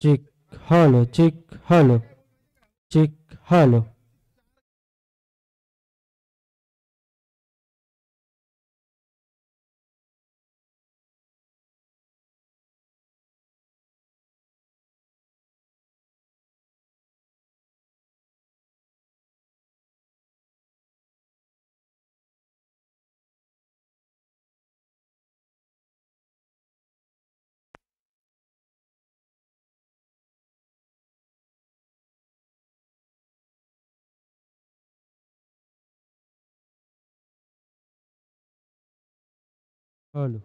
Chick, hello, chick, hello, chick, hello. Hello.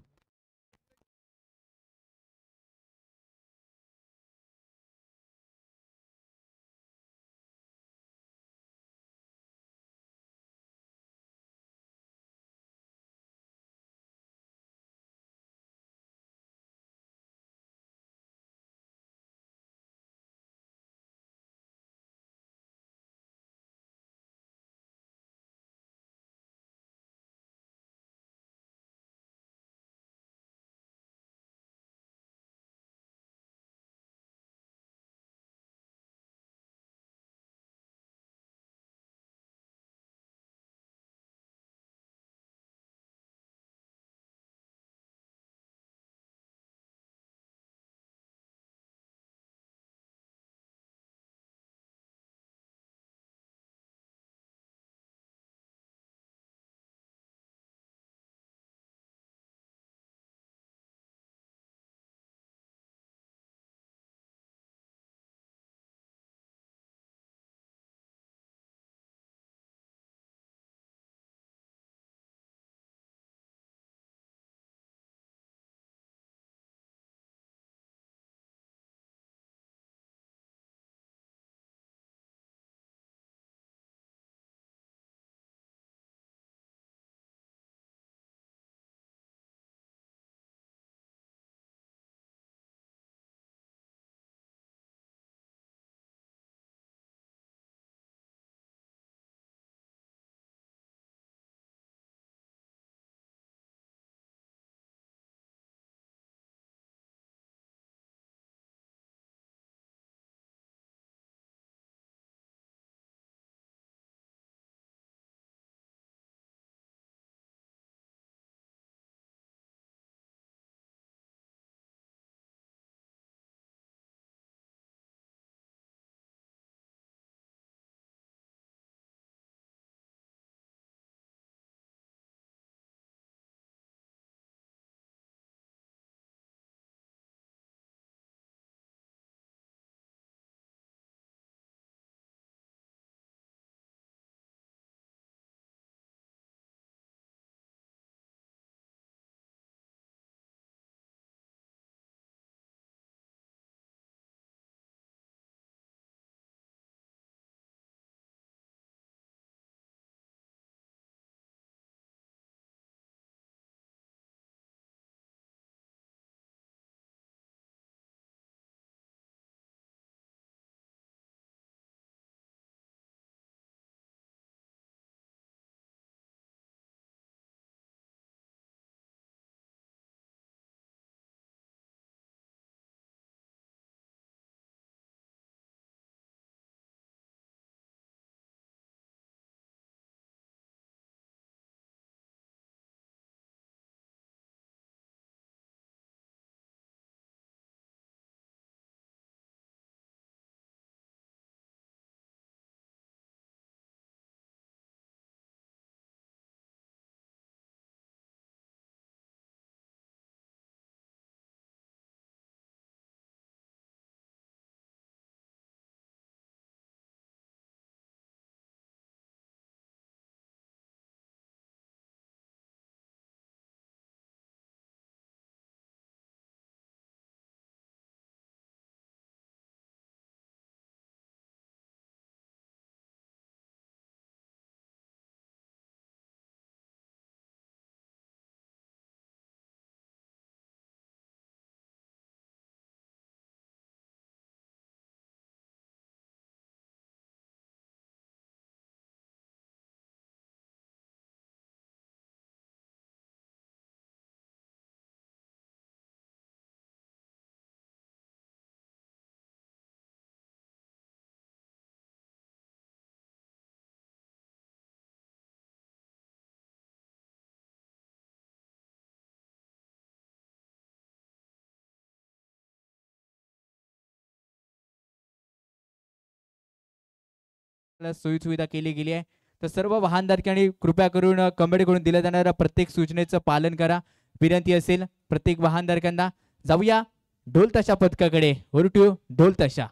सोयी सुविधा केली गेली आहे. तर सर्व वाहनधारकांनी कृपया करून कमिटीकडून दिल्या जाणाऱ्या प्रत्येक सूचनेचं पालन करा विनंती असेल प्रत्येक वाहनधारकांना. जाऊया ढोल ताशा पथकाकडे. ओव्हर ढोल ताशा.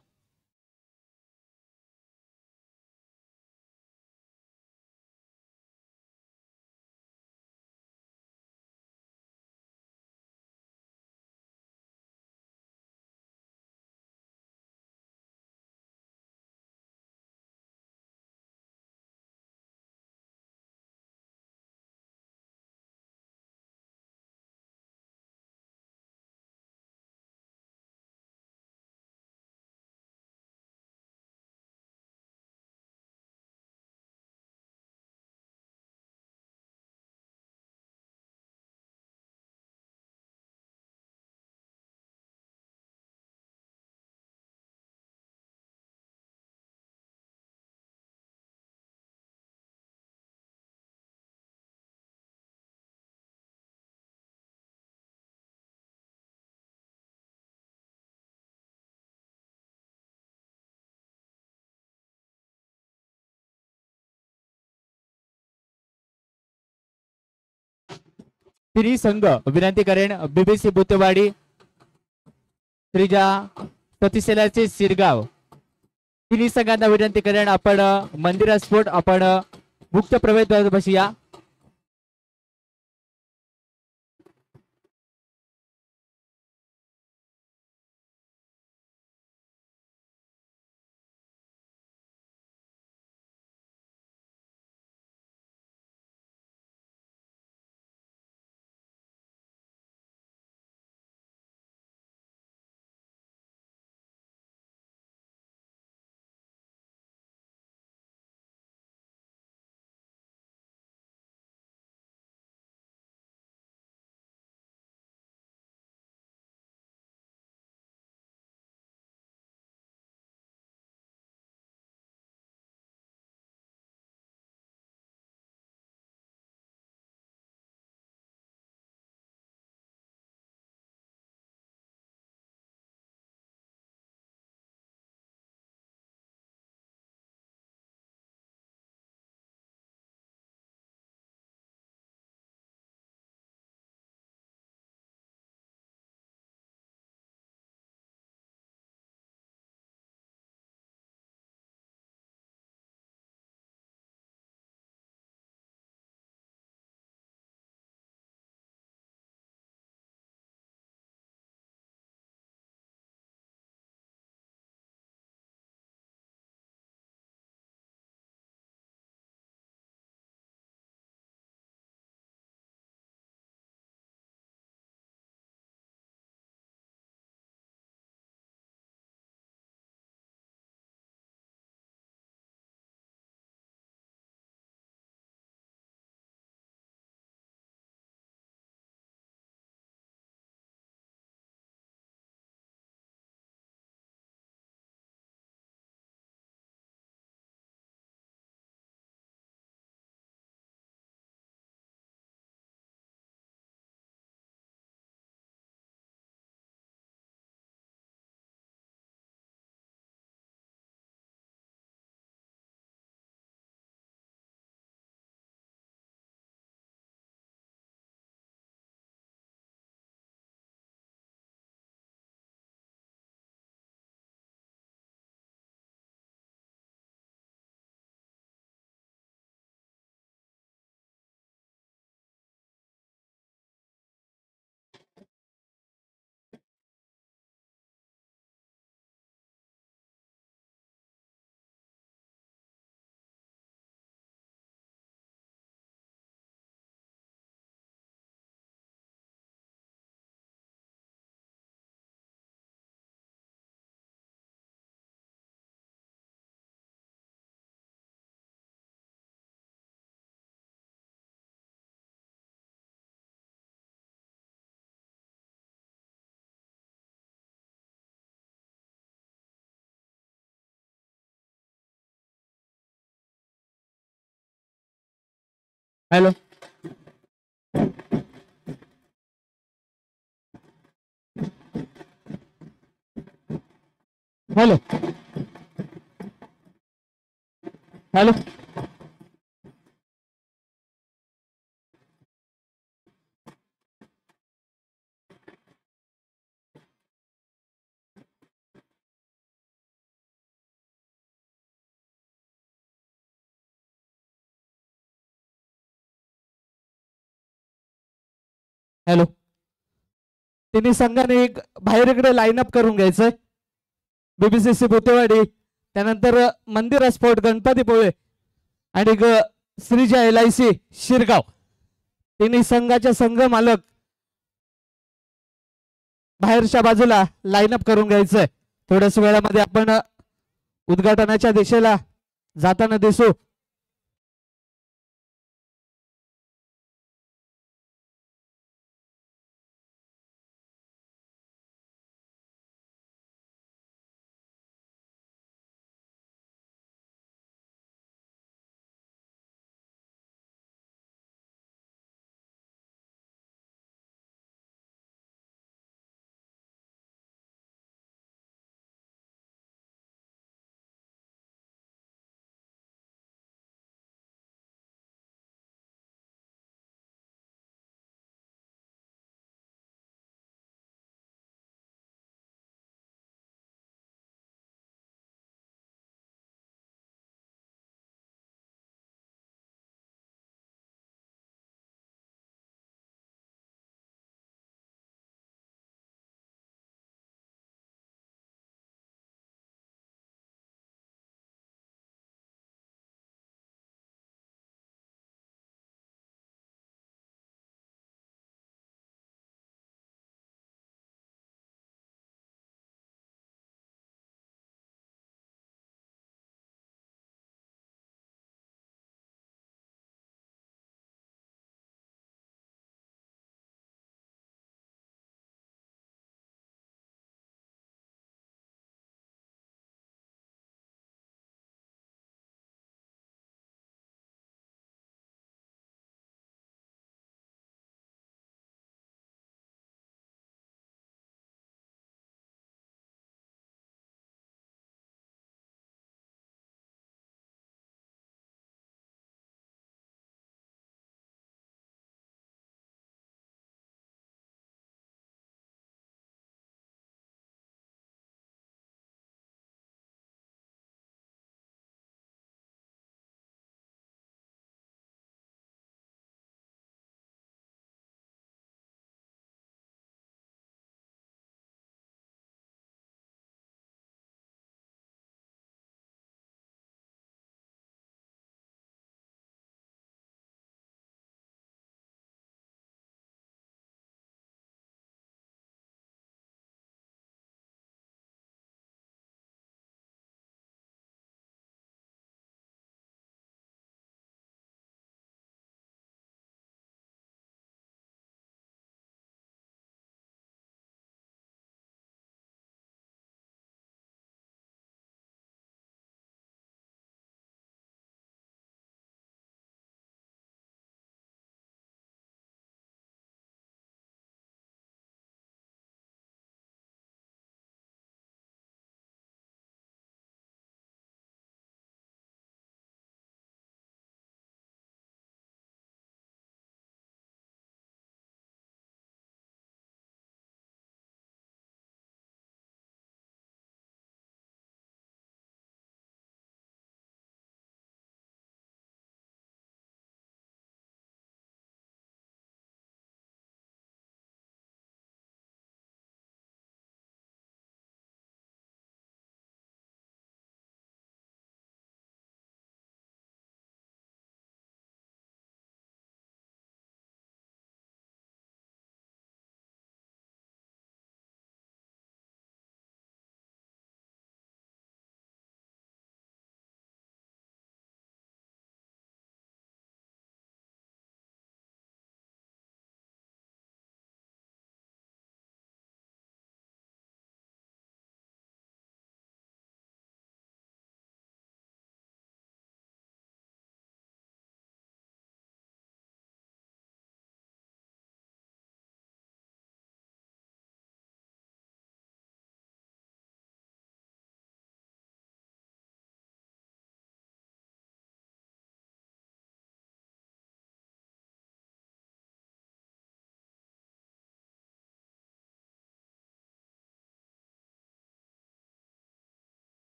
तिन्ही संघ विनंती करेन बीबीसी बुतेवाडी त्रिजा प्रतिसेलाचे सिरगाव तिन्ही संघांना विनंती करेन आपण मंदिरा स्फोट आपण मुक्त प्रवेश बसूया. Hello hello hello. हॅलो. तिन्ही संघाने एक बाहेर इकडे लाईनअप करून घ्यायचंय. बीबीसीसी भुतेवाडी, त्यानंतर मंदिरा स्पोर्ट गणपतीपुळे आणि श्रीजा LIC शिरगाव. तिन्ही संघाचे संघ मालक बाहेरच्या बाजूला लाईनअप करून घ्यायचंय. थोड्याच वेळामध्ये आपण उद्घाटनाच्या दिशेला जाताना दिसू.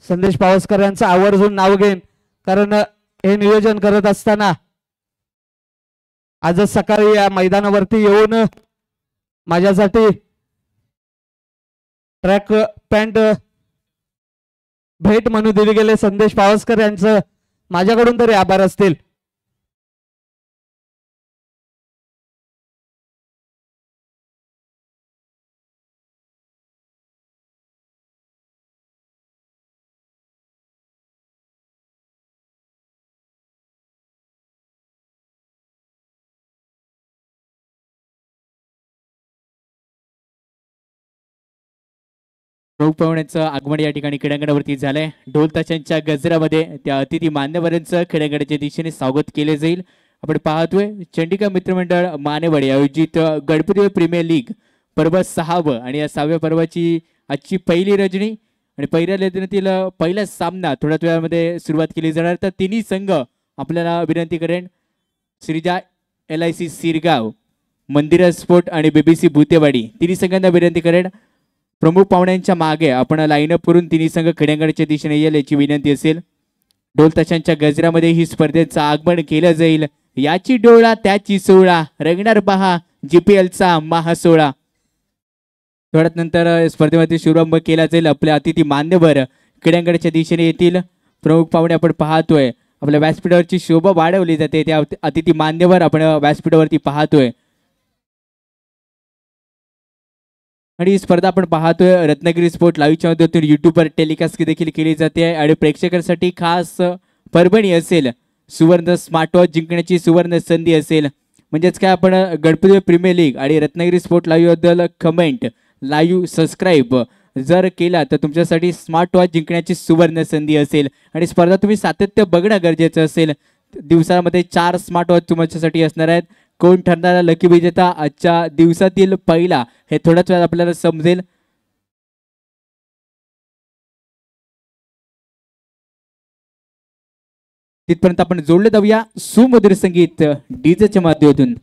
संदेश पावसकर यांचं आवर्जून नाव घेईन, कारण हे नियोजन करत असताना आजच सकाळी या मैदानावरती येऊन माझ्यासाठी ट्रॅक पॅन्ट भेट म्हणून दिले गेले संदेश पावसकर यांचं माझ्याकडून तरी आभार असतील. प्रमुख पाहुण्यांचं आगमन या ठिकाणी क्रीडांगणावरती झालंय. ढोल ताशांच्या गजरामध्ये त्या अतिथी मान्यवरांचं क्रीडांगणाच्या दिशेने स्वागत केले जाईल. आपण पाहतोय चंडिका मित्रमंडळ मानेवाडी आयोजित गणपती प्रीमियर लीग पर्व 6व आणि या 6व्या पर्वाची आजची पहिली रजनी आणि पहिल्या रजनीतील पहिला सामना थोड्याच वेळामध्ये सुरुवात केली जाणार. तर तिन्ही संघ आपल्याला विनंती करेन, श्रीजा LIC सिरगाव, मंदिरा स्पोर्ट आणि BBC भूतेवाडी तिन्ही संघांना विनंती करेन, प्रमुख पाहुण्यांच्या मागे आपण लाईनअप करून तिन्ही संघ क्रीडांगणाच्या दिशेने येईल याची विनंती असेल. ढोल ताशांच्या गजरामध्ये ही स्पर्धेचं आगमन केलं जाईल. याची डोळा त्याची सोळा, रंगणार पहा GPLचा महासोळा. थोड्यात नंतर स्पर्धेमध्ये शुभारंभ केला जाईल. आपले अतिथी मान्यवर क्रीडांगणाच्या दिशेने येतील. प्रमुख पाहुणे आपण पाहतोय, आपल्या व्यासपीठावरची शोभा वाढवली जाते, त्या अतिथी मान्यवर आपण व्यासपीठावरती पाहतोय. आणि ही स्पर्धा आपण पाहतोय रत्नागिरी स्पोर्ट लाईव्हच्या माध्यमातून युट्यूबवर टेलिकास्ट देखील केली जाते आणि प्रेक्षकांसाठी खास परभणी असेल, सुवर्ण स्मार्ट वॉच जिंकण्याची सुवर्ण संधी असेल. म्हणजेच काय, आपण गणपती प्रीमियर लीग आणि रत्नागिरी स्पोर्ट लाईव्ह बद्दल कमेंट, लाईव्ह सबस्क्राईब जर केला तर तुमच्यासाठी स्मार्ट वॉच जिंकण्याची सुवर्ण संधी असेल. आणि स्पर्धा तुम्ही सातत्य बघणं गरजेचं असेल. दिवसामध्ये 4 स्मार्ट वॉच तुमच्यासाठी असणार आहेत. कोण ठरणारा लकी विजेता आजच्या दिवसातील पहिला हे थोड्याच वेळात आपल्याला समजेल. तिथपर्यंत आपण जोडले जाऊया सुमधुर संगीत डीजेच्या माध्यमातून.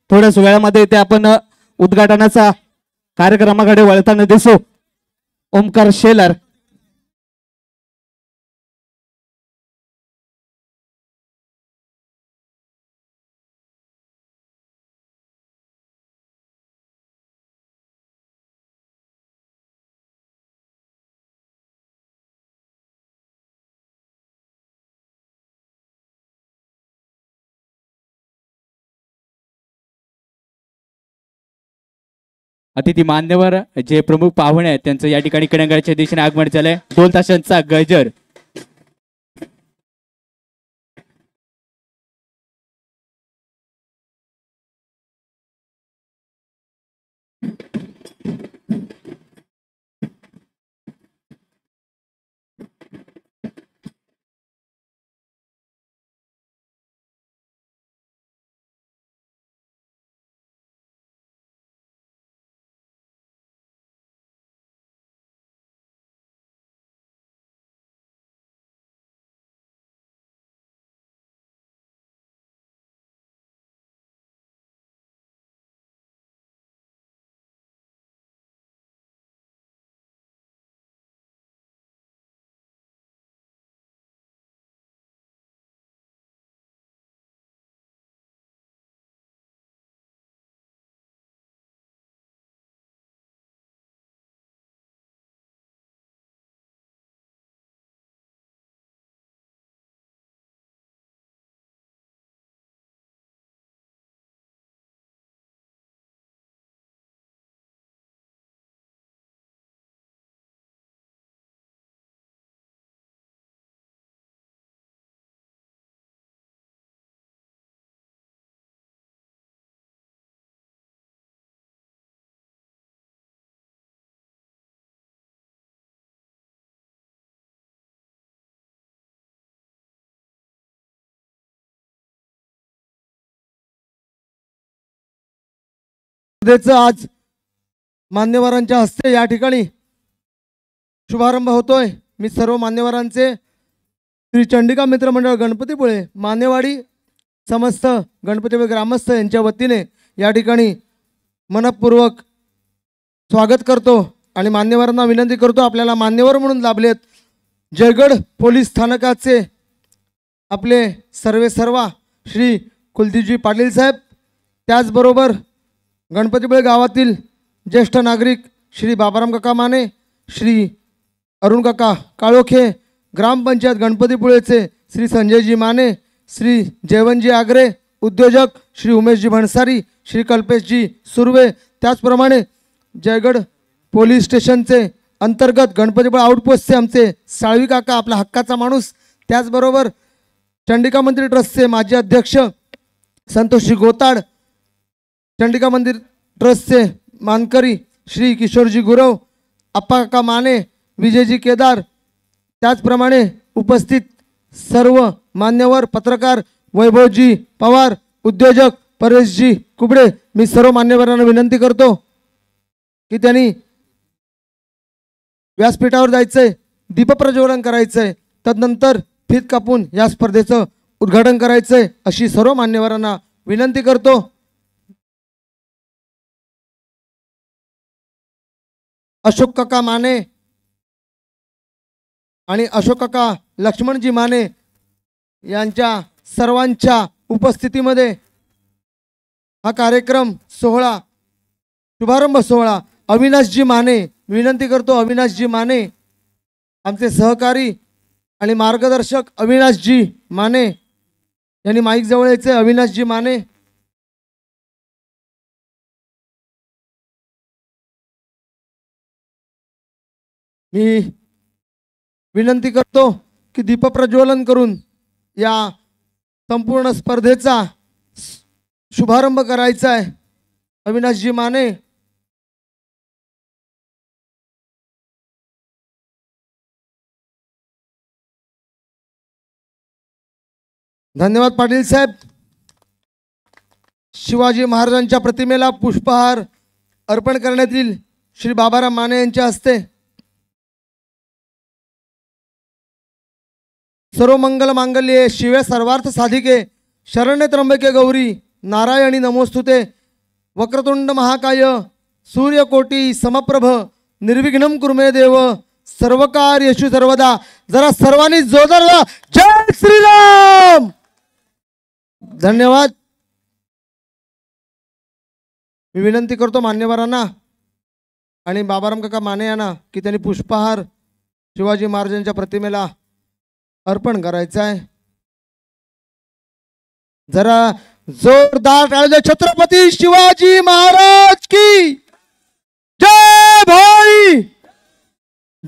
थोड्याच वेळामध्ये इथे आपण उद्घाटनाचा कार्यक्रमाकडे वळताना दिसू. ओमकार शेलार अतिथी मान्यवर जे प्रमुख पाहुणे आहेत त्यांचं या ठिकाणी कडंगाच्या दिशेने आगमन झालंय. 2 तासांचा गजर. आज मान्यवरांच्या हस्ते या ठिकाणी शुभारंभ होतोय. मी सर्व मान्यवरांचे श्री चंडिका मित्र मंडळ गणपतीपुळे मानेवाडी समस्त गणपतीपुळे ग्रामस्थ यांच्या वतीने या ठिकाणी मनपूर्वक स्वागत करतो आणि मान्यवरांना विनंती करतो आपल्याला मान्यवर म्हणून लाभलेत जयगड पोलीस स्थानकाचे आपले सर्वेसर्वा श्री कुलदीपजी पाटील साहेब, त्याचबरोबर गणपतीपुळे गावातील ज्येष्ठ नागरिक श्री बाबाराम काका माने, श्री अरुण काका काळोखे, ग्रामपंचायत गणपतीपुळेचे श्री संजयजी माने, श्री जयवंतजी आगरे, उद्योजक श्री उमेशजी भणसारी, श्री कल्पेशजी सुर्वे, त्याचप्रमाणे जयगड पोलीस स्टेशनचे अंतर्गत गणपतीपुळे आउटपोस्टचे आमचे साळवी काका आपला हक्काचा माणूस, त्याचबरोबर चंडिका मंदिर ट्रस्टचे माजी अध्यक्ष संतोषजी गोताड, चंडिका मंदिर ट्रस्टचे मानकरी श्री किशोरजी गुरव, अप्पा काका माने, विजयजी केदार, त्याचप्रमाणे उपस्थित सर्व मान्यवर पत्रकार वैभवजी पवार, उद्योजक परेशजी कुबडे, मी सर्व मान्यवरांना विनंती करतो की त्यांनी व्यासपीठावर जायचंय, दीपप्रज्वलन करायचंय, तदनंतर फीत कापून या स्पर्धेचं उद्घाटन करायचंय अशी सर्व मान्यवरांना विनंती करतो. अशोक काका माने आणि अशोक काका लक्ष्मणजी माने यांच्या सर्वांच्या उपस्थितीमध्ये हा कार्यक्रम सोहळा शुभारंभ सोहळा अविनाशजी माने, विनंती करतो अविनाशजी माने आमचे सहकारी आणि मार्गदर्शक अविनाशजी माने यांनी माईक जवळ यायचे. अविनाशजी माने, मी विनंती करतो की दीपप्रज्वलन करून या संपूर्ण स्पर्धेचा शुभारंभ करायचा आहे. अविनाशजी माने, धन्यवाद पाटील साहेब. शिवाजी महाराजांच्या प्रतिमेला पुष्पहार अर्पण करण्यात येईल श्री बाबाराम माने यांच्या हस्ते. सर्व मंगल मांगल्ये शिवे सर्वार्थ साधिके शरण्य त्र्यंबके गौरी नारायणी नमोस्तुते. वक्रतुंड महाकाय सूर्यकोटी समप्रभ निर्विघ्नं कुरु मे देव सर्वकार्येषु सर्वदा. जरा सर्वांनी जोरदार जय श्रीराम. धन्यवाद. मी विनंती करतो मान्यवरांना आणि बाबाराम काका माने यांना की त्यांनी पुष्पहार शिवाजी महाराजांच्या प्रतिमेला अर्पण करायचं आहे. जरा जोरदार टाळ्या. छत्रपती शिवाजी महाराज की जय. भवानी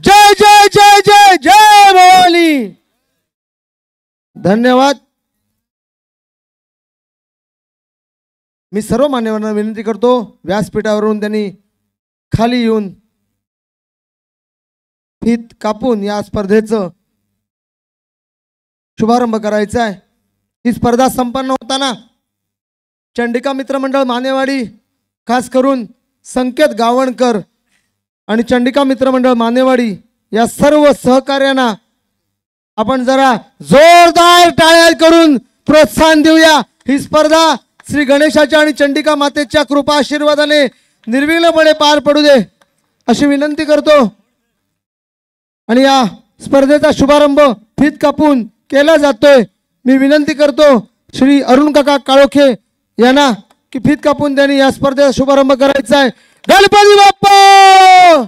जय जय जय जय जय भवानी. धन्यवाद. मी सर्व मान्यवरांना विनंती करतो व्यासपीठावरून त्यांनी खाली येऊन फीत कापून या स्पर्धेचं शुभारंभ करायचा आहे. ही स्पर्धा संपन्न होताना चंडिका मित्रमंडळ मानेवाडी खास करून संकेत गावणकर आणि चंडिका मित्रमंडळ मानेवाडी या सर्व सहकार्यांना आपण जरा जोरदार टाळ्या करून प्रोत्साहन देऊया. ही स्पर्धा श्री गणेशाच्या आणि चंडिका मातेच्या कृपा आशीर्वादाने निर्विघ्नपणे पार पडू दे अशी विनंती करतो. आणि या स्पर्धेचा शुभारंभ फीत कापून केला जातोय. मी विनंती करतो श्री अरुण काका काळोखे यांना की फीत कापून त्यांनी या स्पर्धेचा शुभारंभ करायचा आहे. गणपती बाप्पा.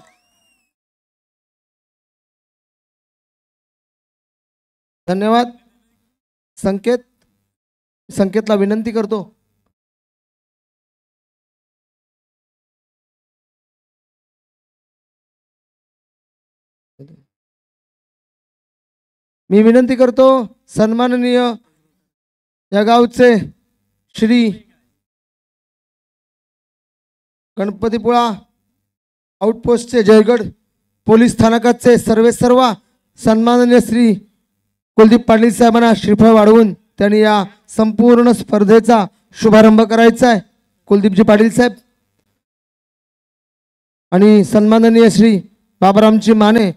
धन्यवाद. संकेतला विनंती करतो. मी विनंती करतो सन्माननीय या गावचे श्री गणपतीपुळा आउटपोस्टचे जयगड पोलीस स्थानकाचे सर्व सन्माननीय श्री कुलदीप पाटील साहेबांना श्रीफळ वाढवून त्यांनी या संपूर्ण स्पर्धेचा शुभारंभ करायचा आहे. कुलदीपजी पाटील साहेब आणि सन्माननीय श्री बाबारामजी माने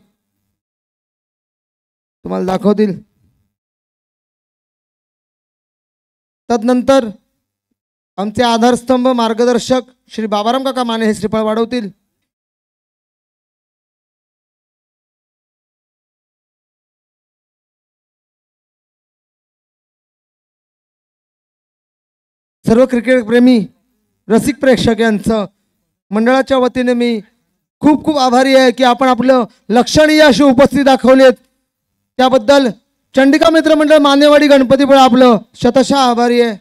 तुम्हाला दाखवतील. तदनंतर आमचे आधारस्तंभ मार्गदर्शक श्री बाबाराम काका माने हे श्रीफळ वाढवतील. सर्व क्रिकेट प्रेमी रसिक प्रेक्षक यांचं मंडळाच्या वतीने मी खूप खूप आभारी आहे की आपण आपलं लक्षणीय अशी उपस्थिती दाखवलीत. त्याबद्दल चंडिका मित्रमंडळ मानेवाडी गणपतीपुळा आपलं शतशः आभारी आहे.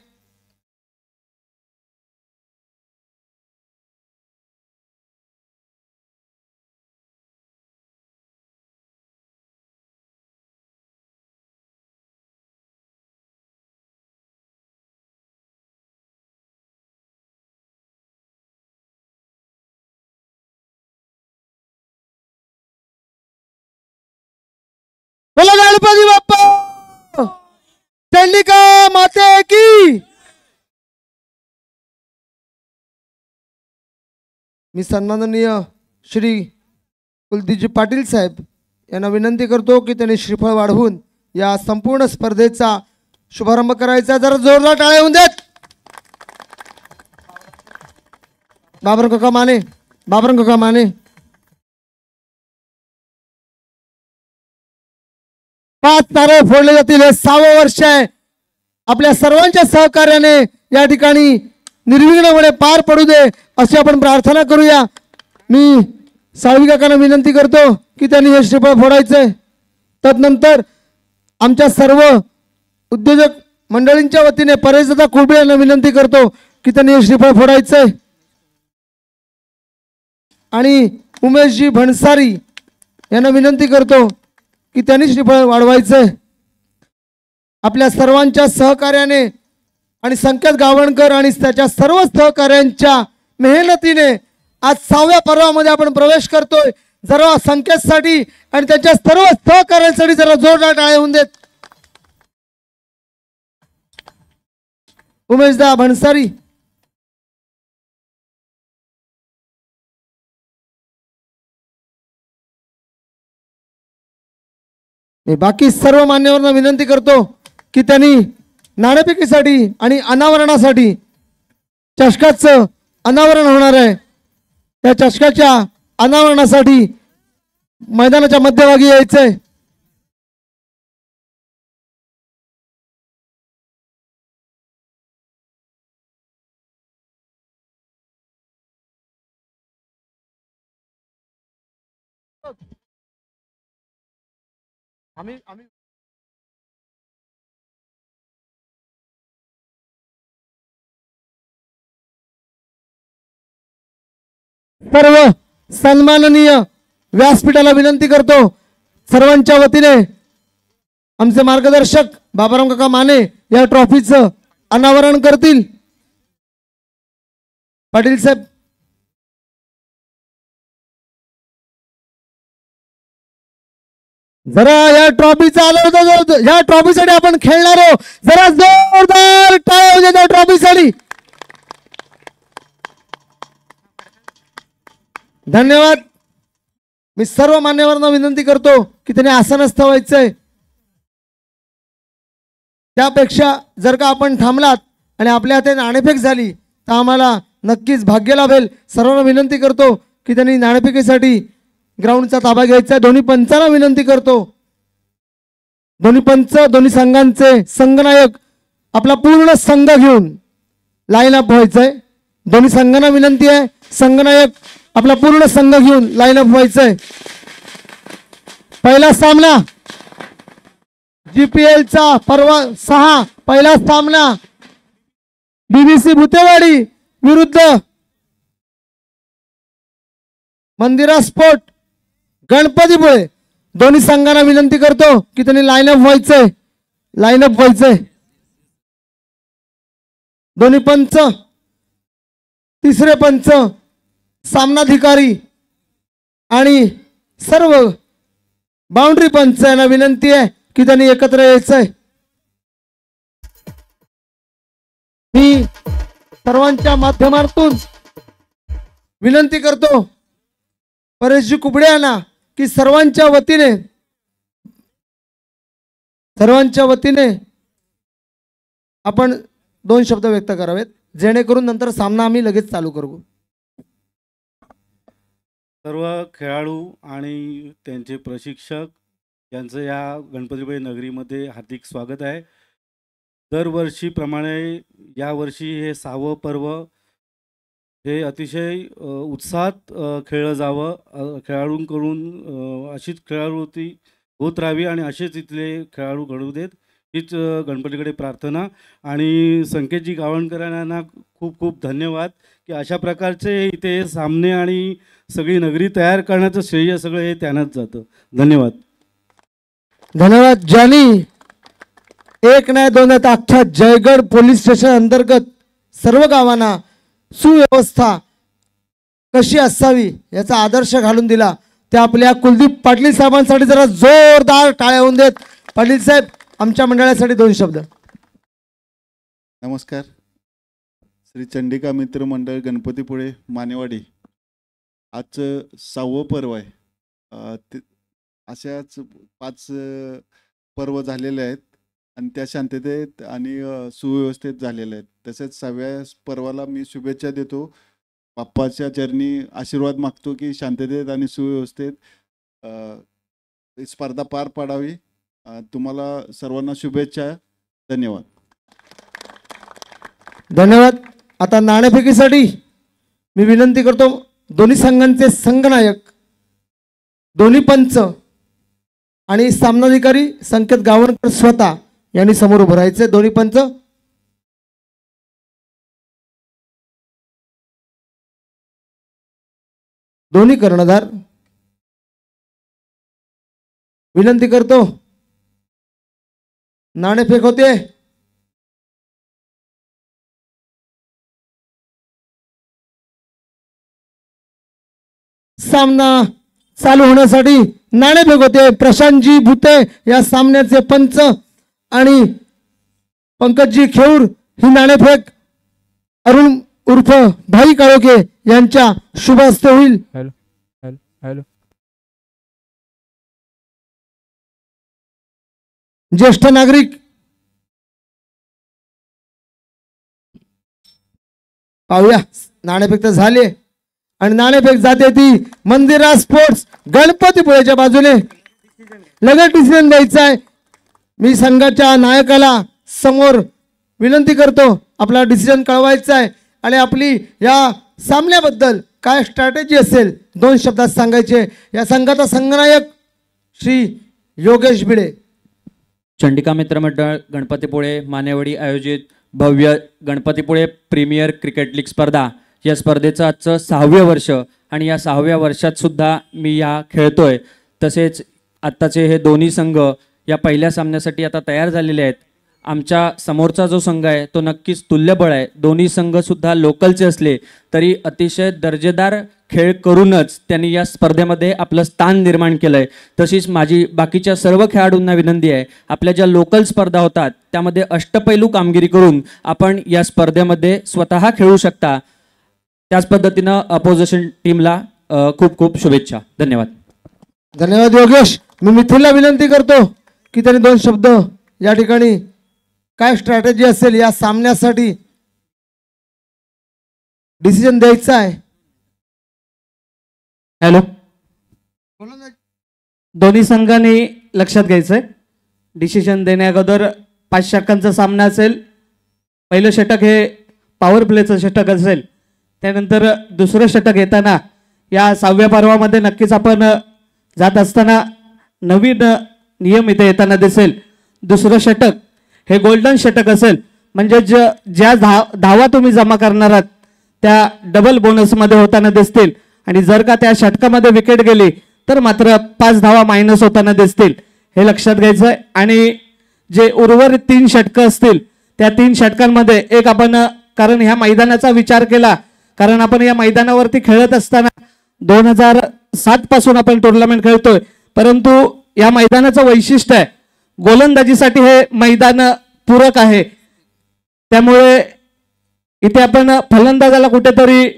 बोला गणपती बाप्पा. चंडिका माते की. मी सन्माननीय श्री कुलदीपजी पाटील साहेब यांना विनंती करतो की त्यांनी श्रीफळ वाढवून या संपूर्ण स्पर्धेचा शुभारंभ करायचा. जरा जोरदार टाळ्या होऊन देत. बाबराम काका माने 5 तारे फोडले जातील. हे 6वं वर्ष आहे. आपल्या सर्वांच्या सहकार्याने या ठिकाणी निर्विघ्नपणे पार पडू दे अशी आपण प्रार्थना करूया. मी साळवी काकांना विनंती करतो की त्यांनी हे श्रीफळ फोडायचे. तदनंतर आमच्या सर्व उद्योजक मंडळींच्या वतीने परेशदादा कुबळे यांना विनंती करतो की त्यांनी हे श्रीफळ फोडायचे. आणि उमेशजी भणसारी यांना विनंती करतो की त्यांनी श्रीफळ वाढवायचे. आपल्या सर्वांच्या सहकार्याने आणि संकेत गावणकर आणि त्याच्या सर्व सहकार्यांच्या मेहनतीने आज 6व्या पर्वामध्ये आपण प्रवेश करतोय. जरा संकेतसाठी आणि त्याच्या सर्व सहकार्यांसाठी जरा जोरदार टाळ्या होऊन देत. उमेशदा भणसारी मी बाकी सर्व मान्यवरांना विनंती करतो की त्यांनी नाणेफेकीसाठी आणि अनावरणासाठी चषकाचं अनावरण होणार आहे त्या चषकाच्या अनावरणासाठी मैदानाच्या मध्यभागी यायचंय. सर्व सन्माननीय व्यासपीठाला विनंती करतो, सर्वांच्या वतीने आमचे मार्गदर्शक बाबाराम काका माने या ट्रॉफीचं अनावरण करतील. पाटील साहेब जरा या ट्रॉफीचा या ट्रॉफीसाठी आपण खेळणार आहोत, जरा जोरदार टाळ्या होऊ द्या ट्रॉफीसाठी. धन्यवाद. मी सर्व मान्यवरांना विनंती करतो की त्यांनी आसनस्थ व्हायचंय. त्यापेक्षा जर का आपण थांबलात आणि आपल्या हाती नाणेफेक झाली तर आम्हाला नक्कीच भाग्य लाभेल. सर्वांना विनंती करतो की त्यांनी नाणेफेकीसाठी ग्राउंडचा ताबा घ्यायचा. दोन्ही पंचांना विनंती करतो, दोन्ही पंच दोन्ही संघांचे संघनायक आपला पूर्ण संघ घेऊन लाईन अप व्हायचंय. दोन्ही संघांना विनंती आहे, संघनायक आपला पूर्ण संघ घेऊन लाईन अप व्हायचंय. पहिला सामना GPL चा पर्व 6 पहिला सामना BBC भुतेवाडी विरुद्ध मंदिरा स्पोर्ट गणपतीपुळे. दोन्ही संघांना विनंती करतो की त्यांनी लाईन अप व्हायचंय, लाईन अप व्हायचंय. दोन्ही पंच, तिसरे पंच, सामनाधिकारी आणि सर्व बाउंड्री पंच यांना विनंती आहे की त्यांनी एकत्र यायचंय. मी सर्वांच्या माध्यमातून विनंती करतो परेशजी कुबडे यांना की सर्वांच्या वतीने आपण 2 शब्द व्यक्त करावेत, जेणेकरून नंतर सामना आम्ही लगेच चालू करू. सर्व खेळाडू आणि त्यांचे प्रशिक्षक यांचं या गणपतीपुळे नगरीमध्ये हार्दिक स्वागत आहे. दरवर्षीप्रमाणे यावर्षी हे 6वं पर्व हे अतिशय उत्साहात खेळलं जावं. खेळाडूंकडून अशीच खेळाडूती होत राहावी आणि असेच इथले खेळाडू घडू देत हीच गणपतीकडे प्रार्थना. आणि संकेतजी गावणकरांना खूप खूप धन्यवाद की अशा प्रकारचे इथे सामने आणि सगळी नगरी तयार करण्याचं श्रेय सगळं हे त्यांनाच जातं. धन्यवाद. धन्यवाद. ज्यांनी एक नाही दोन नाही तर अख्ख्या जयगड पोलीस स्टेशन अंतर्गत सर्व गावांना सुव्यवस्था कशी असावी याचा आदर्श घालून दिला ते आपल्या कुलदीप पाटील साहेबांसाठी जरा जोरदार टाळ्या होऊन देत. पाटील साहेब आमच्या मंडळासाठी 2 शब्द. नमस्कार. श्री चंडिका मित्र मंडळ गणपतीपुळे मानेवाडी आजचं 6वं पर्व आहे. अशाच 5 पर्व झालेले आहेत आणि त्या शांततेत आणि सुव्यवस्थेत झालेल्या आहेत. तसेच 6व्या पर्वाला मी शुभेच्छा देतो. बाप्पाच्या चरणी आशीर्वाद मागतो की शांततेत आणि सुव्यवस्थेत स्पर्धा पार पाडावी. तुम्हाला सर्वांना शुभेच्छा. धन्यवाद. धन्यवाद. आता नाणेफेकीसाठी मी विनंती करतो दोन्ही संघांचे संघनायक, दोन्ही पंच आणि सामनाधिकारी संकेत गावणकर स्वतः यांनी समोर उभं राहायचे. दोन्ही पंच, दोन्ही कर्णधार विनंती करतो. नाणेफेक होते. सामना चालू होण्यासाठी नाणेफेक होते. प्रशांतजी भुते या सामन्याचे पंच आणि पंकजजी खेऊर ही नाणेफेक अरुण उर्फ भाई काळोखे यांच्या शुभ हस्ते होईल. Hello hello hello. ज्येष्ठ नागरिक पाहूया नाणेफेक तर झाले आणि नाणेफेक जाते ती मंदिरा स्पोर्ट्स गणपतीपुळेच्या बाजूने. लगेच डिसिजन द्यायचा आहे. मी संघाच्या नायकाला समोर विनंती करतो, आपला डिसिजन कळवायचा आहे आणि आपली या सामन्याबद्दल काय स्ट्रॅटेजी असेल 2 शब्दात सांगायचे. या संघाचा संघनायक श्री योगेश भिडे. चंडिका मित्रमंडळ गणपतीपुळे मानेवाडी आयोजित भव्य गणपतीपुळे प्रीमियर क्रिकेट लीग स्पर्धा, या स्पर्धेचं आजचं 6वें वर्ष आणि या 6व्या वर्षात सुद्धा मी या खेळतोय. तसेच आत्ताचे हे दोन्ही संघ या पहिल्या सामन्यासाठी आता तयार झालेले आहेत. आमच्या समोरचा जो संघ आहे तो नक्कीच तुल्यबळ आहे. दोन्ही संघ सुद्धा लोकलचे असले तरी अतिशय दर्जेदार खेळ करूनच त्यांनी या स्पर्धेमध्ये आपलं स्थान निर्माण केलं आहे. तशीच माझी बाकीच्या सर्व खेळाडूंना विनंती आहे, आपल्या ज्या लोकल स्पर्धा होतात त्यामध्ये अष्टपैलू कामगिरी करून आपण या स्पर्धेमध्ये स्वतः खेळू शकता. त्याच पद्धतीनं अपोजिशन टीमला खूप खूप शुभेच्छा. धन्यवाद. धन्यवाद योगेश. मी मिथिलला विनंती करतो की त्यांनी 2 शब्द या ठिकाणी काय स्ट्रॅटेजी असेल या सामन्यासाठी डिसिजन द्यायचा आहे. हॅलो, दोन्ही संघांनी लक्षात घ्यायचंय, डिसिजन देण्या अगोदर 5 षटकांचा सामना असेल. पहिलं षटक हे पॉवर प्लेचं षटक असेल. त्यानंतर दुसरं षटक येताना या 6व्या पर्वामध्ये नक्कीच आपण जात असताना नवीन नियम इथे येताना दिसेल. दुसरं षटक हे गोल्डन षटक असेल, म्हणजे ज्या धावा तुम्ही जमा करणार आहात त्या डबल बोनसमध्ये होताना दिसतील आणि जर का त्या षटकामध्ये विकेट गेली तर मात्र 5 धावा मायनस होताना दिसतील. हे लक्षात घ्यायचं आहे. आणि जे उर्वरित 3 षटकं असतील त्या 3 षटकांमध्ये एक आपण, कारण ह्या मैदानाचा विचार केला, कारण आपण या मैदानावरती खेळत असताना 2007 पासून आपण टुर्नामेंट खेळतोय, परंतु या मैदानाचं वैशिष्ट्य आहे गोलंदाजीसाठी हे मैदान पूरक आहे. त्यामुळे इथे आपण फलंदाजाला कुठेतरी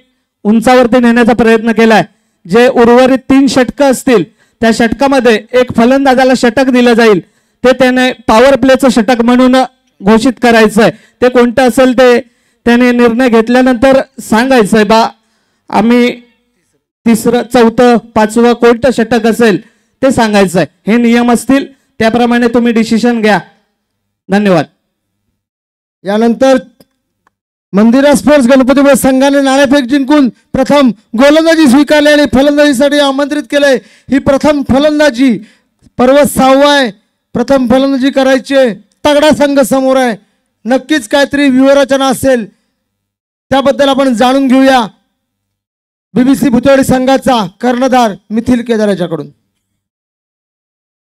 उंचावरती नेण्याचा प्रयत्न केलाय. जे उर्वरित 3 षटकं असतील त्या षटकामध्ये एक फलंदाजाला षटक दिलं जाईल, ते त्याने पॉवर प्लेचं षटक म्हणून घोषित करायचंय. ते कोणतं असेल ते त्याने निर्णय घेतल्यानंतर सांगायचंय, बा आम्ही 3रं 4थं 5वं कोणतं षटक असेल ते सांगायचंय. हे नियम असतील, त्याप्रमाणे तुम्ही डिसिजन घ्या. धन्यवाद. यानंतर मंदिरा स्पोर्ट्स गणपतीपुळे संघाने नाणेफेक जिंकून प्रथम गोलंदाजी स्वीकारली आणि फलंदाजीसाठी आमंत्रित केलंय. ही प्रथम फलंदाजी, पर्व 6वा आहे, प्रथम फलंदाजी करायची. तगडा संघ समोर आहे, नक्कीच काहीतरी व्यूहरचना असेल, त्याबद्दल आपण जाणून घेऊया. BBC भुतवाडी संघाचा कर्णधार मिथिल केदार याच्याकडून.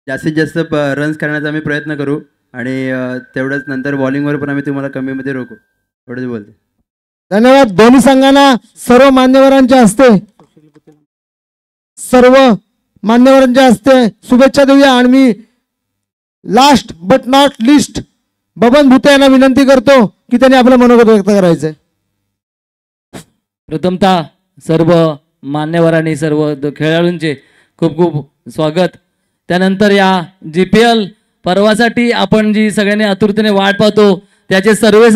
जास्तीत जास्त रन्स करण्याचा आम्ही प्रयत्न करू आणि तेवढंच नंतर बॉलिंगवर पण आम्ही तुम्हाला कमीमध्ये रोखू, एवढंच बोलते. धन्यवाद. दोन्ही संघांना सर्व मान्यवरांच्या हस्ते शुभेच्छा देऊया. आणि मी last but not least Baban Bhute यांना विनंती करतो की त्यांनी आपलं मनोगत व्यक्त करायचंय. प्रथमतः सर्व मान्यवरांनी सर्व खेळाडूंचे खूप खूप स्वागत. त्यानंतर या GPL पर्वासाठी आपण जी सगळ्यांनी आतुरतेने वाट पाहतो त्याचे सर्व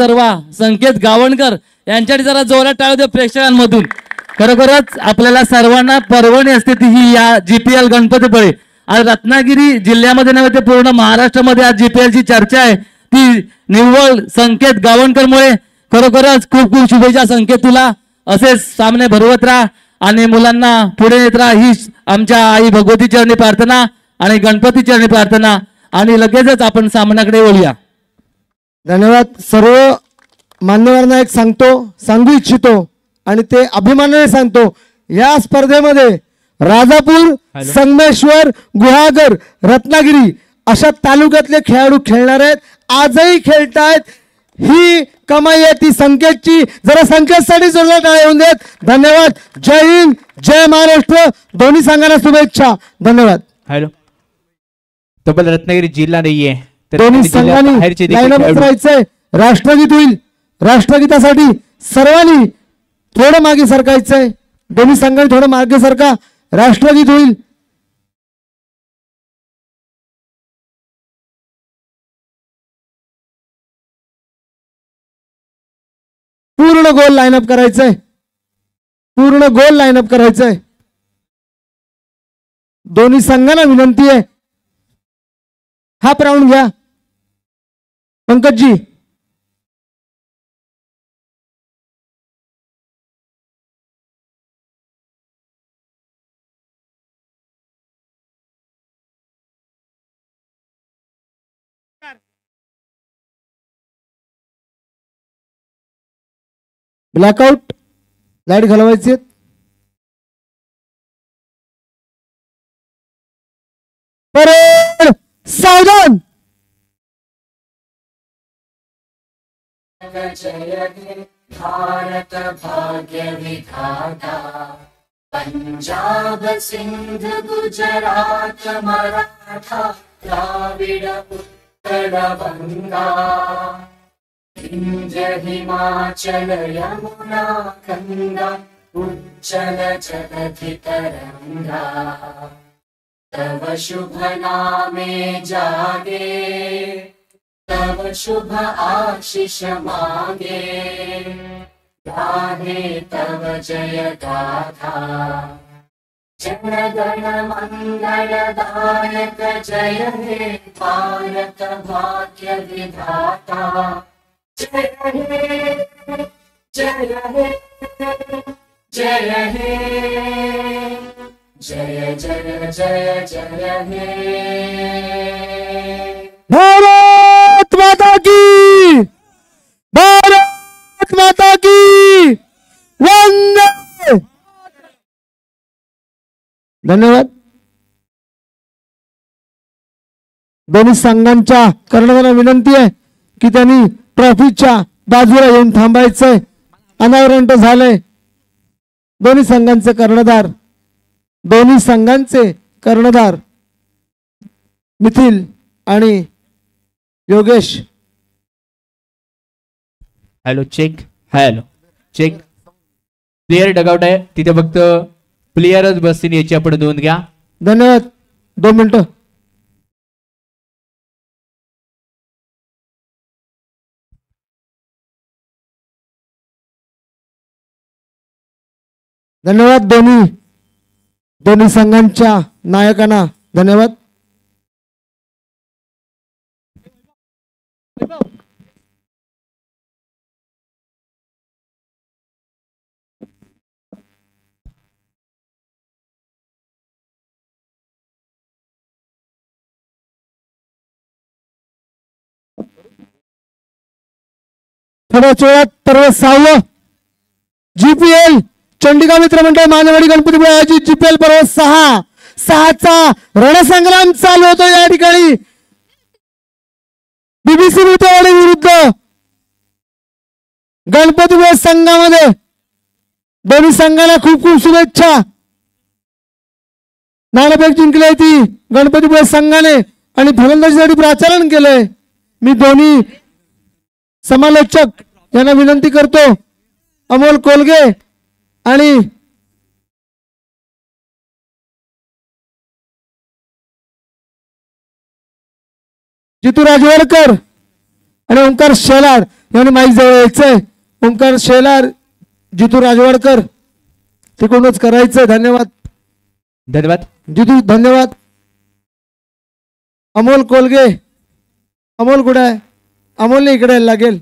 संकेत गावणकर यांच्यासाठी जरा जोरात टाळू दे प्रेक्षकांमधून. खरोखरच आपल्याला सर्वांना पर्वणी असते ती ही या GPL गणपतीपुळे. आज रत्नागिरी जिल्ह्यामध्ये नव्हे ते पूर्ण महाराष्ट्रामध्ये आज GPL ची चर्चा आहे, ती निव्वळ संकेत गावणकरमुळे. खरोखरच खूप खूप शुभेच्छा संकेत तुला. असेच सामने भरवत राहा आणि मुलांना पुढे नेत राहा, ही आमच्या आई भगवती चरणी प्रार्थना आणि गणपती चरणी प्रार्थना. आणि लगेचच आपण सामन्याकडे वळूया. धन्यवाद. सर्व मान्यवरांना एक सांगू इच्छितो आणि ते अभिमानाने सांगतो, या स्पर्धेमध्ये राजापूर, संगमेश्वर, गुहागर, रत्नागिरी अशा तालुक्यातले खेळाडू खेळणार आहेत. आजही खेळतायत. ही कमाई आहे ती संकेतची. जरा संकेतसाठी जोरदार टाळ्या येऊन देत. धन्यवाद. जय हिंद, जय महाराष्ट्र. दोन्ही संघांना शुभेच्छा. धन्यवाद. हॅलो, तब्बल रत्नागिरी जिल्हा नाहीये, दोन्ही संघांनी लाईनअप करायचंय. राष्ट्रगीत होईल. राष्ट्रगीतासाठी सर्वांनी थोडं मागे सरकायचंय. दोन्ही संघांनी थोडं मागे सरका. राष्ट्रगीत होईल. पूर्ण गोल लाईनअप करायचंय. पूर्ण गोल लाईनअप करायचंय. दोन्ही संघांना विनंती आहे, हाफ राऊंड घ्या. पंकजजी ब्लॅकआउट लाईट घालवायची. परेड सावधान. भारत भाग्य विधाता पंजाब सिंध गुजरात मराठा द्राविड उत्कल गंगा विंध्य हिमाचल यमुना गंगा उज्जल जलधि तरंगा तव शुभ नामे जागे तव शुभ आशीष मांगे गाहे तव जय गाथा जन गण मंगल दायक जय हे भारत भाग्य विधाता जय हे जय हे जय हे जय जय जय जय हे. भारत माता की, भारत माता की वंदे. धन्यवाद. दोन्ही संघांच्या कर्णधारांना विनंती आहे की त्यांनी ट्रॉफीच्या बाजूला येऊन थांबायचंय. अनावरण झालंय. दोन्ही संघांचे कर्णधार, दोन्ही संघांचे कर्णधार मिथिल आणि Yogesh. Hello check, hello check. Player dugout आहे तिथे, फक्त प्लेयरच बसतील याची आपण नोंद घ्या. धन्यवाद. 2 मिनिटं. धन्यवाद दोन्ही संघांच्या नायकांना धन्यवाद. थोड्याच वेळात पर्व 6 GPL चंडिका मित्र मंडळ मानेवाडी गणपतीपुळे आयोजित GPL पर्व 6चा रणसंग्राम चालू होतो. या ठिकाणी BBC भूतेवाडी विरुद्ध गणपतीपुळे संघामध्ये दोन्ही संघाला खूप खूप शुभेच्छा. नाणेफेक जिंकली ती गणपतीपुळे संघाने आणि फलंदाजीसाठी प्राचारण केलंय. मी दोन्ही समालोचक यांना विनंती करतो, अमोल कोलगे आणि जितू राजवाडकर आणि ओंकार शेलार यांनी माईक जवळ यायचंय. ओंकार शेलार, जितू राजवाडकर तिकडूनच करायचंय. धन्यवाद. धन्यवाद जितू, धन्यवाद. अमोल कोलगे, अमोल कुठे आहे? अमोलने इकडे यायला लागेल,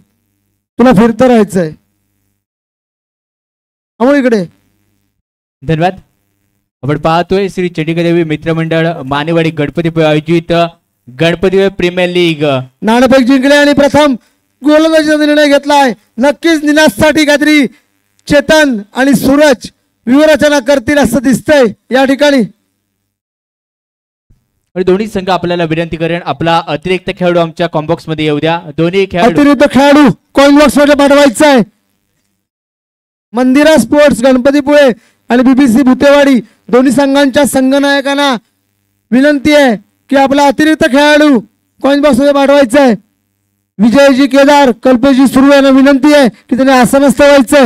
तुला फिरतं राहायचंय. अमोल इकडे. धन्यवाद. आपण पाहतोय श्री चंडिकादेवी मित्रमंडळ मानेवाडी गणपतीपुळे आयोजित गणपतीपुळे प्रीमियर लीग. नाणेफेक जिंकले आणि प्रथम गोलंदाजीचा निर्णय घेतलाय. नक्कीच निनादसाठी काहीतरी चेतन आणि सूरज व्यूहरचना करतील असं दिसतंय या ठिकाणी. आणि दोन्ही संघ आपल्याला विनंती करेन, आपला अतिरिक्त खेळाडू आमच्या कॉम्बॉक्स मध्ये येऊ द्या. दोन्ही अतिरिक्त खेळाडू कॉइन बॉक्स मध्ये पाठवायचा आहे. मंदिरा स्पोर्ट्स गणपतीपुळे आणि BBC भूतेवाडी दोन्ही संघांच्या संघनायकांना विनंती आहे की आपला अतिरिक्त खेळाडू कॉइन बॉक्स मध्ये पाठवायचा आहे. विजयजी केदार, कल्पेशजी सुरू यांना विनंती आहे की त्यांनी आसनस्थ व्हायचंय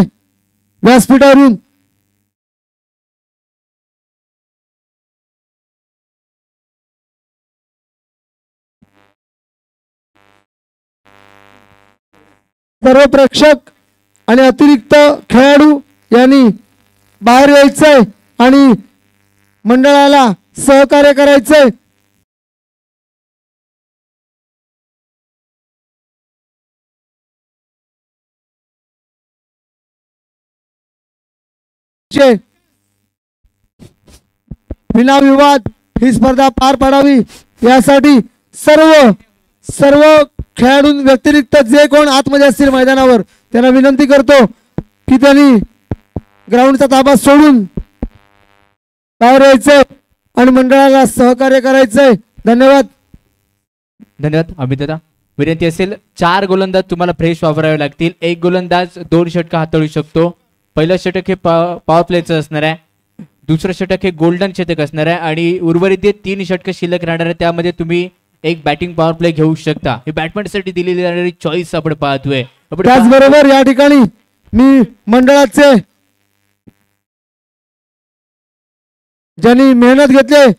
व्यासपीठावरून. सर्व प्रेक्षक आणि अतिरिक्त खेळाडू यांनी बाहेर यायचंय आणि मंडळाला सहकार्य करायचंय. विनाविवाद ही स्पर्धा पार पाडावी यासाठी सर्व खेळाडू व्यतिरिक्त जे कोण आतमध्ये असतील मैदानावर त्यांना विनंती करतो की त्यांनी ग्राउंडचा ताबा सोडून बाहेर यायचंय आणि मंडळाला सहकार्य करायचंय. धन्यवाद. धन्यवाद अमित दादा. विनंती असेल 4 गोलंदाज तुम्हाला फ्रेश वापरावे लागतील. 1 गोलंदाज 2 षटक हाताळू शकतो. पहिलं षटक हे पॉवर प्लेचं असणार आहे. दुसरं षटक हे गोल्डन षटक असणार आहे आणि उर्वरित 3 षटक शिल्लक राहणार आहे. त्यामध्ये तुम्ही एक बॅटिंग पॉवर प्ले घेऊ शकता. ही बॅट्समॅनसाठी दिलेली जाणारी चॉईस आपण पाहतोय. त्याचबरोबर या ठिकाणी मी मंडळाचे ज्यांनी मेहनत घेतली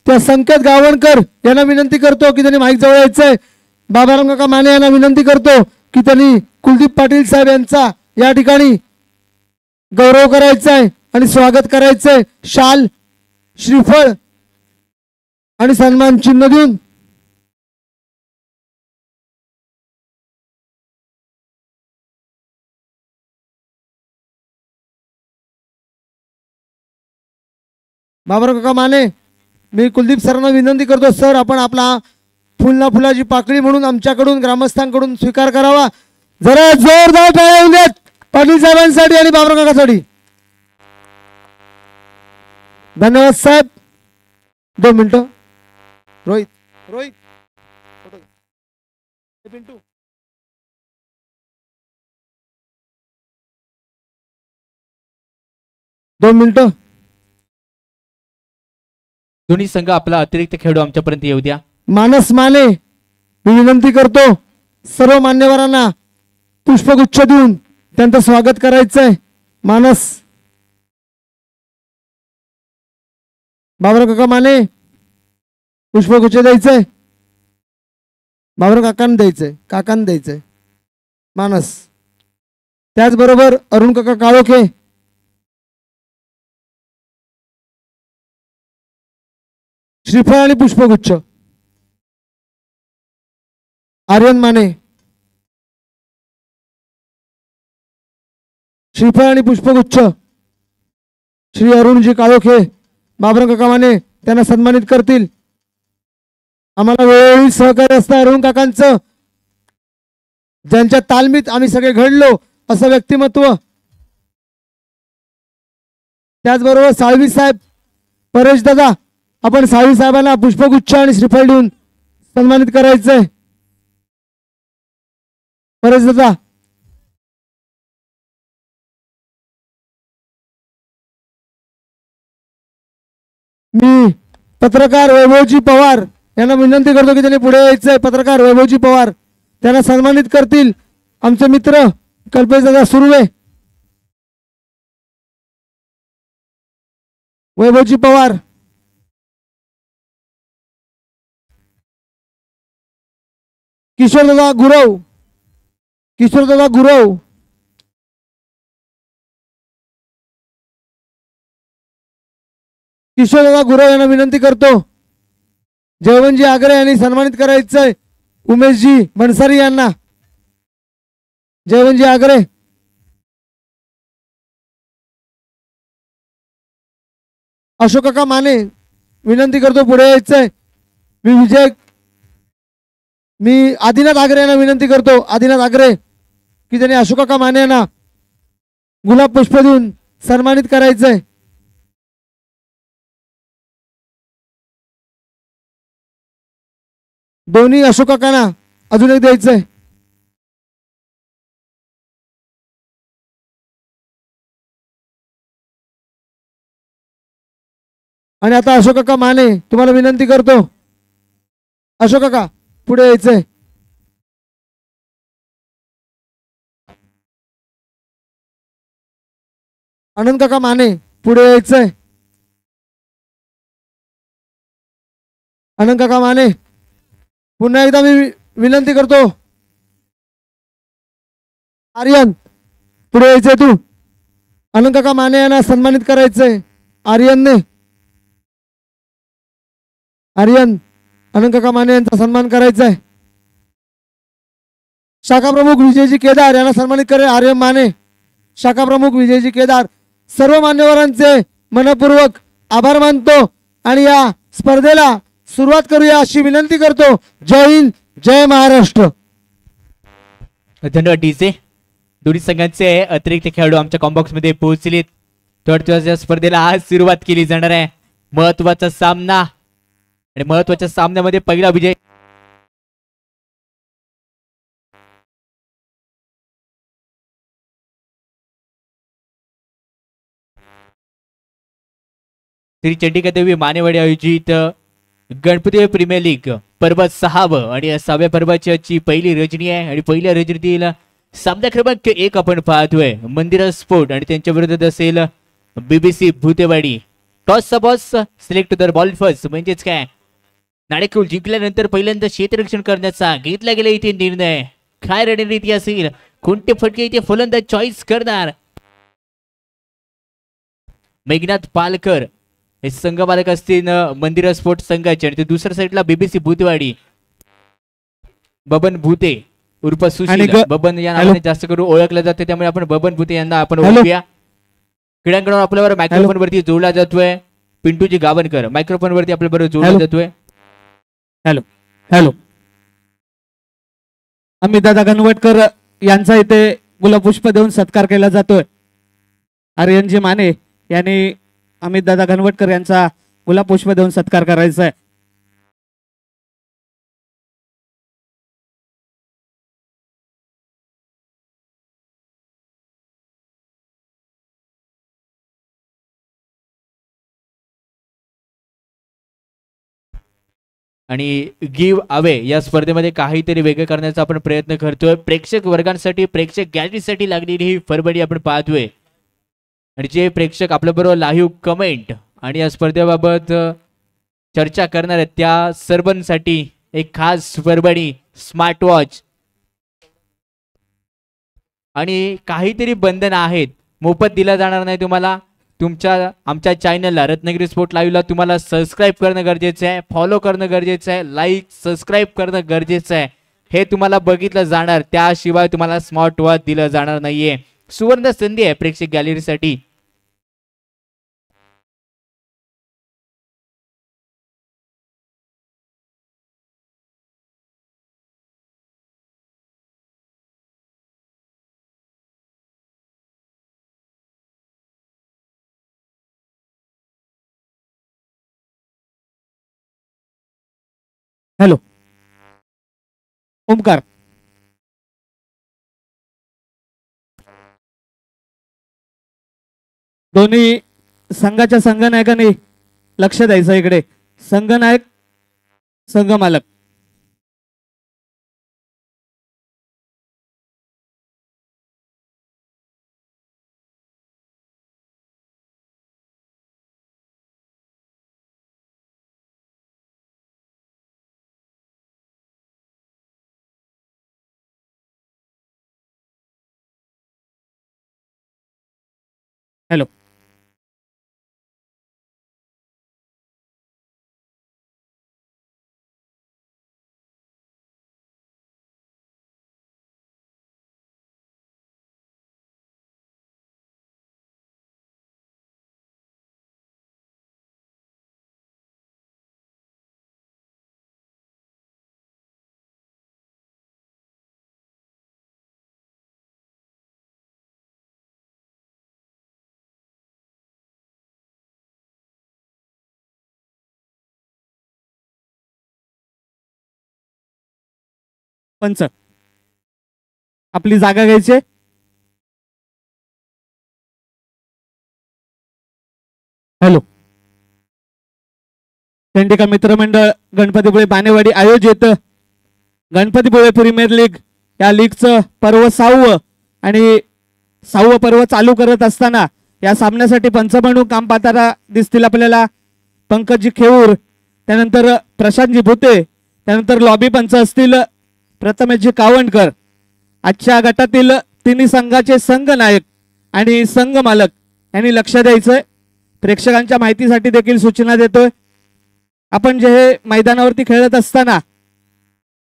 त्या संकेत गावणकर यांना विनंती करतो की त्यांनी माईक जवळ यायचंय. बाबाराम काका माने यांना विनंती करतो की त्यांनी कुलदीप पाटील साहेब यांचा या ठिकाणी गौरव करायचा आहे आणि स्वागत करायचंय. शाल, श्रीफळ आणि सन्मान चिन्ह देऊन बाबाराव काका माने मी कुलदीप सरांना विनंती करतो, सर आपण आपला फुलाची पाकळी म्हणून आमच्याकडून ग्रामस्थांकडून स्वीकार करावा. जरा जोरदार टाळ्या होऊ देत पाटील साहेबांसाठी आणि बाबाराव काकासाठी. धन्यवाद साहेब. 2 मिनिटं. रोहित पिंटू. दोन मिनिटं. दोन्ही संघ आपला अतिरिक्त खेळाडू आमच्यापर्यंत येऊ द्या. मानस माने मी विनंती करतो सर्व मान्यवरांना पुष्पगुच्छ देऊन त्यांचं स्वागत करायचंय. मानस बाबराव काका माने पुष्पगुच्छ द्यायचंय. बाबराव काकांना द्यायचंय. मानस. त्याचबरोबर अरुण काका काळोखे, श्रीफळ आणि पुष्पगुच्छ. आर्यन माने, श्रीफळ आणि पुष्पगुच्छ. श्री अरुणजी काळोखे, बाबराव काका माने त्यांना सन्मानित करतील. आम्हाला वेळोवेळी सहकार्य असतं अरुण काकांचं, ज्यांच्या तालमीत आम्ही सगळे घडलो असं व्यक्तिमत्व. त्याचबरोबर साळवी साहेब, परेश दादा, आपण साळवी साहेबांना पुष्पगुच्छ आणि श्रीफळ देऊन सन्मानित करायचंय. परेश दादा. मी पत्रकार वैभवजी पवार यांना विनंती करतो की त्यांनी पुढे यायचंय. पत्रकार वैभवजी पवार त्यांना सन्मानित करतील आमचे मित्र कल्पेश दादा सुर्वे. वैभवजी पवार. किशोरदादा गुरव, किशोरदादा गुरव. किशोरदादा गुरव यांना विनंती करतो. जयवंतजी आगरे यांनी सन्मानित करायचंय उमेशजी बनसारी यांना. जयवंतजी आगरे. अशोक काका माने विनंती करतो पुढे यायचंय. मी आदिनाथ आगरे यांना विनंती करतो. आदिनाथ आगरे की त्यांनी अशोक काका माने यांना गुलाब पुष्प देऊन सन्मानित करायचंय. दोन्ही अशोक काकांना अजून एक द्यायचंय. आणि आता अशोक काका माने तुम्हाला विनंती करतो. अशोक काका पुढे यायचंय. आनंद काका माने पुढे यायचंय. आनंद काका माने. पुन्हा एकदा मी विनंती करतो. आर्यन पुढे यायचंय तू. अनंतकाका माने यांना सन्मानित करायचंय आर्यनने. आर्यन अनंतकाका माने यांचा सन्मान करायचा आहे. शाखा प्रमुख विजयजी केदार यांना सन्मानित करेल आर्यन माने. शाखा प्रमुख विजयजी केदार. सर्व मान्यवरांचे मनपूर्वक आभार मानतो आणि या स्पर्धेला सुरुवात करूया अशी विनंती करतो. जय हिंद, जय महाराष्ट्र. धन्यवाद डीजे. दोन्ही संघांचे अतिरिक्त खेळाडू आमच्या कॉम्बॉक्स मध्ये पोहोचलेत. थोड्या स्पर्धेला आज सुरुवात केली जाणार आहे. महत्वाचा सामना आणि महत्वाच्या सामन्यामध्ये पहिला विजय श्री चंडिका देवी मानेवाडी आयोजित गणपती प्रीमियर लीग पर्व 6 आणि या 6व्या पर्वाची आजची पहिली रजनी आहे. आणि पहिल्या रजनीतील सामना क्रमांक 1 आपण पाहतोय मंदिरा स्पोर्ट आणि त्यांच्या विरोधात असेल BBC भूतेवाडी. टॉसचा boss select the ball first म्हणजेच काय नाणेफेक जिंकल्यानंतर पहिल्यांदा क्षेत्ररक्षण करण्याचा घेतला गेला इथे निर्णय. काय रणनीती असेल, कोणते फटके इथे फलंदाज चॉईस करणार. मेघनाथ पालकर हे संघ मालक असतील मंदिरा स्पोर्ट संघाचे आणि ते दुसऱ्या साईडला BBC भूतेवाडी बबन भूते उर्फ सुशील बबन या नावाने जास्त करून ओळखलं जाते, त्यामुळे आपण बबन भूते यांना आपण ओळखूया. क्रीडांगणावर आपल्यावर मायक्रोफोन वरती जोडला जातोय पिंटूजी गावणकर. मायक्रोफोन वरती आपल्या बरोबर जोडला जातोय. Hello hello. अमित दादा गणवटकर यांचा इथे गुलाबपुष्प देऊन सत्कार केला जातोय. आर्यनजी माने यांनी अमित दादा गणवटकर यांचा गुलाबपुष्प देऊन सत्कार करायचा आहे. आणि गिव्ह अवे या स्पर्धेमध्ये काहीतरी वेगळं करण्याचा आपण प्रयत्न करतोय. प्रेक्षक वर्गांसाठी प्रेक्षक गॅलरीसाठी लागलेली ही फरबडी आपण पाहतोय. आणि जे प्रेक्षक आपल्याबरोबर लाईव्ह कमेंट आणि या स्पर्धेबाबत चर्चा करणार आहेत त्या सर्वांसाठी एक खास फरबडी, स्मार्ट वॉच आणि काहीतरी बंधन आहेत. मोफत दिला जाणार नाही तुम्हाला. आमच्या चॅनलला रत्नागिरी स्पोर्ट लाईव्हला तुम्हाला सबस्क्राईब करणं गरजेचं आहे, फॉलो करणं गरजेचं आहे, लाईक सबस्क्राईब करणं गरजेचं आहे. हे तुम्हाला बघितलं जाणार, त्याशिवाय तुम्हाला स्मार्ट वॉच दिलं जाणार नाहीये. सुवर्ण संधी आहे प्रेक्षक गॅलरीसाठी. हॅलो ओमकार. दोन्ही संघाच्या संघनायकांनी लक्ष द्यायचं इकडे. संघनायक संघ मालक. हॅलो पंच आपली जागा घ्यायची. हॅलो. चंडिका मित्रमंडळ गणपतीपुळे बानेवाडी आयोजित गणपतीपुळे प्रीमियर लीग या लीगचं पर्व 6वं आणि 6वं पर्व चालू करत असताना या सामन्यासाठी पंच म्हणून काम पाहताना दिसतील आपल्याला पंकजी खेऊर, त्यानंतर प्रशांतजी भुते, त्यानंतर लॉबी पंच असतील प्रथमेशजी कावणकर. आजच्या गटातील तिन्ही संघाचे संघ नायक आणि संघ मालक यांनी लक्ष द्यायचंय. प्रेक्षकांच्या माहितीसाठी देखील सूचना देतोय. आपण जे हे मैदानावरती खेळत असताना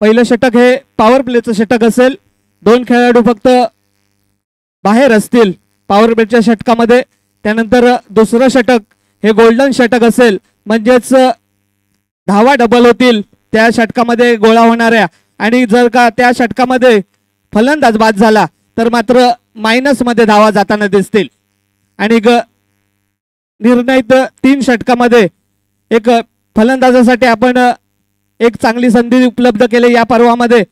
पहिलं षटक हे पॉवर प्लेचं षटक असेल. 2 खेळाडू फक्त बाहेर असतील पॉवर प्लेच्या षटकामध्ये. त्यानंतर दुसरं षटक हे गोल्डन षटक असेल, म्हणजेच धावा डबल होतील त्या षटकामध्ये गोळा होणाऱ्या. आणि जर का त्या षटकामध्ये फलंदाज बाद झाला तर मात्र मायनस मध्ये धावा जाताना दिसतील. आणि निर्णयित 3 षटकामध्ये एक फलंदाजासाठी आपण एक चांगली संधी उपलब्ध केली या पर्वामध्ये.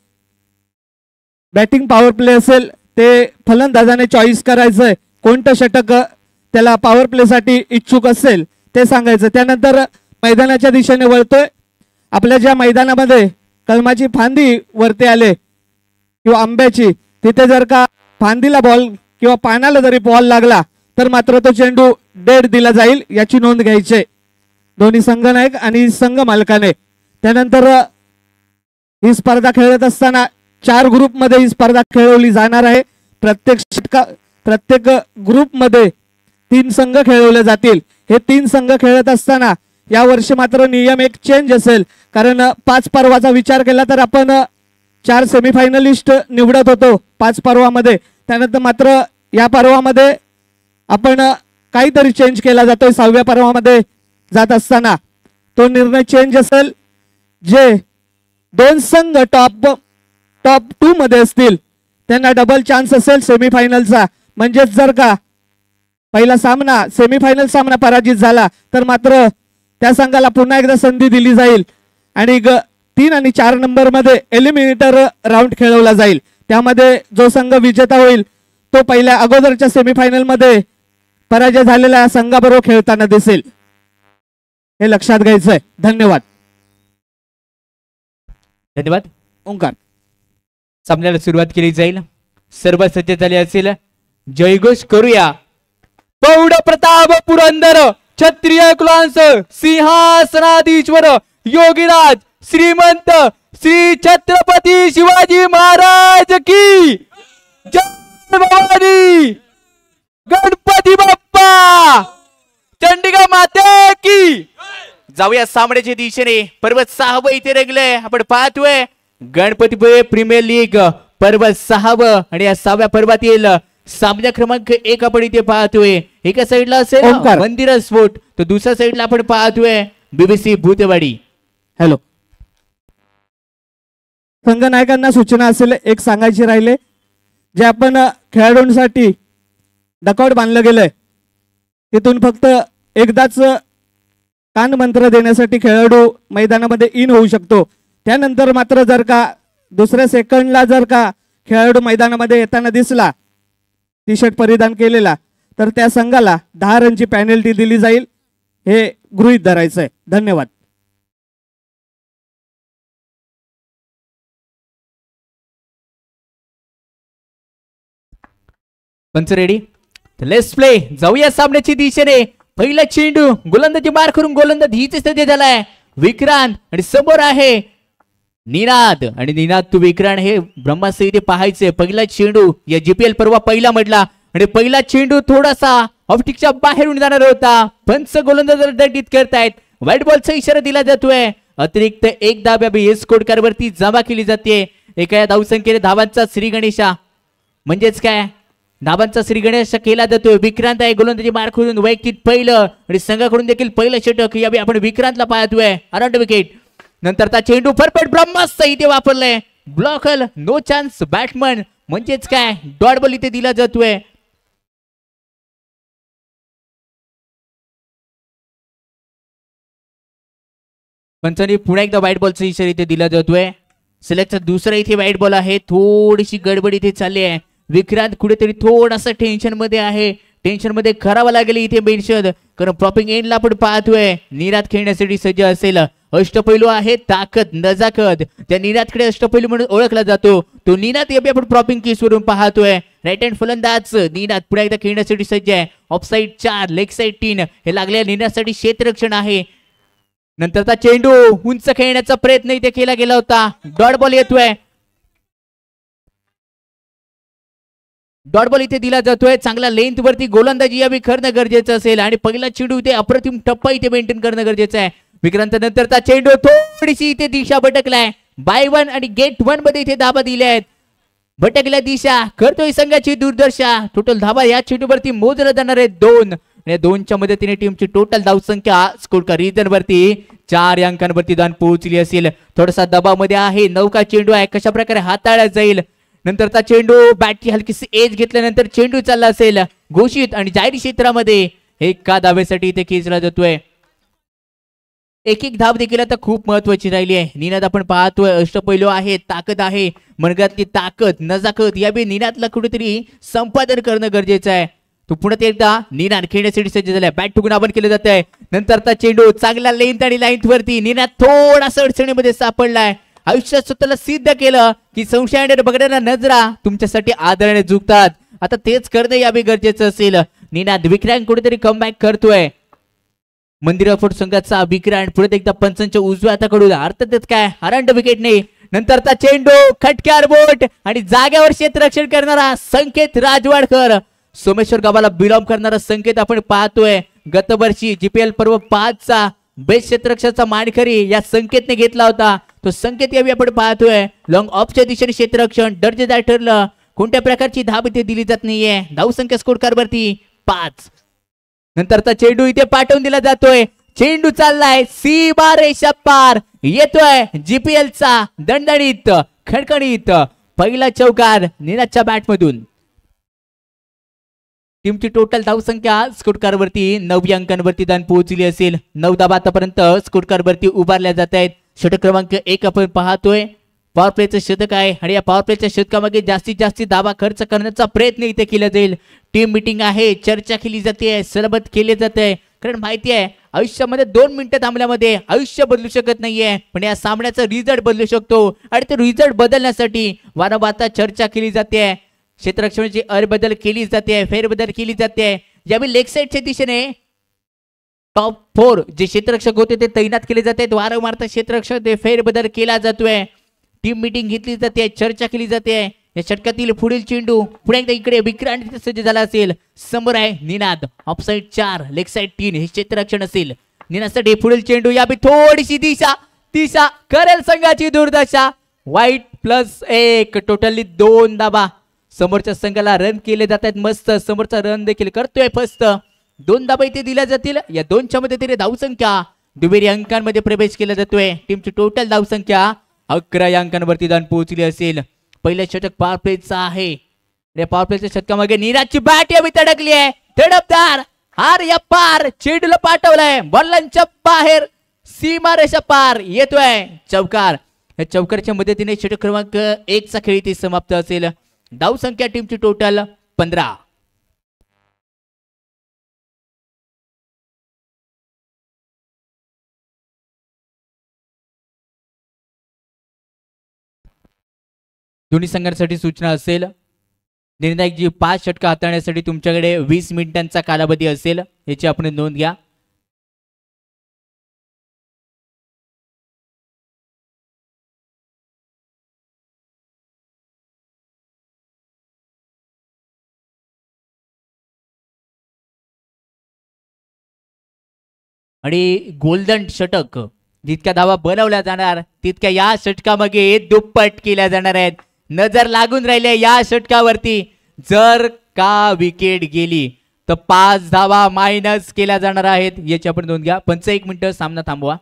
बॅटिंग पॉवर प्ले असेल ते फलंदाजाने चॉईस करायचंय. कोणतं षटक त्याला पॉवर प्लेसाठी इच्छुक असेल ते सांगायचं. त्यानंतर मैदानाच्या दिशेने वळतोय. आपल्या ज्या मैदानामध्ये कलमाची फांदी वरती आले किंवा आंब्याची, तिथे जर का फांदीला बॉल किंवा पानाला जरी बॉल लागला तर मात्र तो चेंडू डेड दिला जाईल, याची नोंद घ्यायची दोन्ही संघनायक आणि संघ मालकाने. त्यानंतर ही स्पर्धा खेळत असताना 4 ग्रुपमध्ये ही स्पर्धा खेळवली जाणार आहे. प्रत्येक ग्रुपमध्ये 3 संघ खेळवले जातील. हे 3 संघ खेळत असताना या वर्षी मात्र नियम एक चेंज असेल, कारण 5 पर्वाचा विचार केला तर आपण 4 सेमीफायनलिस्ट निवडत होतो 5 पर्वामध्ये. त्यानंतर मात्र या पर्वामध्ये आपण काहीतरी चेंज केला जातोय. 6व्या पर्वामध्ये जात असताना तो निर्णय चेंज असेल. जे 2 संघ टॉप 2 मध्ये असतील त्यांना डबल चान्स असेल सेमीफायनलचा. म्हणजेच जर का पहिला सामना सेमीफायनल सामना पराजित झाला तर मात्र त्या संघाला पुन्हा एकदा संधी दिली जाईल. आणि 3 आणि 4 नंबर मध्ये एलिमिनेटर राऊंड खेळवला जाईल. त्यामध्ये जो संघ विजेता होईल तो पहिल्या अगोदरच्या सेमीफायनल मध्ये पराजय झालेल्या संघाबरोबर खेळताना दिसेल. हे लक्षात घ्यायचंय. धन्यवाद. धन्यवाद. ओंकार. सामन्याला सुरुवात केली जाईल. सर्व सज्ज झाले असेल. जयघोष करूया. प्रौढ प्रताप पुरंदर क्षत्रिय कुलांस सिंहासनाधीश्वर योगीराज श्रीमंत श्री छत्रपती शिवाजी महाराज की जय. भवानी गणपती बाप्पा चंडिका माते की. जाऊया सामन्याच्या दिशेने. पर्वत 6 इथे रंगले. आपण पाहतोय गणपतीपुळे प्रीमियर लीग पर्व 6 आणि या 6व्या पर्वातील सामना क्रमांक 1 आपण इथे पाहतोय. एका साईडला असेल मंदिर स्फोट, तर दुसऱ्या साईडला आपण पाहतोय बीबीसी भूतेवाडी. हॅलो. संघनायकांना सूचना असेल एक सांगायची राहिले. जे आपण खेळाडूंसाठी डकआउट बांधलं गेलंय तिथून फक्त एकदाच कान मंत्र देण्यासाठी खेळाडू मैदानामध्ये इन होऊ शकतो. त्यानंतर मात्र जर का दुसऱ्या सेकंडला जर का खेळाडू मैदानामध्ये येताना दिसला टी शर्ट परिधान केलेला तर त्या संघाला 10 रनची पॅनल्टी दिली जाईल. हे गृहीत धरायचंय. धन्यवाद. पंच रेडी. Let's play. जाऊया सामन्याची दिशेने. पहिला चेंडू गोलंदाजी मार करून गोलंदाज हीच स्थिती झालाय. विक्रांत आणि समोर आहे निनाद. आणि निनाद तू विक्रांत हे ब्रह्मास्त्र इथे पाहायचे. पहिला चेंडू या जीपीएल पर्वा पहिला म्हटला आणि पहिला चेंडू थोडासा ऑफटिकच्या बाहेरून जाणार होता. पंच गोलंदाज दंडित करतायत. व्हाईट बॉलचा इशारा दिला जातोय. अतिरिक्त 1 धाव स्कोर कार्ड वरती जमा केली जाते. एका धावसंख्येने धावांचा श्री गणेशा म्हणजेच काय धाबांचा श्री गणेश केला जातोय. विक्रांत आहे गोलंदाजी मार करून वैयक्तिक पहिलं आणि संघाकडून देखील पहिलं षटक यावेळी आपण विक्रांतला पाहतोय. Around wicket. नंतरचा चेंडू परफेक्ट ब्रह्मास्त्र इथे वापरलाय. ब्लॉकल नो चान्स बॅट्समन म्हणजेच काय डॉट बॉल इथे दिला जातोय. पंचांनी पुन्हा एकदा व्हाईट बॉलचा इशारा इथे दिला जातोय. सिलेक्टचा दुसरा इथे व्हाईट बॉल आहे. थोडीशी गडबड इथे चालली आहे. विक्रांत कुठेतरी थोडासा टेन्शन मध्ये आहे. टेन्शन मध्ये करावं लागेल इथे बेनशद, कारण प्रॉपिंग एंडला आपण पाहतोय निरात खेळण्यासाठी सज्ज असेल. अष्टपैलू आहे ताकद नजाकत. त्या निनादकडे अष्टपैलू म्हणून ओळखला जातो. तो निनाद आपण प्रॉपिंग केस वरून पाहतोय. राईट हँड फलंदाज निनाद पुढे एकदा खेळण्यासाठी सज्ज आहे. ऑफ साइड 4 लेग साइड 3 हे लागलेल्या निनादसाठी क्षेत्ररक्षण आहे. नंतरचा चेंडू उंच खेळण्याचा प्रयत्न इथे केला गेला होता. डॉट बॉल येतोय. डॉट बॉल इथे दिला जातोय. चांगला लेंथ वरती गोलंदाजी यावी करणं गरजेचं असेल आणि पहिला चेंडू इथे अप्रतिम टप्पा इथे मेंटेन करणं गरजेचं आहे. विक्रांत नंतरचा चेंडू थोडीशी इथे दिशा भटकलाय. बाय वन आणि गेट वन मध्ये इथे धाबा दिल्या आहेत. भटकल्या दिशा करतोय संघाची दुर्दशा. टोटल धाबा या चेंडूवरती मोजला जाणार आहे 2. आणि 2च्या मदतीने टीमची टोटल धावसंख्या स्कोर का रिझन वरती 4 अंकांवरती जाऊन पोहोचली असेल. थोडासा दबावामध्ये आहे. नौका चेंडू आहे, कशा प्रकारे हाताळला जाईल. नंतरचा चेंडू बॅटची हलकीशी एज घेतल्यानंतर चेंडू चालला असेल घोषित आणि जाहीर क्षेत्रामध्ये. एका धावेसाठी इथे खेचला जातोय. एक धाव देखील आता खूप महत्वाची राहिली आहे. निनाद आपण पाहतोय अष्टपैलू आहे, ताकद आहे, मनगटातली ताकद नजाकत या बी निनादला कुठेतरी संपादन करणं गरजेचं आहे. तो पुन्हा एकदा निनाद खेळण्यासाठी सज्ज झालाय. बॅट ठोकून आपण केलं जात आहे. नंतरचा चेंडू चांगला लेंथ आणि लाईन्थ वरती. निनाद थोडासा अडचणीमध्ये सापडलाय. आयुष्यात स्वतःला सिद्ध केलं की संशयाने बघणाऱ्या नजरा तुमच्यासाठी आदराने झुकतात. आता तेच करणं यावे गरजेचं असेल. निनाद विक्रांत कुठेतरी कमबॅक करतोय. मंदिर अफोट संघाचा विक्रांत पुढे एकदा पंचांच्या उजव्या हाताकडून अर्थातच काय हरंड विकेट नाही. नंतरचा चेंडू खटक्यार बोट आणि जागेवर क्षेत्ररक्षण करणारा संकेत राजवाडकर. सोमेश्वर गावाला बिलॉंग करणारा संकेत आपण पाहतोय. गत वर्षी GPL पर्व 5चा बेस्ट क्षेत्ररक्षणाचा मानकरी या संकेतने घेतला होता. तो संकेत यावी आपण पाहतोय. लॉंग ऑफच्या दिशेने क्षेत्ररक्षण दर्जेदार ठरलं. कोणत्या प्रकारची धाब इथे दिली जात नाहीये. धावसंख्या स्कोर कार्डवरती 5. नंतरचा चेंडू इथे पाठवून दिला जातोय. चेंडू चाललाय सीमा रेषा पार. येतोय GPL चा दणदणीत खणखणीत पहिला चौकार निनादच्या बॅटमधून. टीमची टोटल धावसंख्या स्कोर कार्डवरती 9 अंकांवरती जाऊन पोहोचली असेल. 9 धावा आतापर्यंत स्कोर कार्डवरती उभारल्या जात आहेत. षटक क्रमांक 1 आपण पाहतोय. पॉवर प्लेचं शतक आहे आणि या पॉवर प्लेच्या शतकामागे जास्तीत जास्त धावा खर्च करण्याचा प्रयत्न इथे केला जाईल. टीम मीटिंग आहे, चर्चा केली जाते, सरबत केले जाते. कारण माहिती आहे आयुष्यामध्ये 2 मिनिटं थांबल्यामध्ये आयुष्य बदलू शकत नाहीये, पण या सामन्याचा रिझल्ट बदलू शकतो. आणि ते रिझल्ट बदलण्यासाठी वारंवार चर्चा केली जाते. क्षेत्ररक्षणाची अरबदल केली जाते, फेरबदल केली जाते. यावेळी लेग साईडच्या दिशेने टॉप 4 जे क्षेत्ररक्षक होते ते तैनात केले जाते. वारंवार क्षेत्ररक्षक फेरबदल केला जातोय. टीम मीटिंग घेतली जाते, चर्चा केली जाते. या षटकातील पुढील चेंडू पुढे एकदा इकडे विक्रांत सज्ज झाला असेल. समोर आहे निनाद. ऑफसाईड 4, लेग साईड 3 हे क्षेत्ररक्षण असेल. निनादसाठी पुढील चेंडू या थोडीशी दिशा करेल संघाची दुर्दशा. वाईट +1 टोटली 2 धाबा. समोरच्या संघाला रन केले जात आहेत. मस्त समोरचा रन देखील करतोय फस्त. 2 धाबा इथे दिल्या जातील. या 2च्या मध्ये तरी धावसंख्या दुहेरी अंकांमध्ये प्रवेश केला जातोय. टीमची टोटल धावसंख्या 11 अंकांवरती जाऊन पोहोचली असेल. पहिलं षटक पॉवर प्लेचं आहे. या पॉवर प्लेच्या षटकामागे निनादची बॅट यावी तडकली आहे. धडकदार हार या पार चेंडूला पाठवलाय बॉलांच्या बाहेर. सीमारेषा पार येतोय चौकार. या चौकारच्या मदतीने षटक क्रमांक 1 चा खेळ इथे समाप्त असेल. धावसंख्या टीमची टोटल 15. दोन्ही संघांसाठी सूचना असेल. निर्णायक जी 5 षटका हाताळण्यासाठी तुमच्याकडे 20 मिनिटांचा कालावधी असेल, याची आपण नोंद घ्या. आणि गोल्डन षटक जितक्या धावा बनवल्या जाणार तितक्या या षटकामागे दुप्पट केल्या जाणार आहेत. नजर लागून राहिल्या या षटकावरती. जर का विकेट गेली तर 5 धावा मायनस केल्या जाणार आहेत, याची आपण नोंद घ्या. 1 मिनिट सामना थांबवा.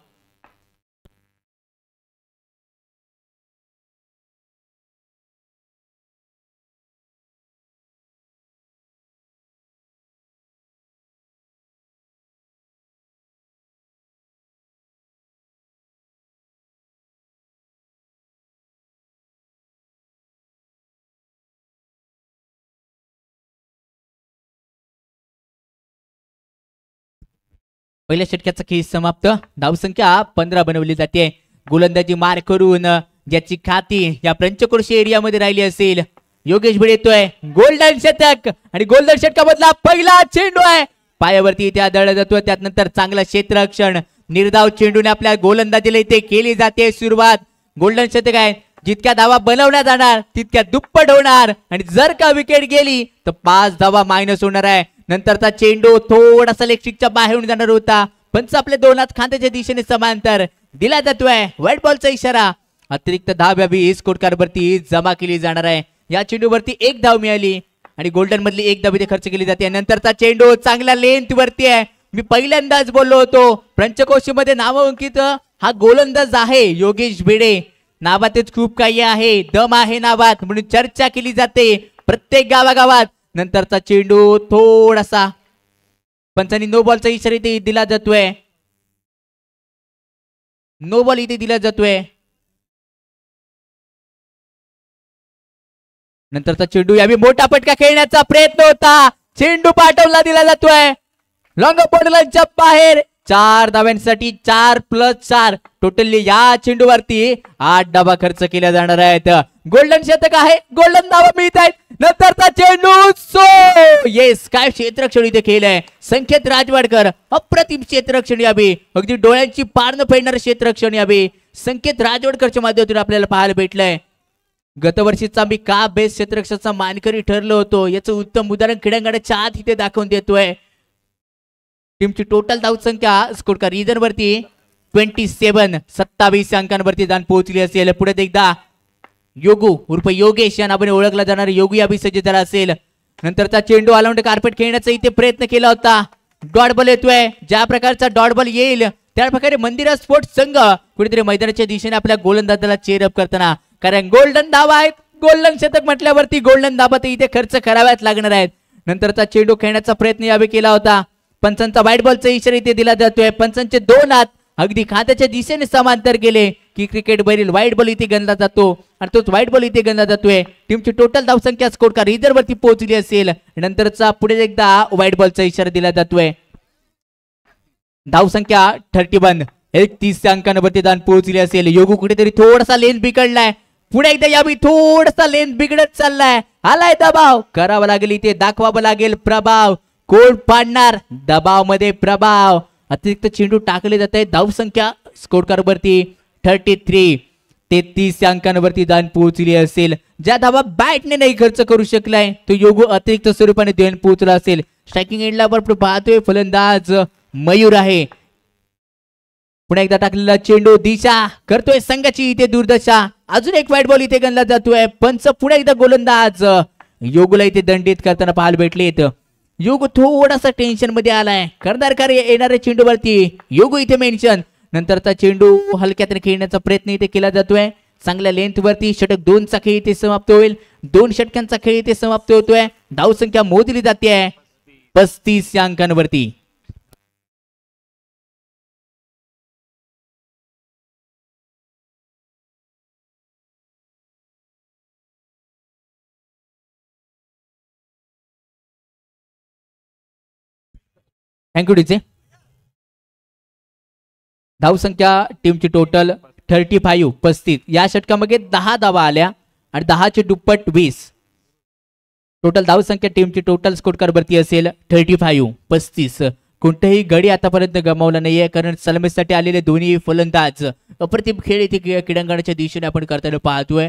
पहिल्या षटकाचा खेळ समाप्त. धावसंख्या 15 बनवली जाते. गोलंदाजी मार करून ज्याची खाती या पंचक्रोशी एरियामध्ये राहिली असेल. योगेश भिडे येतोय. गोल्डन शतक आणि गोल्डन षटकामधला पहिला चेंडू आहे. पायावरती इथे आदळला जातोय. त्यानंतर चांगला क्षेत्ररक्षण निर्धाव चेंडूने आपल्या गोलंदाजीला इथे केली जाते सुरुवात. गोल्डन शतक आहे. जितक्या धावा बनवल्या जाणार तितक्या दुप्पट होणार आणि जर का विकेट गेली तर 5 धावा मायनस होणार आहे. नंतरचा चेंडू थोडासा लेगच्या बाहेरून जाणार होता. पंच आपले 2 हात खांद्याच्या दिशेने समांतर दिला जातोय. व्हाईट बॉलचा इशारा. अतिरिक्त धाव यावी स्कोर कार्ड वरती जमा केली जाणार आहे. या चेंडूवरती 1 धाव मिळाली आणि गोल्डन मधली 1 धाव इथे खर्च केली जाते. नंतरचा चेंडू चांगल्या लेंथ वरती आहे. मी पहिल्यांदाच बोललो होतो पंचकोशीमध्ये नामांकित हा गोलंदाज आहे योगेश भिडे. नावातच खूप काही आहे, दम आहे नावात, म्हणून चर्चा केली जाते प्रत्येक गावागावात. नंतरचा चेंडू थोडासा पंचांनी नो बॉलचा इशारा इथे दिला जातोय. नो बॉल इथे दिला जातोय. नंतरचा चेंडू यावी मोठा फटका खेळण्याचा प्रयत्न होता. चेंडू पाठवला दिला जातोय लॉंग बॉर्डरच्या बाहेर. 4 धाव्यांसाठी 4+4 टोटली या चेंडूवरती 8 धावा खर्च केल्या जाणार आहेत. गोल्डन शतक आहे, गोल्डन धावा मिळत आहेत. नंतरचा चेंडू सो येस काय क्षेत्ररक्षण इथे केलंय संकेत राजवाडकर. अप्रतिम क्षेत्ररक्षण यावे, अगदी डोळ्यांची पार न फेडणारं क्षेत्ररक्षण यावे संकेत राजवाडकरच्या माध्यमातून आपल्याला पाहायला भेटलंय. गतवर्षीचा मी का बेस्ट क्षेत्ररक्षणाचा मानकरी ठरलो होतो याचं उत्तम उदाहरण क्रीडांगणाच्या आत इथे दाखवून देतोय. टीमची टोटल धावसंख्या स्कोर का रीजन वरती 27 अंकांवरती जाऊन पोहोचली असेल. पुढे एकदा योगू उर्फ योगेश या नावाने ओळखला जाणारा योगी यावी सज्ज झाला असेल. नंतरचा चेंडू अलाउंड कार्पेट खेळण्याचा इथे प्रयत्न केला होता. डॉट बॉल येतोय. ज्या प्रकारचा डॉट बॉल येईल त्या प्रकारे मंदिरा स्पोर्ट्स संघ कुठेतरी मैदानाच्या दिशेने आपल्या गोलंदाजाला चेअरअप करताना, कारण गोल्डन धावा आहेत, गोल्डन शतक म्हटल्यावरती गोल्डन धावा तर इथे खर्च कराव्याच लागणार आहेत. नंतरचा चेंडू खेळण्याचा प्रयत्न यावे केला होता. पंचांचा व्हाईट बॉलचा इशारा इथे दिला जातोय. पंचांचे 2 हात अगदी खात्याच्या दिशेने समांतर गेले की क्रिकेट बैल व्हाईट बॉल इथे गणला जातो आणि तोच व्हाईट बॉल इथे गणला जातोय. टीमची टोटल धावसंख्या स्कोर का रीजर वरती पोहोचली असेल. नंतरचा पुढे एकदा व्हाईट बॉलचा इशारा दिला जातोय. धावसंख्या 31 31 अंकांवरती जाऊन पोहोचली असेल. योगू कुठेतरी थोडासा लेन बिघडलाय. पुढे एकदा यावी थोडासा लेन बिघडत चाललाय. आलाय दबाव करावा लागेल इथे, दाखवावं लागेल प्रभाव. कोण पाडणार दबाव मध्ये प्रभाव. अतिरिक्त चेंडू टाकले जात आहे. धावसंख्या स्कोर कार्ड वरती 33 अंकांवरती जाऊन पोहोचली असेल. ज्या धावा बॅटने नाही खर्च करू शकलाय तो योगू अतिरिक्त स्वरूपाने देऊन पोहोचला असेल. स्ट्रायकिंग एंडला आपण पाहतोय फलंदाज मयूर आहे. पुन्हा एकदा टाकलेला चेंडू दिशा करतोय संघाची इथे दुर्दशा. अजून एक व्हाईट बॉल इथे गणला जातोय. पंच पुन्हा एकदा गोलंदाज योगूला इथे दंडित करताना पाहायला भेटलेत. योगू थोडासा टेन्शन मध्ये आलाय. करणार कार्य येणाऱ्या चेंडूवरती योगू इथे मेन्शन. नंतरचा चेंडू हलक्यात खेळण्याचा प्रयत्न इथे केला जातोय. चांगल्या लेंथ वरती षटक 2चा खेळ इथे समाप्त होईल. 2 षटकांचा खेळ इथे समाप्त होतोय. धावसंख्या मोजली जाते 35 अंकांवरती. Thank you DJ. धावसंख्या टीमची टोटल 35 या षटकामध्ये 10 धावा आल्या आणि 10चे दुप्पट 20. टोटल धावसंख्या टीमची टोटल स्कोर कार्ड वरती असेल 35. कोणतेही गडी आतापर्यंत गमावला नाहीये, कारण सलामीसाठी आलेले दोन्ही फलंदाज अप्रतिम खेळ इथे क्रीडांगणाच्या दिशेने आपण करताना पाहतोय.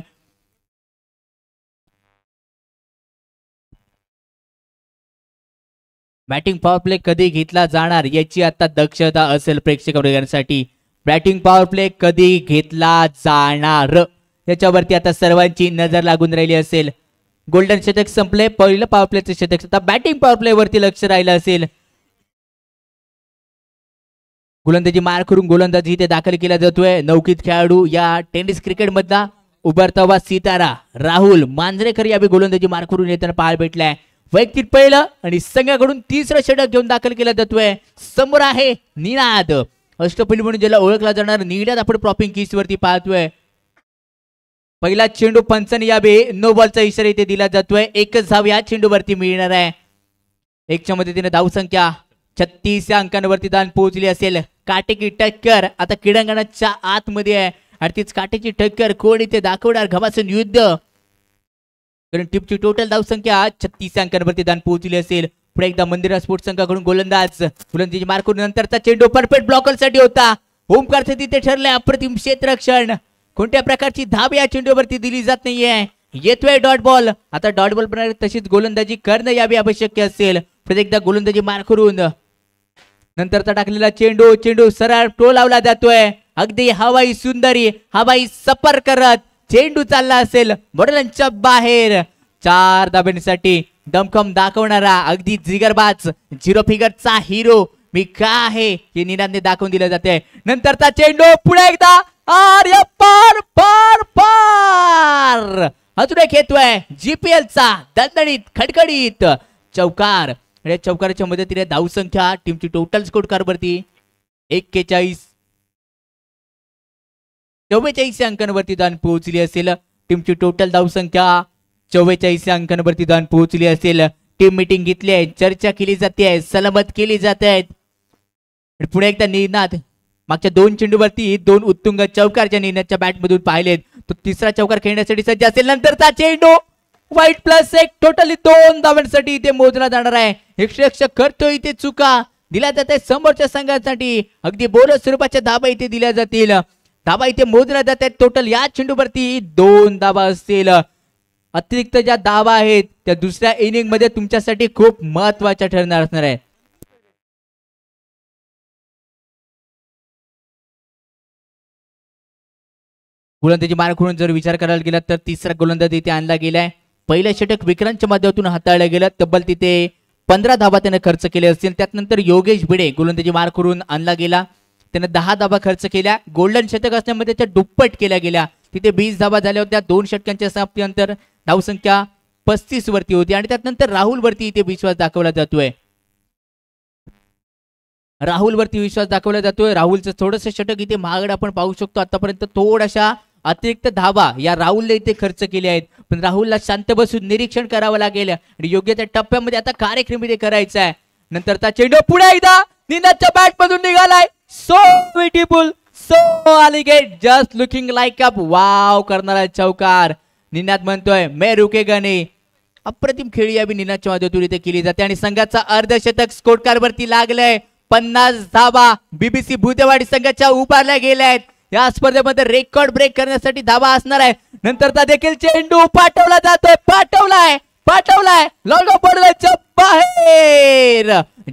बॅटिंग पॉवर प्ले कधी घेतला जाणार याची आता दक्षता असेल प्रेक्षकांसाठी. बॅटिंग पॉवर प्ले कधी घेतला जाणार याच्यावरती आता सर्वांची नजर लागून राहिली असेल. गोल्डन शतक संपले, पहिलं पॉवर प्लेचं शतक, आता बॅटिंग पॉवर प्ले वरती लक्ष राहिलं असेल. गोलंदाजी मार करून गोलंदाजी इथे दाखल केला जातोय. नौकीत खेळाडू या टेनिस क्रिकेट मधला उभरता सितारा राहुल मांजरेकर यावेळी गोलंदाजी मार करून येताना पाहायला भेटलाय. वैयक्तिक पहिलं आणि संघाकडून 3रं षटक घेऊन दाखल केला जातोय. समोर आहे निनाद, अष्टपैलू म्हणून ज्याला ओळखला जाणार निनाद आपण प्रॉपिंग किस वरती पाहतोय. पहिला चेंडू पंचाने यावे नो बॉलचा इशारा इथे दिला जातोय. 1च धाव या चेंडूवरती मिळणार आहे. 1च्या मदतीने धावसंख्या 36 अंकांवरती जाऊन पोहोचली असेल. काटेकी टक्कर आता क्रीडांगणाच्या आतमध्ये आहे आणि तीच काटेची टक्कर कोण इथे दाखवणार घमासून युद्ध, कारण टीमची टोटल धावसंख्या 36 अंकांवरती जाऊन पोहोचली असेल. पुढे एकदा मंदिरा स्पोर्ट्स संघाकडून गोलंदाजी मार करून नंतरचा चेंडू परफेक्ट ब्लॉकरसाठी होता. ओमकारचं तिथे ठरलंय अप्रतिम क्षेत्ररक्षण. कोणत्या प्रकारची धाब या चेंडूवरती दिली जात नाहीये. येतोय डॉट बॉल. आता डॉट बॉल प्रमाणे तशीच गोलंदाजी करणं यावी आवश्यक असेल. पुन्हा एकदा गोलंदाजी मार करून नंतरचा टाकलेला चेंडू सरळ टो लावला जातोय. अगदी हवाई सुंदरी हवाई सफर करत चेंडू चालला असेल बॉर्डरच्या बाहेर. 4 धाब्यांसाठी दमखम दाखवणारा अगदी जिगरबाज 0 फिगरचा हिरो मी का आहे हे निनादने दाखवून दिलं जाते. नंतरचा चेंडू पुढे एकदा आर्य पार पार पार. अजून एक येतोय जीपीएल चा दणदणीत खडखडीत चौकार. या चौकाराच्या मदतीने धावसंख्या टीमची टोटल स्कोर कार्ड वरती 44 अंकांवरती जाऊन पोहोचली असेल. टीमची टोटल धावसंख्या 44 अंकांवरती जाऊन पोहोचली असेल. टीम मीटिंग घेतली आहे, चर्चा केली जाते, सलामत केली जात आहेत. पुढे एकदा निनाद मागच्या 2 चेंडूवरती 2 उत्तुंग चौकार ज्या निनादच्या बॅट मधून पाहिलेत. तो तिसरा चौकार खेळण्यासाठी सज्ज असेल. नंतरचा चेंडू वाईट +1 टोटली 2 धावांसाठी इथे मोजला जाणार आहे. यक्षरक्षक करतोय इथे चुका दिल्या जाते समोरच्या संघासाठी. अगदी बोनस स्वरूपाच्या धाबा इथे दिल्या जातील. धाबा इथे मोजल्या जात आहेत. टोटल या चेंडूवरती 2 धाबा असतील. अतिरिक्त ज्या धाबा आहेत त्या दुसऱ्या इनिंग मध्ये तुमच्यासाठी खूप महत्वाच्या ठरणार असणार आहे. गोलंदाजी मार करून जर विचार करायला गेला तर तिसरा गोलंदाज इथे आणला गेलाय. पहिलं षटक विक्रांतच्या माध्यमातून हाताळलं गेलं. तब्बल तिथे 15 धाबा त्याने खर्च केले असतील. त्यानंतर योगेश भिडे गोलंदाजी मार करून आणला गेला. त्याने 10 धाबा खर्च केल्या. गोल्डन षटक असल्यामुळे त्याच्या दुप्पट केल्या गेल्या. तिथे 20 धाबा झाल्या होत्या. 2 षटकांच्या समाप्तीनंतर धावसंख्या 35 वरती होती आणि त्यानंतर राहुल वरती इथे विश्वास दाखवला जातोय. राहुलचं थोडंसं षटक इथे महागडं आपण पाहू शकतो. आतापर्यंत थोड्याशा अतिरिक्त धाबा या राहुलने इथे खर्च केले आहेत. पण राहुलला शांत बसून निरीक्षण करावं लागेल आणि योग्य त्या टप्प्यामध्ये आता कार्यक्रम इथे करायचा आहे. नंतरचा चेंडू पुढे एकदा निनादच्या बॅट मधून निघालाय. So beautiful, so elegant, just looking like a wow करणारा चौकार. निनाद म्हणतोय मे रुकेगा नहीं. अप्रतिम खेळी यावी निनादच्या माध्यमातून इथे केली जाते आणि संघाचा अर्धशतक स्कोर कार्ड वरती लागलंय. 50 धाबा बीबीसी भूतेवाडी संघाच्या उभारल्या गेल्या आहेत. या स्पर्धेमध्ये रेकॉर्ड ब्रेक करण्यासाठी धाबा असणार आहे. नंतरचा देखील चेंडू पाठवला जातोय. पाठवलाय लॉंग बॉर्डरच्या बाहेर.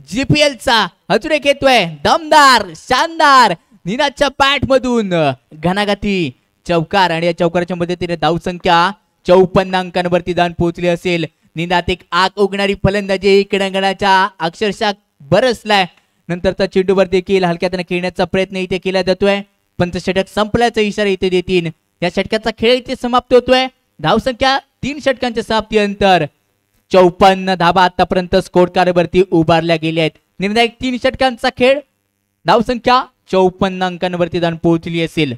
जीपीएल चा अजून एक येतोय दमदार शानदार निनादच्या बॅट मधून घणाघाती चौकार आणि या चौकाराच्या मदतीने धावसंख्या 54 अंकांवरती जाऊन पोहोचली असेल. निनाद एक आग उगणारी फलंदाजी क्रीडांगणाच्या अक्षरशः बरसलाय. नंतरचा चेंडूवर देखील हलक्याने खेळण्याचा प्रयत्न इथे केला जातोय. पण षटक संपल्याचा इशारा इथे देतील. या षटकाचा खेळ इथे समाप्त होतोय. धावसंख्या 3 षटकांच्या समाप्तीनंतर 54 धाबा आतापर्यंत स्कोर कार्ड वरती उभारल्या गेल्या आहेत. निर्णायक 3 षटकांचा खेळ धावसंख्या 54 अंकांवरती जाऊन पोहोचली असेल.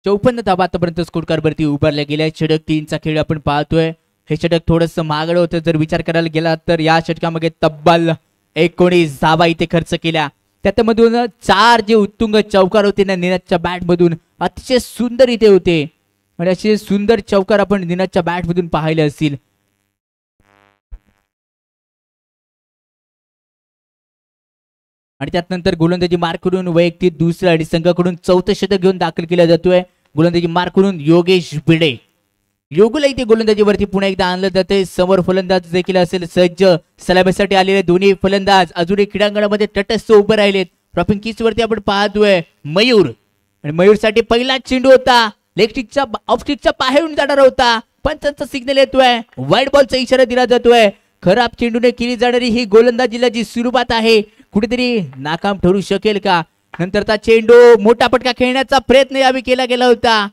चौपन्न धाबा आतापर्यंत स्कोर कार्ड वरती उभारल्या गेल्या. षटक 3चा खेळ आपण पाहतोय. हे षटक थोडंसं महागडं होतं. जर विचार करायला गेला तर या षटकामध्ये तब्बल 19 धाबा इथे खर्च केल्या. त्यामधून 4 जे उत्तुंग चौकार होते ना निनादच्या बॅट मधून अतिशय सुंदर इथे होते. म्हणजे असे सुंदर चौकार आपण निनादच्या बॅट मधून पाहिले असतील. आणि त्यानंतर गोलंदाजी मार करून वैयक्तिक दुसरं आणि संघाकडून 4थं षटक घेऊन दाखल केलं जातोय. गोलंदाजी मार करून योगेश भिडे. योगूला इथे गोलंदाजीवरती पुन्हा एकदा आणलं जाते. समोर फलंदाज देखील असेल सज्ज. सलामीसाठी आलेले दोन्ही फलंदाज अजूनही क्रीडांगणामध्ये तटस्थ उभे राहिलेत. ड्रॉपिंग किच वरती आपण पाहतोय मयूर. आणि मयूरसाठी पहिला चेंडू होता. लेग स्टिकच्या ऑफ स्टिकच्या बाहेरून जाणार होता. पंचांचा सिग्नल येतोय. वाईट बॉलचा इशारा दिला जातोय. खराब चेंडूने केली जाणारी ही गोलंदाजीला जी सुरुवात आहे कुठेतरी नाकाम ठरू शकेल का. नंतरचा चेंडू मोठा पटका खेळण्याचा प्रयत्न यावेळी केला गेला होता.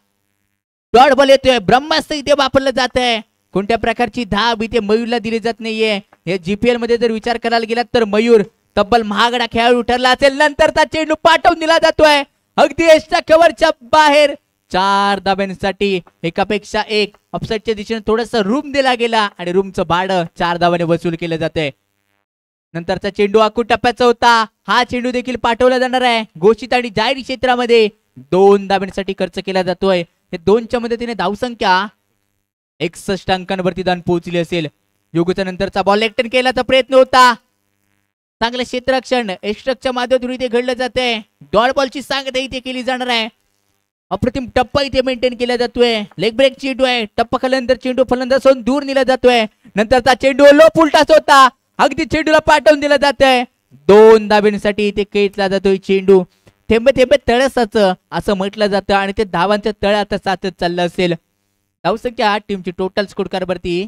डॉट बॉल येतोय. ब्रह्मास्त्र इथे वापरलं जात आहे. कोणत्या प्रकारची धाब इथे मयूरला दिली जात नाहीये. या जीपीएल मध्ये जर विचार करायला गेला तर मयूर तब्बल महागडा खेळाडू ठरला असेल. नंतरचा चेंडू पाठवून दिला जातोय अगदी एसच्या कव्हरच्या बाहेर. 4 धाब्यांसाठी एकापेक्षा एक ऑफसाईडच्या दिशेने थोडासा रूम दिला गेला आणि रूमचं भाडं 4 धावाने वसूल केलं जाते. नंतरचा चेंडू आखू टप्प्याचा होता. हा चेंडू देखील पाठवला जाणार आहे. घोषित आणि जाहीर क्षेत्रामध्ये 2 धाब्यांसाठी खर्च केला जातोय. 2च्या मदतीने धावसंख्या 61 अंकांवरती जाऊन पोहोचली असेल. योगूच्या नंतरचा बॉल लेफ्ट केल्याचा प्रयत्न होता. चांगलं क्षेत्ररक्षण एस्ट्रकच्या माध्यमातून इथे घडलं जातंय. डॉट बॉलची सांगता इथे केली जाणार आहे. अप्रतिम टप्पा इथे मेंटेन केला जातोय. लेग ब्रेक चेंडू आहे. टप्पा खाल्यानंतर चेंडू फलंदाजापासून दूर नेला जातोय. नंतरचा चेंडू लो फुलटास होता. अगदी चेंडूला पाठवून दिला जातंय. 2 धाब्यांसाठी इथे खेचला जातोय चेंडू. थेंबे थेंबे तळसाचं असं म्हटलं जातं आणि ते धावांच्या तळ्यात सातत चाललं असेल. धावसंख्या टीमची टोटल स्कोर कार्डवरती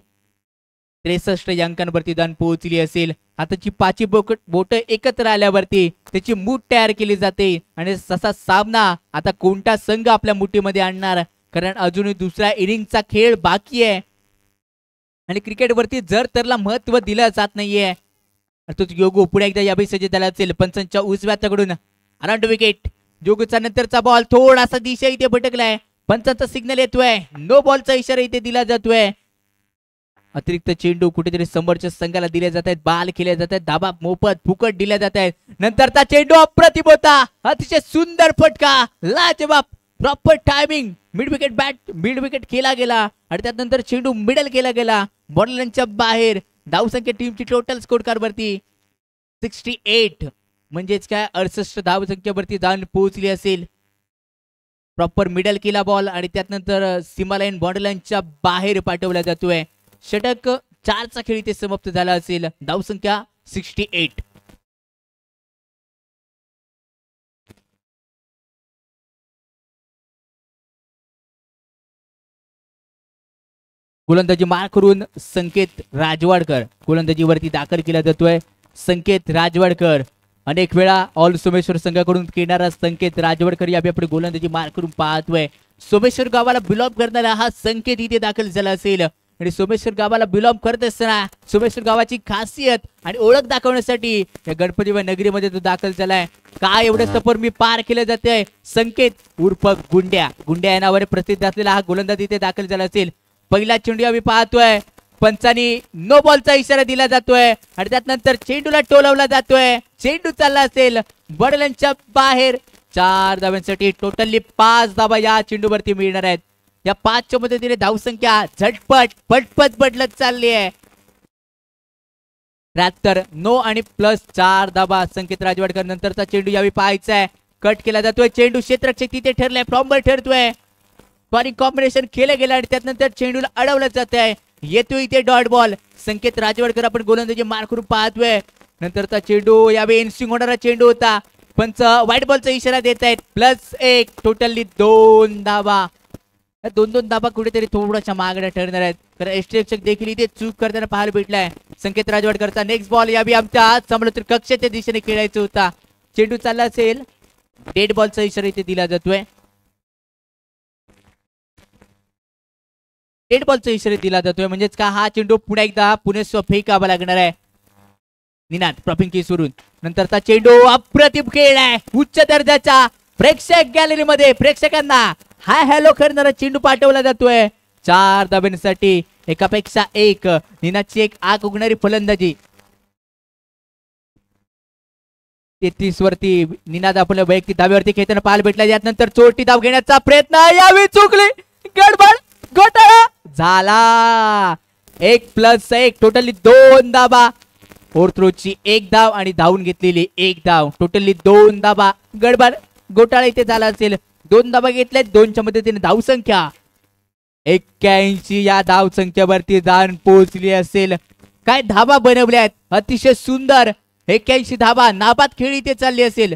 63 अंकांवरती जाऊन पोहोचली असेल. हाताची 5 बोट एकत्र आल्यावरती त्याची मूठ तयार केली जाते आणि तसा सामना आता कोणता संघ आपल्या मुठीमध्ये आणणार, कारण अजूनही दुसऱ्या इनिंगचा खेळ बाकी आहे आणि क्रिकेटवरती जर तरला महत्व दिलं जात नाहीये. तो योगू पुढे एकदा यावेळी सज्ज झाला असेल. पंचांच्या उजव्या तकडून अराउंड विकेट. योगूचा नंतरचा बॉल थोडासा दिशा इथे भटकलाय. पंचांचा सिग्नल येतोय. नो बॉलचा इशारा इथे दिला जातोय. अतिरिक्त चेंडू कुठेतरी समोरच्या संघाला दिले जात आहेत. बाल केले जात आहेत. धाबा मोफत फुकट दिल्या जात आहेत. नंतरचा चेंडू अप्रतिम होता. अतिशय सुंदर फटका, लाजवाब, प्रॉपर टायमिंग. मिड विकेट केला गेला आणि त्यानंतर चेंडू मिडल केला गेला. बॉलरच्या बाहेर. धावसंख्या टीमची टोटल स्कोर कार्डवरती 68 म्हणजेच काय 68 धावसंख्येवरती जाऊन पोहोचली असेल. प्रॉपर मिडल केला बॉल आणि त्यानंतर सीमा लाईन बॉर्डरलाईनच्या बाहेर पाठवला जातोय. षटक 4चा खेळ इथे समाप्त झाला असेल. धावसंख्या 68. गोलंदाजी मार करून संकेत राजवाडकर गोलंदाजीवरती दाखल केला जातोय. संकेत राजवाडकर अनेक वेळा ऑल सोमेश्वर संघाकडून खेळणारा संकेत राजवाडकर यावेळी आपण गोलंदाजी मार करून पाहतोय. सोमेश्वर गावाला बिलॉंग करणारा हा संकेत इथे दाखल झाला असेल आणि सोमेश्वर गावाला बिलॉंग करत असताना सोमेश्वर गावाची खासियत आणि ओळख दाखवण्यासाठी या गणपतीबाई नगरीमध्ये तो दाखल झालाय. काय एवढं सफर मी पार केलं जाते. संकेत उर्फ गुंड्या या नावाने प्रसिद्ध असलेला हा गोलंदाज इथे दाखल झाला असेल. पहिला चेंडू आम्ही पाहतोय. पंचांनी नो बॉलचा इशारा दिला जातोय आणि त्यानंतर चेंडूला टोलवला जातोय. चेंडू चालला असेल बॉलरच्या बाहेर. 4 धाव्यांसाठी टोटली 5 धावा या चेंडूवरती मिळणार आहेत. या 5च्या मदतीने धावसंख्या झटपट पटपट बदलत चालली आहे. 73 नो आणि +4 धावा संकेत राजवाडकर. नंतरचा चेंडू यावेळी पाहायचा आहे. कट केला जातोय. चेंडू क्षेत्ररक्षक तिथे ठरलाय. फ्रॉमवर ठरतोय. कॉम्बिनेशन केलं गेलं आणि त्यानंतर चेंडूला अडवलं जात आहे. येतोय इथे डॉट बॉल. संकेत राजवाडकर आपण गोलंदाजी मार करून पाहतोय. नंतरचा चेंडू यावेळी एनस्विंग होणारा चेंडू होता. पंच व्हाईट बॉलचा इशारा देत आहेत. +1 टोटली 2 धावा. 2 धावा कुठेतरी थोड्याशा मागण्या ठरणार आहेत, कारण एस्ट्रेक्षक देखील इथे चूक करताना पाहायला भेटलाय. संकेत राजवाडकरचा नेक्स्ट बॉल यावेळी आमच्या समोर कक्षाच्या दिशेने खेळायचा होता. चेंडू चालला असेल. डेड बॉलचा इशारा इथे दिला जातोय. डेड बॉलचा इशारा दिला जातोय म्हणजेच का हा चेंडू पुन्हा एकदा फेकावा लागणार आहे. निनाद प्रॉपिंग केस वरून नंतरचा चेंडू अप्रतिम खेळ आहे. उच्च दर्जाचा प्रेक्षक गॅलरीमध्ये प्रेक्षकांना हाय हॅलो करणारा चेंडू पाठवला जातोय. 4 धाब्यांसाठी एकापेक्षा एक. निनादची एक आग उगणारी फलंदाजी. 33 वरती निनाद आपल्या वैयक्तिक धाब्यावरती खेळताना पाहायला भेटला. यानंतर चोरटी धाव घेण्याचा प्रयत्न यावेळी चुकली. गडबड घोटाळा झाला. 1+1 टोटली 2 धाबा. ओव्हरथ्रोची 1 धाव आणि धावून घेतलेली 1 धाव. टोटली 2 धाबा. गडबड घोटाळा इथे झाला असेल. 2 धाबा घेतल्यात. 2च्या मदतीने धावसंख्या 81 या धावसंख्येवरती जाऊन पोहोचली असेल. काय धाबा बनवल्यात अतिशय सुंदर. 81 धाबा. नाबाद खेळ इथे चालली असेल.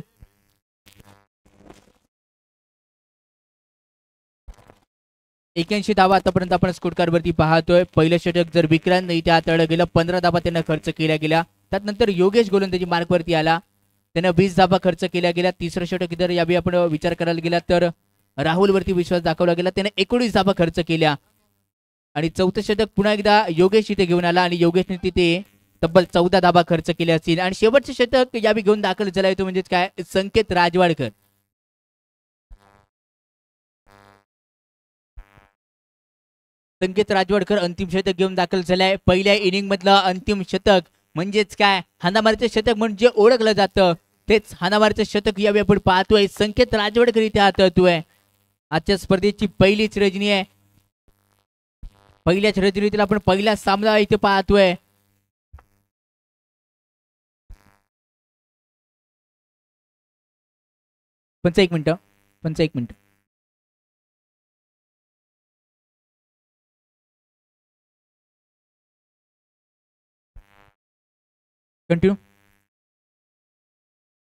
एक्याऐंशी धावा आतापर्यंत आपण स्कोर कार्ड वरती पाहतोय. पहिलं षटक जर विक्रांत इथे हाताळलं गेलं 15 धावा त्यांना खर्च केल्या गेल्या. त्यानंतर योगेश गोलंदाजी मार्क वरती आला. त्यांना 20 धावा खर्च केल्या गेल्या. तिसरं षटक जर यावेळी आपण विचार करायला गेला तर राहुल वरती विश्वास दाखवला गेला. त्याने 19 धावा खर्च केल्या आणि चौथं षटक पुन्हा एकदा योगेश इथे घेऊन आला आणि योगेशने तिथे तब्बल 14 धावा खर्च केल्या असतील. आणि शेवटचे षटक यावेळी घेऊन दाखल झाला येतो म्हणजेच काय संकेत राजवाडकर. संकेत राजवाडकर अंतिम शतक घेऊन दाखल झालाय. पहिल्या इनिंग मधलं अंतिम शतक म्हणजेच काय हाणामारीचं शतक म्हणजे ओळखलं जातं तेच हाणामारीचं शतक यावेळी आपण पाहतोय. संकेत राजवाडकर इथे हाताळतोय. आजच्या स्पर्धेची पहिलीच रजनी आहे. पहिल्याच रजनीतील आपण पहिला सामना इथे पाहतोय. एक मिनिट कंटिन्यू.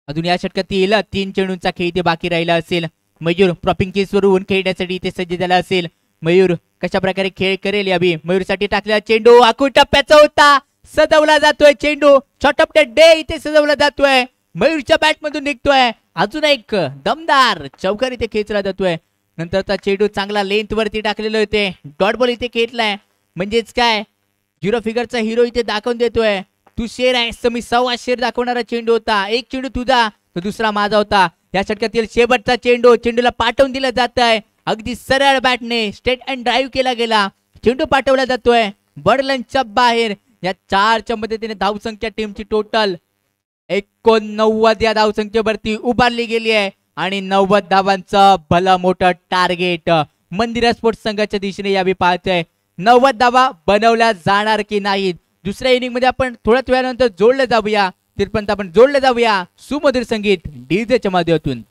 अजून या षटकातील 3 चेंडूंचा खेळ इथे बाकी राहिला असेल. मयूर प्रॉपिंग केसवरून खेळण्यासाठी इथे सज्ज झाला असेल. मयूर कशा प्रकारे खेळ करेल यावी. मयूरसाठी टाकलेला चेंडू आखूड टप्प्याचा होता, सजवला जातोय चेंडू. शॉर्ट ऑफ द डे इथे सजवला जातोय, मयूरच्या बॅट मधून निघतोय. अजून एक दमदार चौकार इथे खेचला जातोय. नंतरचा चेंडू चांगला लेंथ वरती टाकलेले होते, डॉट बॉल इथे खेचलाय. म्हणजेच काय, 0 फिगरचा हिरो इथे दाखवून देतोय तू शेर आहेस तर मी 1.25 शेर दाखवणारा चेंडू होता. एक चेंडू तुझा तर दुसरा माझा होता. या षटकातील शेवटचा चेंडू, चेंडूला पाठवून दिला जात आहे. अगदी सरळ बॅटने स्ट्रेट अँड ड्राईव्ह केला गेला. चेंडू पाठवला जातोय बर्डलनच्या बाहेर. या 4च्या मदतीने धावसंख्या टीमची टोटल 89 या धावसंख्येवरती उभारली गेली आहे. आणि 90 धावांचं भलं मोठं टार्गेट मंदिरा स्पोर्ट्स संघाच्या दिशेने यावी पाहतोय. 90 धावा बनवल्या जाणार की नाहीत, दुसऱ्या इनिंग मध्ये आपण थोड्याच वेळानंतर जोडले जाऊया. तिथपर्यंत आपण जोडले जाऊया सुमधुर संगीत डीजेच्या माध्यमातून.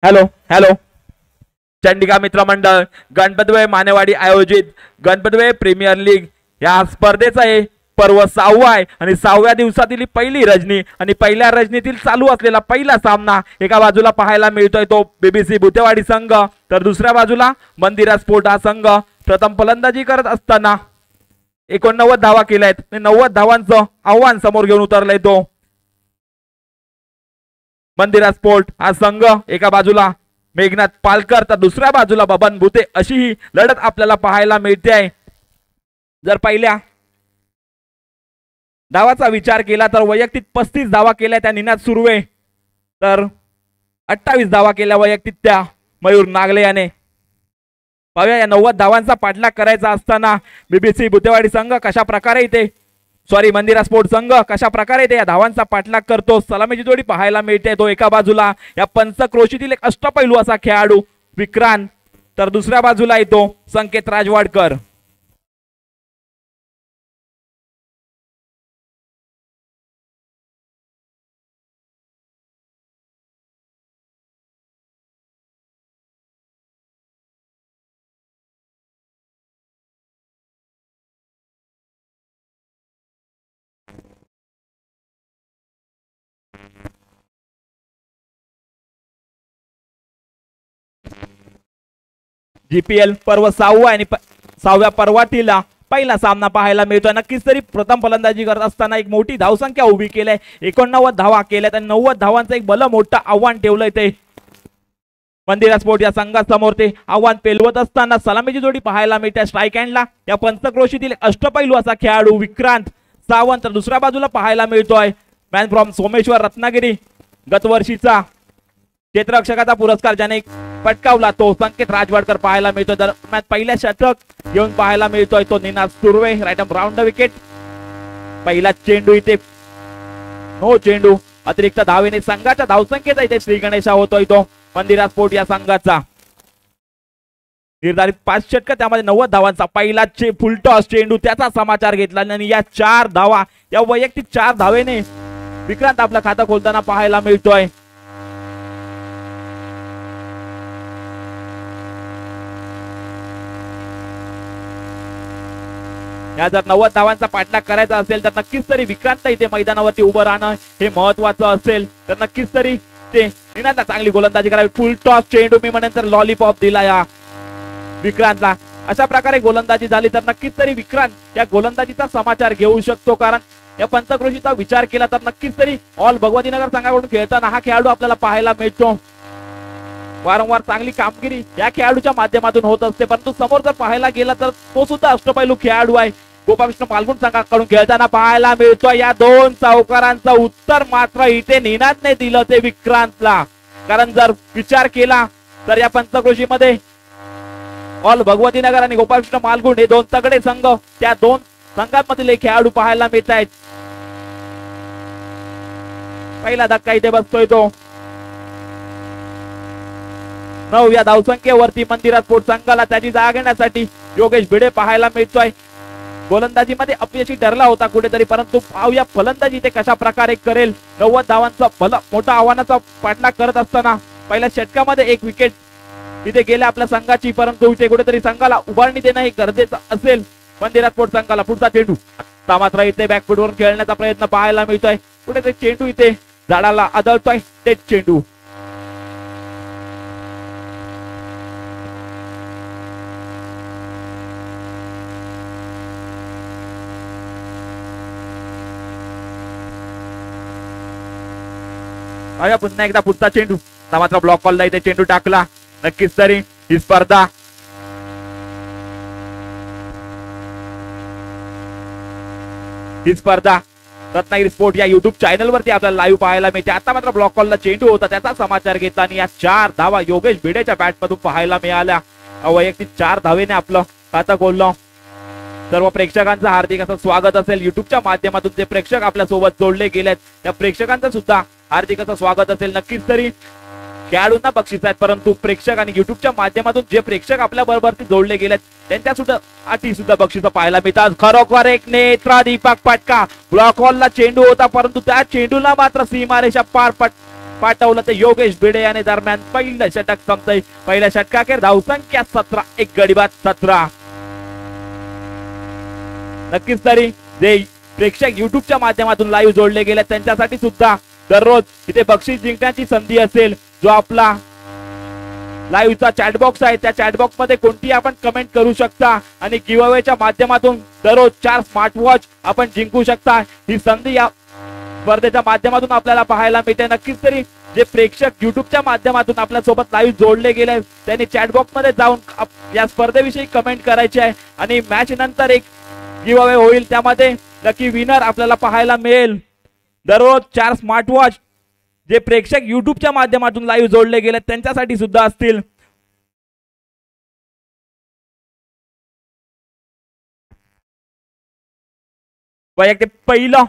हॅलो चंडिका मित्र मंडळ गणपतवे मानेवाडी आयोजित गणपतवे प्रीमियर लीग या स्पर्धेचा हे पर्व 6वा आहे आणि 6व्या दिवसातील पहिली रजनी आणि पहिल्या रजनीतील चालू असलेला पहिला सामना. एका बाजूला पाहायला मिळतोय तो बीबीसी भुतेवाडी संघ, तर दुसऱ्या बाजूला मंदिरा स्पोर्ट हा संघ. प्रथम फलंदाजी करत असताना 89 धावा केल्यात, 90 धावांचं आव्हान समोर घेऊन उतरलाय तो मंदिरा स्पोर्ट हा संघ. एका बाजूला मेघनाथ पालकर तर दुसऱ्या बाजूला बबन भुते, अशी ही लढत आपल्याला पाहायला मिळते आहे. जर पहिल्या धावाचा विचार केला तर वैयक्तिक 35 धावा केल्या त्या निनाद सुर्वे, तर 28 धावा केल्या वैयक्तिक त्या मयूर नागले याने. पाहूया या 90 धावांचा पाठलाग करायचा असताना बीबीसी बुतेवाडी संघ कशा प्रकारे इथे मंदिरा स्पोर्ट संघ कशा प्रकारे इथे या धावांचा पाठलाग करतो. सलामीची जोडी पाहायला मिळते. तो एका बाजूला या पंचक्रोशीतील एक अष्टपैलू असा खेळाडू विक्रांत, तर दुसऱ्या बाजूला येतो संकेत राजवाडकर. जीपीएल पर्व 6 आणि 6व्या पर्वातील पहिला सामना पाहायला मिळतोय. नक्कीच तरी प्रथम फलंदाजी करत असताना एक मोठी धावसंख्या उभी केली, 89 धावा केल्यात आणि 90 धावांचं एक भलं मोठं आव्हान ठेवलंय ते मंदिरा स्पोर्ट या संघासमोर. ते आव्हान पेलवत असताना सलामीची जोडी पाहायला मिळते स्ट्राईक हँडला या पंचक्रोशीतील अष्टपैलू असा खेळाडू विक्रांत सावंत, तर दुसऱ्या बाजूला पाहायला मिळतोय मॅन फ्रॉम सोमेश्वर रत्नागिरी, गतवर्षीचा क्षेत्ररक्षकाचा पुरस्कार ज्याने पटकावला तो संकेत राजवाडकर पाहायला मिळतोय. दरम्यान पहिल्या षटक घेऊन पाहायला मिळतोय तो Ninad Surve, right arm round the wicket. पहिला चेंडू इथे नो चेंडू, अतिरिक्त धावेने संघाच्या धावसंख्येचा इथे श्री गणेशा होतोय तो मंदिरा स्पोर्ट या संघाचा. निर्धारित 5 षटक त्यामध्ये 90 धावांचा पहिला फुलटॉस चेंडू त्याचा समाचार घेतला आणि या 4 धावा या वैयक्तिक 4 धावेने विक्रांत आपलं खातं खोलताना पाहायला मिळतोय. या जर 90 धावांचा पाठलाग करायचा असेल तर नक्कीच तरी विक्रांत इथे मैदानावरती उभं राहणं हे महत्वाचं असेल. तर नक्कीच तरी ते निनादला चांगली गोलंदाजी करावी. फुल टॉस चेंडू मी म्हणेन तर लॉलीपॉप दिला या विक्रांतला. अशा प्रकारे गोलंदाजी झाली तर नक्कीच तरी विक्रांत या गोलंदाजीचा समाचार घेऊ शकतो, कारण या पंचक्रोशीचा विचार केला तर नक्कीच तरी ऑल भगवतीनगर संघाकडून खेळताना हा खेळाडू आपल्याला पाहायला मिळतो. वारंवार चांगली कामगिरी या खेळाडूच्या माध्यमातून होत असते, परंतु समोर जर पाहायला गेला तर तो सुद्धा अष्टपैलू खेळाडू आहे. गोपालकृष्ण मालगुण संघाकडून खेळताना पाहायला मिळतो. या 2 चौकारांचं उत्तर मात्र इथे निनादने दिलं ते विक्रांतला, कारण जर विचार केला तर या पंचक्रोशीमध्ये ऑल भगवतीनगर आणि गोपालकृष्ण मालगुण हे 2 तगडे संघ, त्या 2 संघांमधील खेळाडू पाहायला मिळत आहेत. पहिला धक्का इथे बसतोय तो 9व्या धावसंख्येवरती मंदिरा स्पोर्ट संघाला त्याची जागा घेण्यासाठी योगेश भिडे पाहायला मिळतोय. गोलंदाजीमध्ये अपयशी ठरला होता कुठेतरी, परंतु पाहूया फलंदाजी ते कशा प्रकारे करेल. 90 धावांचा भला मोठा आव्हानाचा पाठलाग करत असताना पहिल्या षटकामध्ये 1 विकेट तिथे गेल्या आपल्या संघाची, परंतु इथे कुठेतरी संघाला उभारणी देणं हे गरजेचं असेल मंदिरा स्पोर्ट संघाला. पुढचा चेंडू आता मात्र इथे बॅकफुटवरून खेळण्याचा प्रयत्न पाहायला मिळतोय. कुठेतरी चेंडू इथे झाडाला आदळतोय, तेच चेंडू पुन्हा एकदा पुढचा चेंडू मात्र ब्लॉक कॉलला इथे चेंडू टाकला. नक्कीच तरी ही स्पर्धा रत्नागिरी स्पोर्ट या युट्यूब चॅनल वरती आपल्याला लाईव्ह पाहायला मिळते. आता मात्र ब्लॉक कॉलला चेंडू होता त्याचा समाचार घेतला आणि या 4 धावा योगेश भिडेच्या बॅट मधून पाहायला मिळाल्या. वैयक्तिक 4 धावेने आपलं खातं खोललं. सर्व प्रेक्षकांचं हार्दिक असं स्वागत असेल. युट्यूबच्या माध्यमातून जे प्रेक्षक आपल्या सोबत जोडले गेलेत त्या प्रेक्षकांचं सुद्धा हार्दिक असं स्वागत असेल. नक्कीच तरी खेळाडूंना बक्षीस आहेत, परंतु प्रेक्षक आणि युट्यूबच्या माध्यमातून जे प्रेक्षक आपल्या बरोबर जोडले गेलेत त्यांच्या सुद्धा अटी सुद्धा बक्षीस पाहायला मिळतात. खरोखर एक नेत्रादीपक फटका. ब्लॉक बॉलला चेंडू होता, परंतु त्या चेंडूला मात्र सीमारेषा पार पाठवलं ते योगेश भिडे याने. दरम्यान पहिलं षटक संपतंय. पहिल्या षटकाखेर धावसंख्या 17, 1 गडी बाद 17. नक्कीच तरी जे प्रेक्षक युट्यूबच्या माध्यमातून लाईव्ह जोडले गेले त्यांच्यासाठी सुद्धा दररोज इथे बक्षीस जिंकण्याची संधी असेल. जो आपला लाईव्हचा चॅटबॉक्स आहे त्या चॅटबॉक्स मध्ये कोणतीही आपण कमेंट करू शकता आणि गिव्ह अवेच्या माध्यमातून दररोज 4 स्मार्ट वॉच आपण जिंकू शकता. ही संधी या स्पर्धेच्या माध्यमातून आपल्याला पाहायला मिळते. नक्कीच तरी जे प्रेक्षक युट्यूबच्या माध्यमातून आपल्या सोबत लाईव्ह जोडले गेले त्यांनी चॅटबॉक्स मध्ये जाऊन या स्पर्धेविषयी कमेंट करायची आहे आणि मॅच नंतर एक गिव्ह अवे होईल, त्यामध्ये लकी विनर आपल्याला पाहायला मिळेल. दररोज 4 स्मार्ट वॉच जे प्रेक्षक युट्यूबच्या माध्यमातून लाईव्ह जोडले गेले त्यांच्यासाठी सुद्धा असतील. वैयक्तिक पहिलं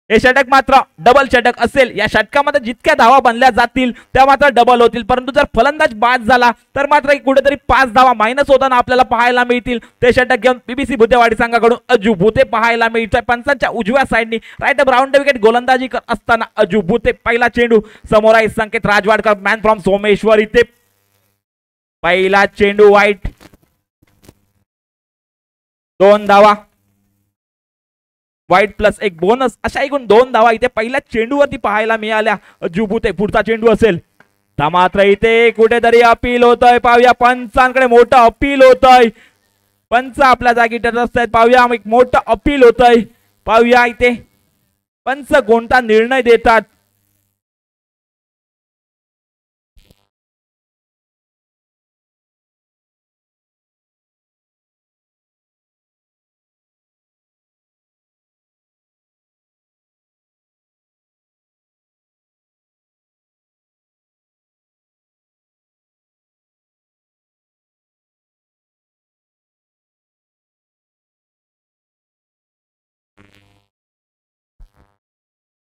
हे षटक मात्र डबल षटक असेल. या षटकामध्ये जितक्या धावा बनल्या जातील त्या मात्र डबल होतील, परंतु जर फलंदाज बाद झाला तर मात्र कुठेतरी 5 धावा मायनस होताना आपल्याला पाहायला मिळतील. ते षटक घेऊन बीबीसी भुतेवाडी संघाकडून अजू भुते पाहायला मिळतोय. पंचांच्या उजव्या साईडनी राईट अप राऊंड विकेट गोलंदाजी करत असताना अजू भुते. पहिला चेंडू समोर आहे संकेत राजवाडकर मॅन फ्रॉम सोमेश्वर. इथे पहिला चेंडू वाईट, 2 धावा वाईट प्लस एक बोनस अशा एकूण 2 धावा इथे पहिल्या चेंडूवरती पाहायला मिळाल्या. जुबुते पुढचा चेंडू असेल मात्र इथे कुठेतरी अपील होतंय. पाहूया पंचांकडे मोठं अपील होतंय. पंच आपल्या जागी ठरत असतात. पाहूया एक मोठं अपील होतंय. पाहूया इथे पंच कोणता निर्णय देतात.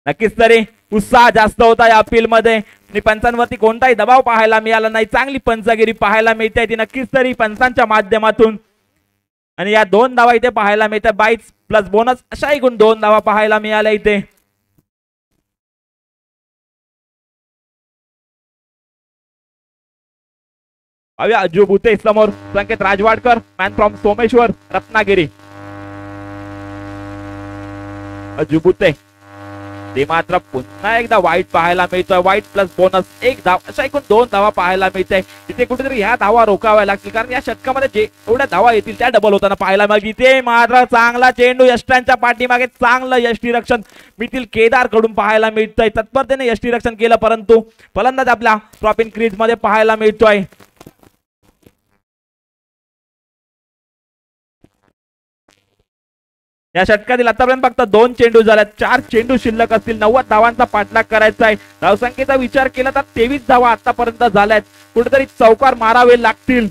नक्कीच तरी उत्साह जास्त होता या अपील मध्ये आणि पंचांवरती कोणताही दबाव पाहायला मिळाला नाही. चांगली पंचगिरी पाहायला मिळते ती नक्कीच तरी पंचांच्या माध्यमातून. आणि या 2 धावा इथे पाहायला मिळतात. 22 प्लस बोनस अशा एकूण 2 धावा पाहायला मिळाल्या इथे. पाहूया अजू भुते समोर संकेत राजवाडकर मॅन फ्रॉम सोमेश्वर रत्नागिरी. अजू भुते ते मात्र पुन्हा एकदा वाईट पाहायला मिळतोय. वाईट प्लस बोनस 1 धाव अशा एकूण 2 धावा पाहायला मिळते. इथे कुठेतरी ह्या धावा रोखाव्या लागतील कारण या षटकामध्ये जे एवढ्या धावा येतील त्या डबल होताना पाहायला मिळतील. इथे मात्र चांगला चेंडू यष्ट्यांच्या पाठीमागे चांगलं यष्टीरक्षण मिथिल केदार कडून पाहायला मिळतंय. तत्परतेने यष्टीरक्षण केलं परंतु फलंदाज आपल्या ड्रॉप इन क्रीज मध्ये पाहायला मिळतोय. या षटकातील आतापर्यंत फक्त 2 चेंडू झाल्यात. 4 चेंडू शिल्लक असतील. 90 धावांचा पाठलाग करायचा आहे. धावसंख्येचा विचार केला तर 23 धावा आतापर्यंत झाल्यात. कुठेतरी चौकार मारावे लागतील.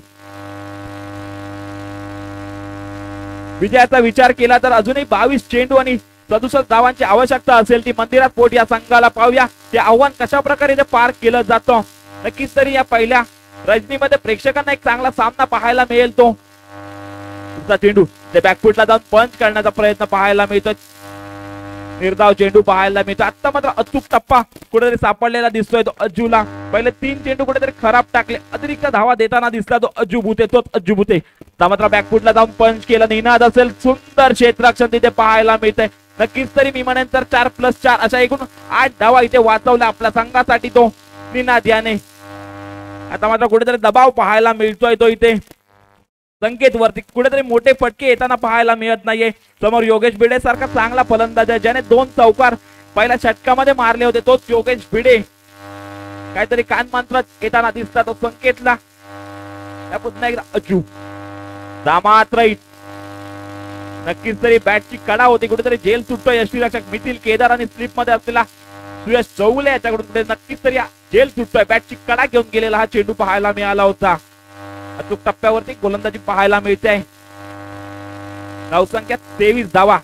विजयाचा विचार केला तर अजूनही 22 चेंडू आणि 67 धावांची आवश्यकता असेल ती मंदिरात पोट या संघाला. पाहूया ते आव्हान कशा प्रकारे पार केलं जातं. नक्कीच तरी या पहिल्या रजनीमध्ये प्रेक्षकांना एक चांगला सामना पाहायला मिळेल. तो चेंडू ते बॅकफुटला जाऊन पंच करण्याचा प्रयत्न पाहायला मिळतो. निर्धाव चेंडू पाहायला मिळतो. आता मात्र अचूक टप्पा कुठेतरी सापडलेला दिसतोय तो अज्जूला. पहिले 3 चेंडू कुठेतरी खराब टाकले. अतिरिक्त धावा देताना दिसला तो अज्जू भुते. तोच अज्जू भुते मात्र बॅकफुटला जाऊन पंच केलं. निनाद असेल सुंदर क्षेत्ररक्षण तिथे पाहायला मिळतंय. नक्कीच तरी मी म्हणेन तर 4+4 अशा एकूण 8 धावा इथे वाचवल्या आपल्या संघासाठी तो निनाद याने. आता मात्र कुठेतरी दबाव पाहायला मिळतोय तो इथे संकेत वरती. कुठेतरी मोठे फटके येताना पाहायला मिळत नाहीये. समोर योगेश भिडे सारखा चांगला फलंदाज आहे ज्याने 2 चौकार पहिल्या षटकामध्ये मारले होते. तोच योगेश भिडे काहीतरी कान मंत्र येताना दिसतात तो संकेतला. पुन्हा एकदा अजू मात्र नक्कीच तरी बॅटची कडा होती. कुठेतरी जेल सुटतोय यष्टीरक्षक मिथिल केदार आणि स्लिप मध्ये असलेला सुयश चौले याच्याकडून कुठे नक्कीच तरी जेल सुटतोय. बॅटची कडा घेऊन गेलेला हा चेंडू पाहायला मिळाला होता. अचूक टप्प्यावरती गोलंदाजी पाहायला मिळते. धावसंख्या 23 धावा.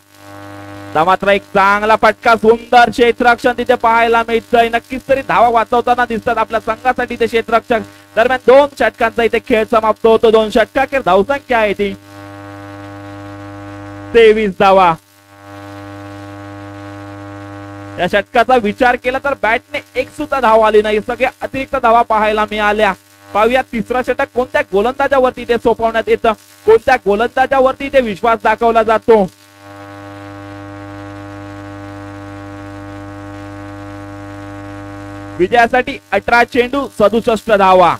मात्र एक चांगला फटका सुंदर क्षेत्ररक्षण तिथे पाहायला मिळतंय. नक्कीच तरी धावा वाचवताना दिसतात आपल्या संघासाठी ते क्षेत्ररक्षक. दरम्यान 2 षटकांचा इथे खेळ समाप्त होतो. 2 षटकाखेर धावसंख्या आहे ती 23 धावा. या षटकाचा विचार केला तर बॅटने एक सुद्धा धाव आली नाही. सगळ्या अतिरिक्त धावा पाहायला मिळाल्या. पाहूया तिसरा षटक कोणत्या गोलंदाजावरती ते सोपवण्यात येतं. कोणत्या गोलंदाजावरती ते विश्वास दाखवला जातो. विजयासाठी 18 चेंडू 67 धावा.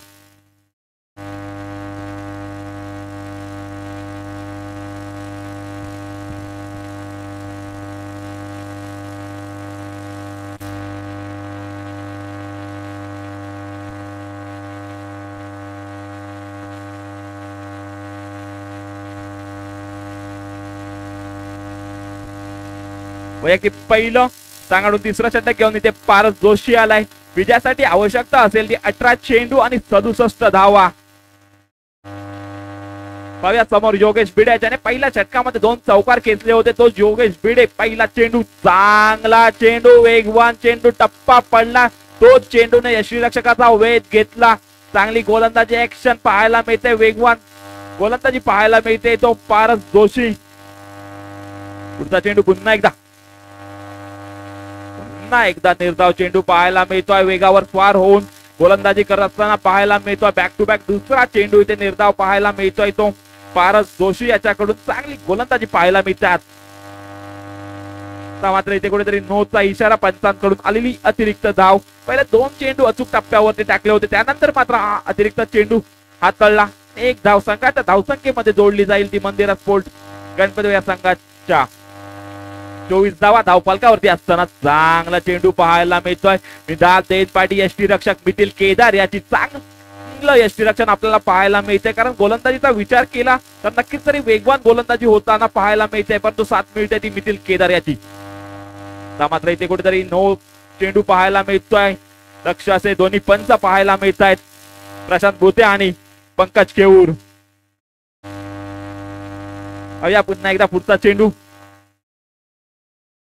वैयक्तिक पहिलं सांगाडून तिसरं षटक घेऊन इथे पारस जोशी आलाय. विजयासाठी आवश्यकता असेल ती 18 चेंडू आणि 67 धावा. पाहूया समोर योगेश भिडे ज्याने पहिल्या षटकामध्ये 2 चौकार खेचले होते, तो योगेश भिडे. पहिला चेंडू, चांगला चेंडू, वेगवान चेंडू, टप्पा पडला, तो चेंडूने यष्टीरक्षकाचा वेध घेतला. चांगली गोलंदाजी ऍक्शन पाहायला मिळते, वेगवान गोलंदाजी पाहायला मिळते, तो पारस जोशी. पुढचा चेंडू पुन्हा एकदा निर्धाव चेंडू पाहायला मिळतोय, वेगावर स्वार होऊन गोलंदाजी करत असताना पाहायला मिळतोय. बॅक टू बॅक दुसरा चेंडू इथे निर्धाव पाहायला मिळतोय, तो पारस जोशी याच्याकडून चांगली गोलंदाजी पाहायला मिळतात. मात्र इथे कुठेतरी नोचा इशारा पंचांकडून आलेली अतिरिक्त धाव. पहिले 2 चेंडू अचूक टप्प्यावरती टाकले होते, त्यानंतर मात्र हा अतिरिक्त चेंडू हाताळला. 1 धाव संघाच्या धावसंख्येमध्ये जोडली जाईल ती मंदिरा स्पोर्ट गणपती या संघाच्या. 24 धावा धावफलकावरती असताना चांगला चेंडू पाहायला मिळतोय. निदान देत पाटी यष्टीरक्षक मिथिल केदार याची चांगलं यष्टीरक्षण आपल्याला पाहायला मिळते, कारण गोलंदाजीचा विचार केला तर नक्कीच तरी वेगवान गोलंदाजी होताना पाहायला मिळते, परंतु साथ मिळते ती मिथिल केदार याची. मात्र इथे कुठेतरी नो चेंडू पाहायला मिळतोय. लक्ष असे दोन्ही पंच पाहायला मिळत आहेत, प्रशांत भोते आणि पंकज केऊर. अया पुन्हा एकदा पुढचा चेंडू.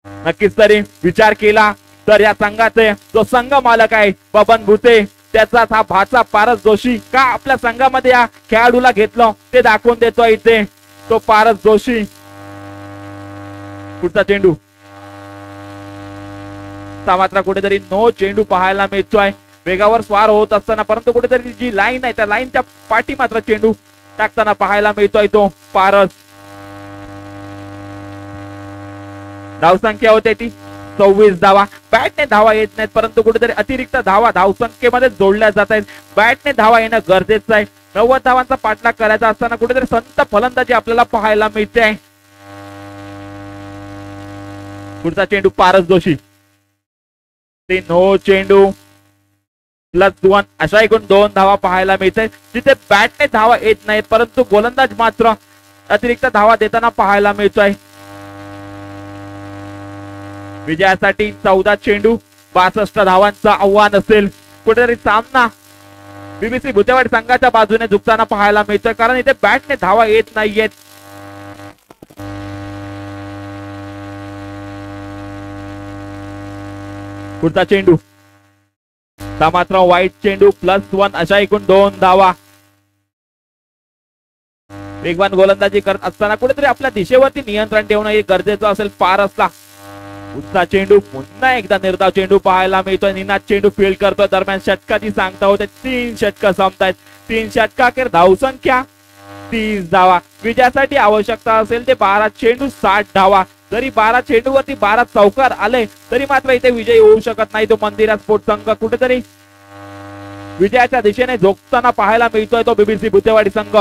नक्कीच तरी विचार केला तर या संघाचे जो संघ मालक आहे बबन भुते, त्याचाच हा भाचा पारस जोशी का आपल्या संघामध्ये या खेळाडूला घेतलं ते दाखवून देतो इथे तो पारस जोशी. पुढचा चेंडू. मात्र कुठेतरी नो चेंडू पाहायला मिळतोय, वेगावर स्वार होत असताना, परंतु कुठेतरी जी लाईन आहे त्या लाईनच्या पाठी मात्र चेंडू टाकताना पाहायला मिळतोय तो पारस. धावसंख्या होते ती 24 धावा. बॅटने धावा येत नाहीत, परंतु कुठेतरी अतिरिक्त धावा धावसंख्येमध्ये जोडल्या जात आहेत. बॅटने धावा येणं गरजेचं आहे. 90 धावांचा पाठलाग करायचा असताना कुठेतरी संत फलंदाजी आपल्याला पाहायला मिळते आहे. पुढचा चेंडू पारस जोशी. ते नो चेंडू +1 अशा एकूण 2 धावा पाहायला मिळते, जिथे बॅटने धावा येत नाहीत, परंतु गोलंदाज मात्र अतिरिक्त धावा देताना पाहायला मिळतोय. विजयासाठी 14 चेंडू 62 धावांचं आव्हान असेल. कुठेतरी सामना बीबीसी भुतेवाडी संघाच्या बाजूने झुकताना पाहायला मिळतोय, कारण इथे बॅटने धावा येत नाहीयेत. पुढचा चेंडू. मात्र वाईट चेंडू +1 अशा एकूण 2 धावा. वेगवान गोलंदाजी करत असताना कुठेतरी आपल्या दिशेवरती नियंत्रण ठेवणं हे गरजेचं असेल पारसला. पुढचा चेंडू. पुन्हा एकदा निर्धाव चेंडू पाहायला मिळतोय. निनाद चेंडू फील्ड करतोय. दरम्यान षटकाची सांगता होते 3 षटकं संपतायत. 3 षटकाखेर धावसंख्या 30 धावा. विजयासाठी आवश्यकता असेल ते 12 चेंडू 60 धावा. जरी 12 चेंडूवरती 12 चौकार आले तरी मात्र इथे विजयी होऊ शकत नाही तो मंदिरा स्पोर्ट संघ. कुठेतरी विजयाच्या दिशेने झोकताना पाहायला मिळतोय तो बीबीसी भुतेवाडी संघ.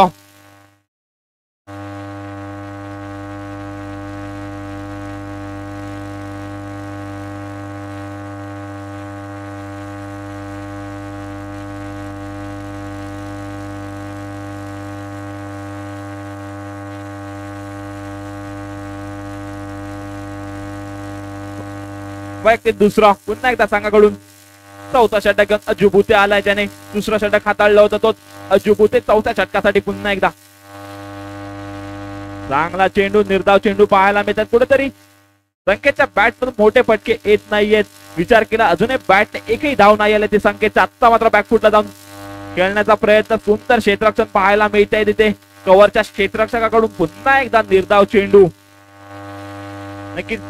वैयक्तिक दुसरा पुन्हा एकदा संघाकडून 4था षटक अज्जू भुते आलाय, ज्याने दुसरं षटक हाताळलं होतं तो अज्जू भुते 4थ्या षटकासाठी पुन्हा एकदा. चांगला चेंडू निर्धाव चेंडू पाहायला मिळतात. कुठेतरी संकेतच्या बॅटमधून मोठे फटके येत नाहीयेत. विचार केला अजूनही बॅटने एकही धाव नाही आले ते संकेतच्या. आत्ता मात्र बॅकफुटला जाऊन खेळण्याचा प्रयत्न. सुंदर क्षेत्ररक्षण पाहायला मिळतंय तिथे कव्हरच्या क्षेत्ररक्षकाकडून. पुन्हा एकदा निर्धाव चेंडू. नक्कीच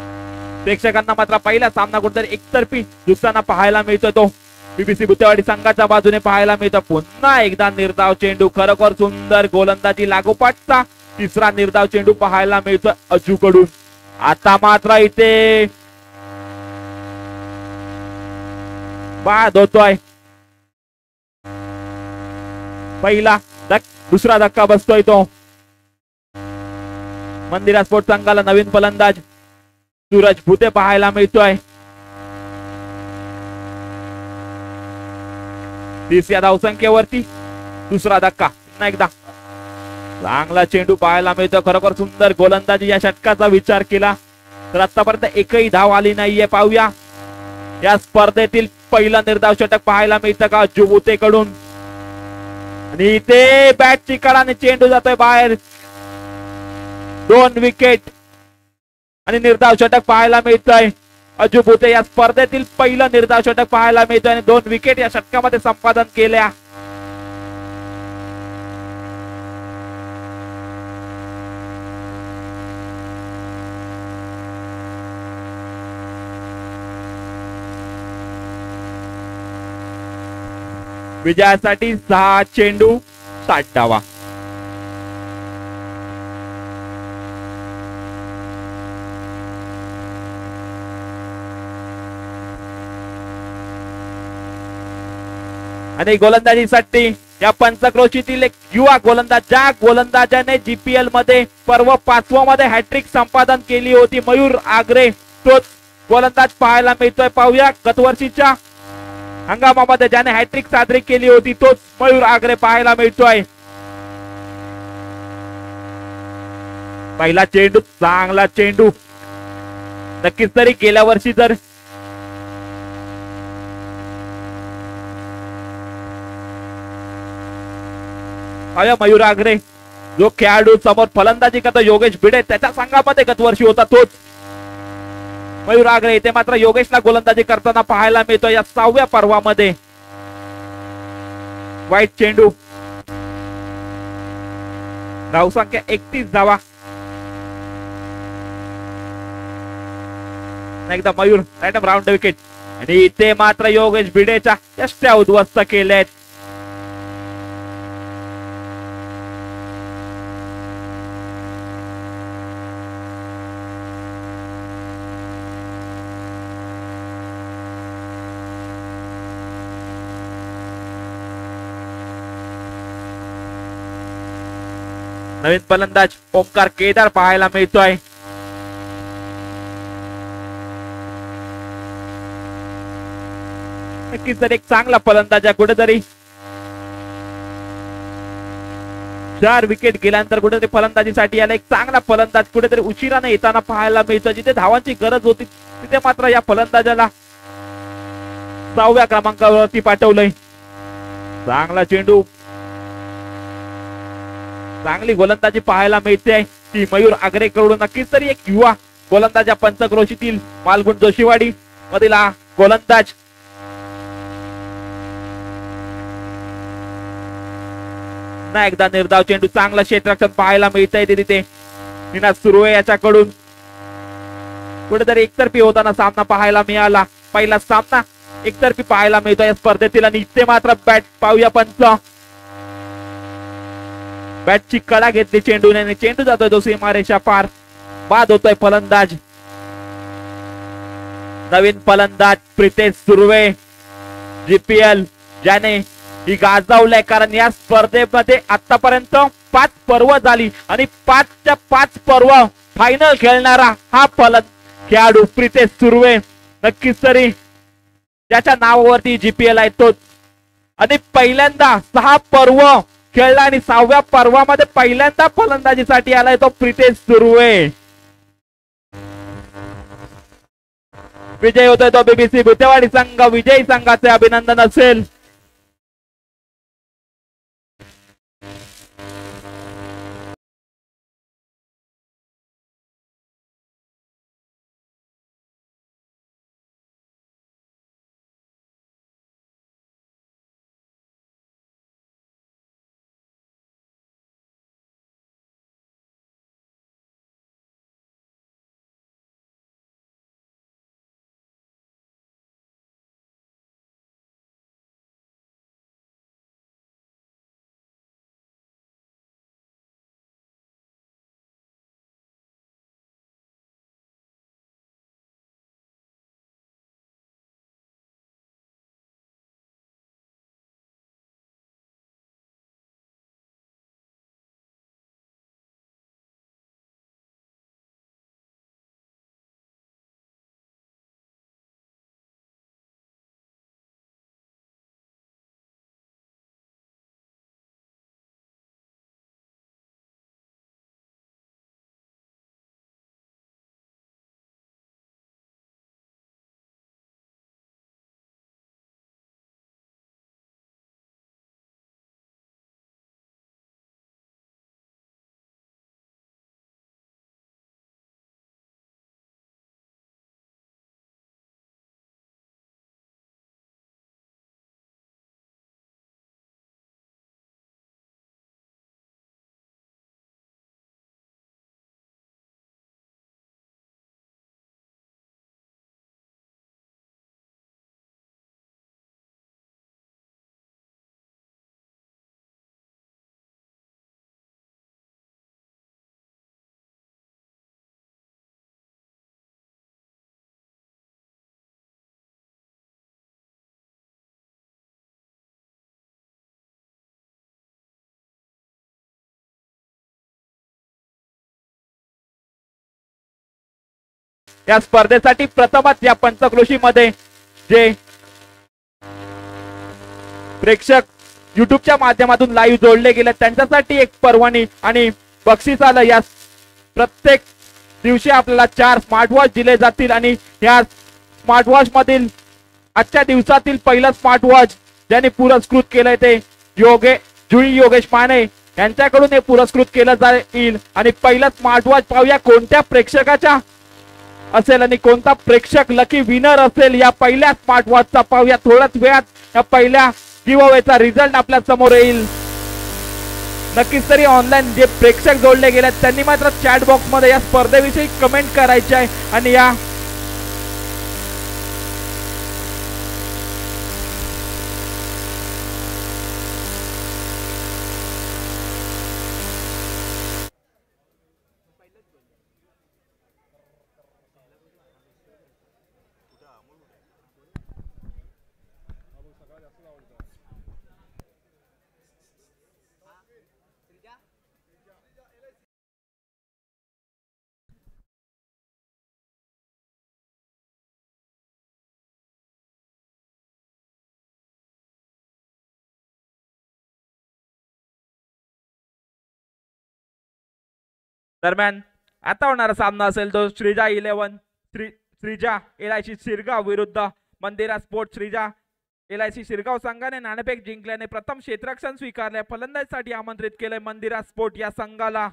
प्रेक्षकांना मात्र पहिला सामना कुठेतरी एकतर्फी दिसताना पाहायला मिळतोय तो बीबीसी भुतेवाडी संघाच्या बाजूने पाहायला मिळतो. पुन्हा एकदा निर्धाव चेंडू. खरोखर सुंदर गोलंदाजी. लागोपाठचा तिसरा निर्धाव चेंडू पाहायला मिळतोय अज्जू कडून. आता मात्र इथे बाद होतोय. पहिला दुसरा धक्का बसतोय तो. मंदिरा स्पोर्ट संघाला नवीन फलंदाज सूरज भुते पाहायला मिळतोय. 30 या धावसंख्येवरती दुसरा धक्का. पुन्हा एकदा चांगला चेंडू पाहायला मिळतो. खरोखर सुंदर गोलंदाजी. या षटकाचा विचार केला तर आतापर्यंत एकही धाव आली नाहीये. पाहूया या स्पर्धेतील पहिला निर्धाव षटक पाहायला मिळतं का अज्जू भुते कडून. आणि इथे बॅटची कडाने चेंडू जातोय बाहेर. 2 विकेट आणि निर्धाव षटक पाहायला मिळतंय. अजू भुते या स्पर्धेतील पहिलं निर्धाव षटक पाहायला मिळतंय आणि 2 विकेट या षटकामध्ये संपादन केल्या. विजयासाठी 6 चेंडू 60 धावा. आणि गोलंदाजीसाठी या पंचक्रोशीतील एक युवा गोलंदाज, ज्या गोलंदाजाने जीपीएल मध्ये पर्व 5 मध्ये हॅट्रिक संपादन केली होती, मयूर आगरे, तोच गोलंदाज पाहायला मिळतोय. पाहूया गतवर्षीच्या हंगामामध्ये ज्याने हॅट्रिक साजरी केली होती तोच मयूर आगरे पाहायला मिळतोय. पहिला चेंडू, चांगला चेंडू. नक्कीच तरी गेल्या वर्षी जर मयूर आगरे जो खेळाडू समोर फलंदाजी करतो योगेश भिडे, त्याच्या संघामध्ये गतवर्षी होता तोच मयूर आगरे. इथे मात्र योगेशला गोलंदाजी करताना पाहायला मिळतो या 6व्या पर्वामध्ये. वाईट चेंडू. धावसंख्या 31 धावा. एकदा मयूर रॅन्डम राऊंड विकेट आणि इथे मात्र योगेश भिडेच्या यष्ट्या उद्ध्वस्त केल्यात. नवीन फलंदाज ओंकार केदार पाहायला मिळतोय. नक्कीच तर एक चांगला फलंदाज आहे. कुठेतरी 4 विकेट गेल्यानंतर कुठेतरी फलंदाजीसाठी याला एक चांगला फलंदाज कुठेतरी उशिराने येताना पाहायला मिळतो. जिथे धावांची गरज होती तिथे मात्र या फलंदाजाला 6व्या क्रमांकावरती पाठवलंय. चांगला चेंडू. चांगली गोलंदाजी पाहायला मिळते ती मयूर आगरे कडून. नक्कीच तरी एक युवा गोलंदाज या पंचक्रोशीतील मालगुण जोशीवाडी मधील हा गोलंदाज. पुन्हा एकदा निर्धाव चेंडू. चांगला क्षेत्ररक्षण पाहायला मिळतंय तिथे निनाद सुर्वे याच्याकडून. कुठेतरी एकतर्फी होताना सामना पाहायला मिळाला. पहिला सामना एकतर्फी पाहायला मिळतो या स्पर्धेतील आणि इथे मात्र बॅट पाहूया पंच. बॅटची कडा घेतली चेंडूने. चेंडू जातोय तो सीमारेषा पार. बाद होतोय फलंदाज. नवीन फलंदाज प्रितेश सुर्वे, जीपीएल, ज्याने ही गाजवलंय. कारण या स्पर्धेमध्ये आतापर्यंत 5 पर्व झाली आणि 5च्या 5 पर्व फायनल खेळणारा हा खेळाडू प्रितेश सुर्वे. नक्कीच तरी त्याच्या नावावरती जीपीएल आहे तोच. आणि पहिल्यांदा 6 पर्व खेळला आणि 6व्या पर्वामध्ये पहिल्यांदा फलंदाजीसाठी आलाय तो प्रितेश सुर्वे. विजय होतोय तो बीबीसी भुतेवाडी संघ. विजयी संघाचे अभिनंदन असेल. या स्पर्धेसाठी प्रथमच या पंचक्रोशीमध्ये जे प्रेक्षक युट्यूबच्या माध्यमातून लाईव्ह जोडले गेले त्यांच्यासाठी एक पर्वणी आणि बक्षीस आलं. या प्रत्येक दिवशी आपल्याला 4 स्मार्टवॉच दिले जातील आणि या स्मार्टवॉच मधील आजच्या दिवसातील पहिलं स्मार्टवॉच ज्यांनी पुरस्कृत केलंय ते जुई योगेश माने यांच्याकडून हे पुरस्कृत केलं जाईल. आणि पहिलं स्मार्टवॉच पाहूया कोणत्या प्रेक्षकाच्या असेल आणि कोणता प्रेक्षक लकी विनर असेल. या पहिल्या स्मार्टवॉचचा पाहूया थोड्याच वेळात. या पहिल्या गिव्ह अवेचा रिझल्ट आपल्या समोर येईल. नक्कीच तरी ऑनलाईन जे प्रेक्षक जोडले गेले त्यांनी मात्र चॅट बॉक्स मध्ये या स्पर्धेविषयी कमेंट करायची आहे. आणि या दरम्यान आता होणारा सामना असेल तो श्रीजा 11 श्रीजा LIC शिरगाव विरुद्ध मंदिरा स्पोर्ट्स. श्रीजा LIC शिरगाव संघाने नाणेफेक जिंकल्याने प्रथम क्षेत्ररक्षण स्वीकारले. फलंदाजीसाठी आमंत्रित केले मंदिरा स्पोर्ट या संघाला.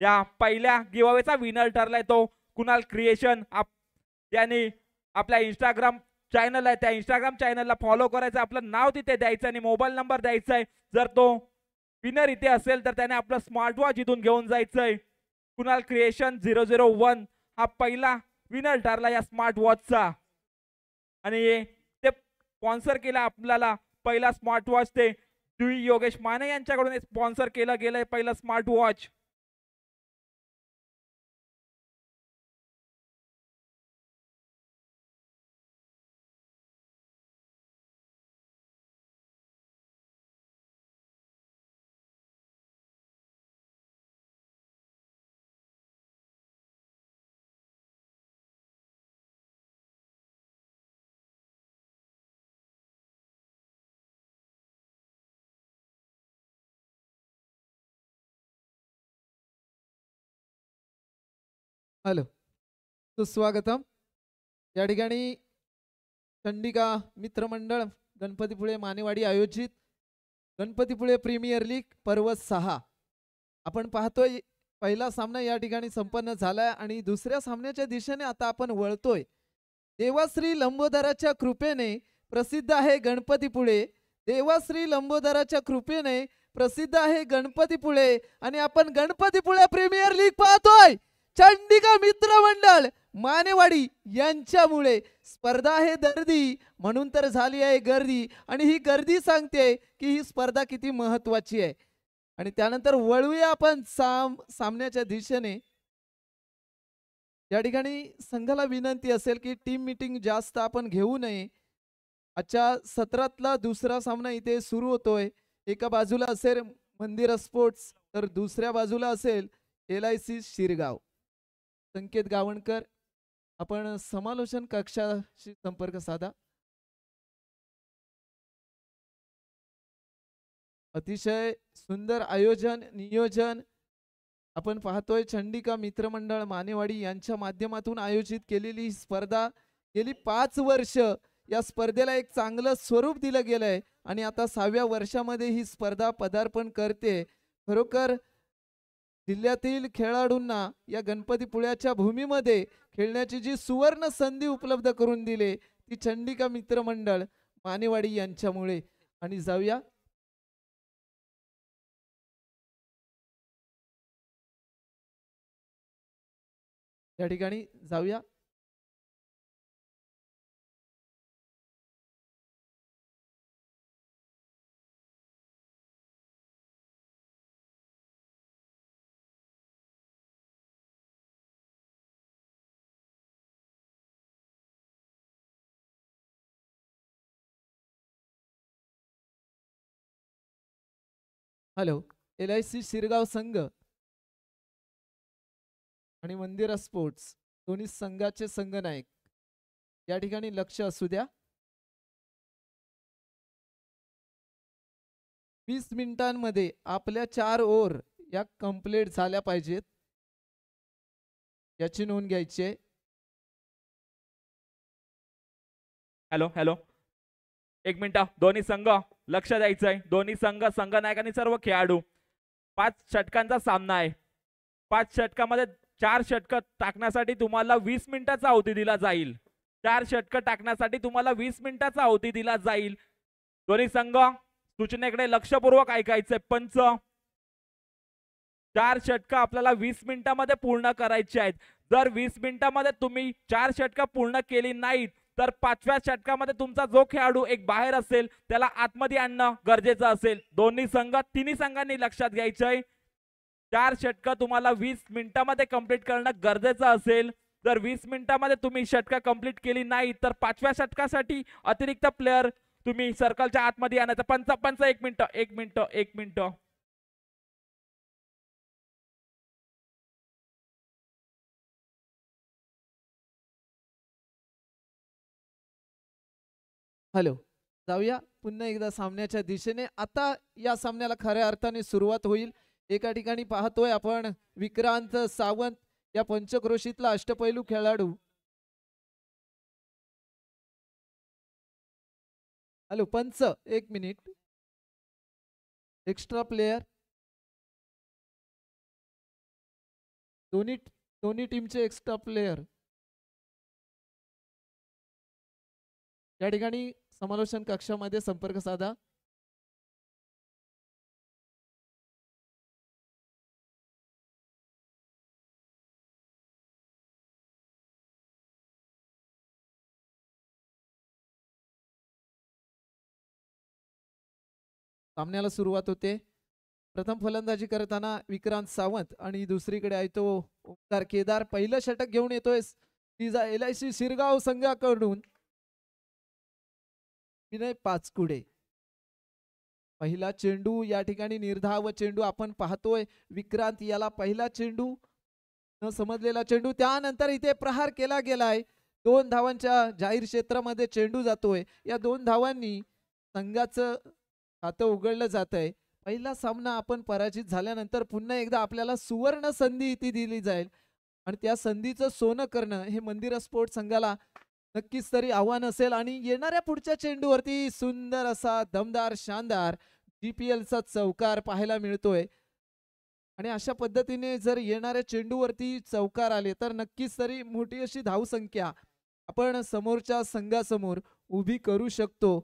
या पहिल्या गिव्हअवेचा विनर ठरलाय तो कुणाल क्रिएशन. यांनी आपल्या इंस्टाग्राम चॅनल आहे त्या इंस्टाग्राम चॅनलला फॉलो करायचं, आपलं नाव तिथे द्यायचं आणि मोबाईल नंबर द्यायचा आहे. जर तो विनर इथे असेल तर त्याने आपलं स्मार्ट वॉच इथून घेऊन जायचंय. कुणाल क्रिएशन 001 हा पहिला विनर ठरला या स्मार्ट वॉचचा. आणि ते स्पॉन्सर केला आपल्याला पहिला स्मार्ट वॉच ते जुई योगेश माने यांच्याकडून स्पॉन्सर केलं गेलंय पहिलं स्मार्ट वॉच. हॅलो, सुस्वागतम. या ठिकाणी चंडिका मित्रमंडळ गणपतीपुळे मानेवाडी आयोजित गणपतीपुळे प्रीमियर लीग पर्व 6 आपण पाहतोय. पहिला सामना या ठिकाणी संपन्न झालाय आणि दुसऱ्या सामन्याच्या दिशेने आता आपण वळतोय. देवाश्री लंबोदराच्या कृपेने प्रसिद्ध आहे गणपतीपुळे. देवाश्री लंबोदराच्या कृपेने प्रसिद्ध आहे गणपतीपुळे आणि आपण गणपतीपुळे प्रीमियर लीग पाहतोय. चंडिका मित्रमंडळ मानेवाडी यांच्यामुळे स्पर्धा आहे दर्दी म्हणून तर झाली आहे गर्दी आणि ही गर्दी सांगते की ही स्पर्धा किती महत्वाची आहे. आणि त्यानंतर वळूया आपण सामन्याच्या दिशेने. या ठिकाणी संघाला विनंती असेल की टीम मीटिंग जास्त आपण घेऊ नये. आजच्या सत्रातला दुसरा सामना इथे सुरू होतोय. एका बाजूला असेल मंदिरा स्पोर्ट्स तर दुसऱ्या बाजूला असेल LIC शिरगाव. संकेत गावणकर आपण समालोचन कक्षाशी संपर्क साधा. अतिशय सुंदर आयोजन नियोजन आपण पाहतोय. चंडिका मित्रमंडळ मानेवाडी यांच्या माध्यमातून आयोजित केलेली ही स्पर्धा गेली 5 वर्ष या स्पर्धेला एक चांगलं स्वरूप दिलं गेलंय आणि आता 6व्या वर्षामध्ये ही स्पर्धा पदार्पण करते. खरोखर जिल्ह्यातील खेळाडूंना या गणपतीपुळ्याच्या भूमीमध्ये खेळण्याची जी सुवर्ण संधी उपलब्ध करून दिली ती चंडिका मित्र मंडळ मानेवाडी यांच्यामुळे. आणि जाऊया या ठिकाणी जाऊया हॅलो. LIC शिरगाव संघ आणि मंदिरा स्पोर्ट्स दोन्ही संघाचे संघनायक या ठिकाणी लक्ष असू द्या. 20 मिनिटांमध्ये आपल्या 4 ओव्हर या कंप्लीट झाल्या पाहिजेत याची नोंद घ्यायची आहे. हॅलो हॅलो, एक मिनिट. दोन्ही संघ लक्ष द्यायचंय. दोन्ही संघ आणि सर्व खेळाडू. 5 षटकांचा सामना आहे. 5 षटकामध्ये 4 षटक टाकण्यासाठी तुम्हाला 20 मिनिटाचा अवधी दिला जाईल. 4 षटक टाकण्यासाठी तुम्हाला 20 मिनिटाचा अवधी दिला जाईल. दोन्ही संघ सूचनेकडे लक्षपूर्वक ऐकायचंय. पंच, 4 षटक आपल्याला 20 मिनिटांमध्ये पूर्ण करायची आहेत. जर 20 मिनिटांमध्ये तुम्ही 4 षटक पूर्ण केली नाहीत तर 5व्या षटकामध्ये तुमचा जो खेळाडू एक बाहेर असेल त्याला आतमध्ये आणणं गरजेचं असेल. तिन्ही संघांनी लक्षात घ्यायचंय. 4 षटक तुम्हाला 20 मिनिटांमध्ये कंप्लीट करणं गरजेचं असेल. जर 20 मिनिटांमध्ये तुम्ही षटक कंप्लीट केली नाही तर 5व्या षटकासाठी अतिरिक्त प्लेयर तुम्ही सर्कलच्या आतमध्ये आणायचं. पंच एक मिनिट. हॅलो. जाऊया पुन्हा एकदा सामन्याच्या दिशेने. आता या सामन्याला खऱ्या अर्थाने सुरुवात होईल. एका ठिकाणी पाहतोय आपण विक्रांत सावंत या पंचक्रोशीतला अष्टपैलू खेळाडू. हॅलो पंच, 1 मिनिट. एक्स्ट्रा प्लेयर दोन्ही टीमचे एक्स्ट्रा प्लेयर या ठिकाणी समालोचन कक्षामध्ये संपर्क साधा. सामन्याला सुरुवात होते. प्रथम फलंदाजी करताना विक्रांत सावंत आणि दुसरीकडे आहे तो ओंकार केदार. पहिलं षटक घेऊन येतोय LIC शिरगाव संघाकडून विनय पाचकुडे. पहिला चेंडू या ठिकाणी निर्धाव चेंडू आपण पाहतोय. विक्रांत याला पहिला चेंडू न समजलेला चेंडू. त्यानंतर इथे प्रहार केला गेलाय. 2 धावांच्या जाहीर क्षेत्रामध्ये चेंडू जातोय. या 2 धावांनी संघाचं खातं उघडलं जात आहे. पहिला सामना आपण पराजित झाल्यानंतर पुन्हा एकदा आपल्याला सुवर्ण संधी इथे दिली जाईल आणि त्या संधीचं सोनं करणं हे मंदिरा स्पोर्ट्स संघाला नक्कीच तरी आव्हान असेल. आणि येणाऱ्या पुढच्या चेंडूवरती सुंदर असा दमदार शानदार GPLचा चौकार पाहायला मिळतोय. आणि अशा पद्धतीने जर येणाऱ्या चेंडूवरती चौकार आले तर नक्कीच तरी मोठी अशी धावसंख्या आपण समोरच्या संघासमोर उभी करू शकतो.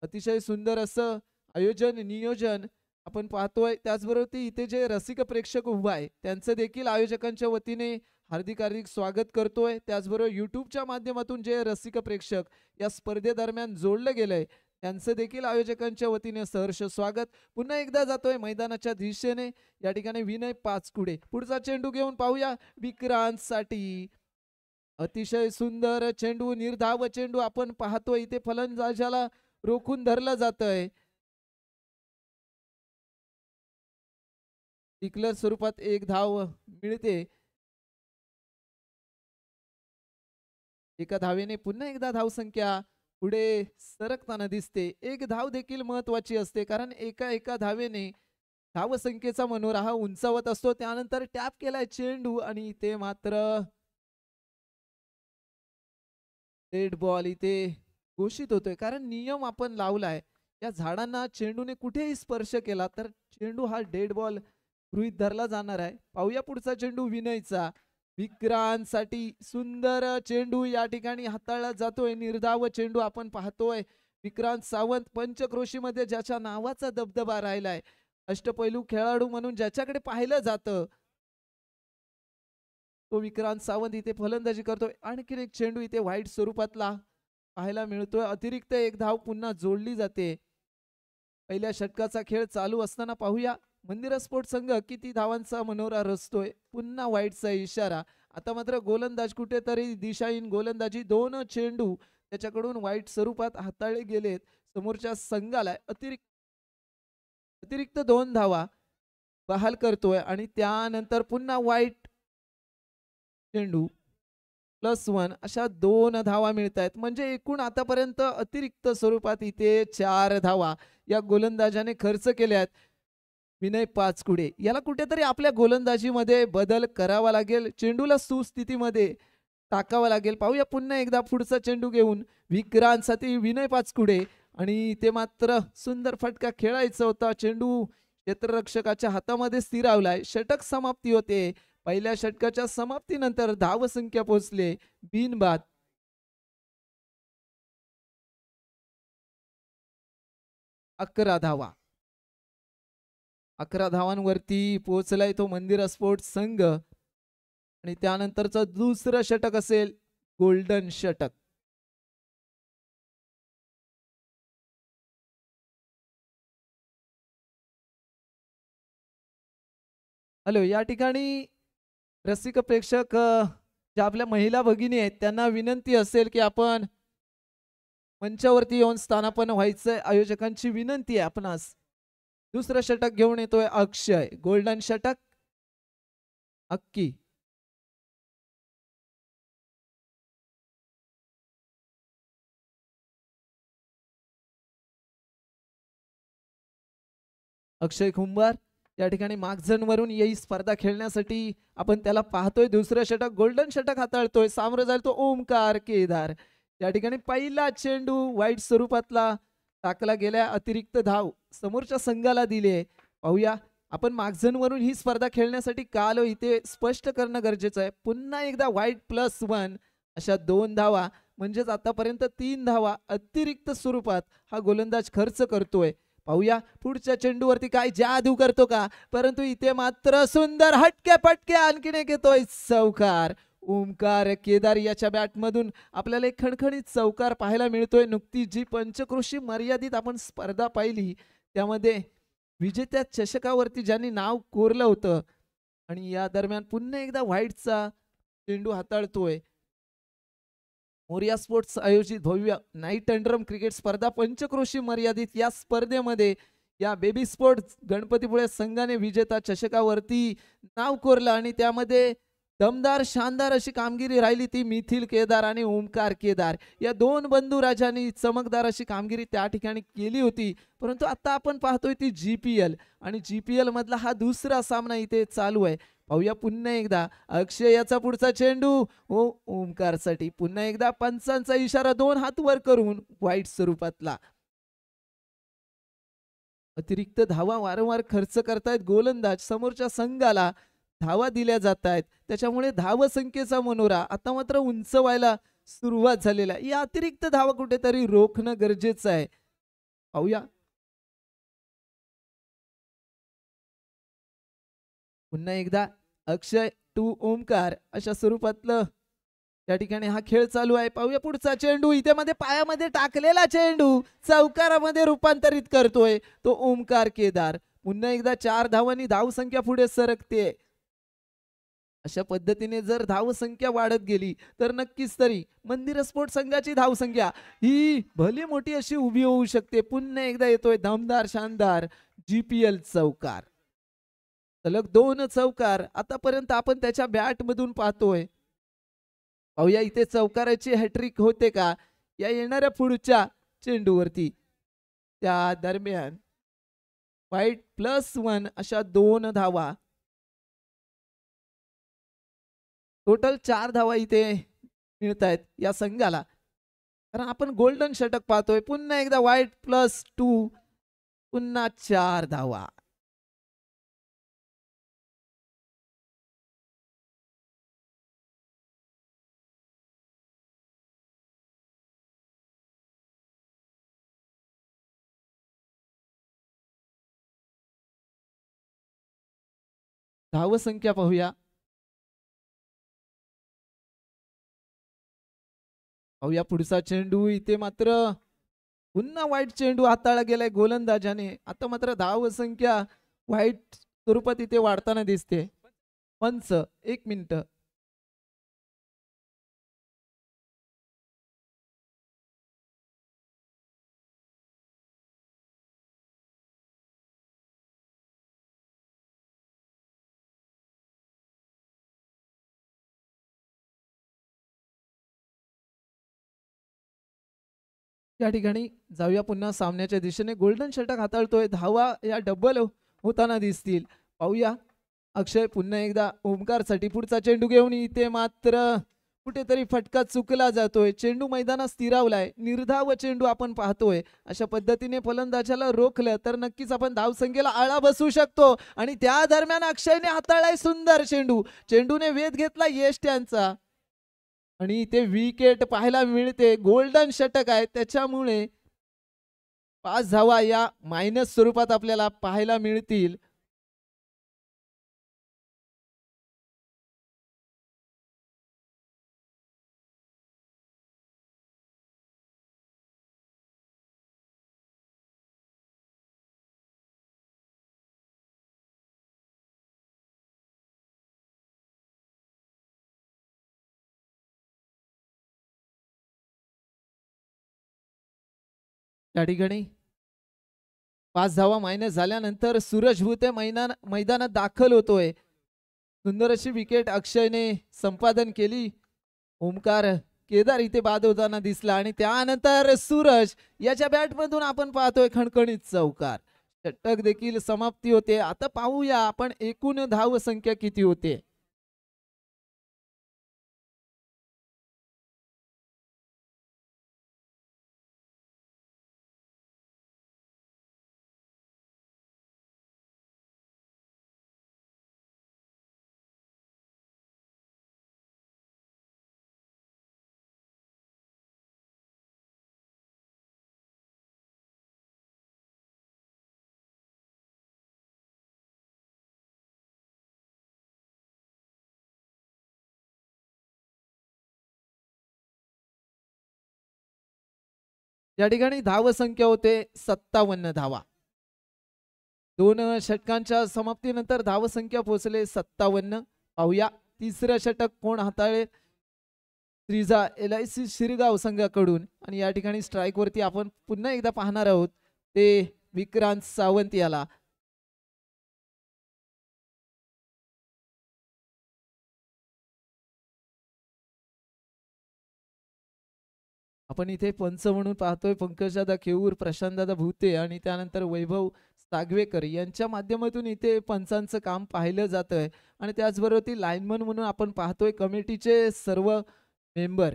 अतिशय सुंदर असं आयोजन नियोजन आपण पाहतोय. त्याचबरोबर इथे जे रसिक प्रेक्षक उभा आहे त्यांचं देखील आयोजकांच्या वतीने हार्दिक स्वागत करतोय. त्याचबरोबर यूट्यूबच्या माध्यमातून जे रसिक प्रेक्षक या स्पर्धेदरम्यान जोडले गेले त्यांचं देखील आयोजकांच्या वतीने सहर्ष स्वागत. पुन्हा एकदा जातोय मैदानाच्या दिशेने. या ठिकाणी विनय पाचकुडे पुढचा चेंडू घेऊन पाहूया विक्रांत साठी. अतिशय सुंदर चेंडू निर्धाव चेंडू आपण पाहतोय. इथे फलंदाजाला रोखून धरलं जातंय. डिक्लेअर स्वरूपात 1 धाव मिळते. एका धावेने पुन्हा एकदा धावसंख्या पुढे सरकताना दिसते. 1 धाव देखील महत्वाची असते कारण एका धावेने धावसंख्येचा मनोरा हा उंचावत असतो. त्यानंतर टॅप केलाय चेंडू आणि ते मात्र डेड बॉल इथे घोषित होतोय. कारण नियम आपण लावलाय या झाडांना चेंडूने कुठेही स्पर्श केला तर चेंडू हा डेड बॉल गृहीत धरला जाणार आहे. पाहूया पुढचा चेंडू विनयचा. विक्रांतसाठी सुंदर चेंडू या ठिकाणी हाताळला जातोय. निर्धाव चेंडू आपण पाहतोय. विक्रांत सावंत पंचक्रोशीमध्ये ज्याच्या नावाचा दबदबा राहिलाय, अष्टपैलू खेळाडू म्हणून ज्याच्याकडे पाहिलं जातं, तो विक्रांत सावंत इथे फलंदाजी करतोय. आणखीन एक चेंडू इथे वाईट स्वरूपातला पाहायला मिळतोय. अतिरिक्त एक धाव पुन्हा जोडली जाते. पहिल्या षटकाचा खेळ चालू असताना पाहूया मंदिरा स्पोर्ट्स संघ किती धावांचा मनोरा रचतोय. पुन्हा वाईटचा इशारा. आता मात्र गोलंदाज कुठेतरी दिशाहीन गोलंदाजी. 2 चेंडू त्याच्याकडून वाईट स्वरूपात हाताळले गेलेत. समोरच्या संघाला अतिरिक्त 2 धावा बहाल करतोय आणि त्यानंतर पुन्हा वाईट चेंडू +1 अशा 2 धावा मिळत आहेत. म्हणजे एकूण आतापर्यंत अतिरिक्त स्वरूपात इथे 4 धावा या गोलंदाजाने खर्च केल्यात. विनय पाचकुडे याला कुठेतरी आपल्या गोलंदाजीमध्ये बदल करावा लागेल. चेंडूला सुस्थितीमध्ये टाकावा लागेल. पाहूया पुन्हा एकदा पुढचा चेंडू घेऊन विक्रांतसाठी विनय पाचकुडे आणि ते मात्र सुंदर फटका खेळायचा होता. चेंडू क्षेत्ररक्षकाच्या हातामध्ये स्थिरावलाय. षटक समाप्ती होते. पहिल्या षटकाच्या समाप्तीनंतर धावसंख्या पोहोचले बिनबाद 11 धावा. 11 धावांवरती पोहोचलाय तो मंदिरा स्पोर्ट्स संघ आणि त्यानंतरचं दुसरं षटक असेल गोल्डन षटक. हॅलो, या ठिकाणी रसिक प्रेक्षक ज्या आपल्या महिला भगिनी आहेत त्यांना विनंती असेल की आपण मंचावरती येऊन स्थानापन्न व्हायचंय. आयोजकांची विनंती आहे आपणास. दुसरं षटक घेऊन येतोय अक्षय. गोल्डन षटक अक्की. अक्षय कुंभार या ठिकाणी मागझनवरून येई स्पर्धा खेळण्यासाठी आपण त्याला पाहतोय. दुसरं षटक गोल्डन षटक हाताळतोय. सामोरं जाईल तो ओमकार केदार. या ठिकाणी पहिला चेंडू वाईट स्वरूपातला टाकला गेला. अतिरिक्त धाव समोरच्या संघाला दिले. पाहूया आपण मागझनवरून ही स्पर्धा खेळण्यासाठी का आलो इथे स्पष्ट करणं गरजेचं आहे. पुन्हा एकदा वाईट +1 अशा 2 धावा म्हणजेच आतापर्यंत 3 धावा अतिरिक्त स्वरूपात हा गोलंदाज खर्च करतोय. पाहूया पुढच्या चेंडूवरती काय जादू करतो का. परंतु इथे मात्र सुंदर हटके पटके आणखीन एक येतोय चौकार. ओमकार केदार याच्या बॅटमधून आपल्याला एक खणखणीत चौकार पाहायला मिळतोय. नुकती जी पंचक्रोशी मर्यादित आपण स्पर्धा पाहिली त्यामध्ये विजेत्या चषकावरती ज्यांनी नाव कोरलं होतं आणि या दरम्यान पुन्हा एकदा व्हाईटचा चेंडू हाताळतोय. मोरिया स्पोर्ट्स आयोजित भव्य नाईट अंडरम क्रिकेट स्पर्धा पंचक्रोशी मर्यादित या स्पर्धेमध्ये या बेबी स्पोर्ट्स गणपतीपुळे संघाने विजेता चषकावरती नाव कोरलं आणि त्यामध्ये दमदार शानदार अशी कामगिरी राहिली ती मिथिल केदार आणि ओमकार केदार या 2 बंधू राजांनी चमकदार अशी कामगिरी त्या ठिकाणी केली होती. परंतु आता आपण पाहतोय ती GPL आणि GPL मधला हा दुसरा सामना इथे चालू आहे. पाहूया पुन्हा एकदा अक्षय याचा पुढचा चेंडू ओमकारसाठी. पुन्हा एकदा पंचांचा इशारा 2 हात वर करून वाईट स्वरूपातला. अतिरिक्त धावा वारंवार खर्च करतायत गोलंदाज. समोरच्या संघाला धावा दिल्या जात आहेत त्याच्यामुळे धावसंख्येचा मनोरा आता मात्र उंच व्हायला सुरुवात झालेला आहे. या अतिरिक्त धावा कुठेतरी रोखणं गरजेचं आहे. पाहूया पुन्हा एकदा अक्षय टू ओमकार अशा स्वरूपातलं त्या ठिकाणी हा खेळ चालू आहे. पाहूया पुढचा चेंडू इथे मध्ये पायामध्ये टाकलेला चेंडू चौकारामध्ये रूपांतरित करतोय तो ओमकार केदार. पुन्हा एकदा 4 धावांनी धावसंख्या पुढे सरकते. अशा पद्धतीने जर धावसंख्या वाढत गेली तर नक्कीच तरी मंदिर स्पोर्ट्स संघाची धावसंख्या ही भली मोठी अशी उभी होऊ शकते. पुन्हा एकदा येतोय दमदार शानदार GPL चौकार. सलग 2 चौकार आतापर्यंत आपण त्याच्या बॅट मधून पाहतोय. पाहूया इथे चौकाराची हॅट्रिक होते का या येणाऱ्या पुढच्या चेंडूवरती. त्या दरम्यान वाईट +1 अशा 2 धावा. टोटल 4 धावा इथे मिळत आहेत या संघाला कारण आपण गोल्डन षटक पाहतोय. पुन्हा एकदा वाईट +2 पुन्हा 4 धावा. धावसंख्या पाहूया. पाहूया पुढचा चेंडू. इथे मात्र पुन्हा वाईट चेंडू हाताळला गेलाय गोलंदाजाने. आता मात्र धावसंख्या वाईट स्वरूपात इथे वाढताना दिसते. पंच 1 मिनिट. या ठिकाणी जाऊया पुन्हा सामन्याच्या दिशेने. गोल्डन षटक हाताळतोय. धावा या डबल होताना दिसतील. पाहूया. अक्षय पुन्हा एकदा ओमकारसाठी पुढचा चेंडू घेऊन. इथे मात्र कुठेतरी फटका चुकला जातोय. चेंडू मैदानात स्थिरावलाय. निर्धाव चेंडू आपण पाहतोय. अशा पद्धतीने फलंदाजाला रोखलं तर नक्कीच आपण धावसंख्येला आळा बसू शकतो. आणि त्या दरम्यान अक्षयने हाताळलाय सुंदर चेंडू. चेंडूने वेध घेतला यष्ट्यांचा आणि इथे विकेट पाहायला मिळते. गोल्डन षटक आहे त्याच्यामुळे 5 धावा या मायनस स्वरूपात आपल्याला पाहायला मिळतील. त्या ठिकाणी 5 धावा मायनस झाल्यानंतर सूरज भूते मैदानात दाखल होतोय. सुंदर अशी विकेट अक्षयने संपादन केली. ओमकार केदार इथे बाद होताना दिसला आणि त्यानंतर सूरज याच्या बॅटमधून आपण पाहतोय खणखणीत चौकार. षटक देखील समाप्ती होते. आता पाहूया आपण एकूण धाव संख्या किती होते. या ठिकाणी धाव संख्या होते 57 धावा. 2 षटकांच्या समाप्तीनंतर धाव संख्या पोहोचले 57. पाहूया तिसरं षटक कोण हाताळेल. त्रिजा LIC शिरगाव संघाकडून. आणि या ठिकाणी स्ट्राईक वरती आपण पुन्हा एकदा पाहणार आहोत ते विक्रांत सावंत याला. आपण इथे पंच म्हणून पाहतोय पंकजदादा केऊर, प्रशांतदादा भूते आणि त्यानंतर वैभव सागवेकर यांच्या माध्यमातून इथे पंचांचं काम पाहिलं जातंय. आणि त्याचबरोबर ती लाईनमन म्हणून आपण पाहतोय कमिटीचे सर्व मेंबर.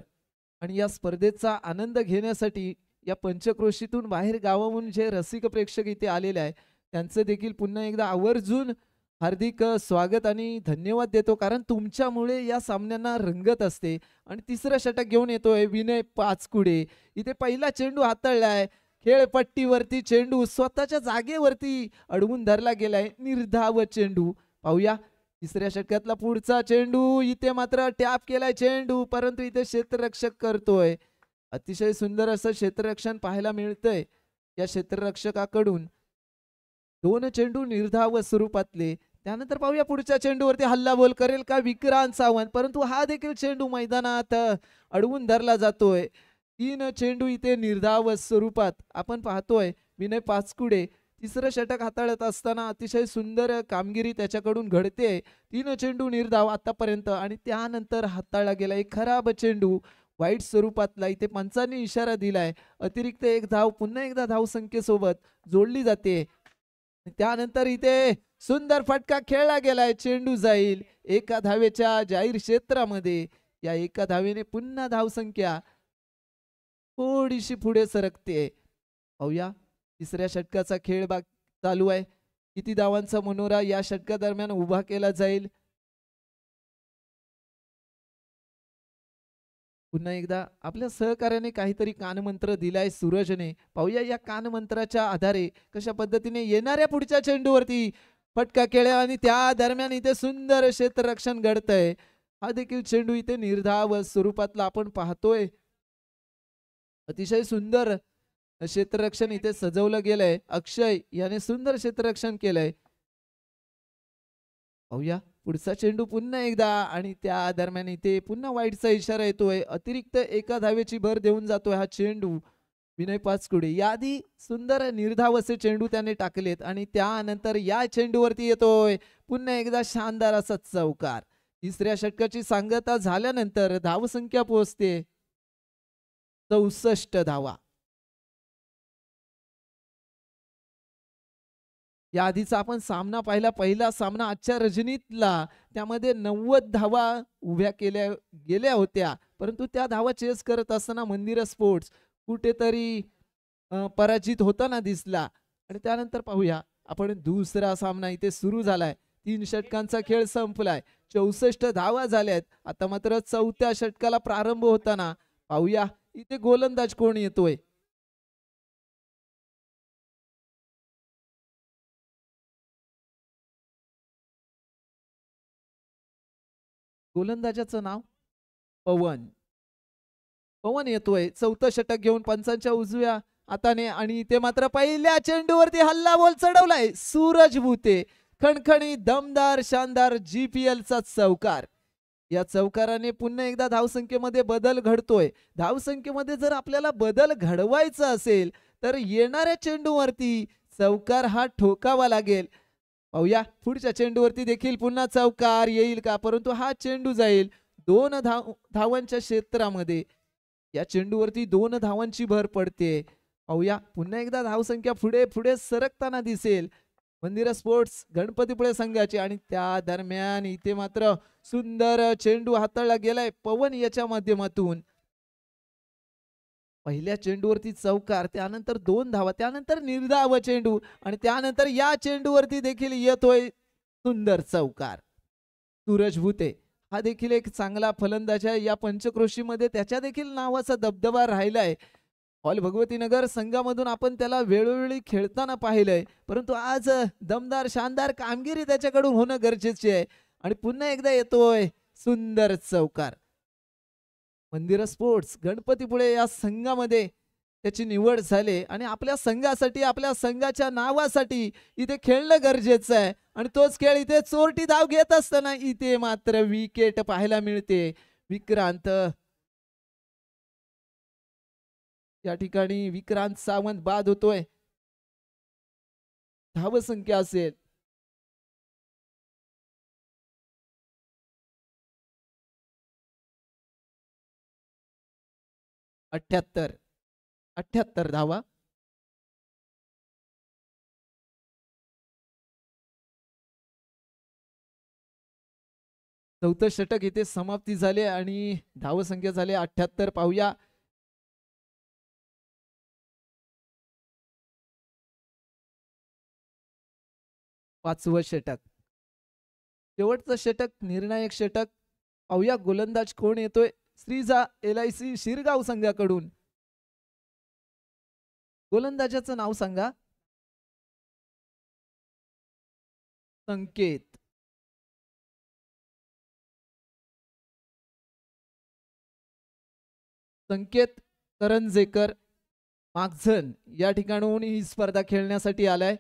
आणि या स्पर्धेचा आनंद घेण्यासाठी या पंचक्रोशीतून बाहेर गावाहून जे रसिक प्रेक्षक इथे आलेले आहे त्यांचं देखील पुन्हा एकदा आवर्जून हार्दिक स्वागत आणि धन्यवाद देतो. कारण तुमच्यामुळे या सामन्यांना रंगत असते. आणि तिसरं षटक घेऊन येतोय विनय पाचकुडे. इथे पहिला चेंडू हाताळलाय. खेळपट्टीवरती चेंडू स्वतःच्या जागेवरती अडवून धरला गेलाय. निर्धाव चेंडू. पाहूया तिसऱ्या षटकातला पुढचा चेंडू. इथे मात्र टॅप केलाय चेंडू परंतु इथे क्षेत्ररक्षक करतोय. अतिशय सुंदर असं क्षेत्ररक्षण पाहायला मिळतंय या क्षेत्ररक्षकाकडून. 2 चेंडू निर्धाव स्वरूपातले. त्यानंतर पाहूया पुढच्या चेंडूवरती हल्ला बोल करेल का विक्रांत सावंत. परंतु हा देखील चेंडू मैदानात अडवून धरला जातोय. 3 चेंडू इथे निर्धाव स्वरूपात आपण पाहतोय. विनय पाचकुडे तिसरं षटक हाताळत असताना अतिशय सुंदर कामगिरी त्याच्याकडून घडते. 3 चेंडू निर्धाव आतापर्यंत. आणि त्यानंतर हाताळला गेला एक खराब चेंडू वाईट स्वरूपातला. इथे पंचांनी इशारा दिलाय. अतिरिक्त 1 धाव पुन्हा एकदा धाव संख्येसोबत जोडली जाते. त्यानंतर इथे सुंदर फटका खेळला गेलाय. चेंडू जाईल एका धावेच्या जाहीर क्षेत्रामध्ये. या एका धावेने पुन्हा धावसंख्या थोडीशी पुढे सरकते. पाहूया तिसऱ्या षटकाचा खेळ चालू आहे. किती धावांचा मनोरा या षटका दरम्यान उभा केला जाईल. पुन्हा एकदा आपल्या सहकार्याने काहीतरी कानमंत्र दिलाय सूरजने. पाहूया या कानमंत्राच्या आधारे कशा पद्धतीने येणाऱ्या पुढच्या चेंडूवरती फटका केला आणि त्या दरम्यान इथे सुंदर क्षेत्ररक्षण घडतंय. हा देखील चेंडू इथे निर्धाव स्वरूपातला आपण पाहतोय. अतिशय सुंदर क्षेत्ररक्षण इथे सजवलं गेलंय. अक्षय याने सुंदर क्षेत्ररक्षण केलंय. पाहूया पुढचा चेंडू पुन्हा एकदा आणि त्या दरम्यान इथे पुन्हा वाईटचा इशारा येतोय. अतिरिक्त एका धावेची भर देऊन जातोय हा चेंडू विनय पाचकुडे. याआधी सुंदर निर्धाव असे चेंडू त्याने टाकलेत आणि त्यानंतर या चेंडूवरती येतोय पुन्हा एकदा शानदार असा चौकार. तिसऱ्या षटकाची सांगता झाल्यानंतर धावसंख्या पोहोचते 64 धावा. या आधीचा आपण सामना पाहिला. पहिला सामना आजच्या रजनीतला, त्यामध्ये 90 धावा उभ्या केल्या गेल्या होत्या, परंतु त्या धावा चेस करत असताना मंदिर स्पोर्ट्स कुठेतरी पराजित होताना दिसला. आणि त्यानंतर पाहूया आपण दुसरा सामना इथे सुरू झालाय. 3 षटकांचा खेळ संपलाय. 64 धावा झाल्यात. आता मात्र 4थ्या षटकाला प्रारंभ होताना पाहूया इथे गोलंदाज कोण येतोय. गोलंदाजाचं नाव पवन. पवन येतोय 4थं षटक घेऊन पंचांच्या उजव्या हाताने आणि ते मात्र पहिल्या चेंडूवरती हल्ला बॉल चढवलाय. सूरज भुते खणखणी दमदार शानदार GPL चा चौकार. या चौकाराने पुन्हा एकदा धावसंख्येमध्ये बदल घडतोय. धावसंख्येमध्ये जर आपल्याला बदल घडवायचा असेल तर येणाऱ्या चेंडूवरती चौकार हा ठोकावा लागेल. पाहूया पुढच्या चेंडूवरती देखील पुन्हा चौकार येईल का, परंतु हा चेंडू जाईल 2 धावांच्या क्षेत्रामध्ये. या चेंडूवरती 2 धावांची भर पडते. पाहूया पुन्हा एकदा धावसंख्या पुढे पुढे सरकताना दिसेल मंदिर स्पोर्ट्स गणपतीपुळे संघाची. आणि त्या दरम्यान इथे मात्र सुंदर चेंडू हाताळला गेलाय पवन याच्या माध्यमातून. पहिल्या चेंडूवरती चौकार, त्यानंतर 2 धावा, त्यानंतर निर्धाव चेंडू आणि त्यानंतर या चेंडूवरती देखील येतोय सुंदर चौकार. सूरज भुते हा देखील एक चांगला फलंदाज आहे. या पंचक्रोशीमध्ये त्याच्या देखील नावाचा दबदबा राहिलाय. ऑल भगवतीनगर संघामधून आपण त्याला वेळोवेळी खेळताना पाहिलंय, परंतु आज दमदार शानदार कामगिरी त्याच्याकडून होणं गरजेचे आहे. आणि पुन्हा एकदा येतोय सुंदर चौकार. मंदिर स्पोर्ट्स गणपतीपुळे या संघामध्ये त्याची निवड झाली आणि आपल्या संघासाठी आपल्या संघाच्या नावासाठी इथे खेळणं गरजेचं आहे. आणि तोच खेळ इथे चोरटी धाव घेत असताना इथे मात्र विकेट पाहायला मिळते. विक्रांत या ठिकाणी विक्रांत सावंत बाद होतोय. धावसंख्या असेल 78 धावा. चौथं षटक इथे समाप्ती झाले आणि धावसंख्या झाली 78. पाहूया पाचवं षटक, शेवटचं षटक, निर्णायक षटक. पाहूया गोलंदाज कोण येतोय. श्रीजा LIC शिरगाव संघाकडून. गोलंदाजाचं नाव सांगा. संकेत. संकेत करंजेकर मागझन या ठिकाणून ही स्पर्धा खेळण्यासाठी आलाय.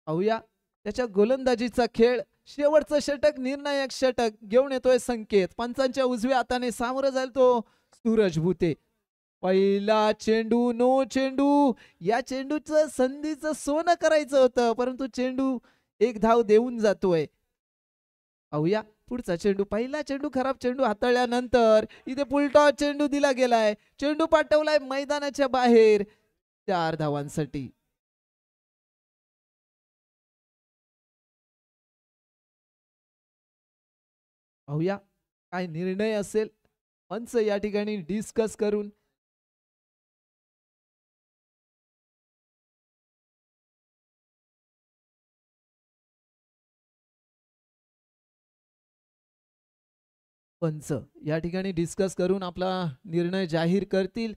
पाहूया त्याच्या गोलंदाजीचा खेळ. शेवटचं षटक, निर्णायक षटक घेऊन येतोय संकेत. पंचांच्या उजव्या हाताने सामोरं जाईल तो सूरज भुते. पहिला चेंडू, नो चेंडू. या चेंडूचं संधीचं सोनं करायचं होतं, परंतु चेंडू 1 धाव देऊन जातोय. पाहूया पुढचा चेंडू. पहिला चेंडू खराब चेंडू हाताळल्यानंतर इथे पुलटॉस चेंडू दिला गेलाय. चेंडू पाठवलाय मैदानाच्या बाहेर 4 धावांसाठी. पाहूया काय निर्णय असेल मंच या ठिकाणी डिस्कस करून. पंच या ठिकाणी डिस्कस करून आपला निर्णय जाहीर करतील.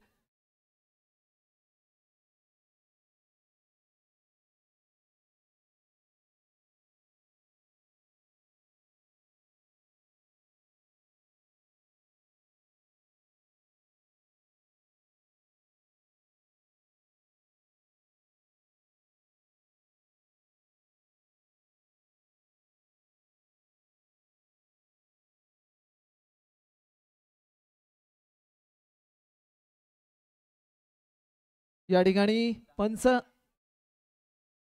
या ठिकाणी पंच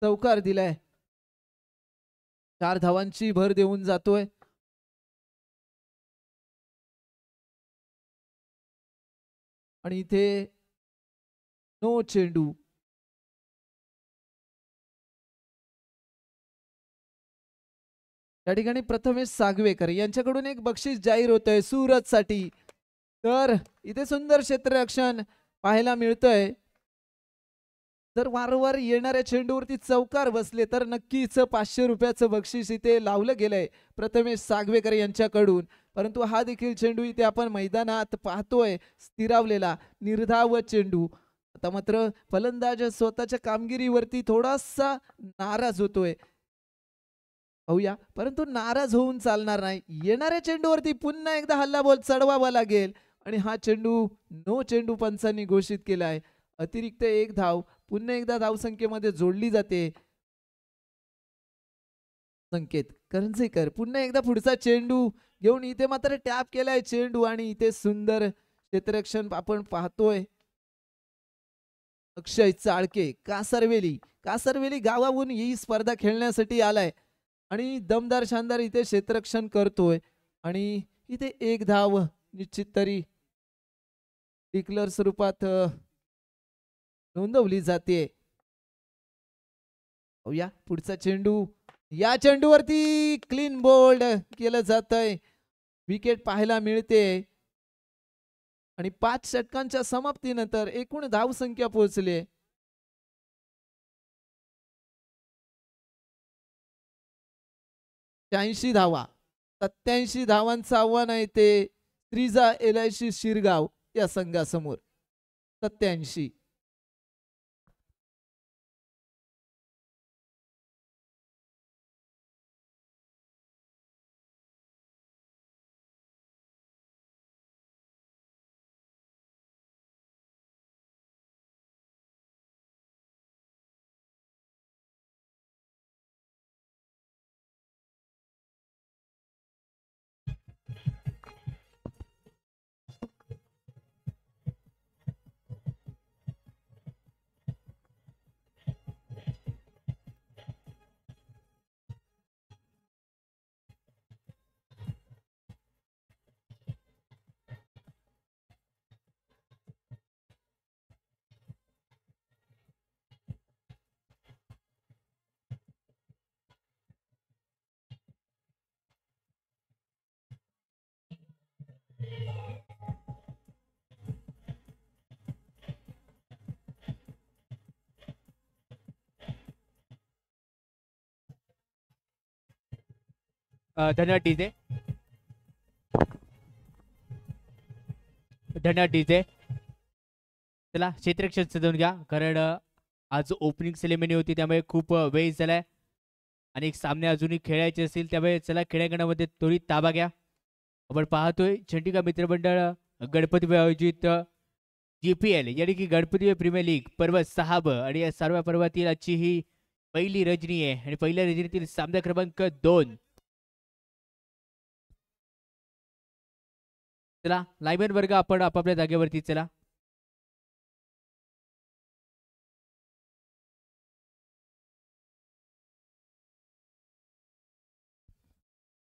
चौकार दिलाय, 4 धावांची भर देऊन जातोय. आणि इथे नो चेंडू. या ठिकाणी प्रथमेश सागवेकर यांच्याकडून एक बक्षीस जाहीर होतंय सुरत साठी. तर इथे सुंदर क्षेत्ररक्षण पाहायला मिळतंय. जर वारंवार येणाऱ्या चेंडूवरती चौकार बसले तर नक्कीच 500 रुपयाचं बक्षीस इथे लावलं गेलंय प्रथमेश सागवेकर यांच्याकडून. परंतु हा देखील चेंडू इथे आपण मैदानात पाहतोय स्थिरावलेला निर्धाव चेंडू. आता मात्र फलंदाज स्वतःच्या कामगिरीवरती थोडासा नाराज होतोय पाहूया, परंतु नाराज होऊन चालणार नाही. येणाऱ्या चेंडूवरती पुन्हा एकदा हल्लाबोल चढवावा लागेल आणि हा चेंडू नो चेंडू पंचांनी घोषित केलाय. अतिरिक्त 1 धाव पुन्हा एकदा धावसंख्येमध्ये जोडली जाते. संकेत करंजेकर पुन्हा एकदा पुढचा चेंडू घेऊन इथे मात्र टॅप केलाय चेंडू आणि इथे सुंदर क्षेत्ररक्षण आपण पाहतोय. अक्षय चाळके कासरवेली गावाहून ही स्पर्धा खेळण्यासाठी आलाय आणि दमदार शानदार इथे क्षेत्ररक्षण करतोय. आणि इथे 1 धाव निश्चित तरी डिक्लेअर स्वरूपात नोंदवली जाते. या पुढचा चेंडू, या चेंडूवरती क्लीन बोल्ड केलं जातंय. विकेट पाहायला मिळते आणि 5 षटकांच्या समाप्तीनंतर एकूण धावसंख्या पोहोचली 86 धावा. 87 धावांचं आव्हान आहे ते त्रिजा LIC शिरगाव या संघासमोर. 87. धन्यवाद डीजे. धन्यवाद डीजे. चला क्षेत्ररक्षण सजवून घ्या कारण आज ओपनिंग सेरेमनी होती त्यामुळे खूप वेळ झालाय आणि एक सामने अजूनही खेळायचे असतील त्यामुळे चला खेळांगणामध्ये थोडी ताबा घ्या. आपण पाहतोय चंडिका मित्रमंडळ गणपती आयोजित GPL यानी की गणपती प्रीमियर लीग पर्व 6 आणि या सर्व पर्वातील आजची ही पहिली रजनी आहे आणि पहिल्या रजनीतील सामना क्रमांक 2. चला लाईव्हन वर्ग आपण आपापल्या जागेवरती चला.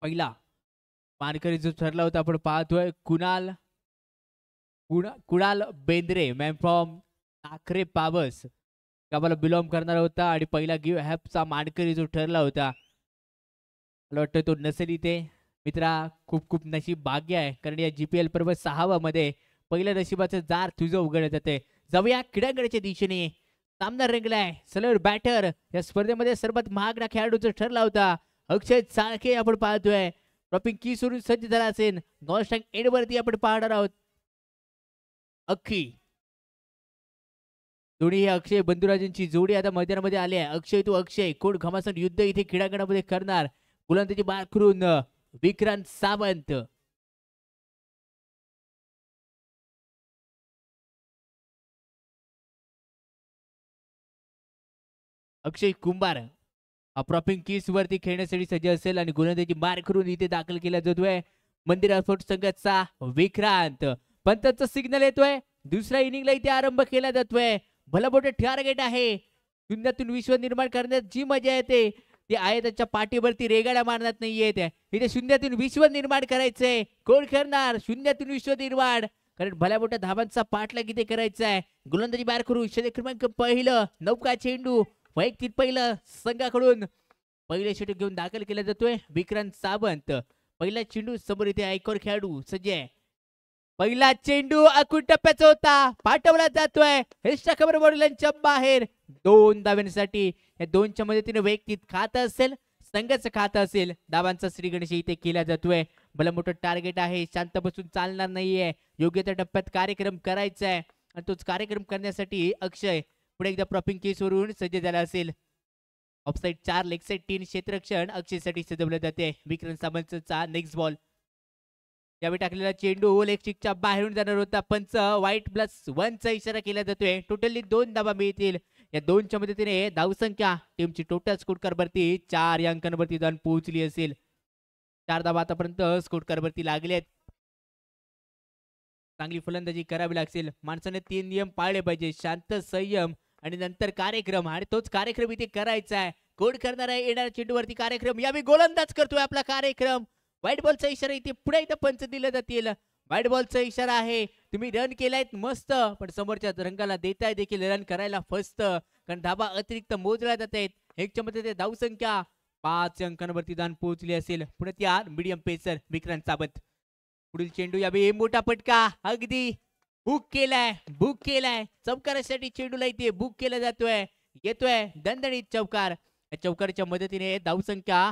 पहिला मानकरी जो ठरला होता आपण पाहतोय कुणाल बेंद्रे मॅन फ्रॉम नाखरे पावस गावाला बिलॉंग करणार होता आणि पहिला गिव्ह हॅपचा मानकरी जो ठरला होता मला वाटतं तो नसेल इथे. मित्रा खूप खूप नशीब भाग्य आहे कारण या GPL पर्व 6 मध्ये पहिल्या नशिबाचं जार तुझं उघडत जाते. जाऊया क्रीडांगणाच्या दिशेने. सामना रंगलाय. सलर बॅटर या स्पर्धेमध्ये सर्वात महागडा खेळाडू जो ठरला होता अक्षय चाळके आपण पाहतोय. ड्रॉपिंग की सोडून सज्ज झाला असेल. नॉन स्ट्राईक एंड वरती आपण पाहणार आहोत. अख्खी दोन्ही अक्षय बंधुराजांची जोडी आता मैदानामध्ये आली आहे. अक्षय तो अक्षय कोण घमासान युद्ध इथे क्रीडांगणामध्ये करणार. गोलंदाजी बाद करून विक्रांत सावंत. अक्षय कुंभार प्रॉपिंग किस वरती खेळण्यासाठी सज्ज असेल आणि गोलंदाजी मार करून इथे दाखल केला जातोय मंदिर स्पोर्ट्स संघाचा विक्रांत. पंतांचा सिग्नल येतोय. दुसऱ्या इनिंगला इथे आरंभ केला जातोय. भलं मोठं टार्गेट आहे. शून्यातून विश्व निर्माण करण्यात जी मजा येते ती आहे त्याच्या पाठीवरती रेगाड्या मारण्यात नाही येते. इथे शून्यातून विश्व निर्माण करायचंय. कोण करणार शून्यातून विश्व निर्माण? कारण भल्या मोठ्या धाबांचा पाठलाग इथे करायचा आहे. गोलंदाजी बाहेर करू षटक क्रमांक पहिलं. नौका चेंडू वैयक्तिक पहिलं संघाकडून पहिले षटक घेऊन दाखल केला जातोय विक्रांत सावंत. पहिला चेंडू समोर इथे ऐकवर खेळाडू सज्जय. पहिला चेंडू अकुट टप्प्याचा होता, पाठवला जातोय षटकावर वडिलांच्या बाहेर. 2 धाब्यांसाठी या दोनच्या मदतीने वैयक्तिक खातं असेल, संघाचं खातं असेल. धाबांचा श्रीगणेश इथे केला जातोय. भलं मोठं टार्गेट आहे, शांत बसून चालणार नाहीये. योग्य त्या टप्प्यात कार्यक्रम करायचा आहे आणि तोच कार्यक्रम करण्यासाठी अक्षय पुढे एकदा प्रॉपिंग केसवरून सज्ज झाला असेल. ऑफसाईड 4 लेग साईड 3 क्षेत्ररक्षण अक्षयसाठी सजवलं जाते. विक्रांत सावंतचा नेक्स्ट बॉल. यावेळी टाकलेला चेंडू लेग स्टिकच्या बाहेरून जाणार होता. पंच वाईट +1चा इशारा केला जातोय. टोटली 2 धाबा मिळतील. या दोनच्या मदतीने धावसंख्या टीमची टोटल स्कोर कार्डवरती 4 या अंकांवरती जाऊन पोहोचली असेल. 4 धाबा आतापर्यंत स्कोर कार्डवरती लागलेत. चांगली फलंदाजी करावी लागेल. माणसाने 3 नियम पाळले पाहिजे, शांत, संयम आणि नंतर कार्यक्रम. आणि तोच कार्यक्रम इथे करायचा आहे. कोण करणार आहे येणाऱ्या चेंडूवरती कार्यक्रम? यावेळी गोलंदाज करतोय आपला कार्यक्रम. व्हाईट बॉलचा इशारा इथे पुढे एकदा पंच दिले जातील. व्हाईट बॉलचा इशारा आहे. तुम्ही रन केलायत मस्त, पण समोरच्या रंगाला देताय देखील रन करायला फस्त, कारण धाबा अतिरिक्त मोजल्या जात आहेत. एकच्या मध्ये धावसंख्या 5 अंकांवरती जाऊन पोहोचली असेल. पुढे त्या मीडियम पेसर विक्रांत सावंत. पुढील चेंडू यावेळी मोठा फटका अगदी बुक केलाय. चौकारासाठी चेंडूला इथे बुक केला जातोय. येतोय दणदणीत चौकार. या चौकारच्या मदतीने धावसंख्या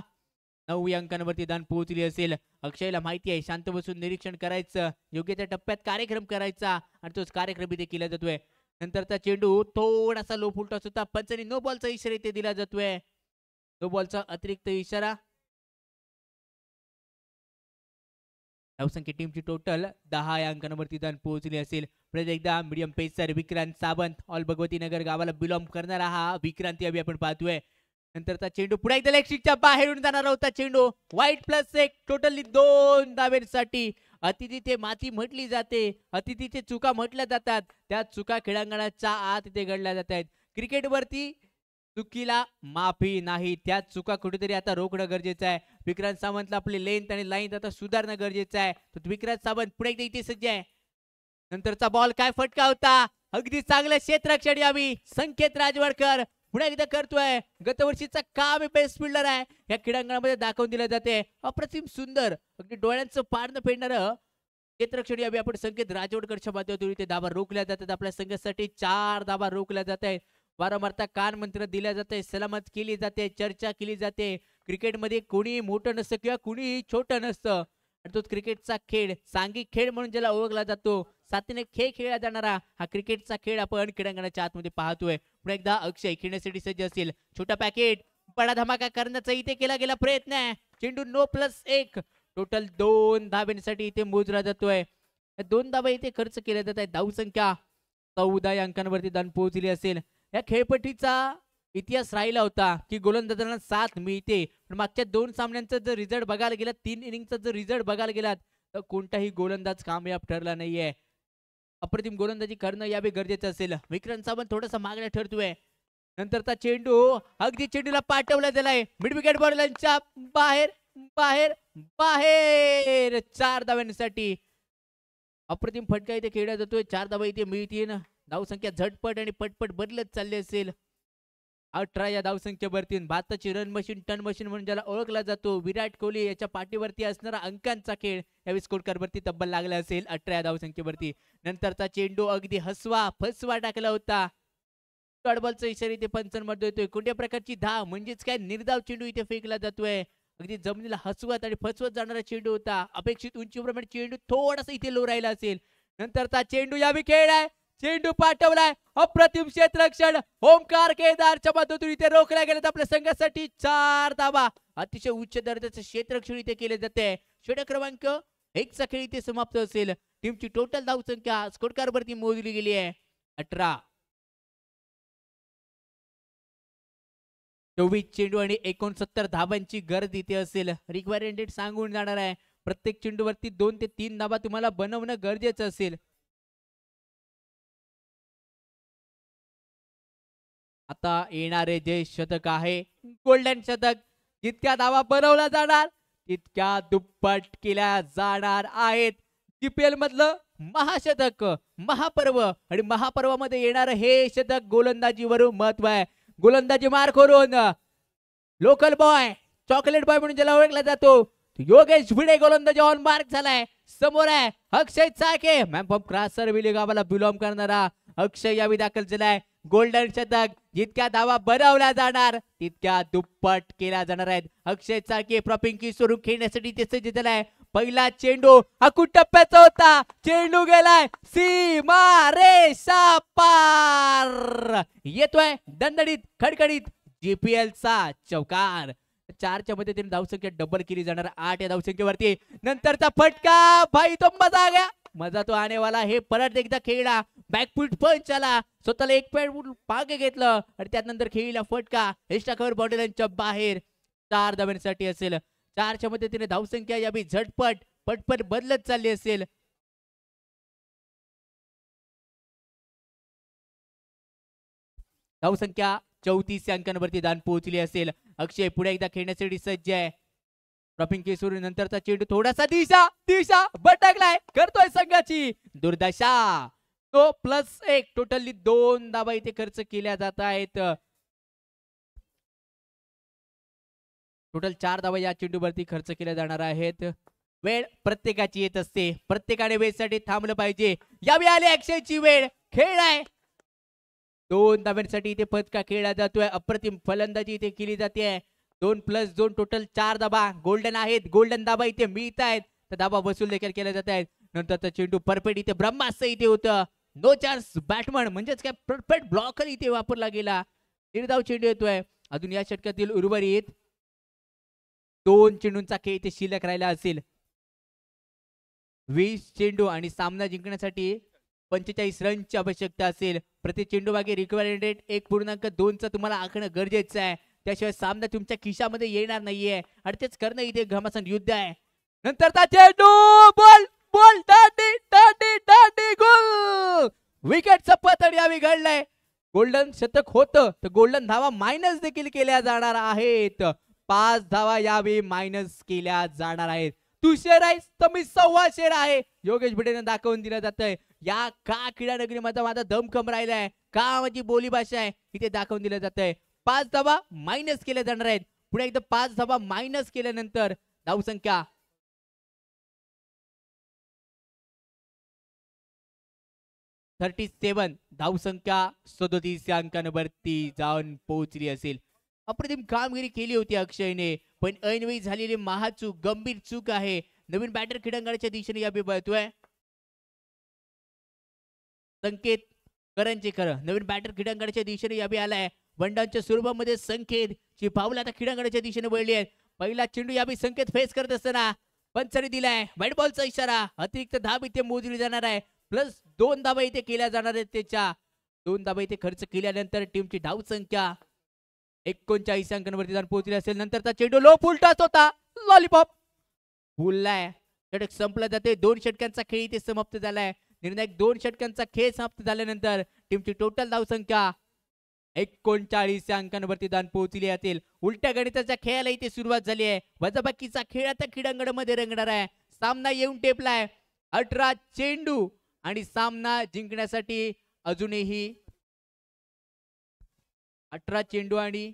9 अंकांवरती दान पोहोचली असेल. अक्षयला माहिती आहे शांत बसून निरीक्षण करायचं, योग्य त्या टप्प्यात कार्यक्रम करायचा आणि तोच कार्यक्रम इथे केला जातोय. नंतरचा चेंडू थोडासा लो फुलटॉस होता. पंचांनी नो बॉलचा इशारा इथे दिला जातोय. नो बॉलचा अतिरिक्त इशारा. धावसंख्या टीमची टोटल 10 या अंकांवरती जाऊन पोहोचली असेल. परत एकदा medium pacer Vikrant Sawant, all Bhagwati Nagar गावाला बिलॉंग करणारा हा विक्रांती अभि आपण पाहतोय. नंतरचा चेंडू पुढे एकदा लेग स्टिकच्या बाहेरून जाणार होता चेंडू. वाईट +1 टोटली 2 धाब्यांसाठी. अतिथी माती म्हटली जाते, अतिथीचे चुका म्हटल्या जातात. त्या चुका खेळांगणाच्या आत इथे घडल्या जात आहेत. क्रिकेटवरती चुकीला माफी नाही. त्या चुका कुठेतरी आता रोखणं गरजेचं आहे. विक्रांत सावंतला आपली लेंथ आणि लाईन आता सुधारणं गरजेचं आहे. तर विक्रांत सावंत पुढे एकदा इथे सज्ज आहे. नंतरचा बॉल काय फटका होता. अगदी चांगलं क्षेत्ररक्षण यावी संकेत राजवाडकर पुन्हा एकदा करतोय. गतवर्षीचा काम बेस्ट फिल्डर आहे, या क्रीडांगणामध्ये दाखवून दिलं जाते. अप्रतिम सुंदर अगदी डोळ्यांचं पारणं फेडणारं क्षेत्ररक्षण यावी आपण संकेत राजवाडकरच्या माध्यमातून इथे धाबा रोखल्या जातात. आपल्या संघासाठी 4 धाबा रोखल्या जात आहेत. वारंवार कान मंत्र दिल्या जाते, सलामत केली जाते, चर्चा केली जाते. क्रिकेटमध्ये कोणी मोठं नसतं किंवा कुणी छोटं नसतं. तो क्रिकेटचा खेळ सांघिक खेळ म्हणून ज्याला ओळखला जातो, साथीने खेळ खेळला जाणारा हा क्रिकेटचा खेळ आपण क्रीडांगणाच्या आतमध्ये पाहतोय. पुन्हा एकदा अक्षय खेळण्यासाठी सज्ज असेल. छोटा पॅकेट बडा धमाका करण्याचा इथे केला गेला प्रयत्न आहे. चेंडू नो +1 टोटल 2 धाब्यांसाठी इथे मोजला जातोय. 2 धाबा इथे खर्च केल्या जात आहेत. धावसंख्या 14 अंकांवरती जाऊन पोहोचली असेल. या खेळपट्टीचा इतिहास राहिला होता की गोलंदाजांना 7 मिळते, पण मागच्या 2 सामन्यांचा जर रिझल्ट बघायला गेला, 3 इनिंगचा जर रिझल्ट बघायला गेलात तर कोणताही गोलंदाज कामयाब ठरला नाहीये. अप्रतिम गोलंदाजी करणं यावे गरजेचं असेल. विक्रांत सावंत थोडासा मागण्या ठरतोय. नंतरचा चेंडू अगदी चेंडूला पाठवला गेलाय. मिड विकेट बॉलच्या बाहेर बाहेर बाहेर 4 धाव्यांसाठी अप्रतिम फटका इथे खेळला जातोय. 4 धावा इथे मिळतील. धावसंख्या झटपट आणि पटपट बदलत चालली असेल. 18 या धावसंख्येवरती भारताची रन मशीन, टन मशीन म्हणून ज्याला ओळखला जातो, विराट कोहली याच्या पाठीवरती असणारा अंकांचा खेळ यावेळी स्कोर कार्डवरती तब्बल लागला असेल 18 या धावसंख्येवरती. नंतरचा चेंडू अगदी फसवा टाकला होता. बॉलचा इशारा इथे पंचांमध्ये येतोय. कोणत्या प्रकारची धाव म्हणजेच काय निर्धाव चेंडू इथे फेकला जातोय. अगदी जमिनीला हसवत आणि फसवत जाणारा चेंडू होता. अपेक्षित उंचीप्रमाणे चेंडू थोडासा इथे लो राहिला असेल. नंतरचा चेंडू यावेळी खेळ आहे. चेंडू पाठवलाय. अप्रतिम क्षेत्ररक्षण ओमकार केदारच्या माध्यमातून इथे रोखल्या गेल्यात. आपल्या संघासाठी 4 धावा. अतिशय उच्च दर्जाचे क्षेत्ररक्षण इथे केले जाते. षटक क्रमांक 1 चा खेळ इथे समाप्त असेल. टीमची टोटल धावसंख्या स्कोर कार्डवरती मोजली गेली आहे 18. 24 चेंडू आणि 69 धाबांची गरज इथे असेल. रिक्वायरमेंट सांगून जाणार आहे. प्रत्येक चेंडूवरती 2 ते 3 धाबा तुम्हाला बनवणं गरजेचं असेल. आता येणारे जे शतक आहे गोल्डन शतक, जितक्या धावा बनवल्या जाणार तितक्या दुप्पट केल्या जाणार आहेत. जीपीएल मधलं महाशतक, महापर्व आणि महापर्वामध्ये येणार हे शतक गोलंदाजीवरून महत्व आहे. गोलंदाजी मार करून लोकल बॉय, चॉकलेट बॉय म्हणून ज्याला ओळखला जातो, योगेश भिडे गोलंदाजी ऑन मार्क झालाय. समोर आहे अक्षय चाके, मॅन ऑफ क्रासर विली गावाला बिलॉंग करणारा अक्षय यावी दाखल झालाय. गोल्डन शतक, जितक्या धावा बनवल्या जाणार तितक्या दुप्पट केल्या जाणार आहेत. अक्षय चाके प्रॉपिंग स्वरूप खेळण्यासाठी ते सज्ज झालाय. पहिला चेंडू हा टप्प्याचा होता, चेंडू गेलाय सीमा रेषा पार, येतोय दणदणीत खडखडीत जीपीएल चा चौकार. 4च्या मदतीने धावसंख्या डबल केली जाणार 8 या धावसंख्येवरती. नंतरचा फटका भाई तो मजा आ गया, मजा तो आने वाला. हे परत एकदा खेळला, बॅकफूट पंच आला, स्वतःला एक पॉइंट मागे घेतलं आणि त्यानंतर खेळीला फटका एक्स्ट्रा कव्हर बाउंड्रीच्या बाहेर. 4 धावांसाठी असेल. 4च्या मदतीने धावसंख्या यावी झटपट पटपट बदलत चालली असेल. धावसंख्या 34 अंकांवरती दान पोहोचली असेल. अक्षय पुढे एकदा खेळण्यासाठी सज्ज आहे. ड्रॉपिंग केसवरून नंतरचा चेंडू थोडासा दिशा भटकलाय, करतोय संघाची दुर्दशा. तो +1 टोटली 2 धावा इथे खर्च केल्या जात आहेत. टोटल 4 धावा या चेंडूवरती खर्च केल्या जाणार आहेत. वेळ प्रत्येकाची येत असते, प्रत्येकाने वेळेसाठी थांबलं पाहिजे. यावेळी आले अक्षयची वेळ, खेळ आहे. 2 धाब्यांसाठी इथे फटका खेळला जातोय. अप्रतिम फलंदाजी इथे केली जाते. 2+2 टोटल 4 धाबा गोल्डन आहेत. गोल्डन धाबा इथे मिळत आहेत, तर धाबा वसूल देखील केल्या जात आहेत. नंतरचा चेंडू परफेक्ट इथे ब्रह्मास्त्र इथे होतं. नो चान्स बॅटमन म्हणजेच काय परफेक्ट ब्लॉकर इथे वापरला गेला. निर्धाव चेंडू येतोय. अजून या षटकातील उर्वरित 2 चेंडूंचा खेळ इथे शिल्लक राहिला असेल. 20 चेंडू आणि सामना जिंकण्यासाठी 45 रनची आवश्यकता असेल. प्रति चेंडू मागे रिक्वायर्ड रेट 1.2चा तुम्हाला आखणं गरजेचं आहे. त्याशिवाय सामना तुमच्या खिशामध्ये येणार नाहीये आणि तेच करणं इथे घमासान युद्ध आहे. नंतरचा चेंडू बॉल बॉल दांडी गोल, विकेटचं पतन यावी घडलंय. गोल्डन शतक होतं तर गोल्डन धावा मायनस देखील केल्या जाणार आहेत. 5 धावा यावी मायनस केल्या जाणार आहेत. तू शेर आहेस तर मी 1.25 शेर आहे. योगेश भिडेने दाखवून दिलं जातंय. या का क्रीडा नगरी मध्ये माझा दम कम राहिलाय, का माझी बोली भाषा आहे इथे दाखवून दिलं जातंय. 5 धावा मायनस केल्या जाणार आहेत. पुढे एकदा 5 धावा मायनस केल्यानंतर धावसंख्या 37 धावसंख्या 37 अंकांवरती जाऊन पोहोचली असेल. अप्रतिम कामगिरी केली होती अक्षयने, पण ऐनवेळी झालेली महाचूक, गंभीर चूक आहे. नवीन बॅटर क्रीडांगणाच्या दिशेने याबी बळतोय. संकेत करंजेकर नवीन बॅटर क्रीडांगणाच्या दिशेने याबी आलाय. बंडांच्या स्वरूपामध्ये संकेत ची पावलं आता क्रीडांगणाच्या दिशेने वळली आहेत. पहिला चेंडू याबी संकेत फेस करत असताना पंचने दिलाय. व्हाईट बॉलचा इशारा. अतिरिक्त धाब इथे मोजली जाणार आहे. +2 धाबा इथे केल्या जाणार आहेत. त्याच्या 2 धाबा इथे खर्च केल्यानंतर टीमची धावसंख्या 39 अंकांवरती जाऊन पोहोचली असेल. नंतरचा चेंडू लो फुल टॉस होता, लॉलीपॉप फुललाय. षटक संपलं जाते. 2 षटकांचा खेळ इथे समाप्त झालाय. निर्णायक 2 षटकांचा खेळ समाप्त झाल्यानंतर टीमची टोटल धावसंख्या 39 अंकांवरती जाऊन पोहोचली असेल. उलट्या गणिताच्या खेळाला इथे सुरुवात झाली आहे. वजाबाकीचा खेळ आता क्रीडांगणामध्ये रंगणार आहे. सामना येऊन टेपलाय. 18 चेंडू आणि सामना जिंकण्यासाठी अजूनही 18 चेंडू आणि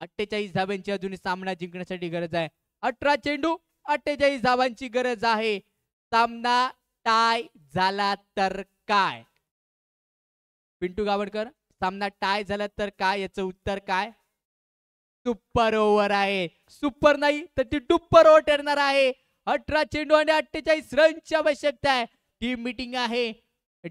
48 धावांची अजूनही सामना जिंकण्यासाठी गरज आहे. 18 चेंडू 48 धावांची गरज आहे. सामना टाय झाला तर काय? पिंटू गावडकर, सामना टाय झाला तर काय? याचं उत्तर काय? सुपर ओव्हर आहे. सुपर नाही तर ती डुप्पर ओव्हर ठरणार आहे. 18 चेंडू आणि 48 रनची आवश्यकता आहे. टीम मीटिंग आहे.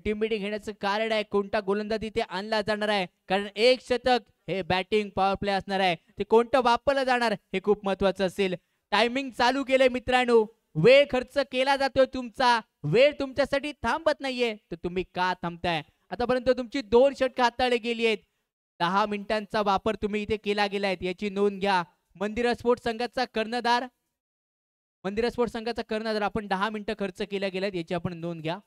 टीम मीटिंग घेण्याचं कारण आहे कोणता गोलंदाज इथे आणला जाणार आहे, कारण 1 शतक हे बॅटिंग पॉवर प्ले असणार आहे. ते कोणतं वापरलं जाणार हे खूप महत्वाचं असेल. टायमिंग चालू केलंय मित्रांनो. वेळ खर्च केला जातोय तुमचा. वेळ तुमच्यासाठी थांबत नाहीये तर तुम्ही का थांबताय? आतापर्यंत तुमची 2 षटकं हाताळली गेली आहेत. 10 मिनिटांचा वापर तुम्ही इथे केला गेलाय याची नोंद घ्या. मंदिरा स्पोर्ट्स संघाचा कर्णधार आपण 10 मिनिटं खर्च केल्या गेल्यात याची आपण नोंद घ्या.